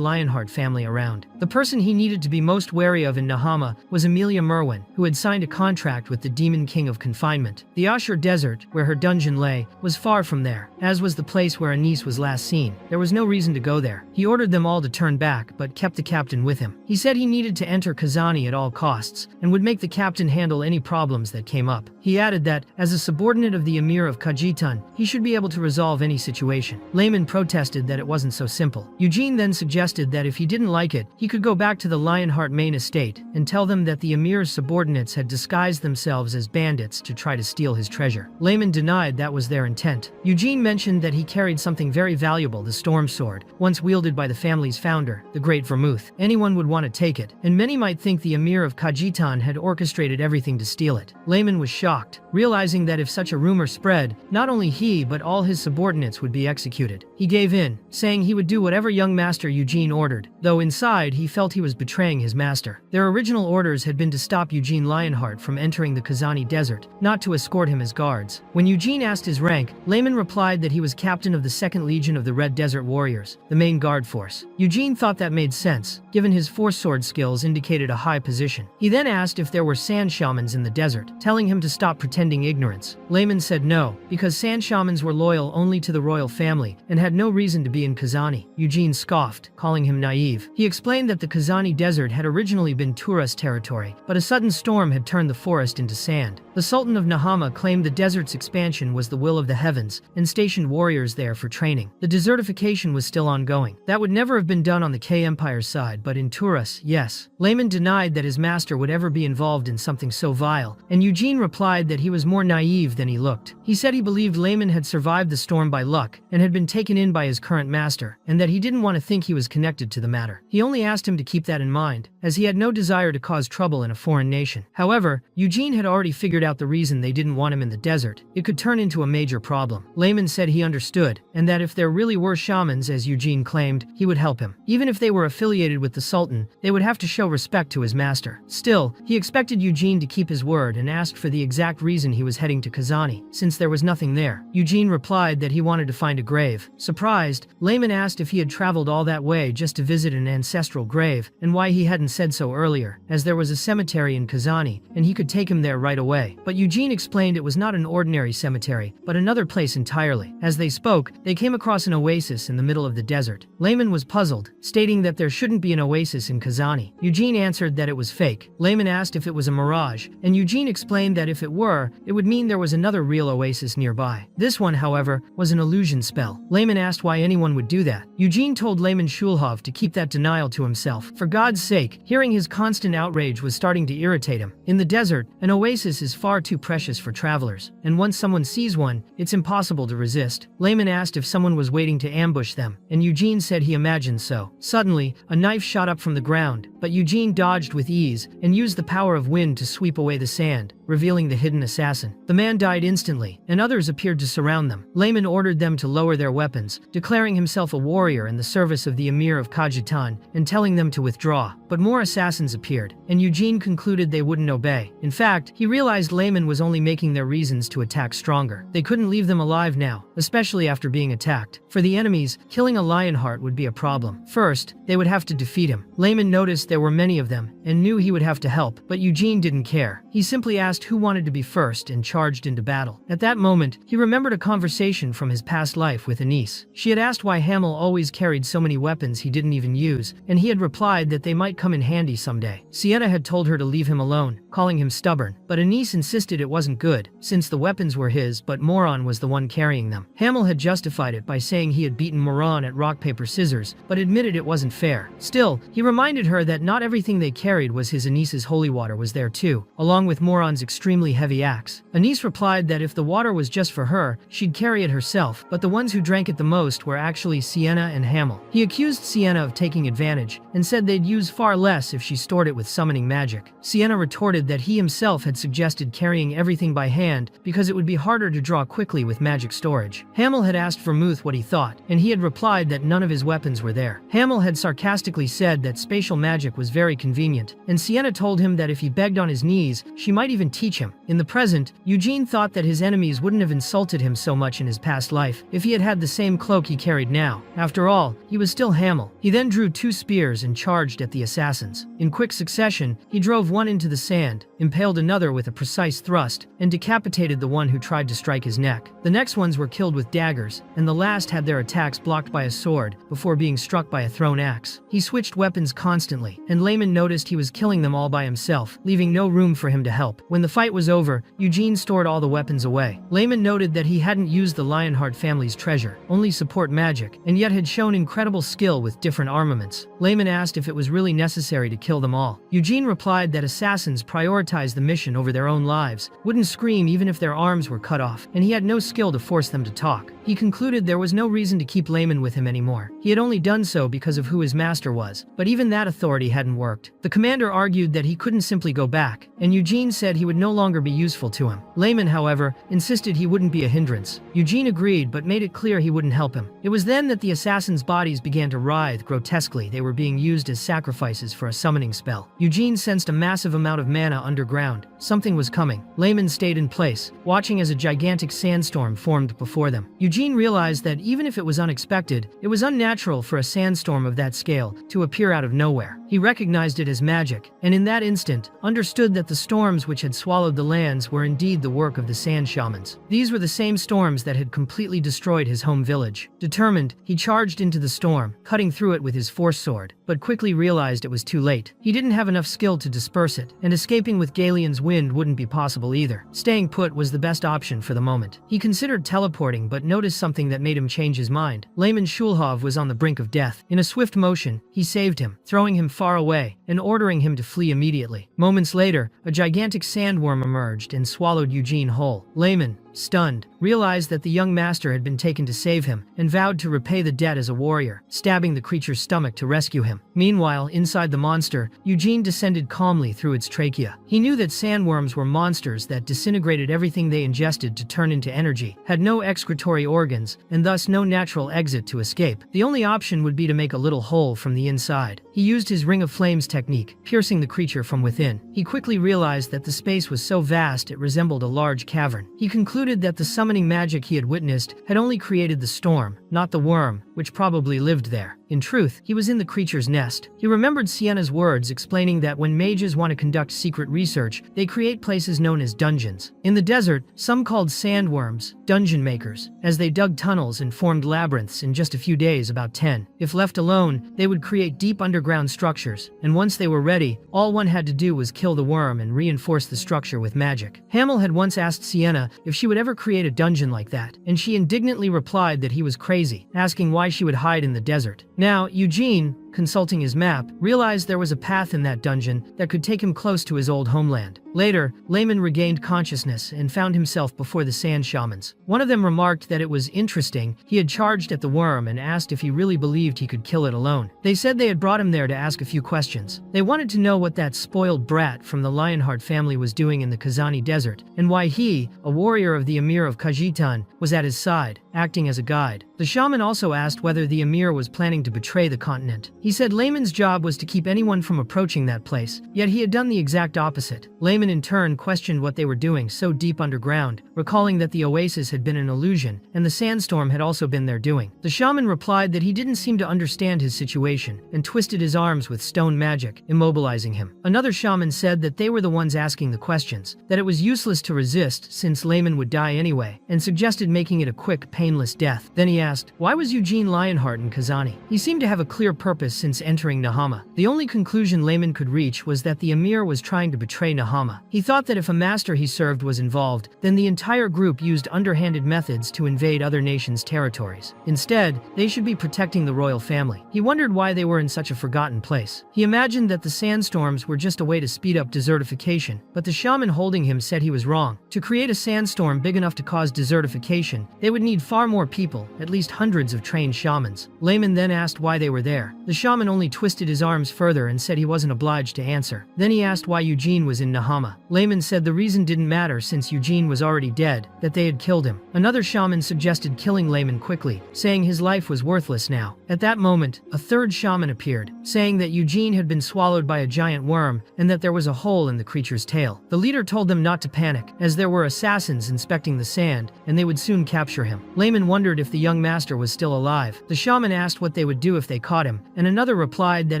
Lionheart family around. The person he needed to be most wary of in Nahama was Amelia Merwin, who had signed a contract with the Demon King of Confinement. The Ashur Desert, where her dungeon lay, was far from there, as was the place where Anis was last seen. There was no reason to go there. He ordered them all to turn back, but kept the captain captain with him. He said he needed to enter Kazani at all costs, and would make the captain handle any problems that came up. He added that, as a subordinate of the Emir of Kajitan, he should be able to resolve any situation. Layman protested that it wasn't so simple. Eugene then suggested that if he didn't like it, he could go back to the Lionheart main estate and tell them that the Emir's subordinates had disguised themselves as bandits to try to steal his treasure. Layman denied that was their intent. Eugene mentioned that he carried something very valuable, the Storm Sword, once wielded by the family's founder, the Great Vermouth. Anyone would want to take it, and many might think the Emir of Kajitan had orchestrated everything to steal it. Layman was shocked, realizing that if such a rumor spread, not only he but all his subordinates would be executed. He gave in, saying he would do whatever young master Eugene ordered, though inside he felt he was betraying his master. Their original orders had been to stop Eugene Lionheart from entering the Kazani Desert, not to escort him as guards. When Eugene asked his rank, Layman replied that he was captain of the 2nd Legion of the Red Desert Warriors, the main guard force. Eugene thought that made sense, given his force sword skills indicated a high position. He then asked if there were sand shamans in the desert, telling him to stop pretending ignorance. Layman said no, because sand shamans were loyal only to the royal family and had no reason to be in Kazani. Eugene scoffed, calling him naive. He explained that the Kazani Desert had originally been tourist territory, but a sudden storm had turned the forest into sand. The Sultan of Nahama claimed the desert's expansion was the will of the heavens and stationed warriors there for training. The desertification was still ongoing. That would never have been done on the K Empire's side, but in Turas, yes. Layman denied that his master would ever be involved in something so vile, and Eugene replied that he was more naive than he looked. He said he believed Layman had survived the storm by luck and had been taken in by his current master, and that he didn't want to think he was connected to the matter. He only asked him to keep that in mind, as he had no desire to cause trouble in a foreign nation. However, Eugene had already figured out the reason they didn't want him in the desert. It could turn into a major problem. Layman said he understood, and that if there really were shamans, as Eugene claimed, he would help him. Even if they were affiliated with the Sultan, they would have to show respect to his master. Still, he expected Eugene to keep his word and asked for the exact reason he was heading to Kazani, since there was nothing there. Eugene replied that he wanted to find a grave. Surprised, Layman asked if he had traveled all that way just to visit an ancestral grave, and why he hadn't said so earlier, as there was a cemetery in Kazani, and he could take him there right away. But Eugene explained it was not an ordinary cemetery, but another place entirely. As they spoke, they came across an oasis in the middle of the desert. Layman was puzzled, stating that there shouldn't be an oasis in Kazani. Eugene answered that it was fake. Layman asked if it was a mirage, and Eugene explained that if it were, it would mean there was another real oasis nearby. This one, however, was an illusion spell. Layman asked why anyone would do that. Eugene told Layman Shulhov to keep that denial to himself. For God's sake, hearing his constant outrage was starting to irritate him. In the desert, an oasis is far too precious for travelers, and once someone sees one, it's impossible to resist. Layman asked if someone was waiting to ambush them, and Eugene said he imagined so. Suddenly, a knife shot up from the ground, but Eugene dodged with ease and used the power of wind to sweep away the sand, revealing the hidden assassin. The man died instantly, and others appeared to surround them. Layman ordered them to lower their weapons, declaring himself a warrior in the service of the Emir of Kajitan, and telling them to withdraw. But more assassins appeared, and Eugene concluded they wouldn't obey. In fact, he realized Layman was only making their reasons to attack stronger. They couldn't leave them alive now, especially after being attacked. For the enemies, killing a Lionheart would be a problem. First, they would have to defeat him. Layman noticed there were many of them, and knew he would have to help, but Eugene didn't care. He simply asked who wanted to be first and charged into battle. At that moment, he remembered a conversation from his past life with Anise. She had asked why Hamel always carried so many weapons he didn't even use, and he had replied that they might come in handy someday. Sienna had told her to leave him alone, calling him stubborn, but Anise insisted it wasn't good, since the weapons were his but Moron was the one carrying them. Hamel had justified it by saying he had beaten Moron at rock paper scissors, but admitted it wasn't fair. Still, he reminded her that not everything they carried was his. Anise's holy water was there too, along with Moron's extremely heavy axe. Anise replied that if the water was just for her, she'd carry it herself, but the ones who drank it the most were actually Sienna and Hamel. He accused Sienna of taking advantage, and said they'd use far less if she stored it with summoning magic. Sienna retorted that he himself had suggested carrying everything by hand because it would be harder to draw quickly with magic storage. Hamel had asked Vermouth what he thought, and he had replied that none of his weapons were there. Hamel had sarcastically said that spatial magic was very convenient, and Sienna told him that if he begged on his knees, she might even and teach him. In the present, Eugene thought that his enemies wouldn't have insulted him so much in his past life if he had had the same cloak he carried now. After all, he was still Hamel. He then drew 2 spears and charged at the assassins. In quick succession, he drove one into the sand, impaled another with a precise thrust, and decapitated the one who tried to strike his neck. The next ones were killed with daggers, and the last had their attacks blocked by a sword before being struck by a thrown axe. He switched weapons constantly, and Layman noticed he was killing them all by himself, leaving no room for him to help. When the fight was over, Eugene stored all the weapons away. Layman noted that he hadn't used the Lionheart family's treasure, only support magic, and yet had shown incredible skill with different armaments. Layman asked if it was really necessary to kill them all. Eugene replied that assassins prioritized the mission over their own lives, wouldn't scream even if their arms were cut off, and he had no skill to force them to talk. He concluded there was no reason to keep Layman with him anymore. He had only done so because of who his master was, but even that authority hadn't worked. The commander argued that he couldn't simply go back, and Eugene said he would no longer be useful to him. Layman, however, insisted he wouldn't be a hindrance. Eugene agreed, but made it clear he wouldn't help him. It was then that the assassins' bodies began to writhe grotesquely. They were being used as sacrifices for a summoning spell. Eugene sensed a massive amount of mana underground. Something was coming. Layman stayed in place, watching as a gigantic sandstorm formed before them. Eugene realized that even if it was unexpected, it was unnatural for a sandstorm of that scale to appear out of nowhere. He recognized it as magic, and in that instant, understood that the storms which had swallowed the lands were indeed the work of the sand shamans. These were the same storms that had completely destroyed his home village. Determined, he charged into the storm, cutting through it with his force sword, but quickly realized it was too late. He didn't have enough skill to disperse it, and escaping with Galeon's wind wouldn't be possible either. Staying put was the best option for the moment. He considered teleporting, but noticed something that made him change his mind. Layman Schulhov was on the brink of death. In a swift motion, he saved him, throwing him far away and ordering him to flee immediately. Moments later, a gigantic sandworm emerged and swallowed Eugene whole. Layman, stunned, realized that the young master had been taken to save him and vowed to repay the debt as a warrior, stabbing the creature's stomach to rescue him. Meanwhile, inside the monster, Eugene descended calmly through its trachea. He knew that sandworms were monsters that disintegrated everything they ingested to turn into energy, had no excretory organs, and thus no natural exit to escape. The only option would be to make a little hole from the inside. He used his Ring of Flames technique, piercing the creature from within. He quickly realized that the space was so vast it resembled a large cavern. He concluded that the summoning magic he had witnessed had only created the storm, not the worm, which probably lived there. In truth, he was in the creature's nest. He remembered Sienna's words explaining that when mages want to conduct secret research, they create places known as dungeons. In the desert, some called sandworms, dungeon makers, as they dug tunnels and formed labyrinths in just a few days, about 10. If left alone, they would create deep underground structures, and once they were ready, all one had to do was kill the worm and reinforce the structure with magic. Hamel had once asked Sienna if she would ever create a dungeon like that, and she indignantly replied that he was crazy, asking why she would hide in the desert. Now, Eugene, consulting his map, realized there was a path in that dungeon that could take him close to his old homeland. Later, Layman regained consciousness and found himself before the sand shamans. One of them remarked that it was interesting he had charged at the worm and asked if he really believed he could kill it alone. They said they had brought him there to ask a few questions. They wanted to know what that spoiled brat from the Lionheart family was doing in the Kazani desert, and why he, a warrior of the Emir of Kajitan, was at his side, acting as a guide. The shaman also asked whether the Emir was planning to betray the continent. He said Layman's job was to keep anyone from approaching that place, yet he had done the exact opposite. Layman in turn questioned what they were doing so deep underground, recalling that the oasis had been an illusion, and the sandstorm had also been their doing. The shaman replied that he didn't seem to understand his situation, and twisted his arms with stone magic, immobilizing him. Another shaman said that they were the ones asking the questions, that it was useless to resist since Layman would die anyway, and suggested making it a quick, painless death. Then he asked, why was Eugene Lionheart in Kazani? He seemed to have a clear purpose since entering Nahama. The only conclusion Layman could reach was that the Emir was trying to betray Nahama. He thought that if a master he served was involved, then the entire group used underhanded methods to invade other nations' territories. Instead, they should be protecting the royal family. He wondered why they were in such a forgotten place. He imagined that the sandstorms were just a way to speed up desertification, but the shaman holding him said he was wrong. To create a sandstorm big enough to cause desertification, they would need far more people, at least hundreds of trained shamans. Layman then asked why they were there. The shaman only twisted his arms further and said he wasn't obliged to answer. Then he asked why Eugene was in Nahama. Layman said the reason didn't matter since Eugene was already dead, that they had killed him. Another shaman suggested killing Layman quickly, saying his life was worthless now. At that moment, a third shaman appeared, saying that Eugene had been swallowed by a giant worm and that there was a hole in the creature's tail. The leader told them not to panic, as there were assassins inspecting the sand, and they would soon capture him. Layman wondered if the young master was still alive. The shaman asked what they would do if they caught him, and another replied that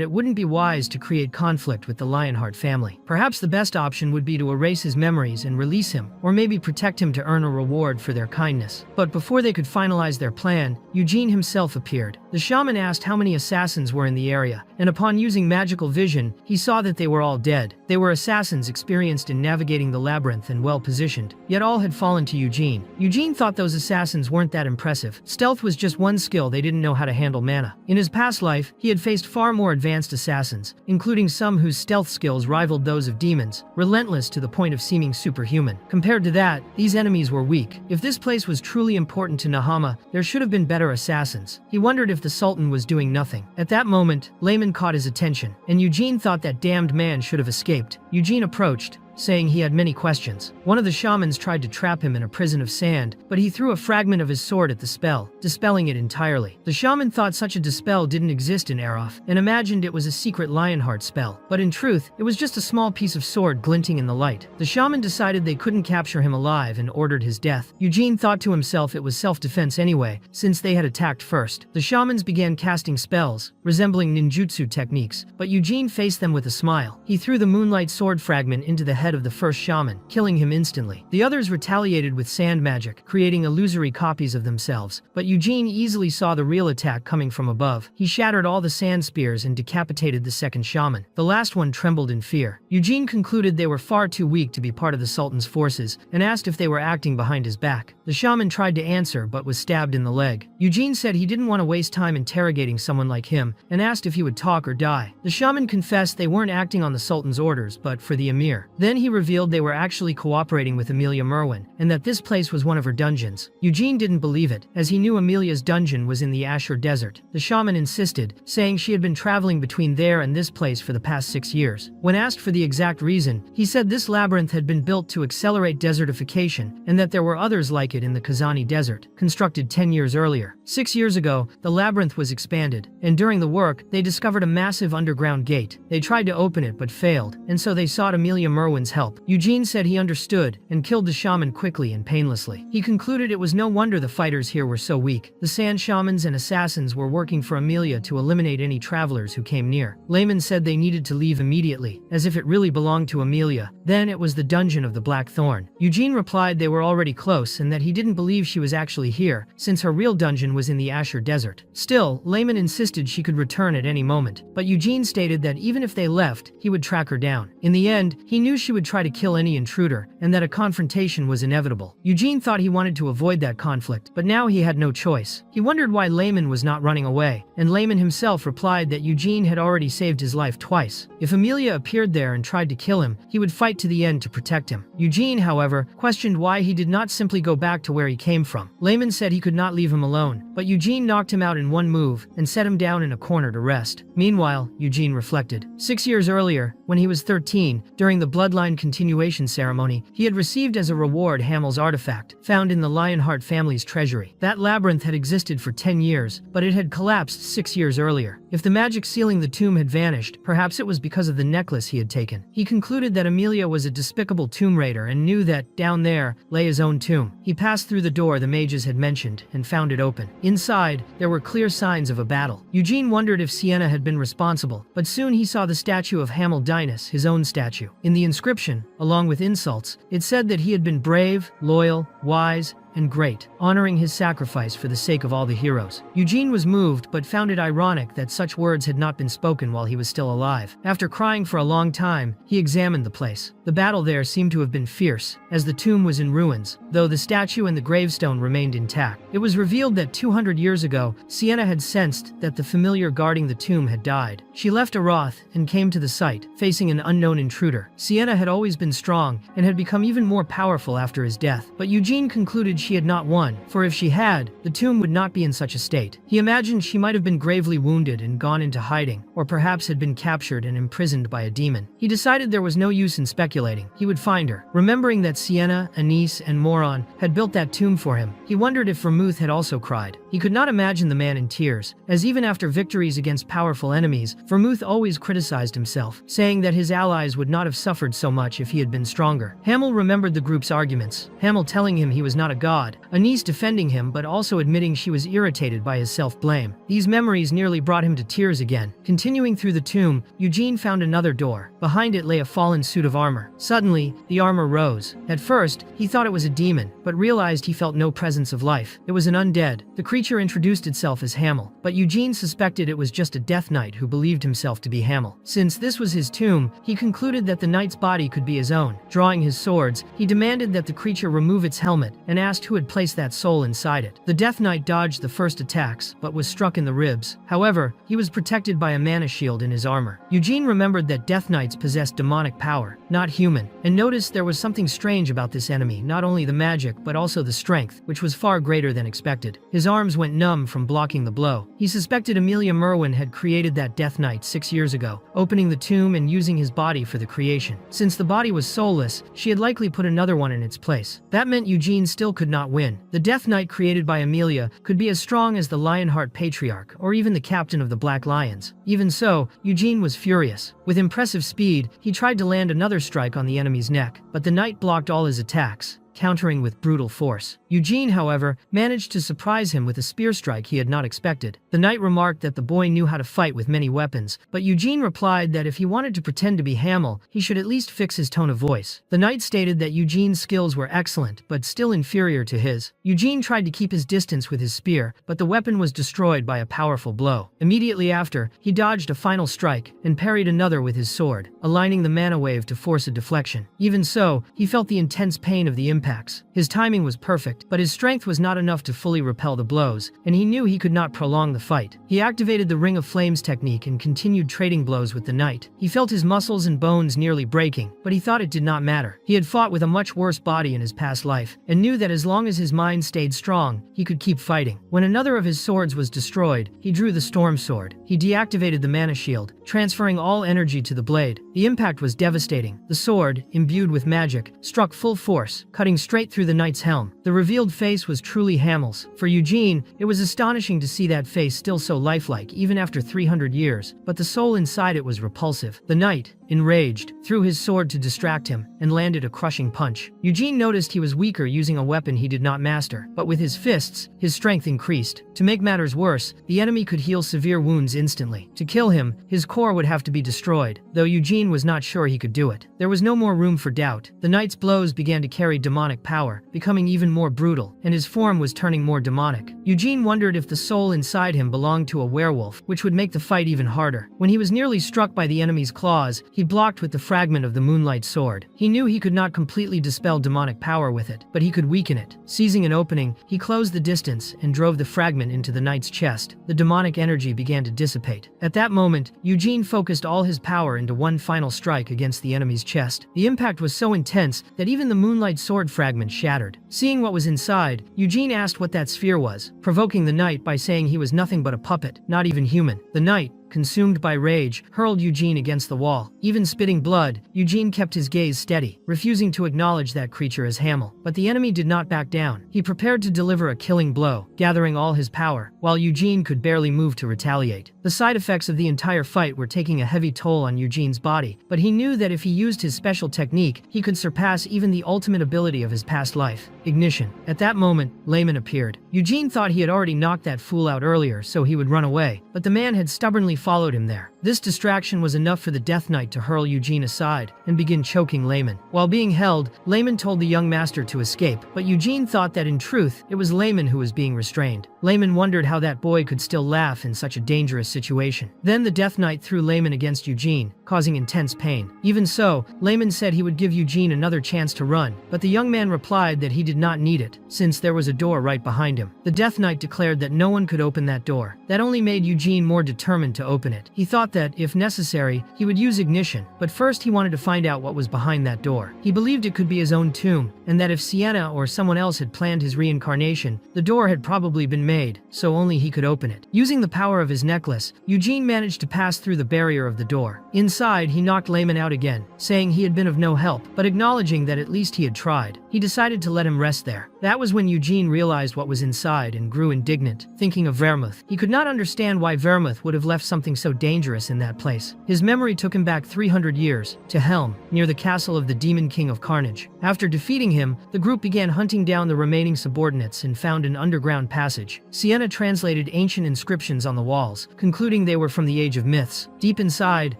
it wouldn't be wise to create conflict with the Lionheart family. Perhaps the best option would be to erase his memories and release him, or maybe protect him to earn a reward for their kindness. But before they could finalize their plan, Eugene himself appeared. The shaman asked how many assassins were in the area, and upon using magical vision, he saw that they were all dead. They were assassins experienced in navigating the labyrinth and well-positioned, yet all had fallen to Eugene. Eugene thought those assassins weren't that impressive. Stealth was just one skill they didn't know how to handle mana. In his past life, he had faced far more advanced assassins, including some whose stealth skills rivaled those of demons, relentless to the point of seeming superhuman. Compared to that, these enemies were weak. If this place was truly important to Nahama, there should have been better assassins. He wondered if the Sultan was doing nothing. At that moment, Layman caught his attention, and Eugene thought that damned man should have escaped. Eugene approached, saying he had many questions. One of the shamans tried to trap him in a prison of sand, but he threw a fragment of his sword at the spell, dispelling it entirely. The shaman thought such a dispel didn't exist in Eroth, and imagined it was a secret Lionheart spell. But in truth, it was just a small piece of sword glinting in the light. The shaman decided they couldn't capture him alive and ordered his death. Eugene thought to himself it was self-defense anyway, since they had attacked first. The shamans began casting spells, resembling ninjutsu techniques, but Eugene faced them with a smile. He threw the moonlight sword fragment into the head of the first shaman, killing him instantly. The others retaliated with sand magic, creating illusory copies of themselves, but Eugene easily saw the real attack coming from above. He shattered all the sand spears and decapitated the second shaman. The last one trembled in fear. Eugene concluded they were far too weak to be part of the Sultan's forces, and asked if they were acting behind his back. The shaman tried to answer but was stabbed in the leg. Eugene said he didn't want to waste time interrogating someone like him, and asked if he would talk or die. The shaman confessed they weren't acting on the Sultan's orders, but for the emir. Then he revealed they were actually cooperating with Amelia Merwin, and that this place was one of her dungeons. Eugene didn't believe it, as he knew Amelia's dungeon was in the Ashur Desert. The shaman insisted, saying she had been traveling between there and this place for the past 6 years. When asked for the exact reason, he said this labyrinth had been built to accelerate desertification, and that there were others like it in the Kazani Desert, constructed 10 years earlier. 6 years ago, the labyrinth was expanded, and during the work, they discovered a massive underground gate. They tried to open it but failed, and so they sought Amelia Merwin's help. Eugene said he understood, and killed the shaman quickly and painlessly. He concluded it was no wonder the fighters here were so weak. The sand shamans and assassins were working for Amelia to eliminate any travelers who came near. Layman said they needed to leave immediately, as if it really belonged to Amelia. Then it was the dungeon of the Black Thorn. Eugene replied they were already close and that he didn't believe she was actually here, since her real dungeon was in the Ashur Desert. Still, Layman insisted she could return at any moment, but Eugene stated that even if they left, he would track her down. In the end, he knew she would try to kill any intruder, and that a confrontation was inevitable. Eugene thought he wanted to avoid that conflict, but now he had no choice. He wondered why Layman was not running away, and Layman himself replied that Eugene had already saved his life twice. If Amelia appeared there and tried to kill him, he would fight to the end to protect him. Eugene, however, questioned why he did not simply go back to where he came from. Layman said he could not leave him alone, but Eugene knocked him out in one move and set him down in a corner to rest. Meanwhile, Eugene reflected. 6 years earlier, when he was 13, during the bloodline continuation ceremony, he had received as a reward Hamel's artifact, found in the Lionheart family's treasury. That labyrinth had existed for 10 years, but it had collapsed 6 years earlier. If the magic sealing the tomb had vanished, perhaps it was because of the necklace he had taken. He concluded that Amelia was a despicable tomb raider and knew that, down there, lay his own tomb. He passed through the door the mages had mentioned and found it open. Inside, there were clear signs of a battle. Eugene wondered if Sienna had been responsible, but soon he saw the statue of Hamel Dinas, his own statue. In the inscription, along with insults, it said that he had been brave, loyal, wise, and great, honoring his sacrifice for the sake of all the heroes. Eugene was moved but found it ironic that such words had not been spoken while he was still alive. After crying for a long time, he examined the place. The battle there seemed to have been fierce, as the tomb was in ruins, though the statue and the gravestone remained intact. It was revealed that 200 years ago, Sienna had sensed that the familiar guarding the tomb had died. She left Eroth and came to the site, facing an unknown intruder. Sienna had always been strong and had become even more powerful after his death, but Eugene concluded she had not won, for if she had, the tomb would not be in such a state. He imagined she might have been gravely wounded and gone into hiding, or perhaps had been captured and imprisoned by a demon. He decided there was no use in speculating. He would find her. Remembering that Sienna, Anise, and Moron had built that tomb for him, he wondered if Vermouth had also cried. He could not imagine the man in tears, as even after victories against powerful enemies, Vermouth always criticized himself, saying that his allies would not have suffered so much if he had been stronger. Hamel remembered the group's arguments, Hamel telling him he was not a god, Anise defending him but also admitting she was irritated by his self-blame. These memories nearly brought him to tears again. Continuing through the tomb, Eugene found another door. Behind it lay a fallen suit of armor. Suddenly, the armor rose. At first, he thought it was a demon, but realized he felt no presence of life. It was an undead. The creature introduced itself as Hamel, but Eugene suspected it was just a Death Knight who believed himself to be Hamel. Since this was his tomb, he concluded that the knight's body could be his own. Drawing his swords, he demanded that the creature remove its helmet and asked who had placed that soul inside it. The Death Knight dodged the first attacks, but was struck in the ribs. However, he was protected by a mana shield in his armor. Eugene remembered that Death Knights possessed demonic power, not human, and noticed there was something strange about this enemy, not only the magic but also the strength, which was far greater than expected. His arms went numb from blocking the blow. He suspected Amelia Merwin had created that Death Knight 6 years ago, opening the tomb and using his body for the creation. Since the body was soulless, she had likely put another one in its place. That meant Eugene still could not win. The Death Knight created by Amelia could be as strong as the Lionheart Patriarch or even the captain of the Black Lions. Even so, Eugene was furious. With impressive speed, he tried to land another strike on the enemy's neck, but the knight blocked all his attacks, countering with brutal force. Eugene, however, managed to surprise him with a spear strike he had not expected. The knight remarked that the boy knew how to fight with many weapons, but Eugene replied that if he wanted to pretend to be Hamel, he should at least fix his tone of voice. The knight stated that Eugene's skills were excellent, but still inferior to his. Eugene tried to keep his distance with his spear, but the weapon was destroyed by a powerful blow. Immediately after, he dodged a final strike and parried another with his sword, aligning the mana wave to force a deflection. Even so, he felt the intense pain of the impacts. His timing was perfect, but his strength was not enough to fully repel the blows, and he knew he could not prolong the fight. He activated the Ring of Flames technique and continued trading blows with the knight. He felt his muscles and bones nearly breaking, but he thought it did not matter. He had fought with a much worse body in his past life, and knew that as long as his mind stayed strong, he could keep fighting. When another of his swords was destroyed, he drew the Storm Sword. He deactivated the mana shield, transferring all energy to the blade. The impact was devastating. The sword, imbued with magic, struck full force, cutting straight through the knight's helm. The revealed face was truly Hamel's. For Eugene, it was astonishing to see that face still so lifelike even after 300 years, but the soul inside it was repulsive. The knight, enraged, threw his sword to distract him and landed a crushing punch. Eugene noticed he was weaker using a weapon he did not master, but with his fists, his strength increased. To make matters worse, the enemy could heal severe wounds instantly. To kill him, his core would have to be destroyed, though Eugene was not sure he could do it. There was no more room for doubt. The knight's blows began to carry demonic power, becoming even more brutal, and his form was turning more demonic. Eugene wondered if the soul inside him belonged to a werewolf, which would make the fight even harder. When he was nearly struck by the enemy's claws, he blocked with the fragment of the Moonlight Sword. He knew he could not completely dispel demonic power with it, but he could weaken it. Seizing an opening, he closed the distance and drove the fragment into the knight's chest. The demonic energy began to dissipate. At that moment, Eugene focused all his power into one final strike against the enemy's chest. The impact was so intense that even the Moonlight Sword fragment shattered. Seeing what was inside, Eugene asked what that sphere was, provoking the knight by saying he was nothing but a puppet, not even human. The knight, consumed by rage, hurled Eugene against the wall. Even spitting blood, Eugene kept his gaze steady, refusing to acknowledge that creature as Hamel. But the enemy did not back down. He prepared to deliver a killing blow, gathering all his power, while Eugene could barely move to retaliate. The side effects of the entire fight were taking a heavy toll on Eugene's body, but he knew that if he used his special technique, he could surpass even the ultimate ability of his past life, ignition. At that moment, Layman appeared. Eugene thought he had already knocked that fool out earlier, so he would run away, but the man had stubbornly followed him there. This distraction was enough for the Death Knight to hurl Eugene aside and begin choking Layman. While being held, Layman told the young master to escape, but Eugene thought that in truth, it was Layman who was being restrained. Layman wondered how that boy could still laugh in such a dangerous situation. Then the Death Knight threw Layman against Eugene, causing intense pain. Even so, Layman said he would give Eugene another chance to run, but the young man replied that he did not need it, since there was a door right behind him. The Death Knight declared that no one could open that door. That only made Eugene more determined to open it. He thought thought that, if necessary, he would use ignition, but first he wanted to find out what was behind that door. He believed it could be his own tomb, and that if Sienna or someone else had planned his reincarnation, the door had probably been made, so only he could open it. Using the power of his necklace, Eugene managed to pass through the barrier of the door. Inside, he knocked Layman out again, saying he had been of no help, but acknowledging that at least he had tried. He decided to let him rest there. That was when Eugene realized what was inside and grew indignant, thinking of Vermouth. He could not understand why Vermouth would have left something so dangerous in that place. His memory took him back 300 years, to Helm, near the castle of the Demon King of Carnage. After defeating him, the group began hunting down the remaining subordinates and found an underground passage. Sienna translated ancient inscriptions on the walls, concluding they were from the Age of Myths. Deep inside,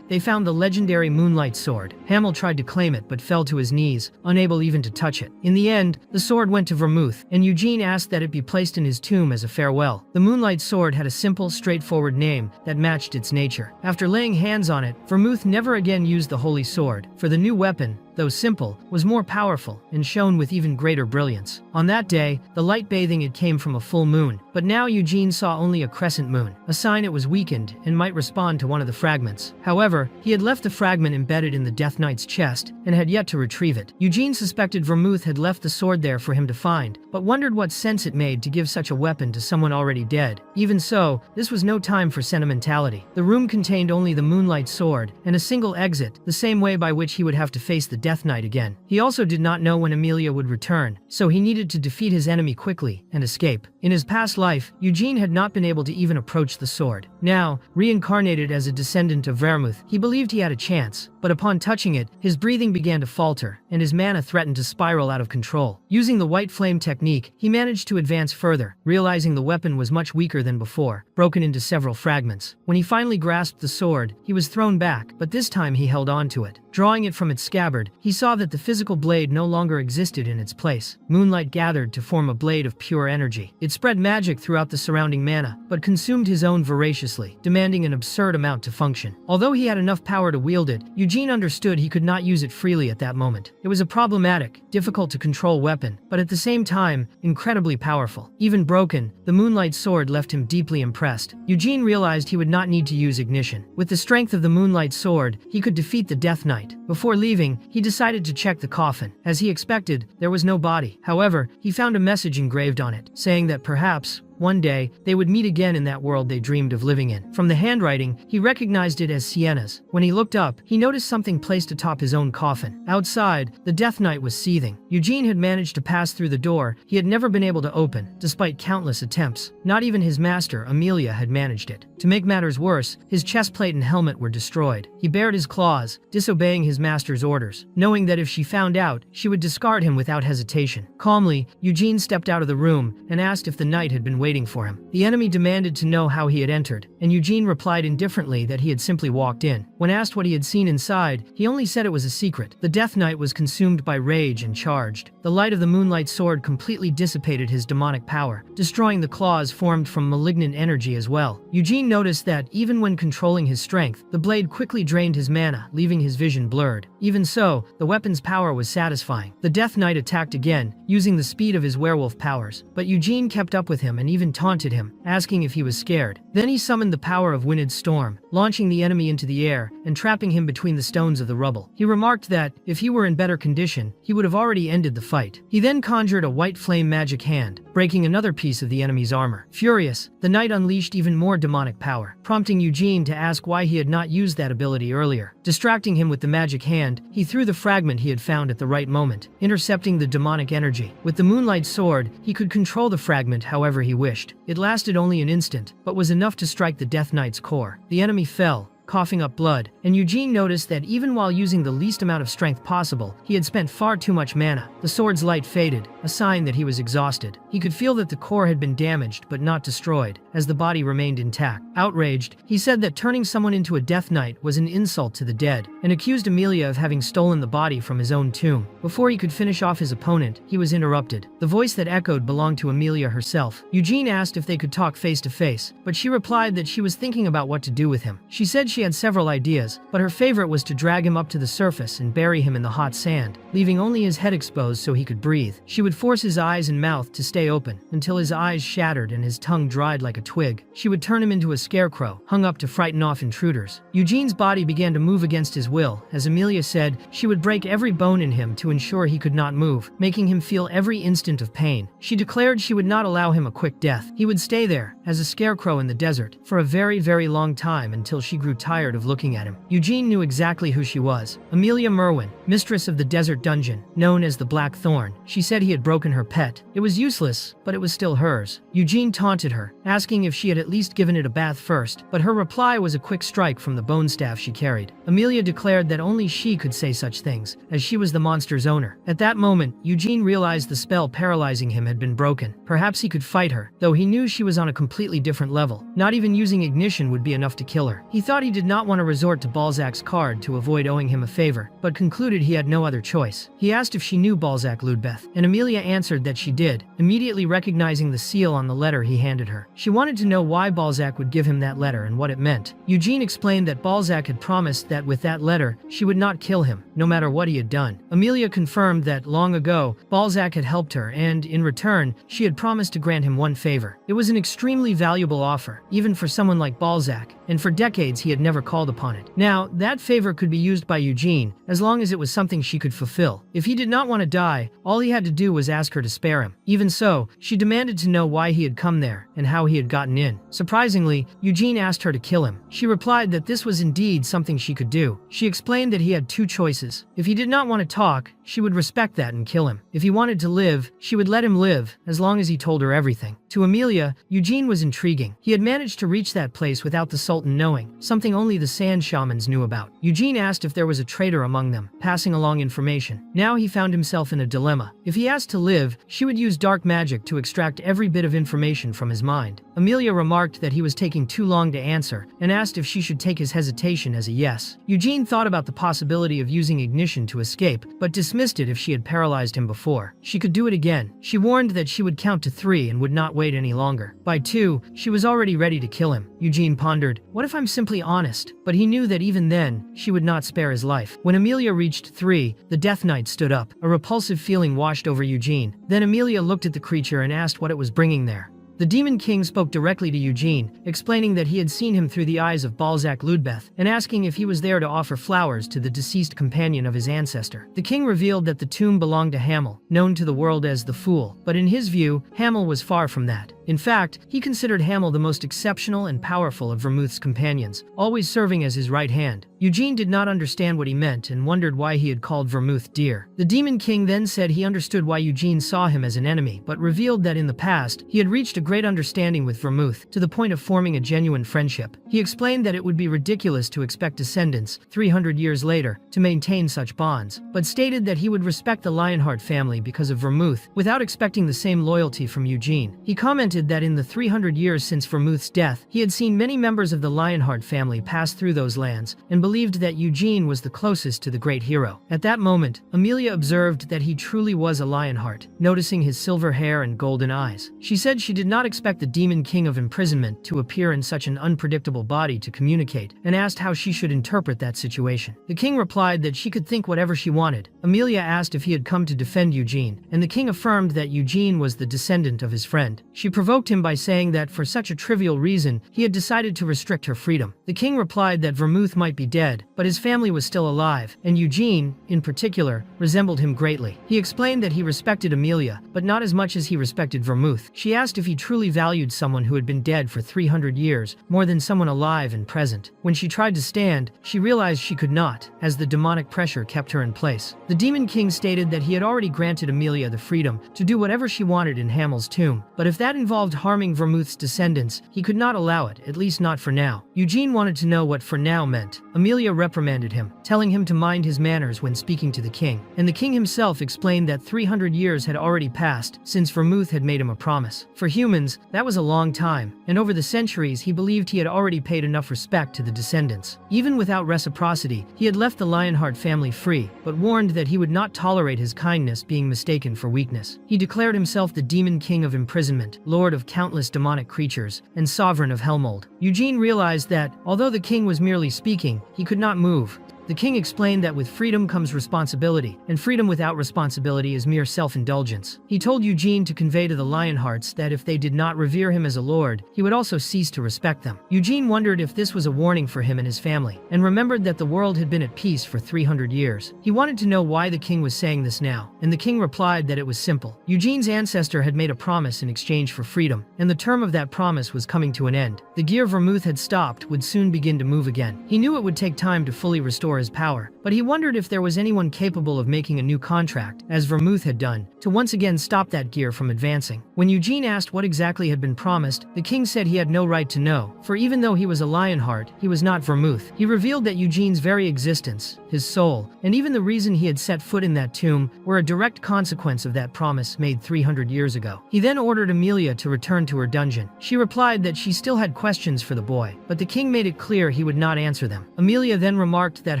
they found the legendary Moonlight Sword. Hamel tried to claim it but fell to his knees, unable even to touch it. In the end, the sword went to Vermouth, and Eugene asked that it be placed in his tomb as a farewell. The Moonlight Sword had a simple, straightforward name that matched its nature. After laying hands on it, Vermouth never again used the Holy Sword, for the new weapon, though simple, was more powerful and shone with even greater brilliance. On that day, the light bathing it came from a full moon, but now Eugene saw only a crescent moon, a sign it was weakened and might respond to one of the fragments. However, he had left the fragment embedded in the Death Knight's chest and had yet to retrieve it. Eugene suspected Vermouth had left the sword there for him to find, but wondered what sense it made to give such a weapon to someone already dead. Even so, this was no time for sentimentality. The room contained only the Moonlight Sword and a single exit, the same way by which he would have to face the Death Knight again. He also did not know when Amelia would return, so he needed to defeat his enemy quickly and escape. In his past life, Eugene had not been able to even approach the sword. Now, reincarnated as a descendant of Vermouth, he believed he had a chance, but upon touching it, his breathing began to falter, and his mana threatened to spiral out of control. Using the white flame technique, he managed to advance further, realizing the weapon was much weaker than before, broken into several fragments. When he finally grasped the sword, he was thrown back, but this time he held on to it. Drawing it from its scabbard, he saw that the physical blade no longer existed in its place. Moonlight gathered to form a blade of pure energy. It spread magic throughout the surrounding mana, but consumed his own voraciously, demanding an absurd amount to function. Although he had enough power to wield it, Eugene understood he could not use it freely at that moment. It was a problematic, difficult to control weapon, but at the same time, incredibly powerful. Even broken, the Moonlight Sword left him deeply impressed. Eugene realized he would not need to use ignition. With the strength of the Moonlight Sword, he could defeat the Death Knight. Before leaving, he decided to check the coffin. As he expected, there was no body. However, he found a message engraved on it, saying that perhaps, one day, they would meet again in that world they dreamed of living in. From the handwriting, he recognized it as Sienna's. When he looked up, he noticed something placed atop his own coffin. Outside, the Death Knight was seething. Eugene had managed to pass through the door he had never been able to open, despite countless attempts. Not even his master, Amelia, had managed it. To make matters worse, his chestplate and helmet were destroyed. He bared his claws, disobeying his master's orders, knowing that if she found out, she would discard him without hesitation. Calmly, Eugene stepped out of the room and asked if the knight had been waiting for him. The enemy demanded to know how he had entered, and Eugene replied indifferently that he had simply walked in. When asked what he had seen inside, he only said it was a secret. The Death Knight was consumed by rage and charged. The light of the Moonlight Sword completely dissipated his demonic power, destroying the claws formed from malignant energy as well. Eugene noticed that, even when controlling his strength, the blade quickly drained his mana, leaving his vision blurred. Even so, the weapon's power was satisfying. The Death Knight attacked again, using the speed of his werewolf powers, but Eugene kept up with him and even taunted him, asking if he was scared. Then he summoned the power of Winded Storm, launching the enemy into the air and trapping him between the stones of the rubble. He remarked that, if he were in better condition, he would have already ended the fight. He then conjured a white flame magic hand, breaking another piece of the enemy's armor. Furious, the knight unleashed even more demonic power, prompting Eugene to ask why he had not used that ability earlier. Distracting him with the magic hand, he threw the fragment he had found at the right moment, intercepting the demonic energy. With the Moonlight Sword, he could control the fragment however he wished. It lasted only an instant, but was enough to strike the Death Knight's core. The enemy fell, coughing up blood, and Eugene noticed that even while using the least amount of strength possible, he had spent far too much mana. The sword's light faded, a sign that he was exhausted. He could feel that the core had been damaged but not destroyed, as the body remained intact. Outraged, he said that turning someone into a Death Knight was an insult to the dead, and accused Amelia of having stolen the body from his own tomb. Before he could finish off his opponent, he was interrupted. The voice that echoed belonged to Amelia herself. Eugene asked if they could talk face to face, but she replied that she was thinking about what to do with him. She said she she had several ideas, but her favorite was to drag him up to the surface and bury him in the hot sand, leaving only his head exposed so he could breathe. She would force his eyes and mouth to stay open until his eyes shattered and his tongue dried like a twig. She would turn him into a scarecrow, hung up to frighten off intruders. Eugene's body began to move against his will. As Amelia said, she would break every bone in him to ensure he could not move, making him feel every instant of pain. She declared she would not allow him a quick death. He would stay there, as a scarecrow in the desert, for a very, very long time until she grew tired of looking at him. Eugene knew exactly who she was. Amelia Merwin, mistress of the desert dungeon, known as the Black Thorn. She said he had broken her pet. It was useless, but it was still hers. Eugene taunted her, asking if she had at least given it a bath first, but her reply was a quick strike from the bone staff she carried. Amelia declared that only she could say such things, as she was the monster's owner. At that moment, Eugene realized the spell paralyzing him had been broken. Perhaps he could fight her, though he knew she was on a completely different level. Not even using ignition would be enough to kill her. He thought he did not want to resort to Balzac's card to avoid owing him a favor, but concluded he had no other choice. He asked if she knew Balzac Ludbeth, and Amelia answered that she did, immediately recognizing the seal on the letter he handed her. She wanted to know why Balzac would give him that letter and what it meant. Eugene explained that Balzac had promised that with that letter, she would not kill him, no matter what he had done. Amelia confirmed that long ago, Balzac had helped her and, in return, she had promised to grant him one favor. It was an extremely valuable offer, even for someone like Balzac, and for decades he had never called upon it. Now, that favor could be used by Eugene, as long as it was something she could fulfill. If he did not want to die, all he had to do was ask her to spare him. Even so, she demanded to know why he had come there and how he had gotten in. Surprisingly, Eugene asked her to kill him. She replied that this was indeed something she could do. She explained that he had two choices. If he did not want to talk, she would respect that and kill him. If he wanted to live, she would let him live, as long as he told her everything. To Amelia, Eugene was intriguing. He had managed to reach that place without the Sultan knowing, something only the sand shamans knew about. Eugene asked if there was a traitor among them, passing along information. Now he found himself in a dilemma. If he asked to live, she would use dark magic to extract every bit of information from his mind. Amelia remarked that he was taking too long to answer, and asked if she should take his hesitation as a yes. Eugene thought about the possibility of using ignition to escape, but dismissed it if she had paralyzed him before. She could do it again. She warned that she would count to 3 and would not wait any longer. By 2, she was already ready to kill him. Eugene pondered, what if I'm simply honest? But he knew that even then, she would not spare his life. When Amelia reached 3, the Death Knight stood up. A repulsive feeling washed over Eugene. Then Amelia looked at the creature and asked what it was bringing there. The Demon King spoke directly to Eugene, explaining that he had seen him through the eyes of Balzac Ludbeth, and asking if he was there to offer flowers to the deceased companion of his ancestor. The king revealed that the tomb belonged to Hamel, known to the world as the Fool, but in his view, Hamel was far from that. In fact, he considered Hamel the most exceptional and powerful of Vermouth's companions, always serving as his right hand. Eugene did not understand what he meant and wondered why he had called Vermouth dear. The Demon King then said he understood why Eugene saw him as an enemy, but revealed that in the past, he had reached a great understanding with Vermouth, to the point of forming a genuine friendship. He explained that it would be ridiculous to expect descendants, 300 years later, to maintain such bonds, but stated that he would respect the Lionheart family because of Vermouth, without expecting the same loyalty from Eugene. He commented that in the 300 years since Vermouth's death, he had seen many members of the Lionheart family pass through those lands, and believed that Eugene was the closest to the great hero. At that moment, Amelia observed that he truly was a Lionheart, noticing his silver hair and golden eyes. She said she did not expect the Demon King of Imprisonment to appear in such an unpredictable body to communicate, and asked how she should interpret that situation. The king replied that she could think whatever she wanted. Amelia asked if he had come to defend Eugene, and the king affirmed that Eugene was the descendant of his friend. She provoked him by saying that for such a trivial reason, he had decided to restrict her freedom. The king replied that Vermouth might be dead, but his family was still alive, and Eugene, in particular, resembled him greatly. He explained that he respected Amelia, but not as much as he respected Vermouth. She asked if he truly valued someone who had been dead for 300 years more than someone alive and present. When she tried to stand, she realized she could not, as the demonic pressure kept her in place. The Demon King stated that he had already granted Amelia the freedom to do whatever she wanted in Hamel's tomb, but if that involved harming Vermouth's descendants, he could not allow it, at least not for now. Eugene wanted to know what "for now" meant. Amelia reprimanded him, telling him to mind his manners when speaking to the king, and the king himself explained that 300 years had already passed since Vermouth had made him a promise. For humans, that was a long time, and over the centuries he believed he had already paid enough respect to the descendants. Even without reciprocity, he had left the Lionheart family free, but warned that he would not tolerate his kindness being mistaken for weakness. He declared himself the Demon King of Imprisonment, Lord lord of countless demonic creatures and sovereign of Hellmold. Eugene realized that, although the king was merely speaking, he could not move. The king explained that with freedom comes responsibility, and freedom without responsibility is mere self-indulgence. He told Eugene to convey to the Lionhearts that if they did not revere him as a lord, he would also cease to respect them. Eugene wondered if this was a warning for him and his family, and remembered that the world had been at peace for 300 years. He wanted to know why the king was saying this now, and the king replied that it was simple. Eugene's ancestor had made a promise in exchange for freedom, and the term of that promise was coming to an end. The gear Vermouth had stopped would soon begin to move again. He knew it would take time to fully restore his power, but he wondered if there was anyone capable of making a new contract, as Vermouth had done, to once again stop that gear from advancing. When Eugene asked what exactly had been promised, the king said he had no right to know, for even though he was a Lionheart, he was not Vermouth. He revealed that Eugene's very existence, his soul, and even the reason he had set foot in that tomb were a direct consequence of that promise made 300 years ago. He then ordered Amelia to return to her dungeon. She replied that she still had questions for the boy, but the king made it clear he would not answer them. Amelia then remarked that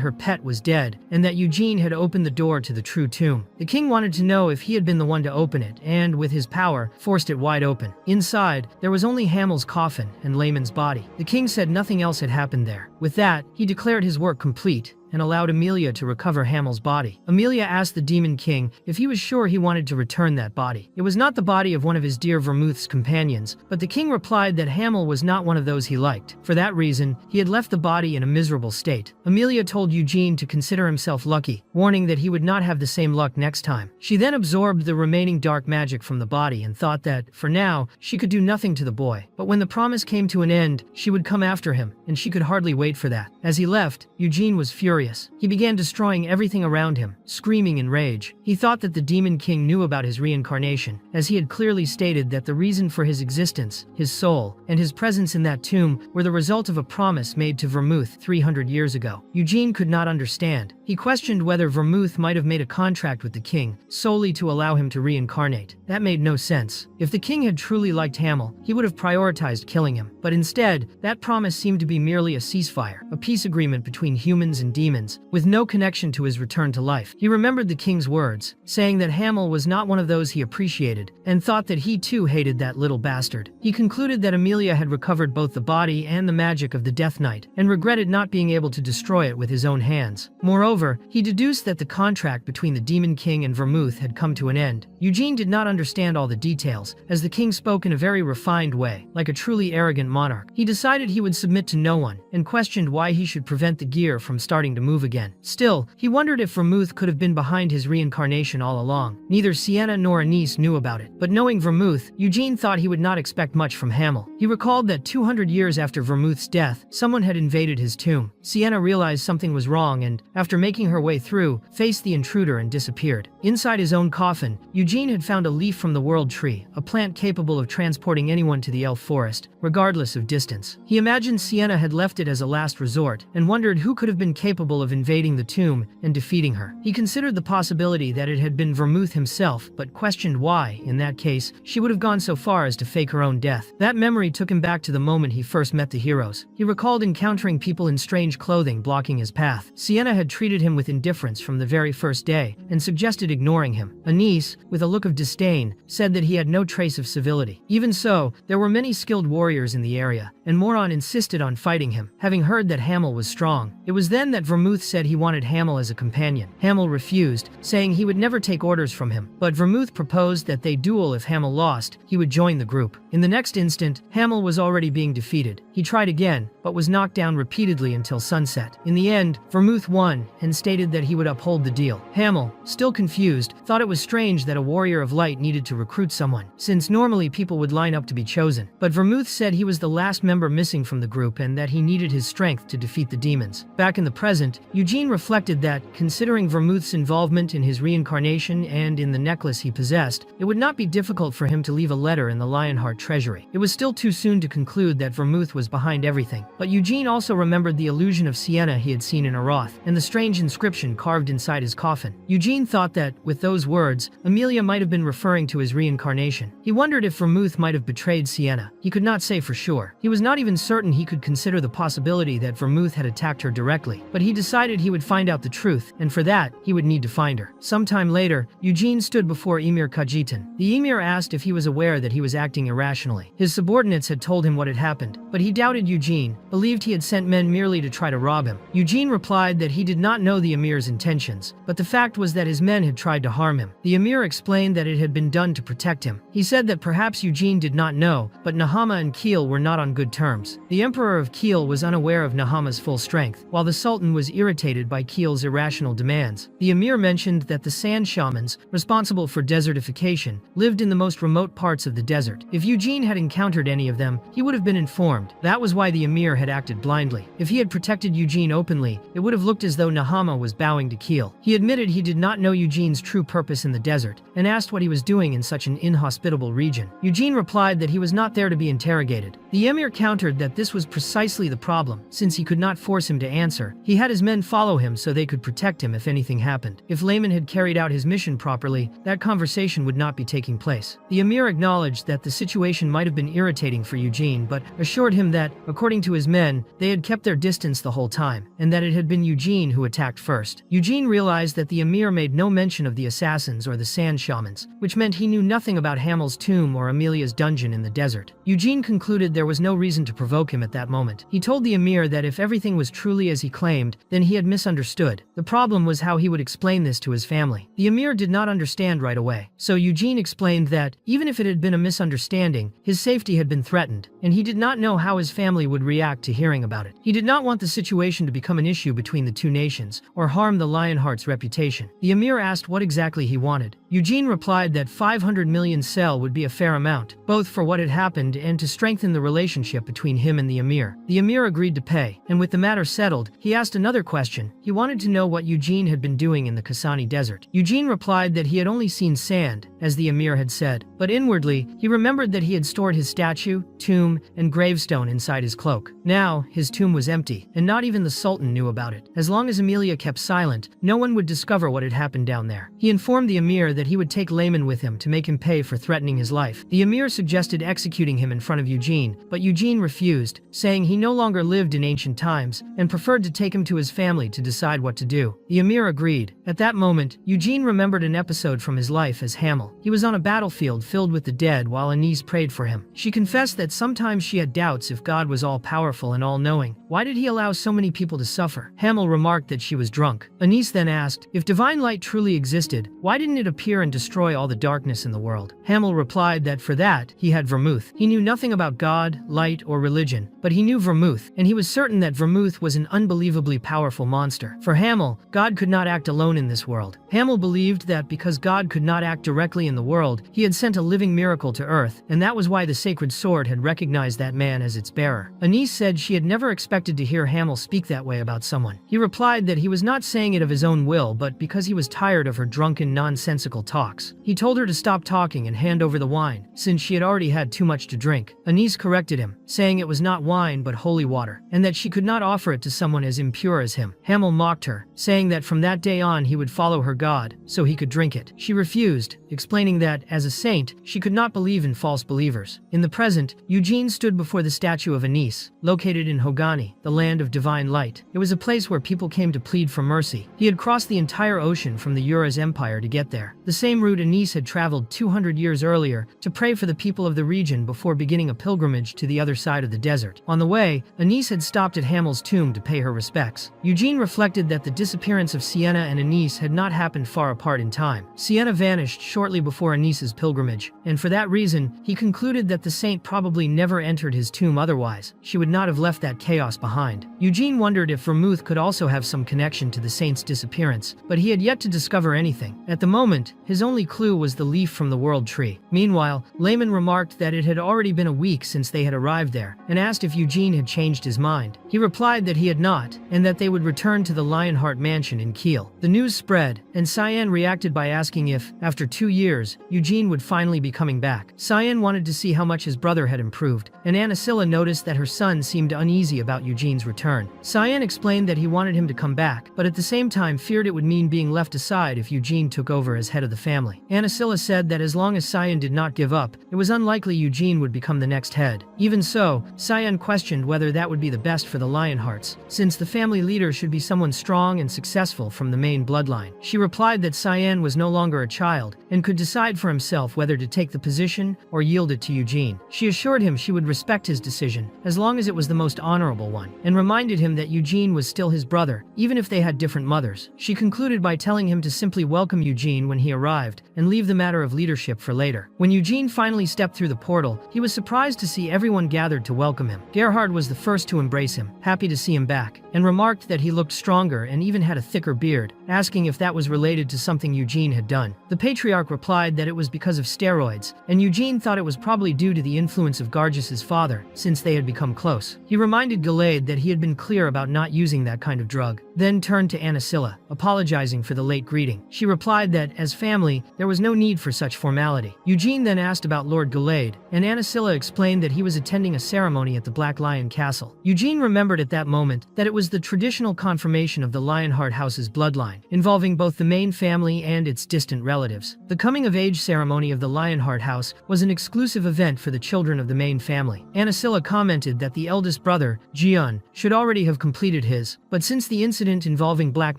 her pet was dead, and that Eugene had opened the door to the true tomb. The king wanted to know if he had been the one to open it, and, with his power, forced it wide open. Inside, there was only Hamel's coffin and Layman's body. The king said nothing else had happened there. With that, he declared his work complete, and allowed Amelia to recover Hamel's body. Amelia asked the Demon King if he was sure he wanted to return that body. It was not the body of one of his dear Vermouth's companions, but the king replied that Hamel was not one of those he liked. For that reason, he had left the body in a miserable state. Amelia told Eugene to consider himself lucky, warning that he would not have the same luck next time. She then absorbed the remaining dark magic from the body and thought that, for now, she could do nothing to the boy. But when the promise came to an end, she would come after him, and she could hardly wait for that. As he left, Eugene was furious. He began destroying everything around him, screaming in rage. He thought that the Demon King knew about his reincarnation, as he had clearly stated that the reason for his existence, his soul, and his presence in that tomb were the result of a promise made to Vermouth 300 years ago. Eugene could not understand. He questioned whether Vermouth might have made a contract with the king, solely to allow him to reincarnate. That made no sense. If the king had truly liked Hamel, he would have prioritized killing him. But instead, that promise seemed to be merely a ceasefire, a peace agreement between humans and demons, with no connection to his return to life. He remembered the king's words, saying that Hamel was not one of those he appreciated, and thought that he too hated that little bastard. He concluded that Amelia had recovered both the body and the magic of the Death Knight, and regretted not being able to destroy it with his own hands. Moreover, he deduced that the contract between the Demon King and Vermouth had come to an end. Eugene did not understand all the details, as the king spoke in a very refined way, like a truly arrogant monarch. He decided he would submit to no one, and questioned why he should prevent the gear from starting to move again. Still, he wondered if Vermouth could have been behind his reincarnation all along. Neither Sienna nor Anise knew about it, but knowing Vermouth, Eugene thought he would not expect much from Hamel. He recalled that 200 years after Vermouth's death, someone had invaded his tomb. Sienna realized something was wrong and, after making her way through, faced the intruder and disappeared. Inside his own coffin, Eugene had found a leaf from the World Tree, a plant capable of transporting anyone to the Elf Forest, regardless of distance. He imagined Sienna had left it as a last resort, and wondered who could have been capable of invading the tomb and defeating her. He considered the possibility that it had been Vermouth himself, but questioned why, in that case, she would have gone so far as to fake her own death. That memory took him back to the moment he first met the heroes. He recalled encountering people in strange clothing blocking his path. Sienna had treated him with indifference from the very first day, and suggested ignoring him. Anise, with a look of disdain, said that he had no trace of civility. Even so, there were many skilled warriors in the area, and Moron insisted on fighting him, having heard that Hamel was strong. It was then that Vermouth said he wanted Hamel as a companion. Hamel refused, saying he would never take orders from him, but Vermouth proposed that they duel. If Hamel lost, he would join the group. In the next instant, Hamel was already being defeated. He tried again, but was knocked down repeatedly until sunset. In the end, Vermouth won, and stated that he would uphold the deal. Hamel, still confused, thought it was strange that a warrior of light needed to recruit someone, since normally people would line up to be chosen. But Vermouth said he was the last member missing from the group and that he needed his strength to defeat the demons. Back in the present, Eugene reflected that, considering Vermouth's involvement in his reincarnation and in the necklace he possessed, it would not be difficult for him to leave a letter in the Lionheart treasury. It was still too soon to conclude that Vermouth was behind everything, but Eugene also remembered the illusion of Sienna he had seen in Aroth, and the strange inscription carved inside his coffin. Eugene thought that, with those words, Amelia might have been referring to his reincarnation. He wondered if Vermouth might have betrayed Sienna. He could not say for sure. He was was not even certain he could consider the possibility that Vermouth had attacked her directly, but he decided he would find out the truth, and for that, he would need to find her. Sometime later, Eugene stood before Emir Kajitan. The emir asked if he was aware that he was acting irrationally. His subordinates had told him what had happened, but he doubted Eugene, believed he had sent men merely to try to rob him. Eugene replied that he did not know the emir's intentions, but the fact was that his men had tried to harm him. The emir explained that it had been done to protect him. He said that perhaps Eugene did not know, but Nahama and Keel were not on good terms. The emperor of Keel was unaware of Nahama's full strength, while the sultan was irritated by Keel's irrational demands. The emir mentioned that the sand shamans, responsible for desertification, lived in the most remote parts of the desert. If Eugene had encountered any of them, he would have been informed. That was why the emir had acted blindly. If he had protected Eugene openly, it would have looked as though Nahama was bowing to Keel. He admitted he did not know Eugene's true purpose in the desert, and asked what he was doing in such an inhospitable region. Eugene replied that he was not there to be interrogated. The emir countered that this was precisely the problem. Since he could not force him to answer, he had his men follow him so they could protect him if anything happened. If Layman had carried out his mission properly, that conversation would not be taking place. The emir acknowledged that the situation might have been irritating for Eugene, but assured him that, according to his men, they had kept their distance the whole time, and that it had been Eugene who attacked first. Eugene realized that the emir made no mention of the assassins or the sand shamans, which meant he knew nothing about Hamel's tomb or Amelia's dungeon in the desert. Eugene concluded there was no reason to provoke him at that moment. He told the emir that if everything was truly as he claimed, then he had misunderstood. The problem was how he would explain this to his family. The emir did not understand right away, so Eugene explained that, even if it had been a misunderstanding, his safety had been threatened, and he did not know how his family would react to hearing about it. He did not want the situation to become an issue between the two nations, or harm the Lionheart's reputation. The emir asked what exactly he wanted. Eugene replied that 500 million sel would be a fair amount, both for what had happened and to strengthen the relationship between him and the emir. The emir agreed to pay, and with the matter settled, he asked another question. He wanted to know what Eugene had been doing in the Kasani Desert. Eugene replied that he had only seen sand, as the emir had said, but inwardly, he remembered that he had stored his statue, tomb, and gravestone inside his cloak. Now, his tomb was empty, and not even the sultan knew about it. As long as Amelia kept silent, no one would discover what had happened down there. He informed the emir that he would take Layman with him to make him pay for threatening his life. The emir suggested executing him in front of Eugene, but Eugene refused, saying he no longer lived in ancient times, and preferred to take him to his family to decide what to do. The emir agreed. At that moment, Eugene remembered an episode from his life as Hamel. He was on a battlefield filled with the dead while Anise prayed for him. She confessed that sometimes she had doubts if God was all-powerful and all-knowing. Why did he allow so many people to suffer? Hamel remarked that she was drunk. Anise then asked, if divine light truly existed, why didn't it appear and destroy all the darkness in the world? Hamel replied that for that, he had Vermouth. He knew nothing about God, light, or religion, but he knew Vermouth, and he was certain that Vermouth was an unbelievably powerful monster. For Hamel, God could not act alone in this world. Hamel believed that because God could not act directly in the world, he had sent a living miracle to Earth, and that was why the sacred sword had recognized that man as its bearer. Anise said she had never expected to hear Hamel speak that way about someone. He replied that he was not saying it of his own will, but because he was tired of her drunken, nonsensical talks. He told her to stop talking and hand over the wine, since she had already had too much to drink. Anise corrected him, saying it was not wine but holy water, and that she could not offer it to someone as impure as him. Hamel mocked her, saying that from that day on he would follow her God, so he could drink it. She refused, explaining that, as a saint, she could not believe in false believers. In the present, Eugene stood before the statue of Anise, located in Hogani, the land of divine light. It was a place where people came to plead for mercy. He had crossed the entire ocean from the Uras Empire to get there, the same route Anise had traveled 200 years earlier to pray for the people of the region before beginning a pilgrimage to the other side of the desert. On the way, Anise had stopped at Hamel's tomb to pay her respects. Eugene reflected that the disappearance of Sienna and Anise had not happened far apart in time. Sienna vanished shortly before Anise's pilgrimage, and for that reason, he concluded that the saint probably never entered his tomb otherwise. She would not have left that chaos behind. Eugene wondered if Vermouth could also have some connection to the saint's disappearance, but he had yet to discover anything. At the moment, his only clue was the leaf from the world tree. Meanwhile, Layman remarked that it had already been a week since they had arrived there, and asked if Eugene had changed his mind. He replied that he had not, and that they would return to the Lionheart mansion in Kiel. The news spread, and Cyan reacted by asking if, after 2 years, Eugene would finally be coming back. Cyan wanted to see how much his brother had improved, and Anacilla noticed that her son seemed uneasy about Eugene's return. Cyan explained that he wanted him to come back, but at the same time feared it would mean being left aside if Eugene took over as head of the family. Anacilla said that as long as Cyan did not give up, it was unlikely Eugene would become the next head. Even so, so, Cyan questioned whether that would be the best for the Lionhearts, since the family leader should be someone strong and successful from the main bloodline. She replied that Cyan was no longer a child and could decide for himself whether to take the position or yield it to Eugene. She assured him she would respect his decision, as long as it was the most honorable one, and reminded him that Eugene was still his brother, even if they had different mothers. She concluded by telling him to simply welcome Eugene when he arrived and leave the matter of leadership for later. When Eugene finally stepped through the portal, he was surprised to see everyone gathered to welcome him. Gerhard was the first to embrace him, happy to see him back, and remarked that he looked stronger and even had a thicker beard, asking if that was related to something Eugene had done. The patriarch replied that it was because of steroids, and Eugene thought it was probably due to the influence of Gargus's father, since they had become close. He reminded Gallade that he had been clear about not using that kind of drug, then turned to Anicilla, apologizing for the late greeting. She replied that, as family, there was no need for such formality. Eugene then asked about Lord Gallade, and Anicilla explained that he was attending a ceremony at the Black Lion Castle. Eugene remembered at that moment that it was the traditional confirmation of the Lionheart house's bloodline, involving both the main family and its distant relatives. The coming-of-age ceremony of the Lionheart house was an exclusive event for the children of the main family. Anicilla commented that the eldest brother, Jian, should already have completed his, but since the incident involving black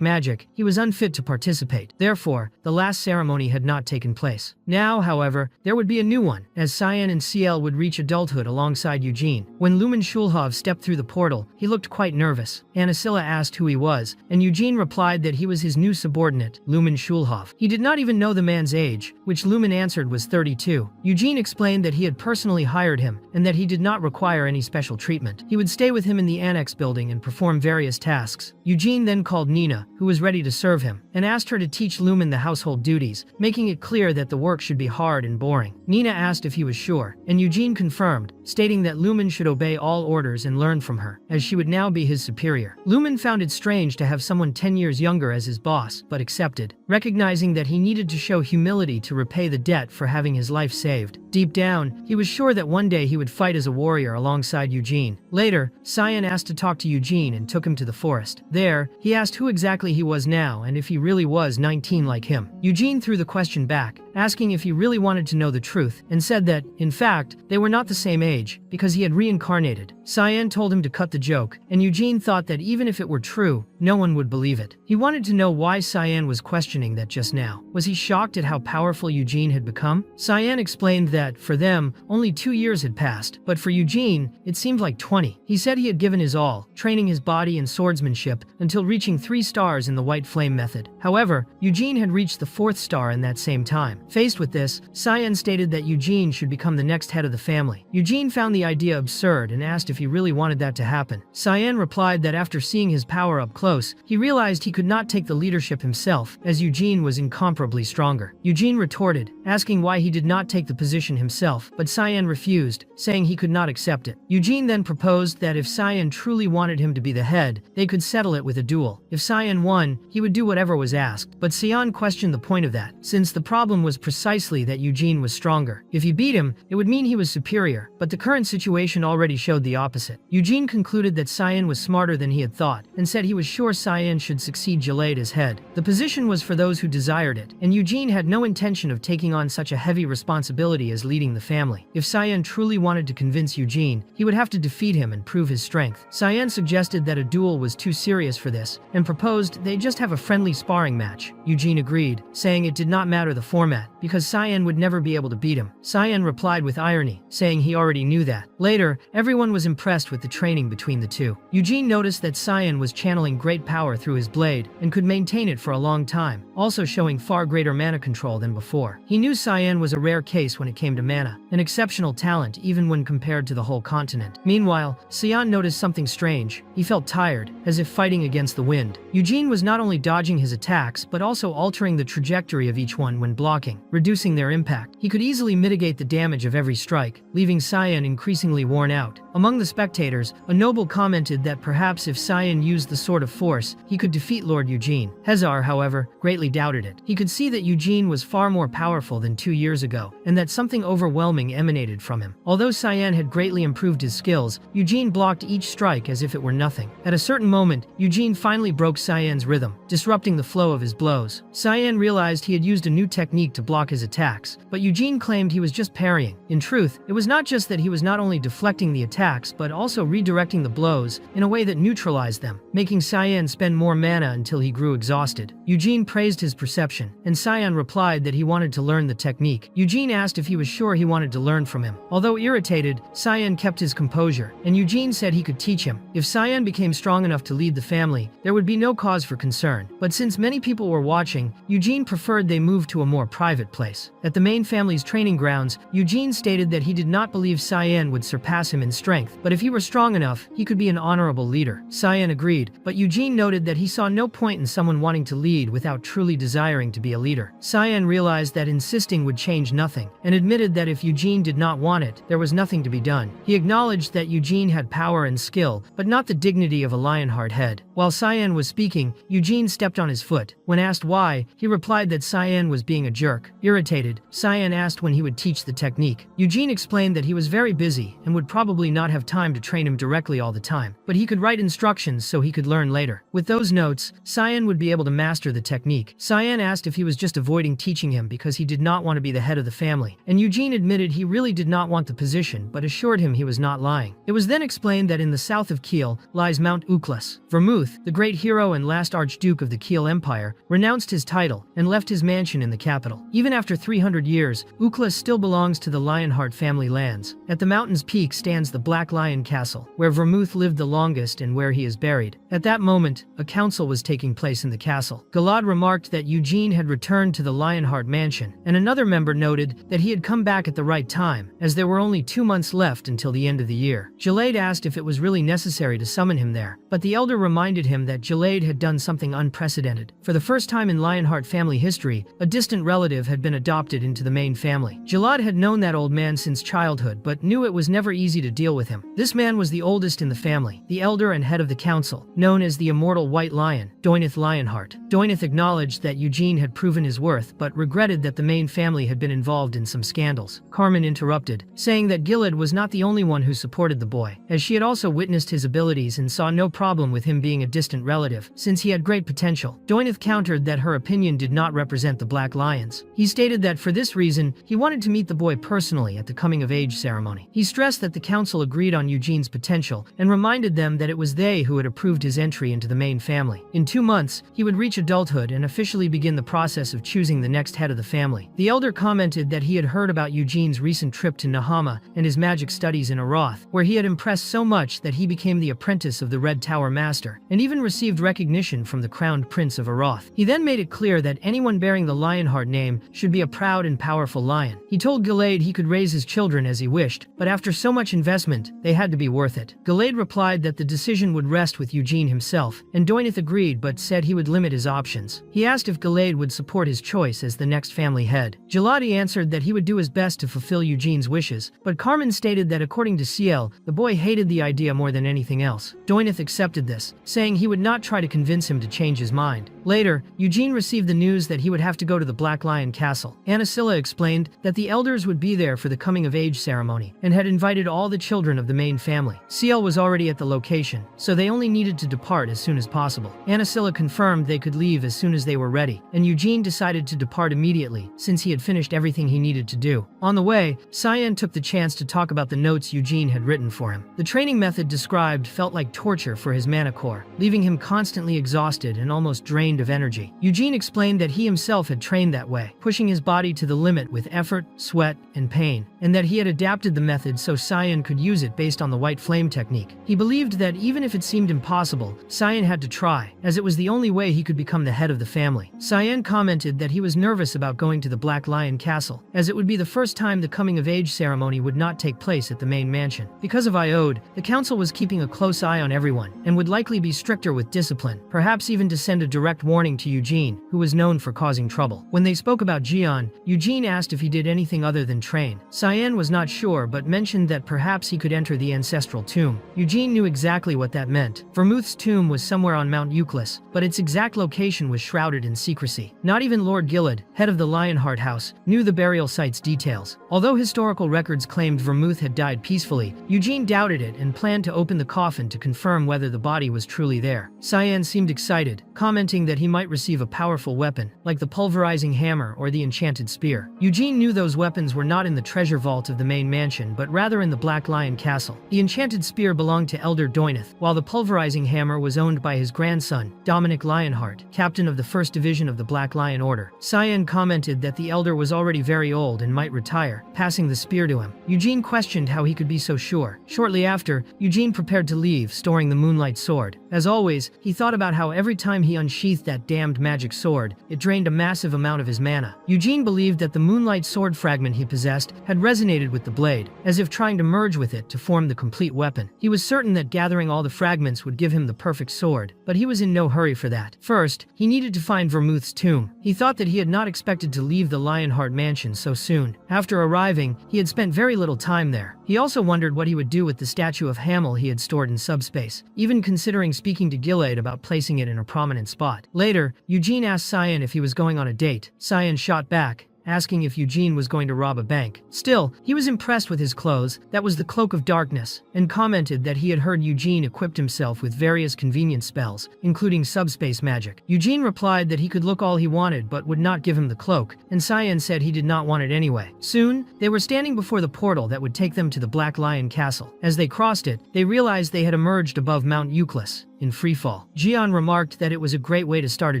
magic, he was unfit to participate. Therefore, the last ceremony had not taken place. Now, however, there would be a new one, as Cyan and CL would reach adulthood alongside Eugene. When Lumen Schulhoff stepped through the portal, he looked quite nervous. Anicilla asked who he was, and Eugene replied that he was his new subordinate, Lumen Schulhoff. He did not even know the man's age, which Lumen answered was 32. Eugene explained that he had personally hired him, and that he did not require any special treatment. He would stay with him in the annex building and perform various tasks. Eugene then called Nina, who was ready to serve him, and asked her to teach Lumen the household duties, making it clear that the work should be hard and boring. Nina asked if he was sure, and Eugene confirmed, stating that Lumen should obey all orders and learn from her, as she would now be his superior. Lumen found it strange to have someone 10 years younger as his boss, but accepted, recognizing that he needed to show humility to repay the debt for having his life saved. Deep down, he was sure that one day he would fight as a warrior alongside Eugene. Later, Cyan asked to talk to Eugene and took him to the forest. There, he asked who exactly he was now and if he really was 19 like him. Eugene threw the question back, asking if he really wanted to know the truth, and said that, in fact, they were not the same age, because he had reincarnated. Cyan told him to cut the joke, and Eugene thought that even if it were true, no one would believe it. He wanted to know why Cyan was questioning that just now. Was he shocked at how powerful Eugene had become? Cyan explained that, for them, only 2 years had passed, but for Eugene, it seemed like 20. He said he had given his all, training his body in swordsmanship until reaching 3 stars in the White Flame method. However, Eugene had reached the 4th star in that same time. Faced with this, Cyan stated that Eugene should become the next head of the family. Eugene found the idea absurd and asked if he really wanted that to happen. Cyan replied that after seeing his power up close, he realized he could not take the leadership himself, as Eugene was incomparably stronger. Eugene retorted, asking why he did not take the position himself, but Cyan refused, saying he could not accept it. Eugene then proposed that if Cyan truly wanted him to be the head, they could settle it with a duel. If Cyan won, he would do whatever was asked, but Cyan questioned the point of that, since the problem was precisely that Eugene was stronger. If he beat him, it would mean he was superior, but the current situation already showed the opposite. Eugene concluded that Cyan was smarter than he had thought, and said he was sure Cyan should succeed Gallade as head. The position was for those who desired it, and Eugene had no intention of taking on such a heavy responsibility as leading the family. If Cyan truly wanted to convince Eugene, he would have to defeat him and prove his strength. Cyan suggested that a duel was too serious for this, and proposed they just have a friendly sparring match. Eugene agreed, saying it did not matter the format, because Cyan would never be able to beat him. Cyan replied with irony, saying he already knew that. Later, everyone was impressed with the training between the two. Eugene noticed that Cyan was channeling great power through his blade, and could maintain it for a long time, also showing far greater mana control than before. He knew Cyan was a rare case when it came to mana, an exceptional talent even when compared to the whole continent. Meanwhile, Cyan noticed something strange. He felt tired, as if fighting against the wind. Eugene was not only dodging his attacks, but also altering the trajectory of each one when blocking, reducing their impact. He could easily mitigate the damage of every strike, leaving Cyan increasingly worn out. Among the spectators, a noble commented that perhaps if Cyan used the Sword of Force, he could defeat Lord Eugene. Hezar, however, greatly slightly doubted it. He could see that Eugene was far more powerful than 2 years ago, and that something overwhelming emanated from him. Although Cyan had greatly improved his skills, Eugene blocked each strike as if it were nothing. At a certain moment, Eugene finally broke Cyan's rhythm, disrupting the flow of his blows. Cyan realized he had used a new technique to block his attacks, but Eugene claimed he was just parrying. In truth, it was not just that he was not only deflecting the attacks, but also redirecting the blows in a way that neutralized them, making Cyan spend more mana until he grew exhausted. Eugene praised his perception, and Cyan replied that he wanted to learn the technique. Eugene asked if he was sure he wanted to learn from him. Although irritated, Cyan kept his composure, and Eugene said he could teach him. If Cyan became strong enough to lead the family, there would be no cause for concern. But since many people were watching, Eugene preferred they move to a more private place. At the main family's training grounds, Eugene stated that he did not believe Cyan would surpass him in strength, but if he were strong enough, he could be an honorable leader. Cyan agreed, but Eugene noted that he saw no point in someone wanting to lead without truly desiring to be a leader. Cyan realized that insisting would change nothing, and admitted that if Eugene did not want it, there was nothing to be done. He acknowledged that Eugene had power and skill, but not the dignity of a Lionheart head. While Cyan was speaking, Eugene stepped on his foot. When asked why, he replied that Cyan was being a jerk. Irritated, Cyan asked when he would teach the technique. Eugene explained that he was very busy and would probably not have time to train him directly all the time, but he could write instructions so he could learn later. With those notes, Cyan would be able to master the technique. Cyan asked if he was just avoiding teaching him because he did not want to be the head of the family, and Eugene admitted he really did not want the position but assured him he was not lying. It was then explained that in the south of Kiel lies Mount Uklas. Vermouth, the great hero and last Archduke of the Kiel Empire, renounced his title and left his mansion in the capital. Even after 300 years, Uklas still belongs to the Lionheart family lands. At the mountain's peak stands the Black Lion Castle, where Vermouth lived the longest and where he is buried. At that moment, a council was taking place in the castle. Gilad remarked that Eugene had returned to the Lionheart mansion, and another member noted that he had come back at the right time, as there were only 2 months left until the end of the year. Gilad asked if it was really necessary to summon him there, but the elder reminded him that Gilad had done something unprecedented. For the first time in Lionheart family history, a distant relative had been adopted into the main family. Gilad had known that old man since childhood, but knew it was never easy to deal with him. This man was the oldest in the family, the elder and head of the council, known as the immortal White Lion, Doineth Lionheart. Doineth acknowledged that Eugene had proven his worth, but regretted that the main family had been involved in some scandals. Carmen interrupted, saying that Gilad was not the only one who supported the boy, as she had also witnessed his abilities and saw no problem with him being a distant relative, since he had great potential. Doineth countered that her opinion did not represent the Black Lions. He stated that for this reason, he wanted to meet the boy personally at the coming-of-age ceremony. He stressed that the council agreed on Eugene's potential and reminded them that it was they who had approved his entry into the main family. In 2 months, he would reach adulthood and officially begin the process of choosing the next head of the family. The elder commented that he had heard about Eugene's recent trip to Nahama and his magic studies in Aroth, where he had impressed so much that he became the apprentice of the Red Tower Master, and even received recognition from the crowned prince of Aroth. He then made it clear that anyone bearing the Lionheart name should be a proud and powerful lion. He told Gilad he could raise his children as he wished, but after so much investment, they had to be worth it. Gilad replied that the decision would rest with Eugene himself, and Doineth agreed but said he would limit his options. He asked if Gilad would support his choice as the next family head. Geladi answered that he would do his best to fulfill Eugene's wishes, but Carmen stated that according to Ciel, the boy hated the idea more than anything else. Doineth accepted this, saying he would not try to convince him to change his mind. Later, Eugene received the news that he would have to go to the Black Lion Castle. Anacilla explained that the elders would be there for the coming-of-age ceremony and had invited all the children of the main family. Ciel was already at the location, so they only needed to depart as soon as possible. Anacilla confirmed they could leave as soon as they were ready, and Eugene decided to depart immediately since he had finished everything he needed to do. On the way, Cyan took the chance to talk about the notes Eugene had written for him. The training method described felt like torture for his mana core, leaving him constantly exhausted and almost drained of energy. Eugene explained that he himself had trained that way, pushing his body to the limit with effort, sweat, and pain, and that he had adapted the method so Cyan could use it based on the white flame technique. He believed that even if it seemed impossible, Cyan had to try, as it was the only way he could become the head of the family. Cyan commented that he was nervous about going to the Black Lion Castle, as it would be the first time the coming-of-age ceremony would not take place at the main mansion. Because of Iode, the council was keeping a close eye on everyone, and would likely be stricter with discipline, perhaps even to send a direct direct warning to Eugene, who was known for causing trouble. When they spoke about Jian, Eugene asked if he did anything other than train. Cyan was not sure but mentioned that perhaps he could enter the ancestral tomb. Eugene knew exactly what that meant. Vermouth's tomb was somewhere on Mount Euclid, but its exact location was shrouded in secrecy. Not even Lord Gillard, head of the Lionheart House, knew the burial site's details. Although historical records claimed Vermouth had died peacefully, Eugene doubted it and planned to open the coffin to confirm whether the body was truly there. Cyan seemed excited, commenting that he might receive a powerful weapon, like the pulverizing hammer or the enchanted spear. Eugene knew those weapons were not in the treasure vault of the main mansion, but rather in the Black Lion Castle. The enchanted spear belonged to Elder Doyneth, while the pulverizing hammer was owned by his grandson, Dominic Lionheart, captain of the 1st Division of the Black Lion Order. Cyan commented that the Elder was already very old and might retire, passing the spear to him. Eugene questioned how he could be so sure. Shortly after, Eugene prepared to leave, storing the Moonlight Sword. As always, he thought about how every time he unsheathed that damned magic sword, it drained a massive amount of his mana. Eugene believed that the Moonlight Sword fragment he possessed had resonated with the blade, as if trying to merge with it to form the complete weapon. He was certain that gathering all the fragments would give him the perfect sword, but he was in no hurry for that. First, he needed to find Vermouth's tomb. He thought that he had not expected to leave the Lionheart mansion so soon. After arriving, he had spent very little time there. He also wondered what he would do with the statue of Hamel he had stored in subspace, even considering speaking to Gillard about placing it in a prominent spot. Later, Eugene asked Cyan if he was going on a date. Cyan shot back, asking if Eugene was going to rob a bank. Still, he was impressed with his clothes, that was the Cloak of Darkness, and commented that he had heard Eugene equipped himself with various convenient spells, including subspace magic. Eugene replied that he could look all he wanted but would not give him the cloak, and Cyan said he did not want it anyway. Soon, they were standing before the portal that would take them to the Black Lion Castle. As they crossed it, they realized they had emerged above Mount Euclid in freefall. Jian remarked that it was a great way to start a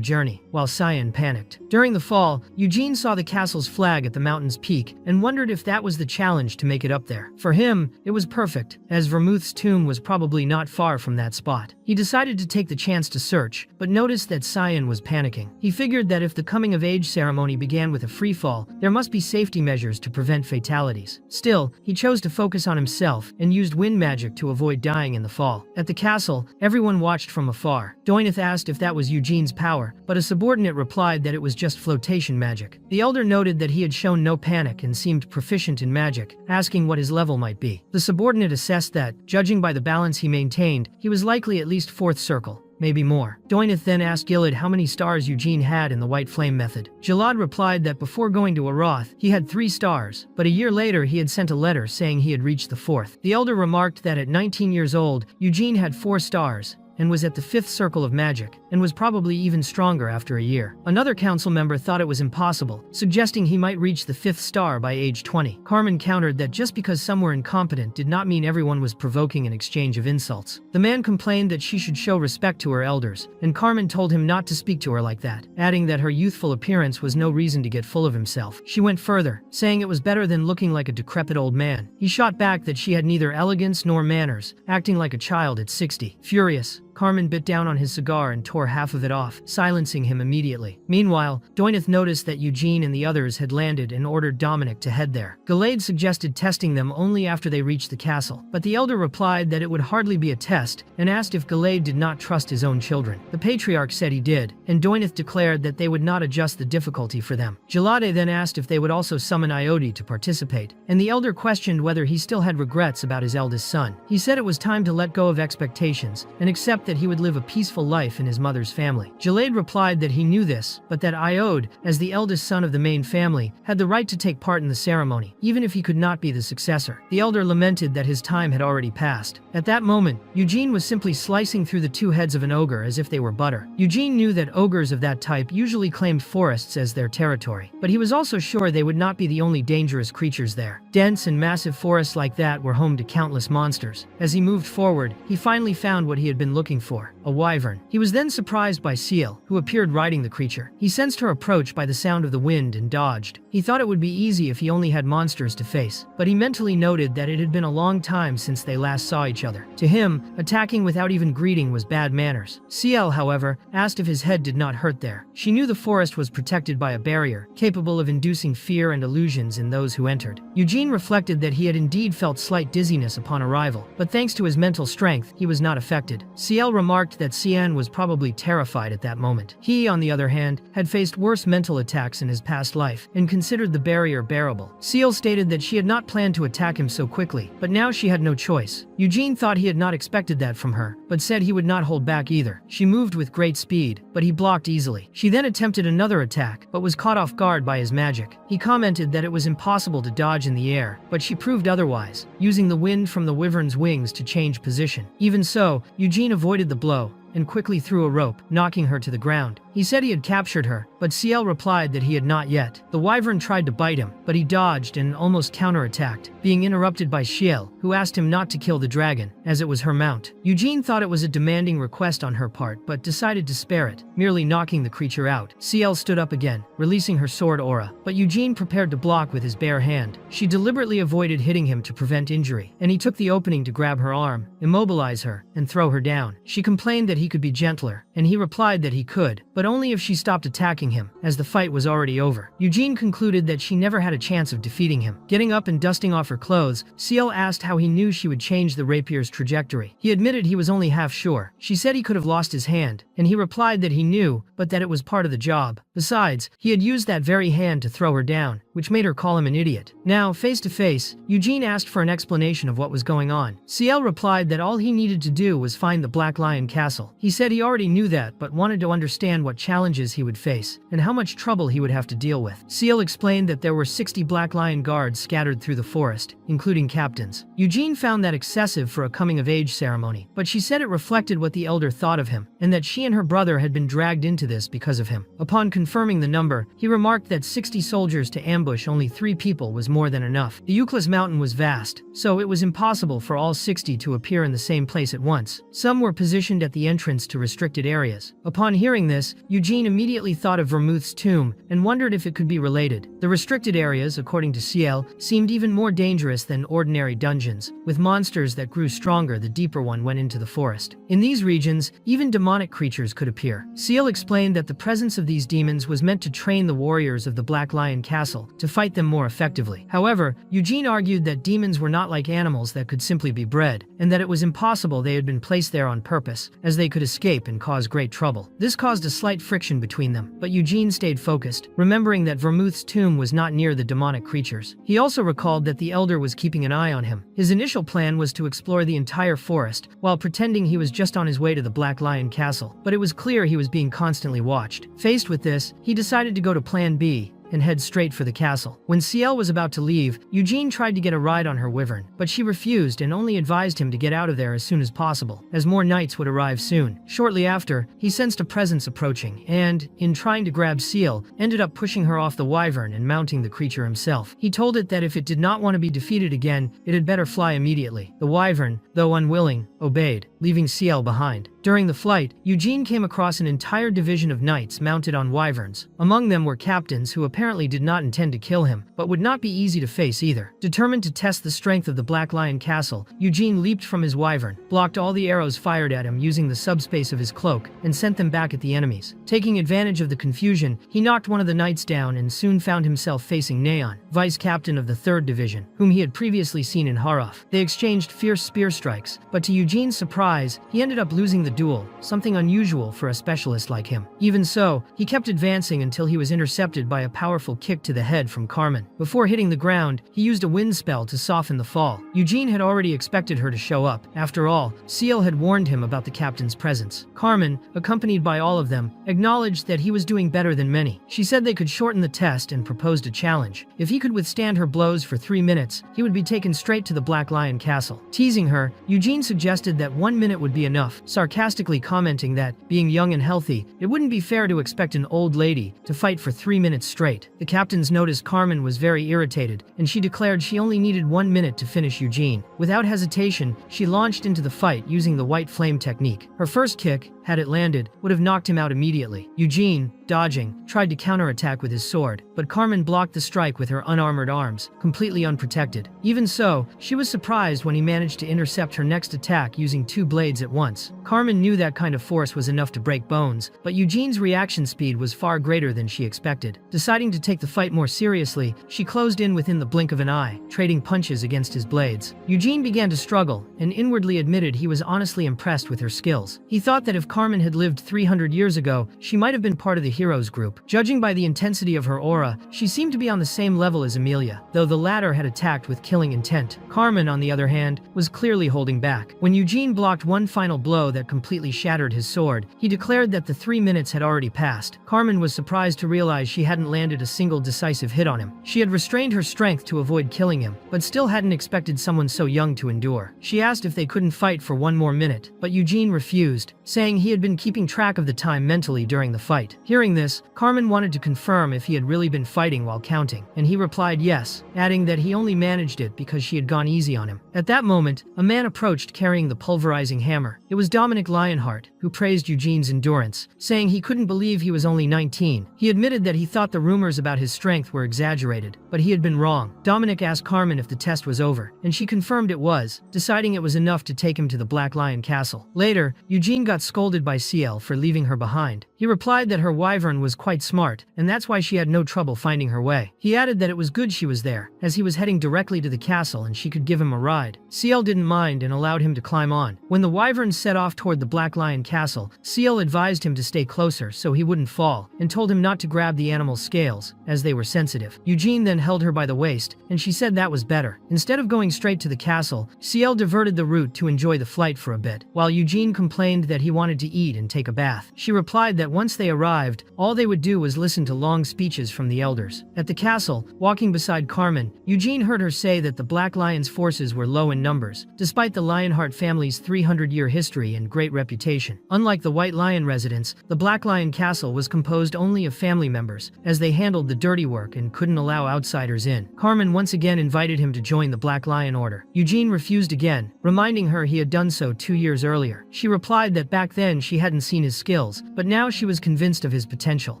journey, while Cyan panicked. During the fall, Eugene saw the castle's flag at the mountain's peak and wondered if that was the challenge to make it up there. For him, it was perfect, as Vermouth's tomb was probably not far from that spot. He decided to take the chance to search, but noticed that Cyan was panicking. He figured that if the coming-of-age ceremony began with a freefall, there must be safety measures to prevent fatalities. Still, he chose to focus on himself and used wind magic to avoid dying in the fall. At the castle, everyone watched from afar. Doyneth asked if that was Eugene's power, but a subordinate replied that it was just flotation magic. The Elder noted that he had shown no panic and seemed proficient in magic, asking what his level might be. The subordinate assessed that, judging by the balance he maintained, he was likely at least 4th circle, maybe more. Doyneth then asked Gillard how many stars Eugene had in the White Flame method. Gillard replied that before going to Aroth, he had 3 stars, but a year later he had sent a letter saying he had reached the 4th. The Elder remarked that at 19 years old, Eugene had 4 stars, and was at the 5th circle of magic, and was probably even stronger after a year. Another council member thought it was impossible, suggesting he might reach the 5th star by age 20. Carmen countered that just because some were incompetent did not mean everyone was provoking an exchange of insults. The man complained that she should show respect to her elders, and Carmen told him not to speak to her like that, adding that her youthful appearance was no reason to get full of himself. She went further, saying it was better than looking like a decrepit old man. He shot back that she had neither elegance nor manners, acting like a child at 60. Furious, Carmen bit down on his cigar and tore half of it off, silencing him immediately. Meanwhile, Doyneth noticed that Eugene and the others had landed and ordered Dominic to head there. Gillard suggested testing them only after they reached the castle, but the Elder replied that it would hardly be a test and asked if Gillard did not trust his own children. The Patriarch said he did, and Doyneth declared that they would not adjust the difficulty for them. Gillard then asked if they would also summon Iode to participate, and the Elder questioned whether he still had regrets about his eldest son. He said it was time to let go of expectations and accept that he would live a peaceful life in his mother's family. Gillard replied that he knew this, but that Iode, as the eldest son of the main family, had the right to take part in the ceremony, even if he could not be the successor. The Elder lamented that his time had already passed. At that moment, Eugene was simply slicing through the 2 heads of an ogre as if they were butter. Eugene knew that ogres of that type usually claimed forests as their territory, but he was also sure they would not be the only dangerous creatures there. Dense and massive forests like that were home to countless monsters. As he moved forward, he finally found what he had been looking for, a wyvern. He was then surprised by Seal, who appeared riding the creature. He sensed her approach by the sound of the wind and dodged. He thought it would be easy if he only had monsters to face, but he mentally noted that it had been a long time since they last saw each other. To him, attacking without even greeting was bad manners. Ciel, however, asked if his head did not hurt there. She knew the forest was protected by a barrier, capable of inducing fear and illusions in those who entered. Eugene reflected that he had indeed felt slight dizziness upon arrival, but thanks to his mental strength, he was not affected. Ciel Ciel remarked that Cian was probably terrified at that moment. He, on the other hand, had faced worse mental attacks in his past life and considered the barrier bearable. Ciel stated that she had not planned to attack him so quickly, but now she had no choice. Eugene thought he had not expected that from her, but said he would not hold back either. She moved with great speed, but he blocked easily. She then attempted another attack, but was caught off guard by his magic. He commented that it was impossible to dodge in the air, but she proved otherwise, using the wind from the wyvern's wings to change position. Even so, Eugene avoided the blow and quickly threw a rope, knocking her to the ground. He said he had captured her, but Ciel replied that he had not yet. The wyvern tried to bite him, but he dodged and almost counterattacked, being interrupted by Ciel, who asked him not to kill the dragon, as it was her mount. Eugene thought it was a demanding request on her part, but decided to spare it, merely knocking the creature out. Ciel stood up again, releasing her sword aura, but Eugene prepared to block with his bare hand. She deliberately avoided hitting him to prevent injury, and he took the opening to grab her arm, immobilize her, and throw her down. She complained that he could be gentler, and he replied that he could, but only if she stopped attacking him, as the fight was already over. Eugene concluded that she never had a chance of defeating him. Getting up and dusting off her clothes, Ciel asked how he knew she would change the rapier's trajectory. He admitted he was only half sure. She said he could have lost his hand, and he replied that he knew, but that it was part of the job. Besides, he had used that very hand to throw her down, which made her call him an idiot. Now, face to face, Eugene asked for an explanation of what was going on. Ciel replied that all he needed to do was find the Black Lion Castle. He said he already knew that, but wanted to understand what challenges he would face, and how much trouble he would have to deal with. Ciel explained that there were 60 Black Lion guards scattered through the forest, including captains. Eugene found that excessive for a coming-of-age ceremony, but she said it reflected what the elder thought of him, and that she and her brother had been dragged into this because of him. Upon confirming the number, he remarked that 60 soldiers to ambush only 3 people was more than enough. The Euclid mountain was vast, so it was impossible for all 60 to appear in the same place at once. Some were positioned at the entrance to restricted areas. Upon hearing this, Eugene immediately thought of Vermouth's tomb and wondered if it could be related. The restricted areas, according to Ciel, seemed even more dangerous than ordinary dungeons, with monsters that grew stronger the deeper one went into the forest. In these regions, even demonic creatures could appear. Ciel explained that the presence of these demons was meant to train the warriors of the Black Lion Castle to fight them more effectively. However, Eugene argued that demons were not like animals that could simply be bred, and that it was impossible they had been placed there on purpose, as they could escape and cause great trouble. This caused a slight friction between them, but Eugene stayed focused, remembering that Vermouth's tomb was not near the demonic creatures. He also recalled that the elder was keeping an eye on him. His initial plan was to explore the entire forest, while pretending he was just on his way to the Black Lion Castle, but it was clear he was being constantly watched. Faced with this, he decided to go to Plan B and head straight for the castle. When Ciel was about to leave, Eugene tried to get a ride on her wyvern, but she refused and only advised him to get out of there as soon as possible, as more knights would arrive soon. Shortly after, he sensed a presence approaching and, in trying to grab Ciel, ended up pushing her off the wyvern and mounting the creature himself. He told it that if it did not want to be defeated again, it had better fly immediately. The wyvern, though unwilling, obeyed, leaving Ciel behind. During the flight, Eugene came across an entire division of knights mounted on wyverns. Among them were captains who apparently did not intend to kill him, but would not be easy to face either. Determined to test the strength of the Black Lion Castle, Eugene leaped from his wyvern, blocked all the arrows fired at him using the subspace of his cloak, and sent them back at the enemies. Taking advantage of the confusion, he knocked one of the knights down and soon found himself facing Neon, vice captain of the 3rd Division, whom he had previously seen in Haraf. They exchanged fierce spear strikes, but to Eugene's surprise, he ended up losing the duel, something unusual for a specialist like him. Even so, he kept advancing until he was intercepted by a powerful kick to the head from Carmen. Before hitting the ground, he used a wind spell to soften the fall. Eugene had already expected her to show up. After all, Ciel had warned him about the captain's presence. Carmen, accompanied by all of them, acknowledged that he was doing better than many. She said they could shorten the test and proposed a challenge. If he could withstand her blows for 3 minutes, he would be taken straight to the Black Lion Castle. Teasing her, Eugene suggested that 1 minute would be enough, sarcastically commenting that, being young and healthy, it wouldn't be fair to expect an old lady to fight for 3 minutes straight. The captains noticed Carmen was very irritated, and she declared she only needed 1 minute to finish Eugene. Without hesitation, she launched into the fight using the white flame technique. Her first kick, had it landed, would have knocked him out immediately. Eugene, dodging, tried to counterattack with his sword, but Carmen blocked the strike with her unarmored arms, completely unprotected. Even so, she was surprised when he managed to intercept her next attack using 2 blades at once. Carmen knew that kind of force was enough to break bones, but Eugene's reaction speed was far greater than she expected. Deciding to take the fight more seriously, she closed in within the blink of an eye, trading punches against his blades. Eugene began to struggle, and inwardly admitted he was honestly impressed with her skills. He thought that if Carmen had lived 300 years ago, she might have been part of the heroes group. Judging by the intensity of her aura, she seemed to be on the same level as Emilia, though the latter had attacked with killing intent. Carmen, on the other hand, was clearly holding back. When Eugene blocked one final blow that completely shattered his sword, he declared that the 3 minutes had already passed. Carmen was surprised to realize she hadn't landed a single decisive hit on him. She had restrained her strength to avoid killing him, but still hadn't expected someone so young to endure. She asked if they couldn't fight for 1 more minute, but Eugene refused, saying he had been keeping track of the time mentally during the fight. Hearing this, Carmen wanted to confirm if he had really been fighting while counting, and he replied yes, adding that he only managed it because she had gone easy on him. At that moment, a man approached carrying the pulverizing hammer. It was Dominic Lionheart, who praised Eugene's endurance, saying he couldn't believe he was only 19. He admitted that he thought the rumors about his strength were exaggerated, but he had been wrong. Dominic asked Carmen if the test was over, and she confirmed it was, deciding it was enough to take him to the Black Lion Castle. Later, Eugene got scolded by CL for leaving her behind. He replied that her wyvern was quite smart, and that's why she had no trouble finding her way. He added that it was good she was there, as he was heading directly to the castle and she could give him a ride. CL didn't mind and allowed him to climb on. When the wyvern set off toward the Black Lion Castle, CL advised him to stay closer so he wouldn't fall, and told him not to grab the animal's scales, as they were sensitive. Eugene then held her by the waist, and she said that was better. Instead of going straight to the castle, CL diverted the route to enjoy the flight for a bit, while Eugene complained that he wanted to eat and take a bath. She replied that once they arrived, all they would do was listen to long speeches from the elders. At the castle, walking beside Carmen, Eugene heard her say that the Black Lion's forces were low in numbers, despite the Lionheart family's 300-year history and great reputation. Unlike the White Lion residence, the Black Lion Castle was composed only of family members, as they handled the dirty work and couldn't allow outsiders in. Carmen once again invited him to join the Black Lion Order. Eugene refused again, reminding her he had done so 2 years earlier. She replied that back then she hadn't seen his skills, but now she was convinced of his potential.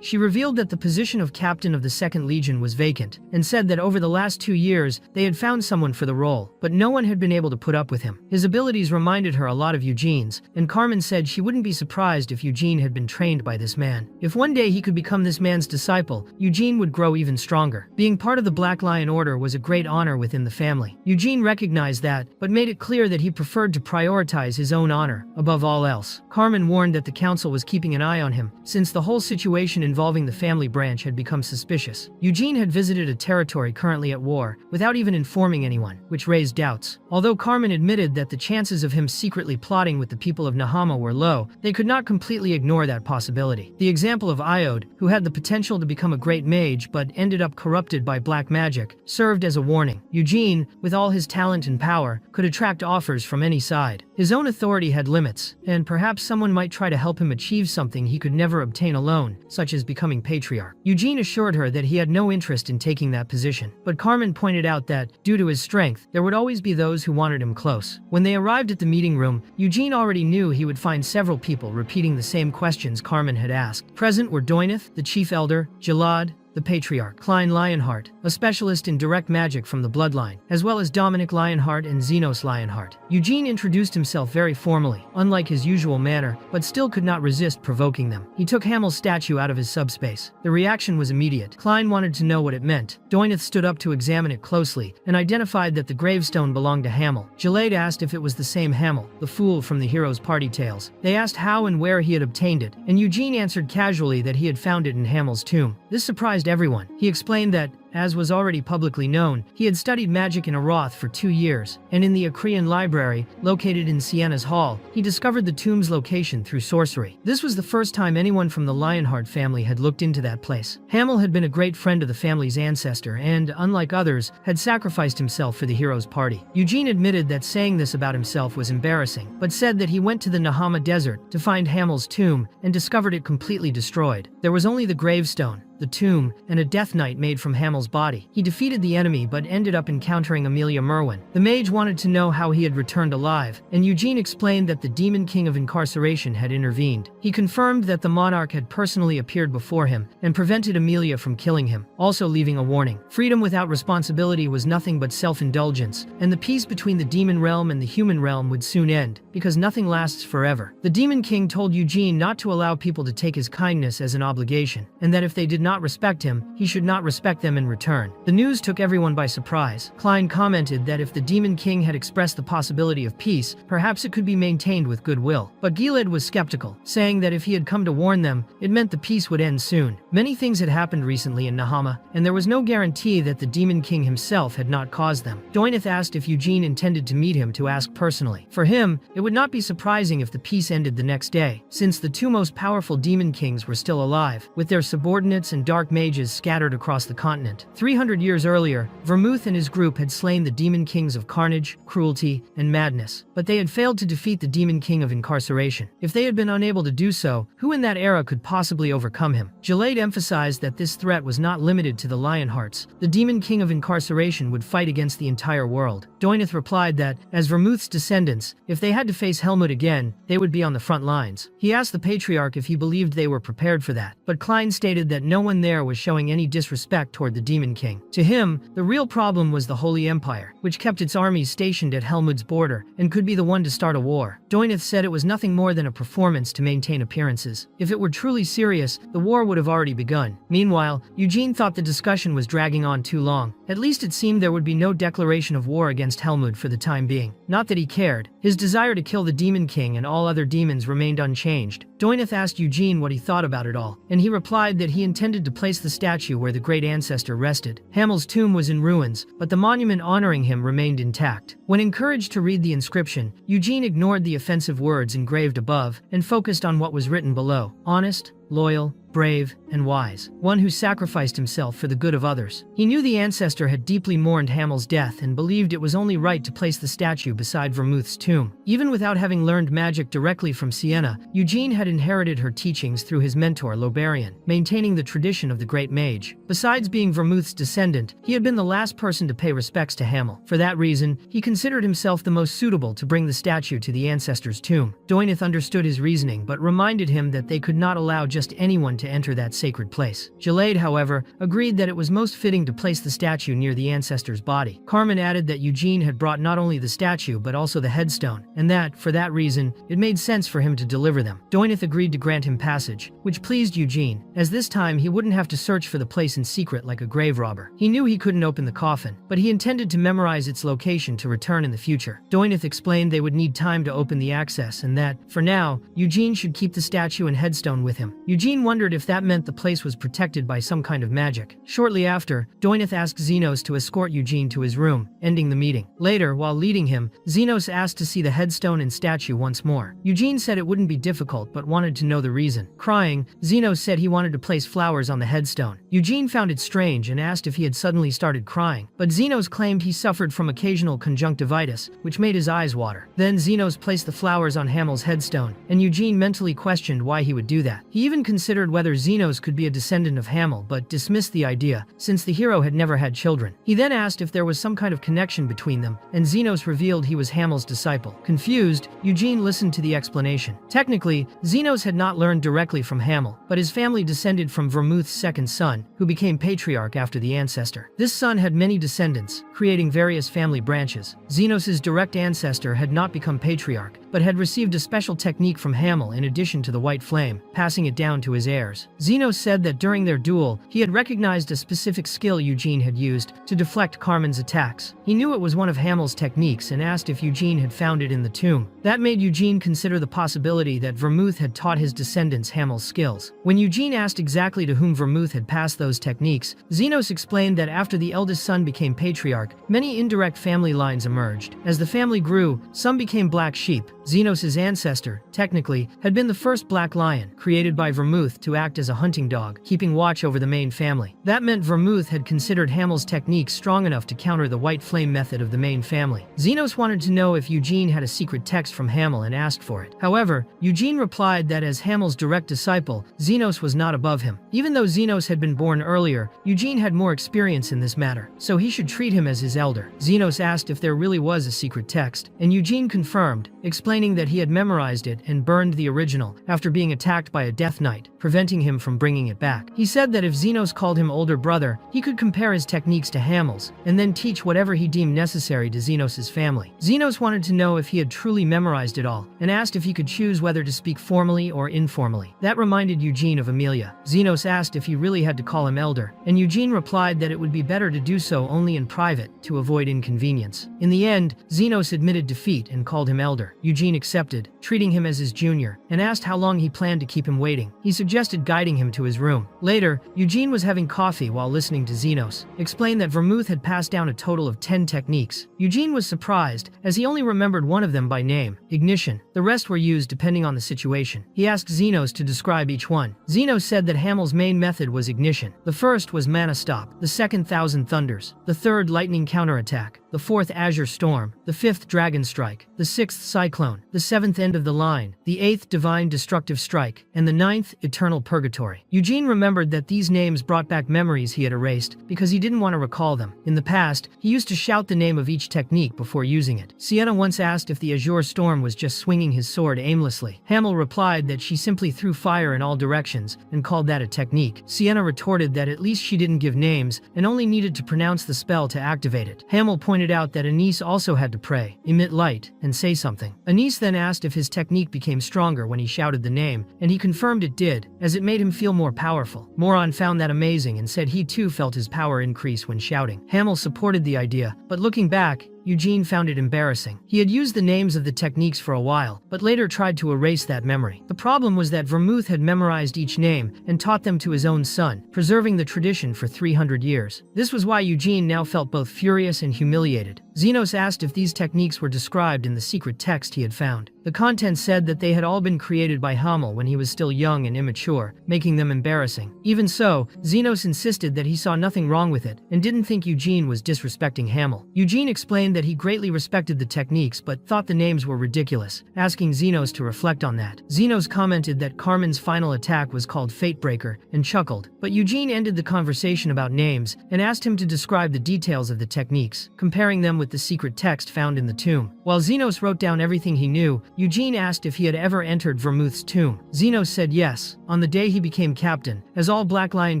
She revealed that the position of captain of the 2nd Legion was vacant, and said that over the last 2 years, they had found someone for the role, but no one had been able to put up with him. His abilities reminded her a lot of Eugene's, and Carmen said she wouldn't be surprised if Eugene had been trained by this man. If one day he could become this man's disciple, Eugene would grow even stronger. Being part of the Black Lion Order was a great honor within the family. Eugene recognized that, but made it clear that he preferred to prioritize his own honor above all else. Carmen warned that the council was keeping an eye on him, since the whole situation involving the family branch had become suspicious. Eugene had visited a territory currently at war, without even informing anyone, which raised doubts. Although Carmen admitted that the chances of him secretly plotting with the people of Nahama were low, they could not completely ignore that possibility. The example of Iode, who had the potential to become a great mage but ended up corrupted by black magic, served as a warning. Eugene, with all his talent and power, could attract offers from any side. His own authority had limits, and perhaps someone might try to help him achieve something he could never obtain alone, such as becoming patriarch. Eugene assured her that he had no interest in taking that position, but Carmen pointed out that, due to his strength, there would always be those who wanted him close. When they arrived at the meeting room, Eugene already knew he would find several people repeating the same questions Carmen had asked. Present were Doineth, the chief elder, Jalad, the patriarch, Klein Lionheart, a specialist in direct magic from the bloodline, as well as Dominic Lionheart and Xenos Lionheart. Eugene introduced himself very formally, unlike his usual manner, but still could not resist provoking them. He took Hamel's statue out of his subspace. The reaction was immediate. Klein wanted to know what it meant. Doineth stood up to examine it closely, and identified that the gravestone belonged to Hamel. Jalade asked if it was the same Hamel, the fool from the hero's party tales. They asked how and where he had obtained it, and Eugene answered casually that he had found it in Hamel's tomb. This surprised everyone. He explained that, as was already publicly known, he had studied magic in Aroth for 2 years, and in the Acrean Library, located in Sienna's Hall, he discovered the tomb's location through sorcery. This was the first time anyone from the Lionheart family had looked into that place. Hamel had been a great friend of the family's ancestor and, unlike others, had sacrificed himself for the hero's party. Eugene admitted that saying this about himself was embarrassing, but said that he went to the Nahama Desert to find Hamel's tomb and discovered it completely destroyed. There was only the gravestone, the tomb, and a death knight made from Hamel's Hamel's body. He defeated the enemy but ended up encountering Amelia Merwin. The mage wanted to know how he had returned alive, and Eugene explained that the Demon King of Incarceration had intervened. He confirmed that the monarch had personally appeared before him and prevented Amelia from killing him, also leaving a warning. Freedom without responsibility was nothing but self-indulgence, and the peace between the demon realm and the human realm would soon end, because nothing lasts forever. The Demon King told Eugene not to allow people to take his kindness as an obligation, and that if they did not respect him, he should not respect them in return. The news took everyone by surprise. Klein commented that if the Demon King had expressed the possibility of peace, perhaps it could be maintained with goodwill. But Gilad was skeptical, saying that if he had come to warn them, it meant the peace would end soon. Many things had happened recently in Nahama, and there was no guarantee that the Demon King himself had not caused them. Doineth asked if Eugene intended to meet him to ask personally. For him, it would not be surprising if the peace ended the next day, since the two most powerful Demon Kings were still alive, with their subordinates and dark mages scattered across the continent. 300 years earlier, Vermouth and his group had slain the Demon Kings of Carnage, Cruelty, and Madness, but they had failed to defeat the Demon King of Incarceration. If they had been unable to do so, who in that era could possibly overcome him? Gilad emphasized that this threat was not limited to the Lionhearts. The Demon King of Incarceration would fight against the entire world. Doineth replied that, as Vermouth's descendants, if they had to face Helmut again, they would be on the front lines. He asked the Patriarch if he believed they were prepared for that, but Klein stated that no one there was showing any disrespect toward the Demon King. To him, the real problem was the Holy Empire, which kept its armies stationed at Helmut's border and could be the one to start a war. Doineth said it was nothing more than a performance to maintain appearances. If it were truly serious, the war would have already begun. Meanwhile, Eugene thought the discussion was dragging on too long. At least it seemed there would be no declaration of war against Helmut for the time being. Not that he cared. His desire to kill the Demon King and all other demons remained unchanged. Doineth asked Eugene what he thought about it all, and he replied that he intended to place the statue where the great ancestor rested. Hamel's tomb was in ruins, but the monument honoring him remained intact. When encouraged to read the inscription, Eugene ignored the offensive words engraved above and focused on what was written below: honest, loyal, brave, and wise, one who sacrificed himself for the good of others. He knew the ancestor had deeply mourned Hamel's death and believed it was only right to place the statue beside Vermouth's tomb. Even without having learned magic directly from Sienna, Eugene had inherited her teachings through his mentor Lobarian, maintaining the tradition of the great mage. Besides being Vermouth's descendant, he had been the last person to pay respects to Hamel. For that reason, he considered himself the most suitable to bring the statue to the ancestor's tomb. Doineth understood his reasoning, but reminded him that they could not allow just anyone to enter that sacred place. Gilad, however, agreed that it was most fitting to place the statue near the ancestor's body. Carmen added that Eugene had brought not only the statue but also the headstone, and that, for that reason, it made sense for him to deliver them. Doineth agreed to grant him passage, which pleased Eugene, as this time he wouldn't have to search for the place in secret like a grave robber. He knew he couldn't open the coffin, but he intended to memorize its location to return in the future. Doineth explained they would need time to open the access and that, for now, Eugene should keep the statue and headstone with him. Eugene wondered if that meant the place was protected by some kind of magic. Shortly after, Doineth asked Xenos to escort Eugene to his room, ending the meeting. Later, while leading him, Xenos asked to see the headstone and statue once more. Eugene said it wouldn't be difficult but wanted to know the reason. Crying, Xenos said he wanted to place flowers on the headstone. Eugene found it strange and asked if he had suddenly started crying, but Xenos claimed he suffered from occasional conjunctivitis, which made his eyes water. Then Xenos placed the flowers on Hamel's headstone, and Eugene mentally questioned why he would do that. He even considered whether Xenos could be a descendant of Hamel, but dismissed the idea, since the hero had never had children. He then asked if there was some kind of connection between them, and Xenos revealed he was Hamel's disciple. Confused, Eugene listened to the explanation. Technically, Xenos had not learned directly from Hamel, but his family descended from Vermouth's second son, who became patriarch after the ancestor. This son had many descendants, creating various family branches. Xenos' direct ancestor had not become patriarch, but had received a special technique from Hamel in addition to the white flame, passing it down to his heirs. Xenos said that during their duel, he had recognized a specific skill Eugene had used to deflect Carmen's attacks. He knew it was one of Hamel's techniques and asked if Eugene had found it in the tomb. That made Eugene consider the possibility that Vermouth had taught his descendants Hamel's skills. When Eugene asked exactly to whom Vermouth had passed those techniques, Xenos explained that after the eldest son became patriarch, many indirect family lines emerged. As the family grew, some became black sheep. Xenos' ancestor, technically, had been the first black lion, created by Vermouth to act as a hunting dog, keeping watch over the main family. That meant Vermouth had considered Hamel's techniques strong enough to counter the white flame method of the main family. Zenos wanted to know if Eugene had a secret text from Hamel and asked for it. However, Eugene replied that as Hamel's direct disciple, Zenos was not above him. Even though Zenos had been born earlier, Eugene had more experience in this matter, so he should treat him as his elder. Zenos asked if there really was a secret text, and Eugene confirmed, explaining that he had memorized it and burned the original after being attacked by a death knight, preventing him from bringing it back. He said that if Zenos called him older brother, he could compare his techniques to Hamel's, and then teach whatever he deemed necessary to Zenos' family. Zenos wanted to know if he had truly memorized it all, and asked if he could choose whether to speak formally or informally. That reminded Eugene of Amelia. Zenos asked if he really had to call him elder, and Eugene replied that it would be better to do so only in private, to avoid inconvenience. In the end, Zenos admitted defeat and called him elder. Eugene accepted, treating him as his junior, and asked how long he planned to keep him waiting. He suggested guiding him to his room. Later, Eugene was having coffee while listening to Zenos explain that Vermouth had passed down a total of 10 techniques. Eugene was surprised, as he only remembered one of them by name, ignition. The rest were used depending on the situation. He asked Zenos to describe each one. Zenos said that Hamel's main method was ignition. The first was mana stop, the second Thousand Thunders, the third lightning counterattack, the fourth Azure Storm, the fifth Dragon Strike, the sixth Cyclone, the seventh End of the Line, the eighth Divine Destructive Strike, and the ninth Eternal Purgatory. Eugene remembered that these names brought back memories he had erased because he didn't want to recall them. In the past, he used to shout the name of each technique before using it. Sienna once asked if the Azure Storm was just swinging his sword aimlessly. Hamel replied that she simply threw fire in all directions and called that a technique. Sienna retorted that at least she didn't give names and only needed to pronounce the spell to activate it. Hamel pointed out that Anise also had to pray, emit light, and say something. Anise then asked if his technique became stronger when he shouted the name, and he confirmed it did, as it made him feel more powerful. Moron found that amazing and said he too felt his power increase when shouting. Hamel supported the idea, but looking back, Eugene found it embarrassing. He had used the names of the techniques for a while, but later tried to erase that memory. The problem was that Vermouth had memorized each name and taught them to his own son, preserving the tradition for 300 years. This was why Eugene now felt both furious and humiliated. Zenos asked if these techniques were described in the secret text he had found. The content said that they had all been created by Hamel when he was still young and immature, making them embarrassing. Even so, Zenos insisted that he saw nothing wrong with it and didn't think Eugene was disrespecting Hamel. Eugene explained that he greatly respected the techniques but thought the names were ridiculous, asking Zenos to reflect on that. Zenos commented that Carmen's final attack was called Fatebreaker and chuckled, but Eugene ended the conversation about names and asked him to describe the details of the techniques, comparing them with the secret text found in the tomb. While Zenos wrote down everything he knew, Eugene asked if he had ever entered Vermouth's tomb. Zenos said yes, on the day he became captain, as all Black Lion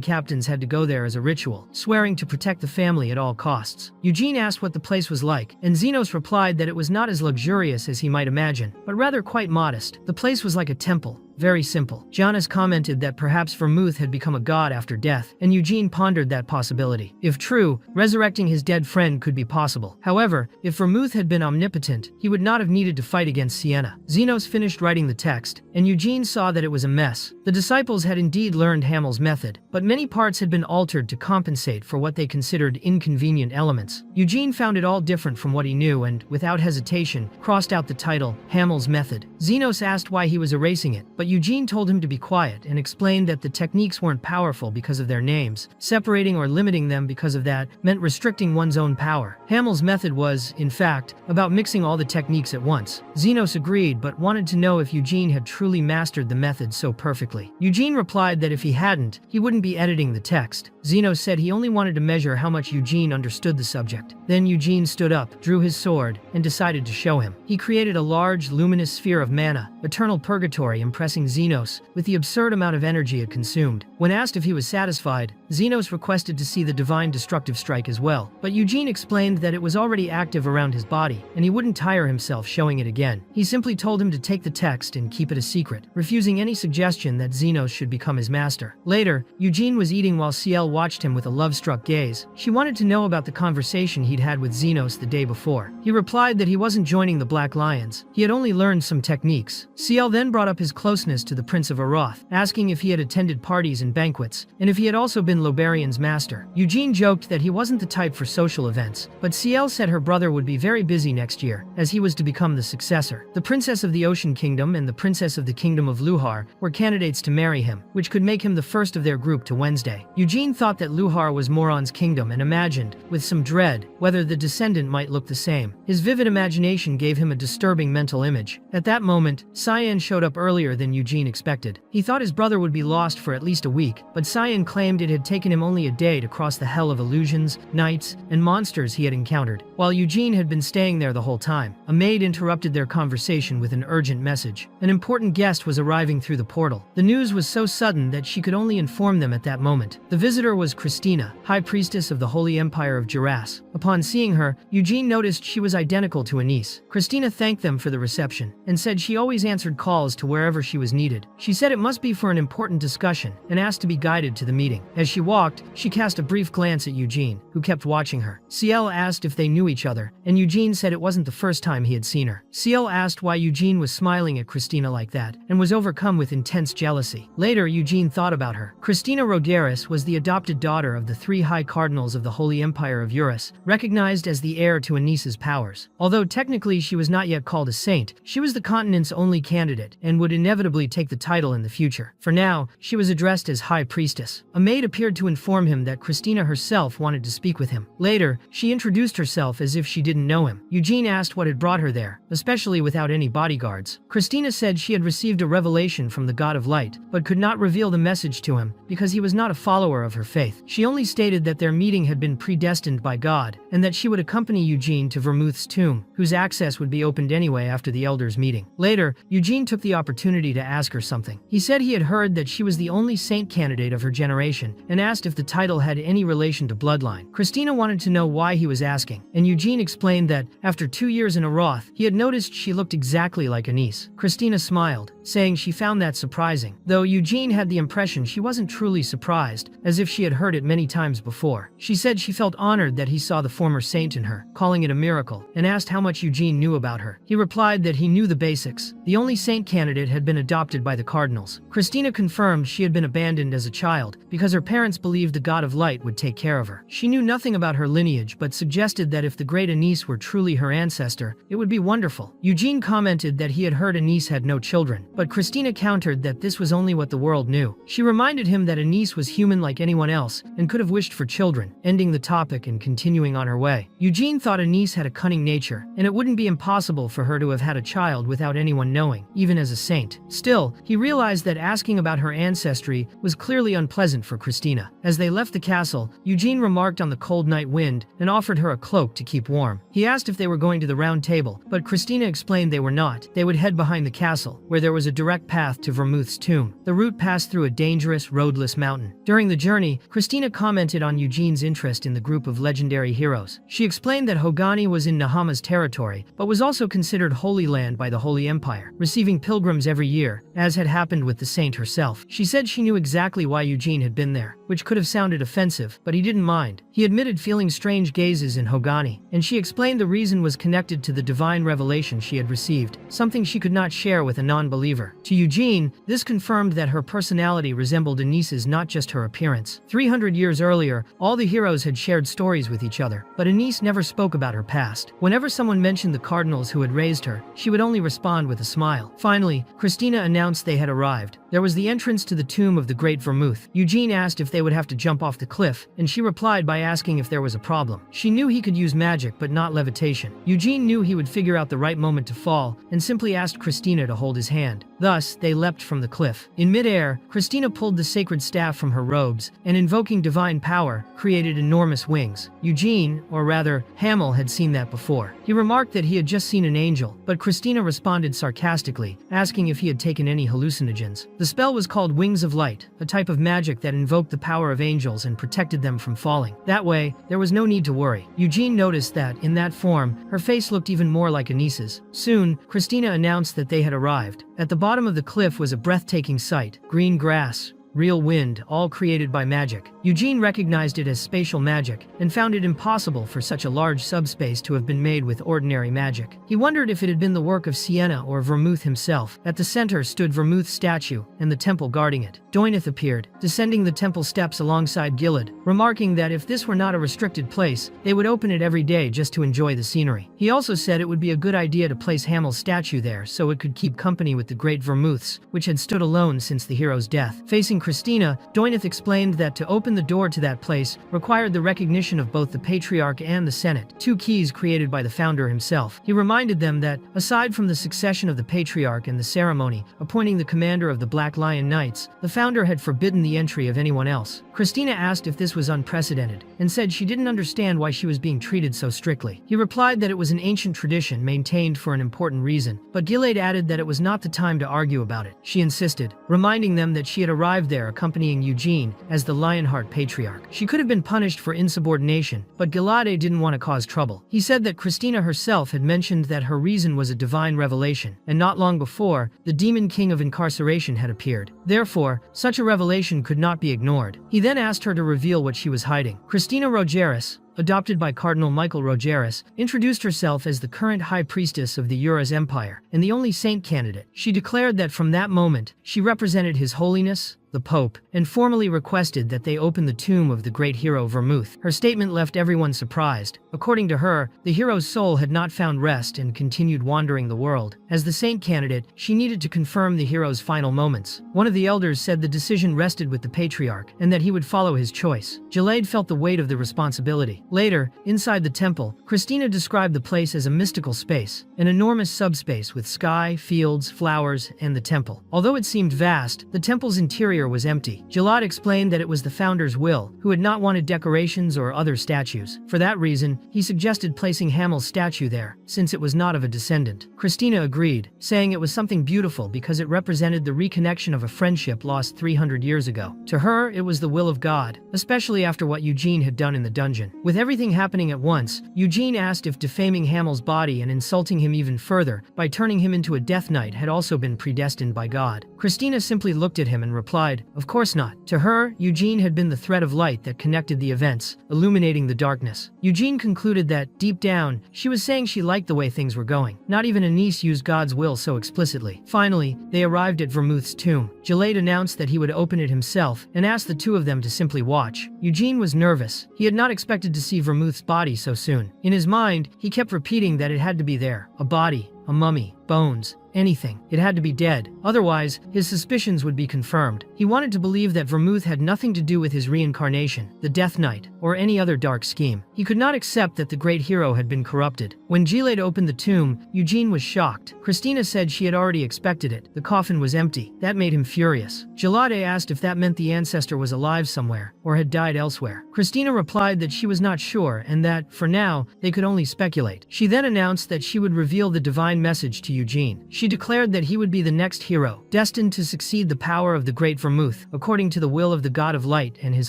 captains had to go there as a ritual, swearing to protect the family at all costs. Eugene asked what the place was like, and Zenos replied that it was not as luxurious as he might imagine, but rather quite modest. The place was like a temple. Very simple. Jonas commented that perhaps Vermouth had become a god after death, and Eugene pondered that possibility. If true, resurrecting his dead friend could be possible. However, if Vermouth had been omnipotent, he would not have needed to fight against Sienna. Zenos finished writing the text, and Eugene saw that it was a mess. The disciples had indeed learned Hamel's method, but many parts had been altered to compensate for what they considered inconvenient elements. Eugene found it all different from what he knew and, without hesitation, crossed out the title, Hamel's Method. Zenos asked why he was erasing it, but Eugene told him to be quiet and explained that the techniques weren't powerful because of their names. Separating or limiting them because of that meant restricting one's own power. Hamel's method was, in fact, about mixing all the techniques at once. Zenos agreed but wanted to know if Eugene had truly mastered the method so perfectly. Eugene replied that if he hadn't, he wouldn't be editing the text. Zenos said he only wanted to measure how much Eugene understood the subject. Then Eugene stood up, drew his sword, and decided to show him. He created a large, luminous sphere of mana, eternal purgatory, impressing Zenos with the absurd amount of energy it consumed. When asked if he was satisfied, Zenos requested to see the Divine Destructive Strike as well, but Eugene explained that it was already active around his body, and he wouldn't tire himself showing it again. He simply told him to take the text and keep it a secret, refusing any suggestion that Zenos should become his master. Later, Eugene was eating while Ciel watched him with a love-struck gaze. She wanted to know about the conversation he'd had with Zenos the day before. He replied that he wasn't joining the Black Lions. He had only learned some techniques. Ciel then brought up his closeness to the Prince of Aroth, asking if he had attended parties and banquets, and if he had also been Lobarian's master. Eugene joked that he wasn't the type for social events, but Ciel said her brother would be very busy next year, as he was to become the successor. The Princess of the Ocean Kingdom and the Princess of the Kingdom of Luhar were candidates to marry him, which could make him the first of their group to Wednesday. Eugene thought that Luhar was Moron's kingdom and imagined, with some dread, whether the descendant might look the same. His vivid imagination gave him a disturbing mental image. At that moment, Cyan showed up earlier than Eugene expected. He thought his brother would be lost for at least a week, but Cyan claimed it had taken him only a day to cross the hell of illusions, nights, and monsters he had encountered. While Eugene had been staying there the whole time, a maid interrupted their conversation with an urgent message. An important guest was arriving through the portal. The news was so sudden that she could only inform them at that moment. The visitor was Christina, High Priestess of the Holy Empire of Juras. Upon seeing her, Eugene noticed she was identical to Anise. Christina thanked them for the reception and said she always answered calls to wherever she was needed. She said it must be for an important discussion and asked to be guided to the meeting. As she walked, she cast a brief glance at Eugene, who kept watching her. Ciel asked if they knew each other, and Eugene said it wasn't the first time he had seen her. Ciel asked why Eugene was smiling at Christina like that, and was overcome with intense jealousy. Later, Eugene thought about her. Christina Roderis was the adopted daughter of the 3 High Cardinals of the Holy Empire of Eurus, recognized as the heir to Anice's powers. Although technically she was not yet called a saint, she was the continent's only candidate, and would inevitably take the title in the future. For now, she was addressed as High Priestess. A maid appeared to inform him that Christina herself wanted to speak with him. Later, she introduced herself as if she didn't know him. Eugene asked what had brought her there, especially without any bodyguards. Christina said she had received a revelation from the God of Light, but could not reveal the message to him because he was not a follower of her faith. She only stated that their meeting had been predestined by God, and that she would accompany Eugene to Vermouth's tomb, whose access would be opened anyway after the elders' meeting. Later, Eugene took the opportunity to ask her something. He said he had heard that she was the only saint candidate of her generation, and asked if the title had any relation to bloodline. Christina wanted to know why he was asking, and Eugene explained that, after 2 years in Aroth, he had noticed she looked exactly like Anise. Christina smiled, saying she found that surprising, though Eugene had the impression she wasn't truly surprised, as if she had heard it many times before. She said she felt honored that he saw the former saint in her, calling it a miracle, and asked how much Eugene knew about her. He replied that he knew the basics. The only saint candidate had been adopted by the cardinals. Christina confirmed she had been abandoned as a child because her parents believed the God of Light would take care of her. She knew nothing about her lineage but suggested that if the great Anise were truly her ancestor, it would be wonderful. Eugene commented that he had heard Anise had no children, but Christina countered that this was only what the world knew. She reminded him that Anise was human like anyone else and could have wished for children, ending the topic and continuing on her way. Eugene thought Anise had a cunning nature, and it wouldn't be impossible for her to have had a child without anyone knowing, even as a saint. Still, he realized that asking about her ancestry was clearly unpleasant for Christina. As they left the castle, Eugene remarked on the cold night wind and offered her a cloak to keep warm. He asked if they were going to the round table, but Christina explained they were not. They would head behind the castle, where there was a direct path to Vermouth's tomb. The route passed through a dangerous, roadless mountain. During the journey, Christina commented on Eugene's interest in the group of legendary heroes. She explained that Hogani was in Nahama's territory, but was also considered Holy Land by the Holy Empire, receiving pilgrims every year, as had happened with the saint herself. She said she knew exactly why Eugene had been there, which could have sounded offensive, but he didn't mind. He admitted feeling strange gazes in Hogani, and she explained the reason was connected to the divine revelation she had received, something she could not share with a non-believer. To Eugene, this confirmed that her personality resembled Anice's, not just her appearance. 300 years earlier, all the heroes had shared stories with each other, but Anise never spoke about her past. Whenever someone mentioned the cardinals who had raised her, she would only respond with a smile. Finally, Christina announced they had arrived. There was the entrance to the tomb of the Great Vermouth. Eugene asked if they would have to jump off the cliff, and she replied by asking if there was a problem. She knew he could use magic but not levitation. Eugene knew he would figure out the right moment to fall, and simply asked Christina to hold his hand. Thus, they leapt from the cliff. In midair, Christina pulled the sacred staff from her robes, and invoking divine power, created enormous wings. Eugene, or rather, Hamel, had seen that before. He remarked that he had just seen an angel, but Christina responded sarcastically, asking if he had taken any hallucinogens. The spell was called Wings of Light, a type of magic that invoked the power of angels and protected them from falling. That way, there was no need to worry. Eugene noticed that, in that form, her face looked even more like Anice's. Soon, Christina announced that they had arrived. At the bottom of the cliff was a breathtaking sight: green grass, real wind, all created by magic. Eugene recognized it as spatial magic and found it impossible for such a large subspace to have been made with ordinary magic. He wondered if it had been the work of Sienna or Vermouth himself. At the center stood Vermouth's statue and the temple guarding it. Doineth appeared, descending the temple steps alongside Gilad, remarking that if this were not a restricted place, they would open it every day just to enjoy the scenery. He also said it would be a good idea to place Hamel's statue there so it could keep company with the great Vermouths, which had stood alone since the hero's death. Facing Christina, Doineth explained that to open the door to that place required the recognition of both the Patriarch and the Senate, two keys created by the founder himself. He reminded them that, aside from the succession of the Patriarch and the ceremony appointing the commander of the Black Lion Knights, the founder had forbidden the entry of anyone else. Christina asked if this was unprecedented, and said she didn't understand why she was being treated so strictly. He replied that it was an ancient tradition maintained for an important reason, but Gilad added that it was not the time to argue about it. She insisted, reminding them that she had arrived there accompanying Eugene as the Lionheart Patriarch. She could have been punished for insubordination, but Gilad didn't want to cause trouble. He said that Christina herself had mentioned that her reason was a divine revelation, and not long before, the demon king of incarceration had appeared. Therefore, such a revelation could not be ignored. He then asked her to reveal what she was hiding. Christina Rogeris, adopted by Cardinal Michael Rogeris, introduced herself as the current High Priestess of the Uras Empire and the only saint candidate. She declared that from that moment, she represented His Holiness, the Pope, and formally requested that they open the tomb of the great hero Vermouth. Her statement left everyone surprised. According to her, the hero's soul had not found rest and continued wandering the world. As the saint candidate, she needed to confirm the hero's final moments. One of the elders said the decision rested with the Patriarch and that he would follow his choice. Gilad felt the weight of the responsibility. Later, inside the temple, Christina described the place as a mystical space, an enormous subspace with sky, fields, flowers, and the temple. Although it seemed vast, the temple's interior was empty. Gilad explained that it was the founder's will, who had not wanted decorations or other statues. For that reason, he suggested placing Hamel's statue there, since it was not of a descendant. Christina agreed, saying it was something beautiful because it represented the reconnection of a friendship lost 300 years ago. To her, it was the will of God, especially after what Eugene had done in the dungeon. With everything happening at once, Eugene asked if defaming Hamel's body and insulting him even further by turning him into a Death Knight had also been predestined by God. Christina simply looked at him and replied, "Of course not." To her, Eugene had been the thread of light that connected the events, illuminating the darkness. Eugene concluded that, deep down, she was saying she liked the way things were going. Not even Anise used God's will so explicitly. Finally, they arrived at Vermouth's tomb. Gilad announced that he would open it himself and asked the two of them to simply watch. Eugene was nervous. He had not expected to see Vermouth's body so soon. In his mind, he kept repeating that it had to be there. A body, a mummy, bones, anything. It had to be dead. Otherwise, his suspicions would be confirmed. He wanted to believe that Vermouth had nothing to do with his reincarnation, the Death Knight, or any other dark scheme. He could not accept that the great hero had been corrupted. When Gilad opened the tomb, Eugene was shocked. Christina said she had already expected it. The coffin was empty. That made him furious. Gilad asked if that meant the ancestor was alive somewhere, or had died elsewhere. Christina replied that she was not sure and that, for now, they could only speculate. She then announced that she would reveal the divine message to Eugene. She declared that he would be the next hero, destined to succeed the power of the great Vermouth, according to the will of the God of Light and His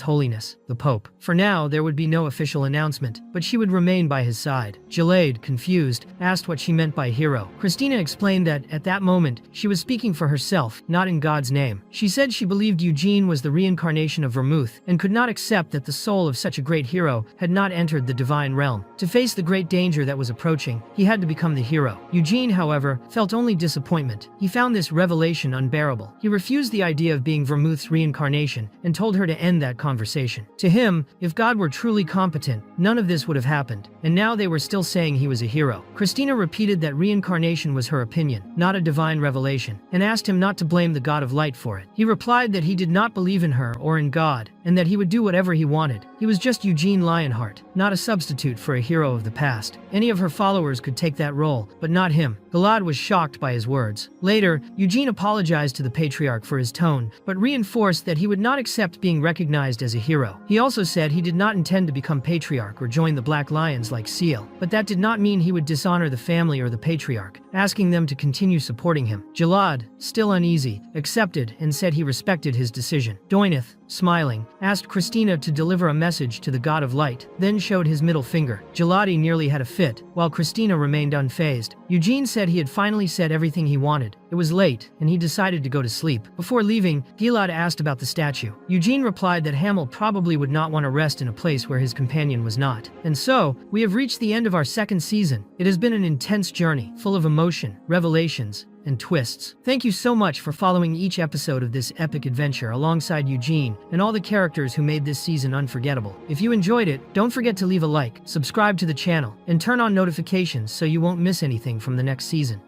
Holiness, the Pope. For now, there would be no official announcement, but she would remain by his side. Gilad, confused, asked what she meant by hero. Christina explained that, at that moment, she was speaking for herself, not in God's name. She said she believed Eugene was the reincarnation of Vermouth, and could not accept that the soul of such a great hero had not entered the divine realm. To face the great danger that was approaching, he had to become the hero. Eugene, however, felt only disappointment. He found this revelation unbearable. He refused the idea of being Vermouth's reincarnation and told her to end that conversation. To him, if God were truly competent, none of this would have happened, and now they were still saying he was a hero. Christina repeated that reincarnation was her opinion, not a divine revelation, and asked him not to blame the God of Light for it. He replied that he did not believe in her or in God, and that he would do whatever he wanted. He was just Eugene Lionheart, not a substitute for a hero of the past. Any of her followers could take that role, but not him. Gilad was shocked by his words. Later, Eugene apologized to the Patriarch for his tone, but reinforced that he would not accept being recognized as a hero. He also said he did not intend to become Patriarch or join the Black Lions like Seal, but that did not mean he would dishonor the family or the Patriarch, asking them to continue supporting him. Gilad, still uneasy, accepted and said he respected his decision. Doineth, smiling, asked Christina to deliver a message to the God of Light, then showed his middle finger. Gilad nearly had a fit, while Christina remained unfazed. Eugene said he had finally said everything he wanted, It was late, and he decided to go to sleep. Before leaving, Gilad asked about the statue. Eugene replied that Hamel probably would not want to rest in a place where his companion was not. And so, we have reached the end of our second season. It has been an intense journey, full of emotion, revelations, and twists. Thank you so much for following each episode of this epic adventure alongside Eugene and all the characters who made this season unforgettable. If you enjoyed it, don't forget to leave a like, subscribe to the channel, and turn on notifications so you won't miss anything from the next season.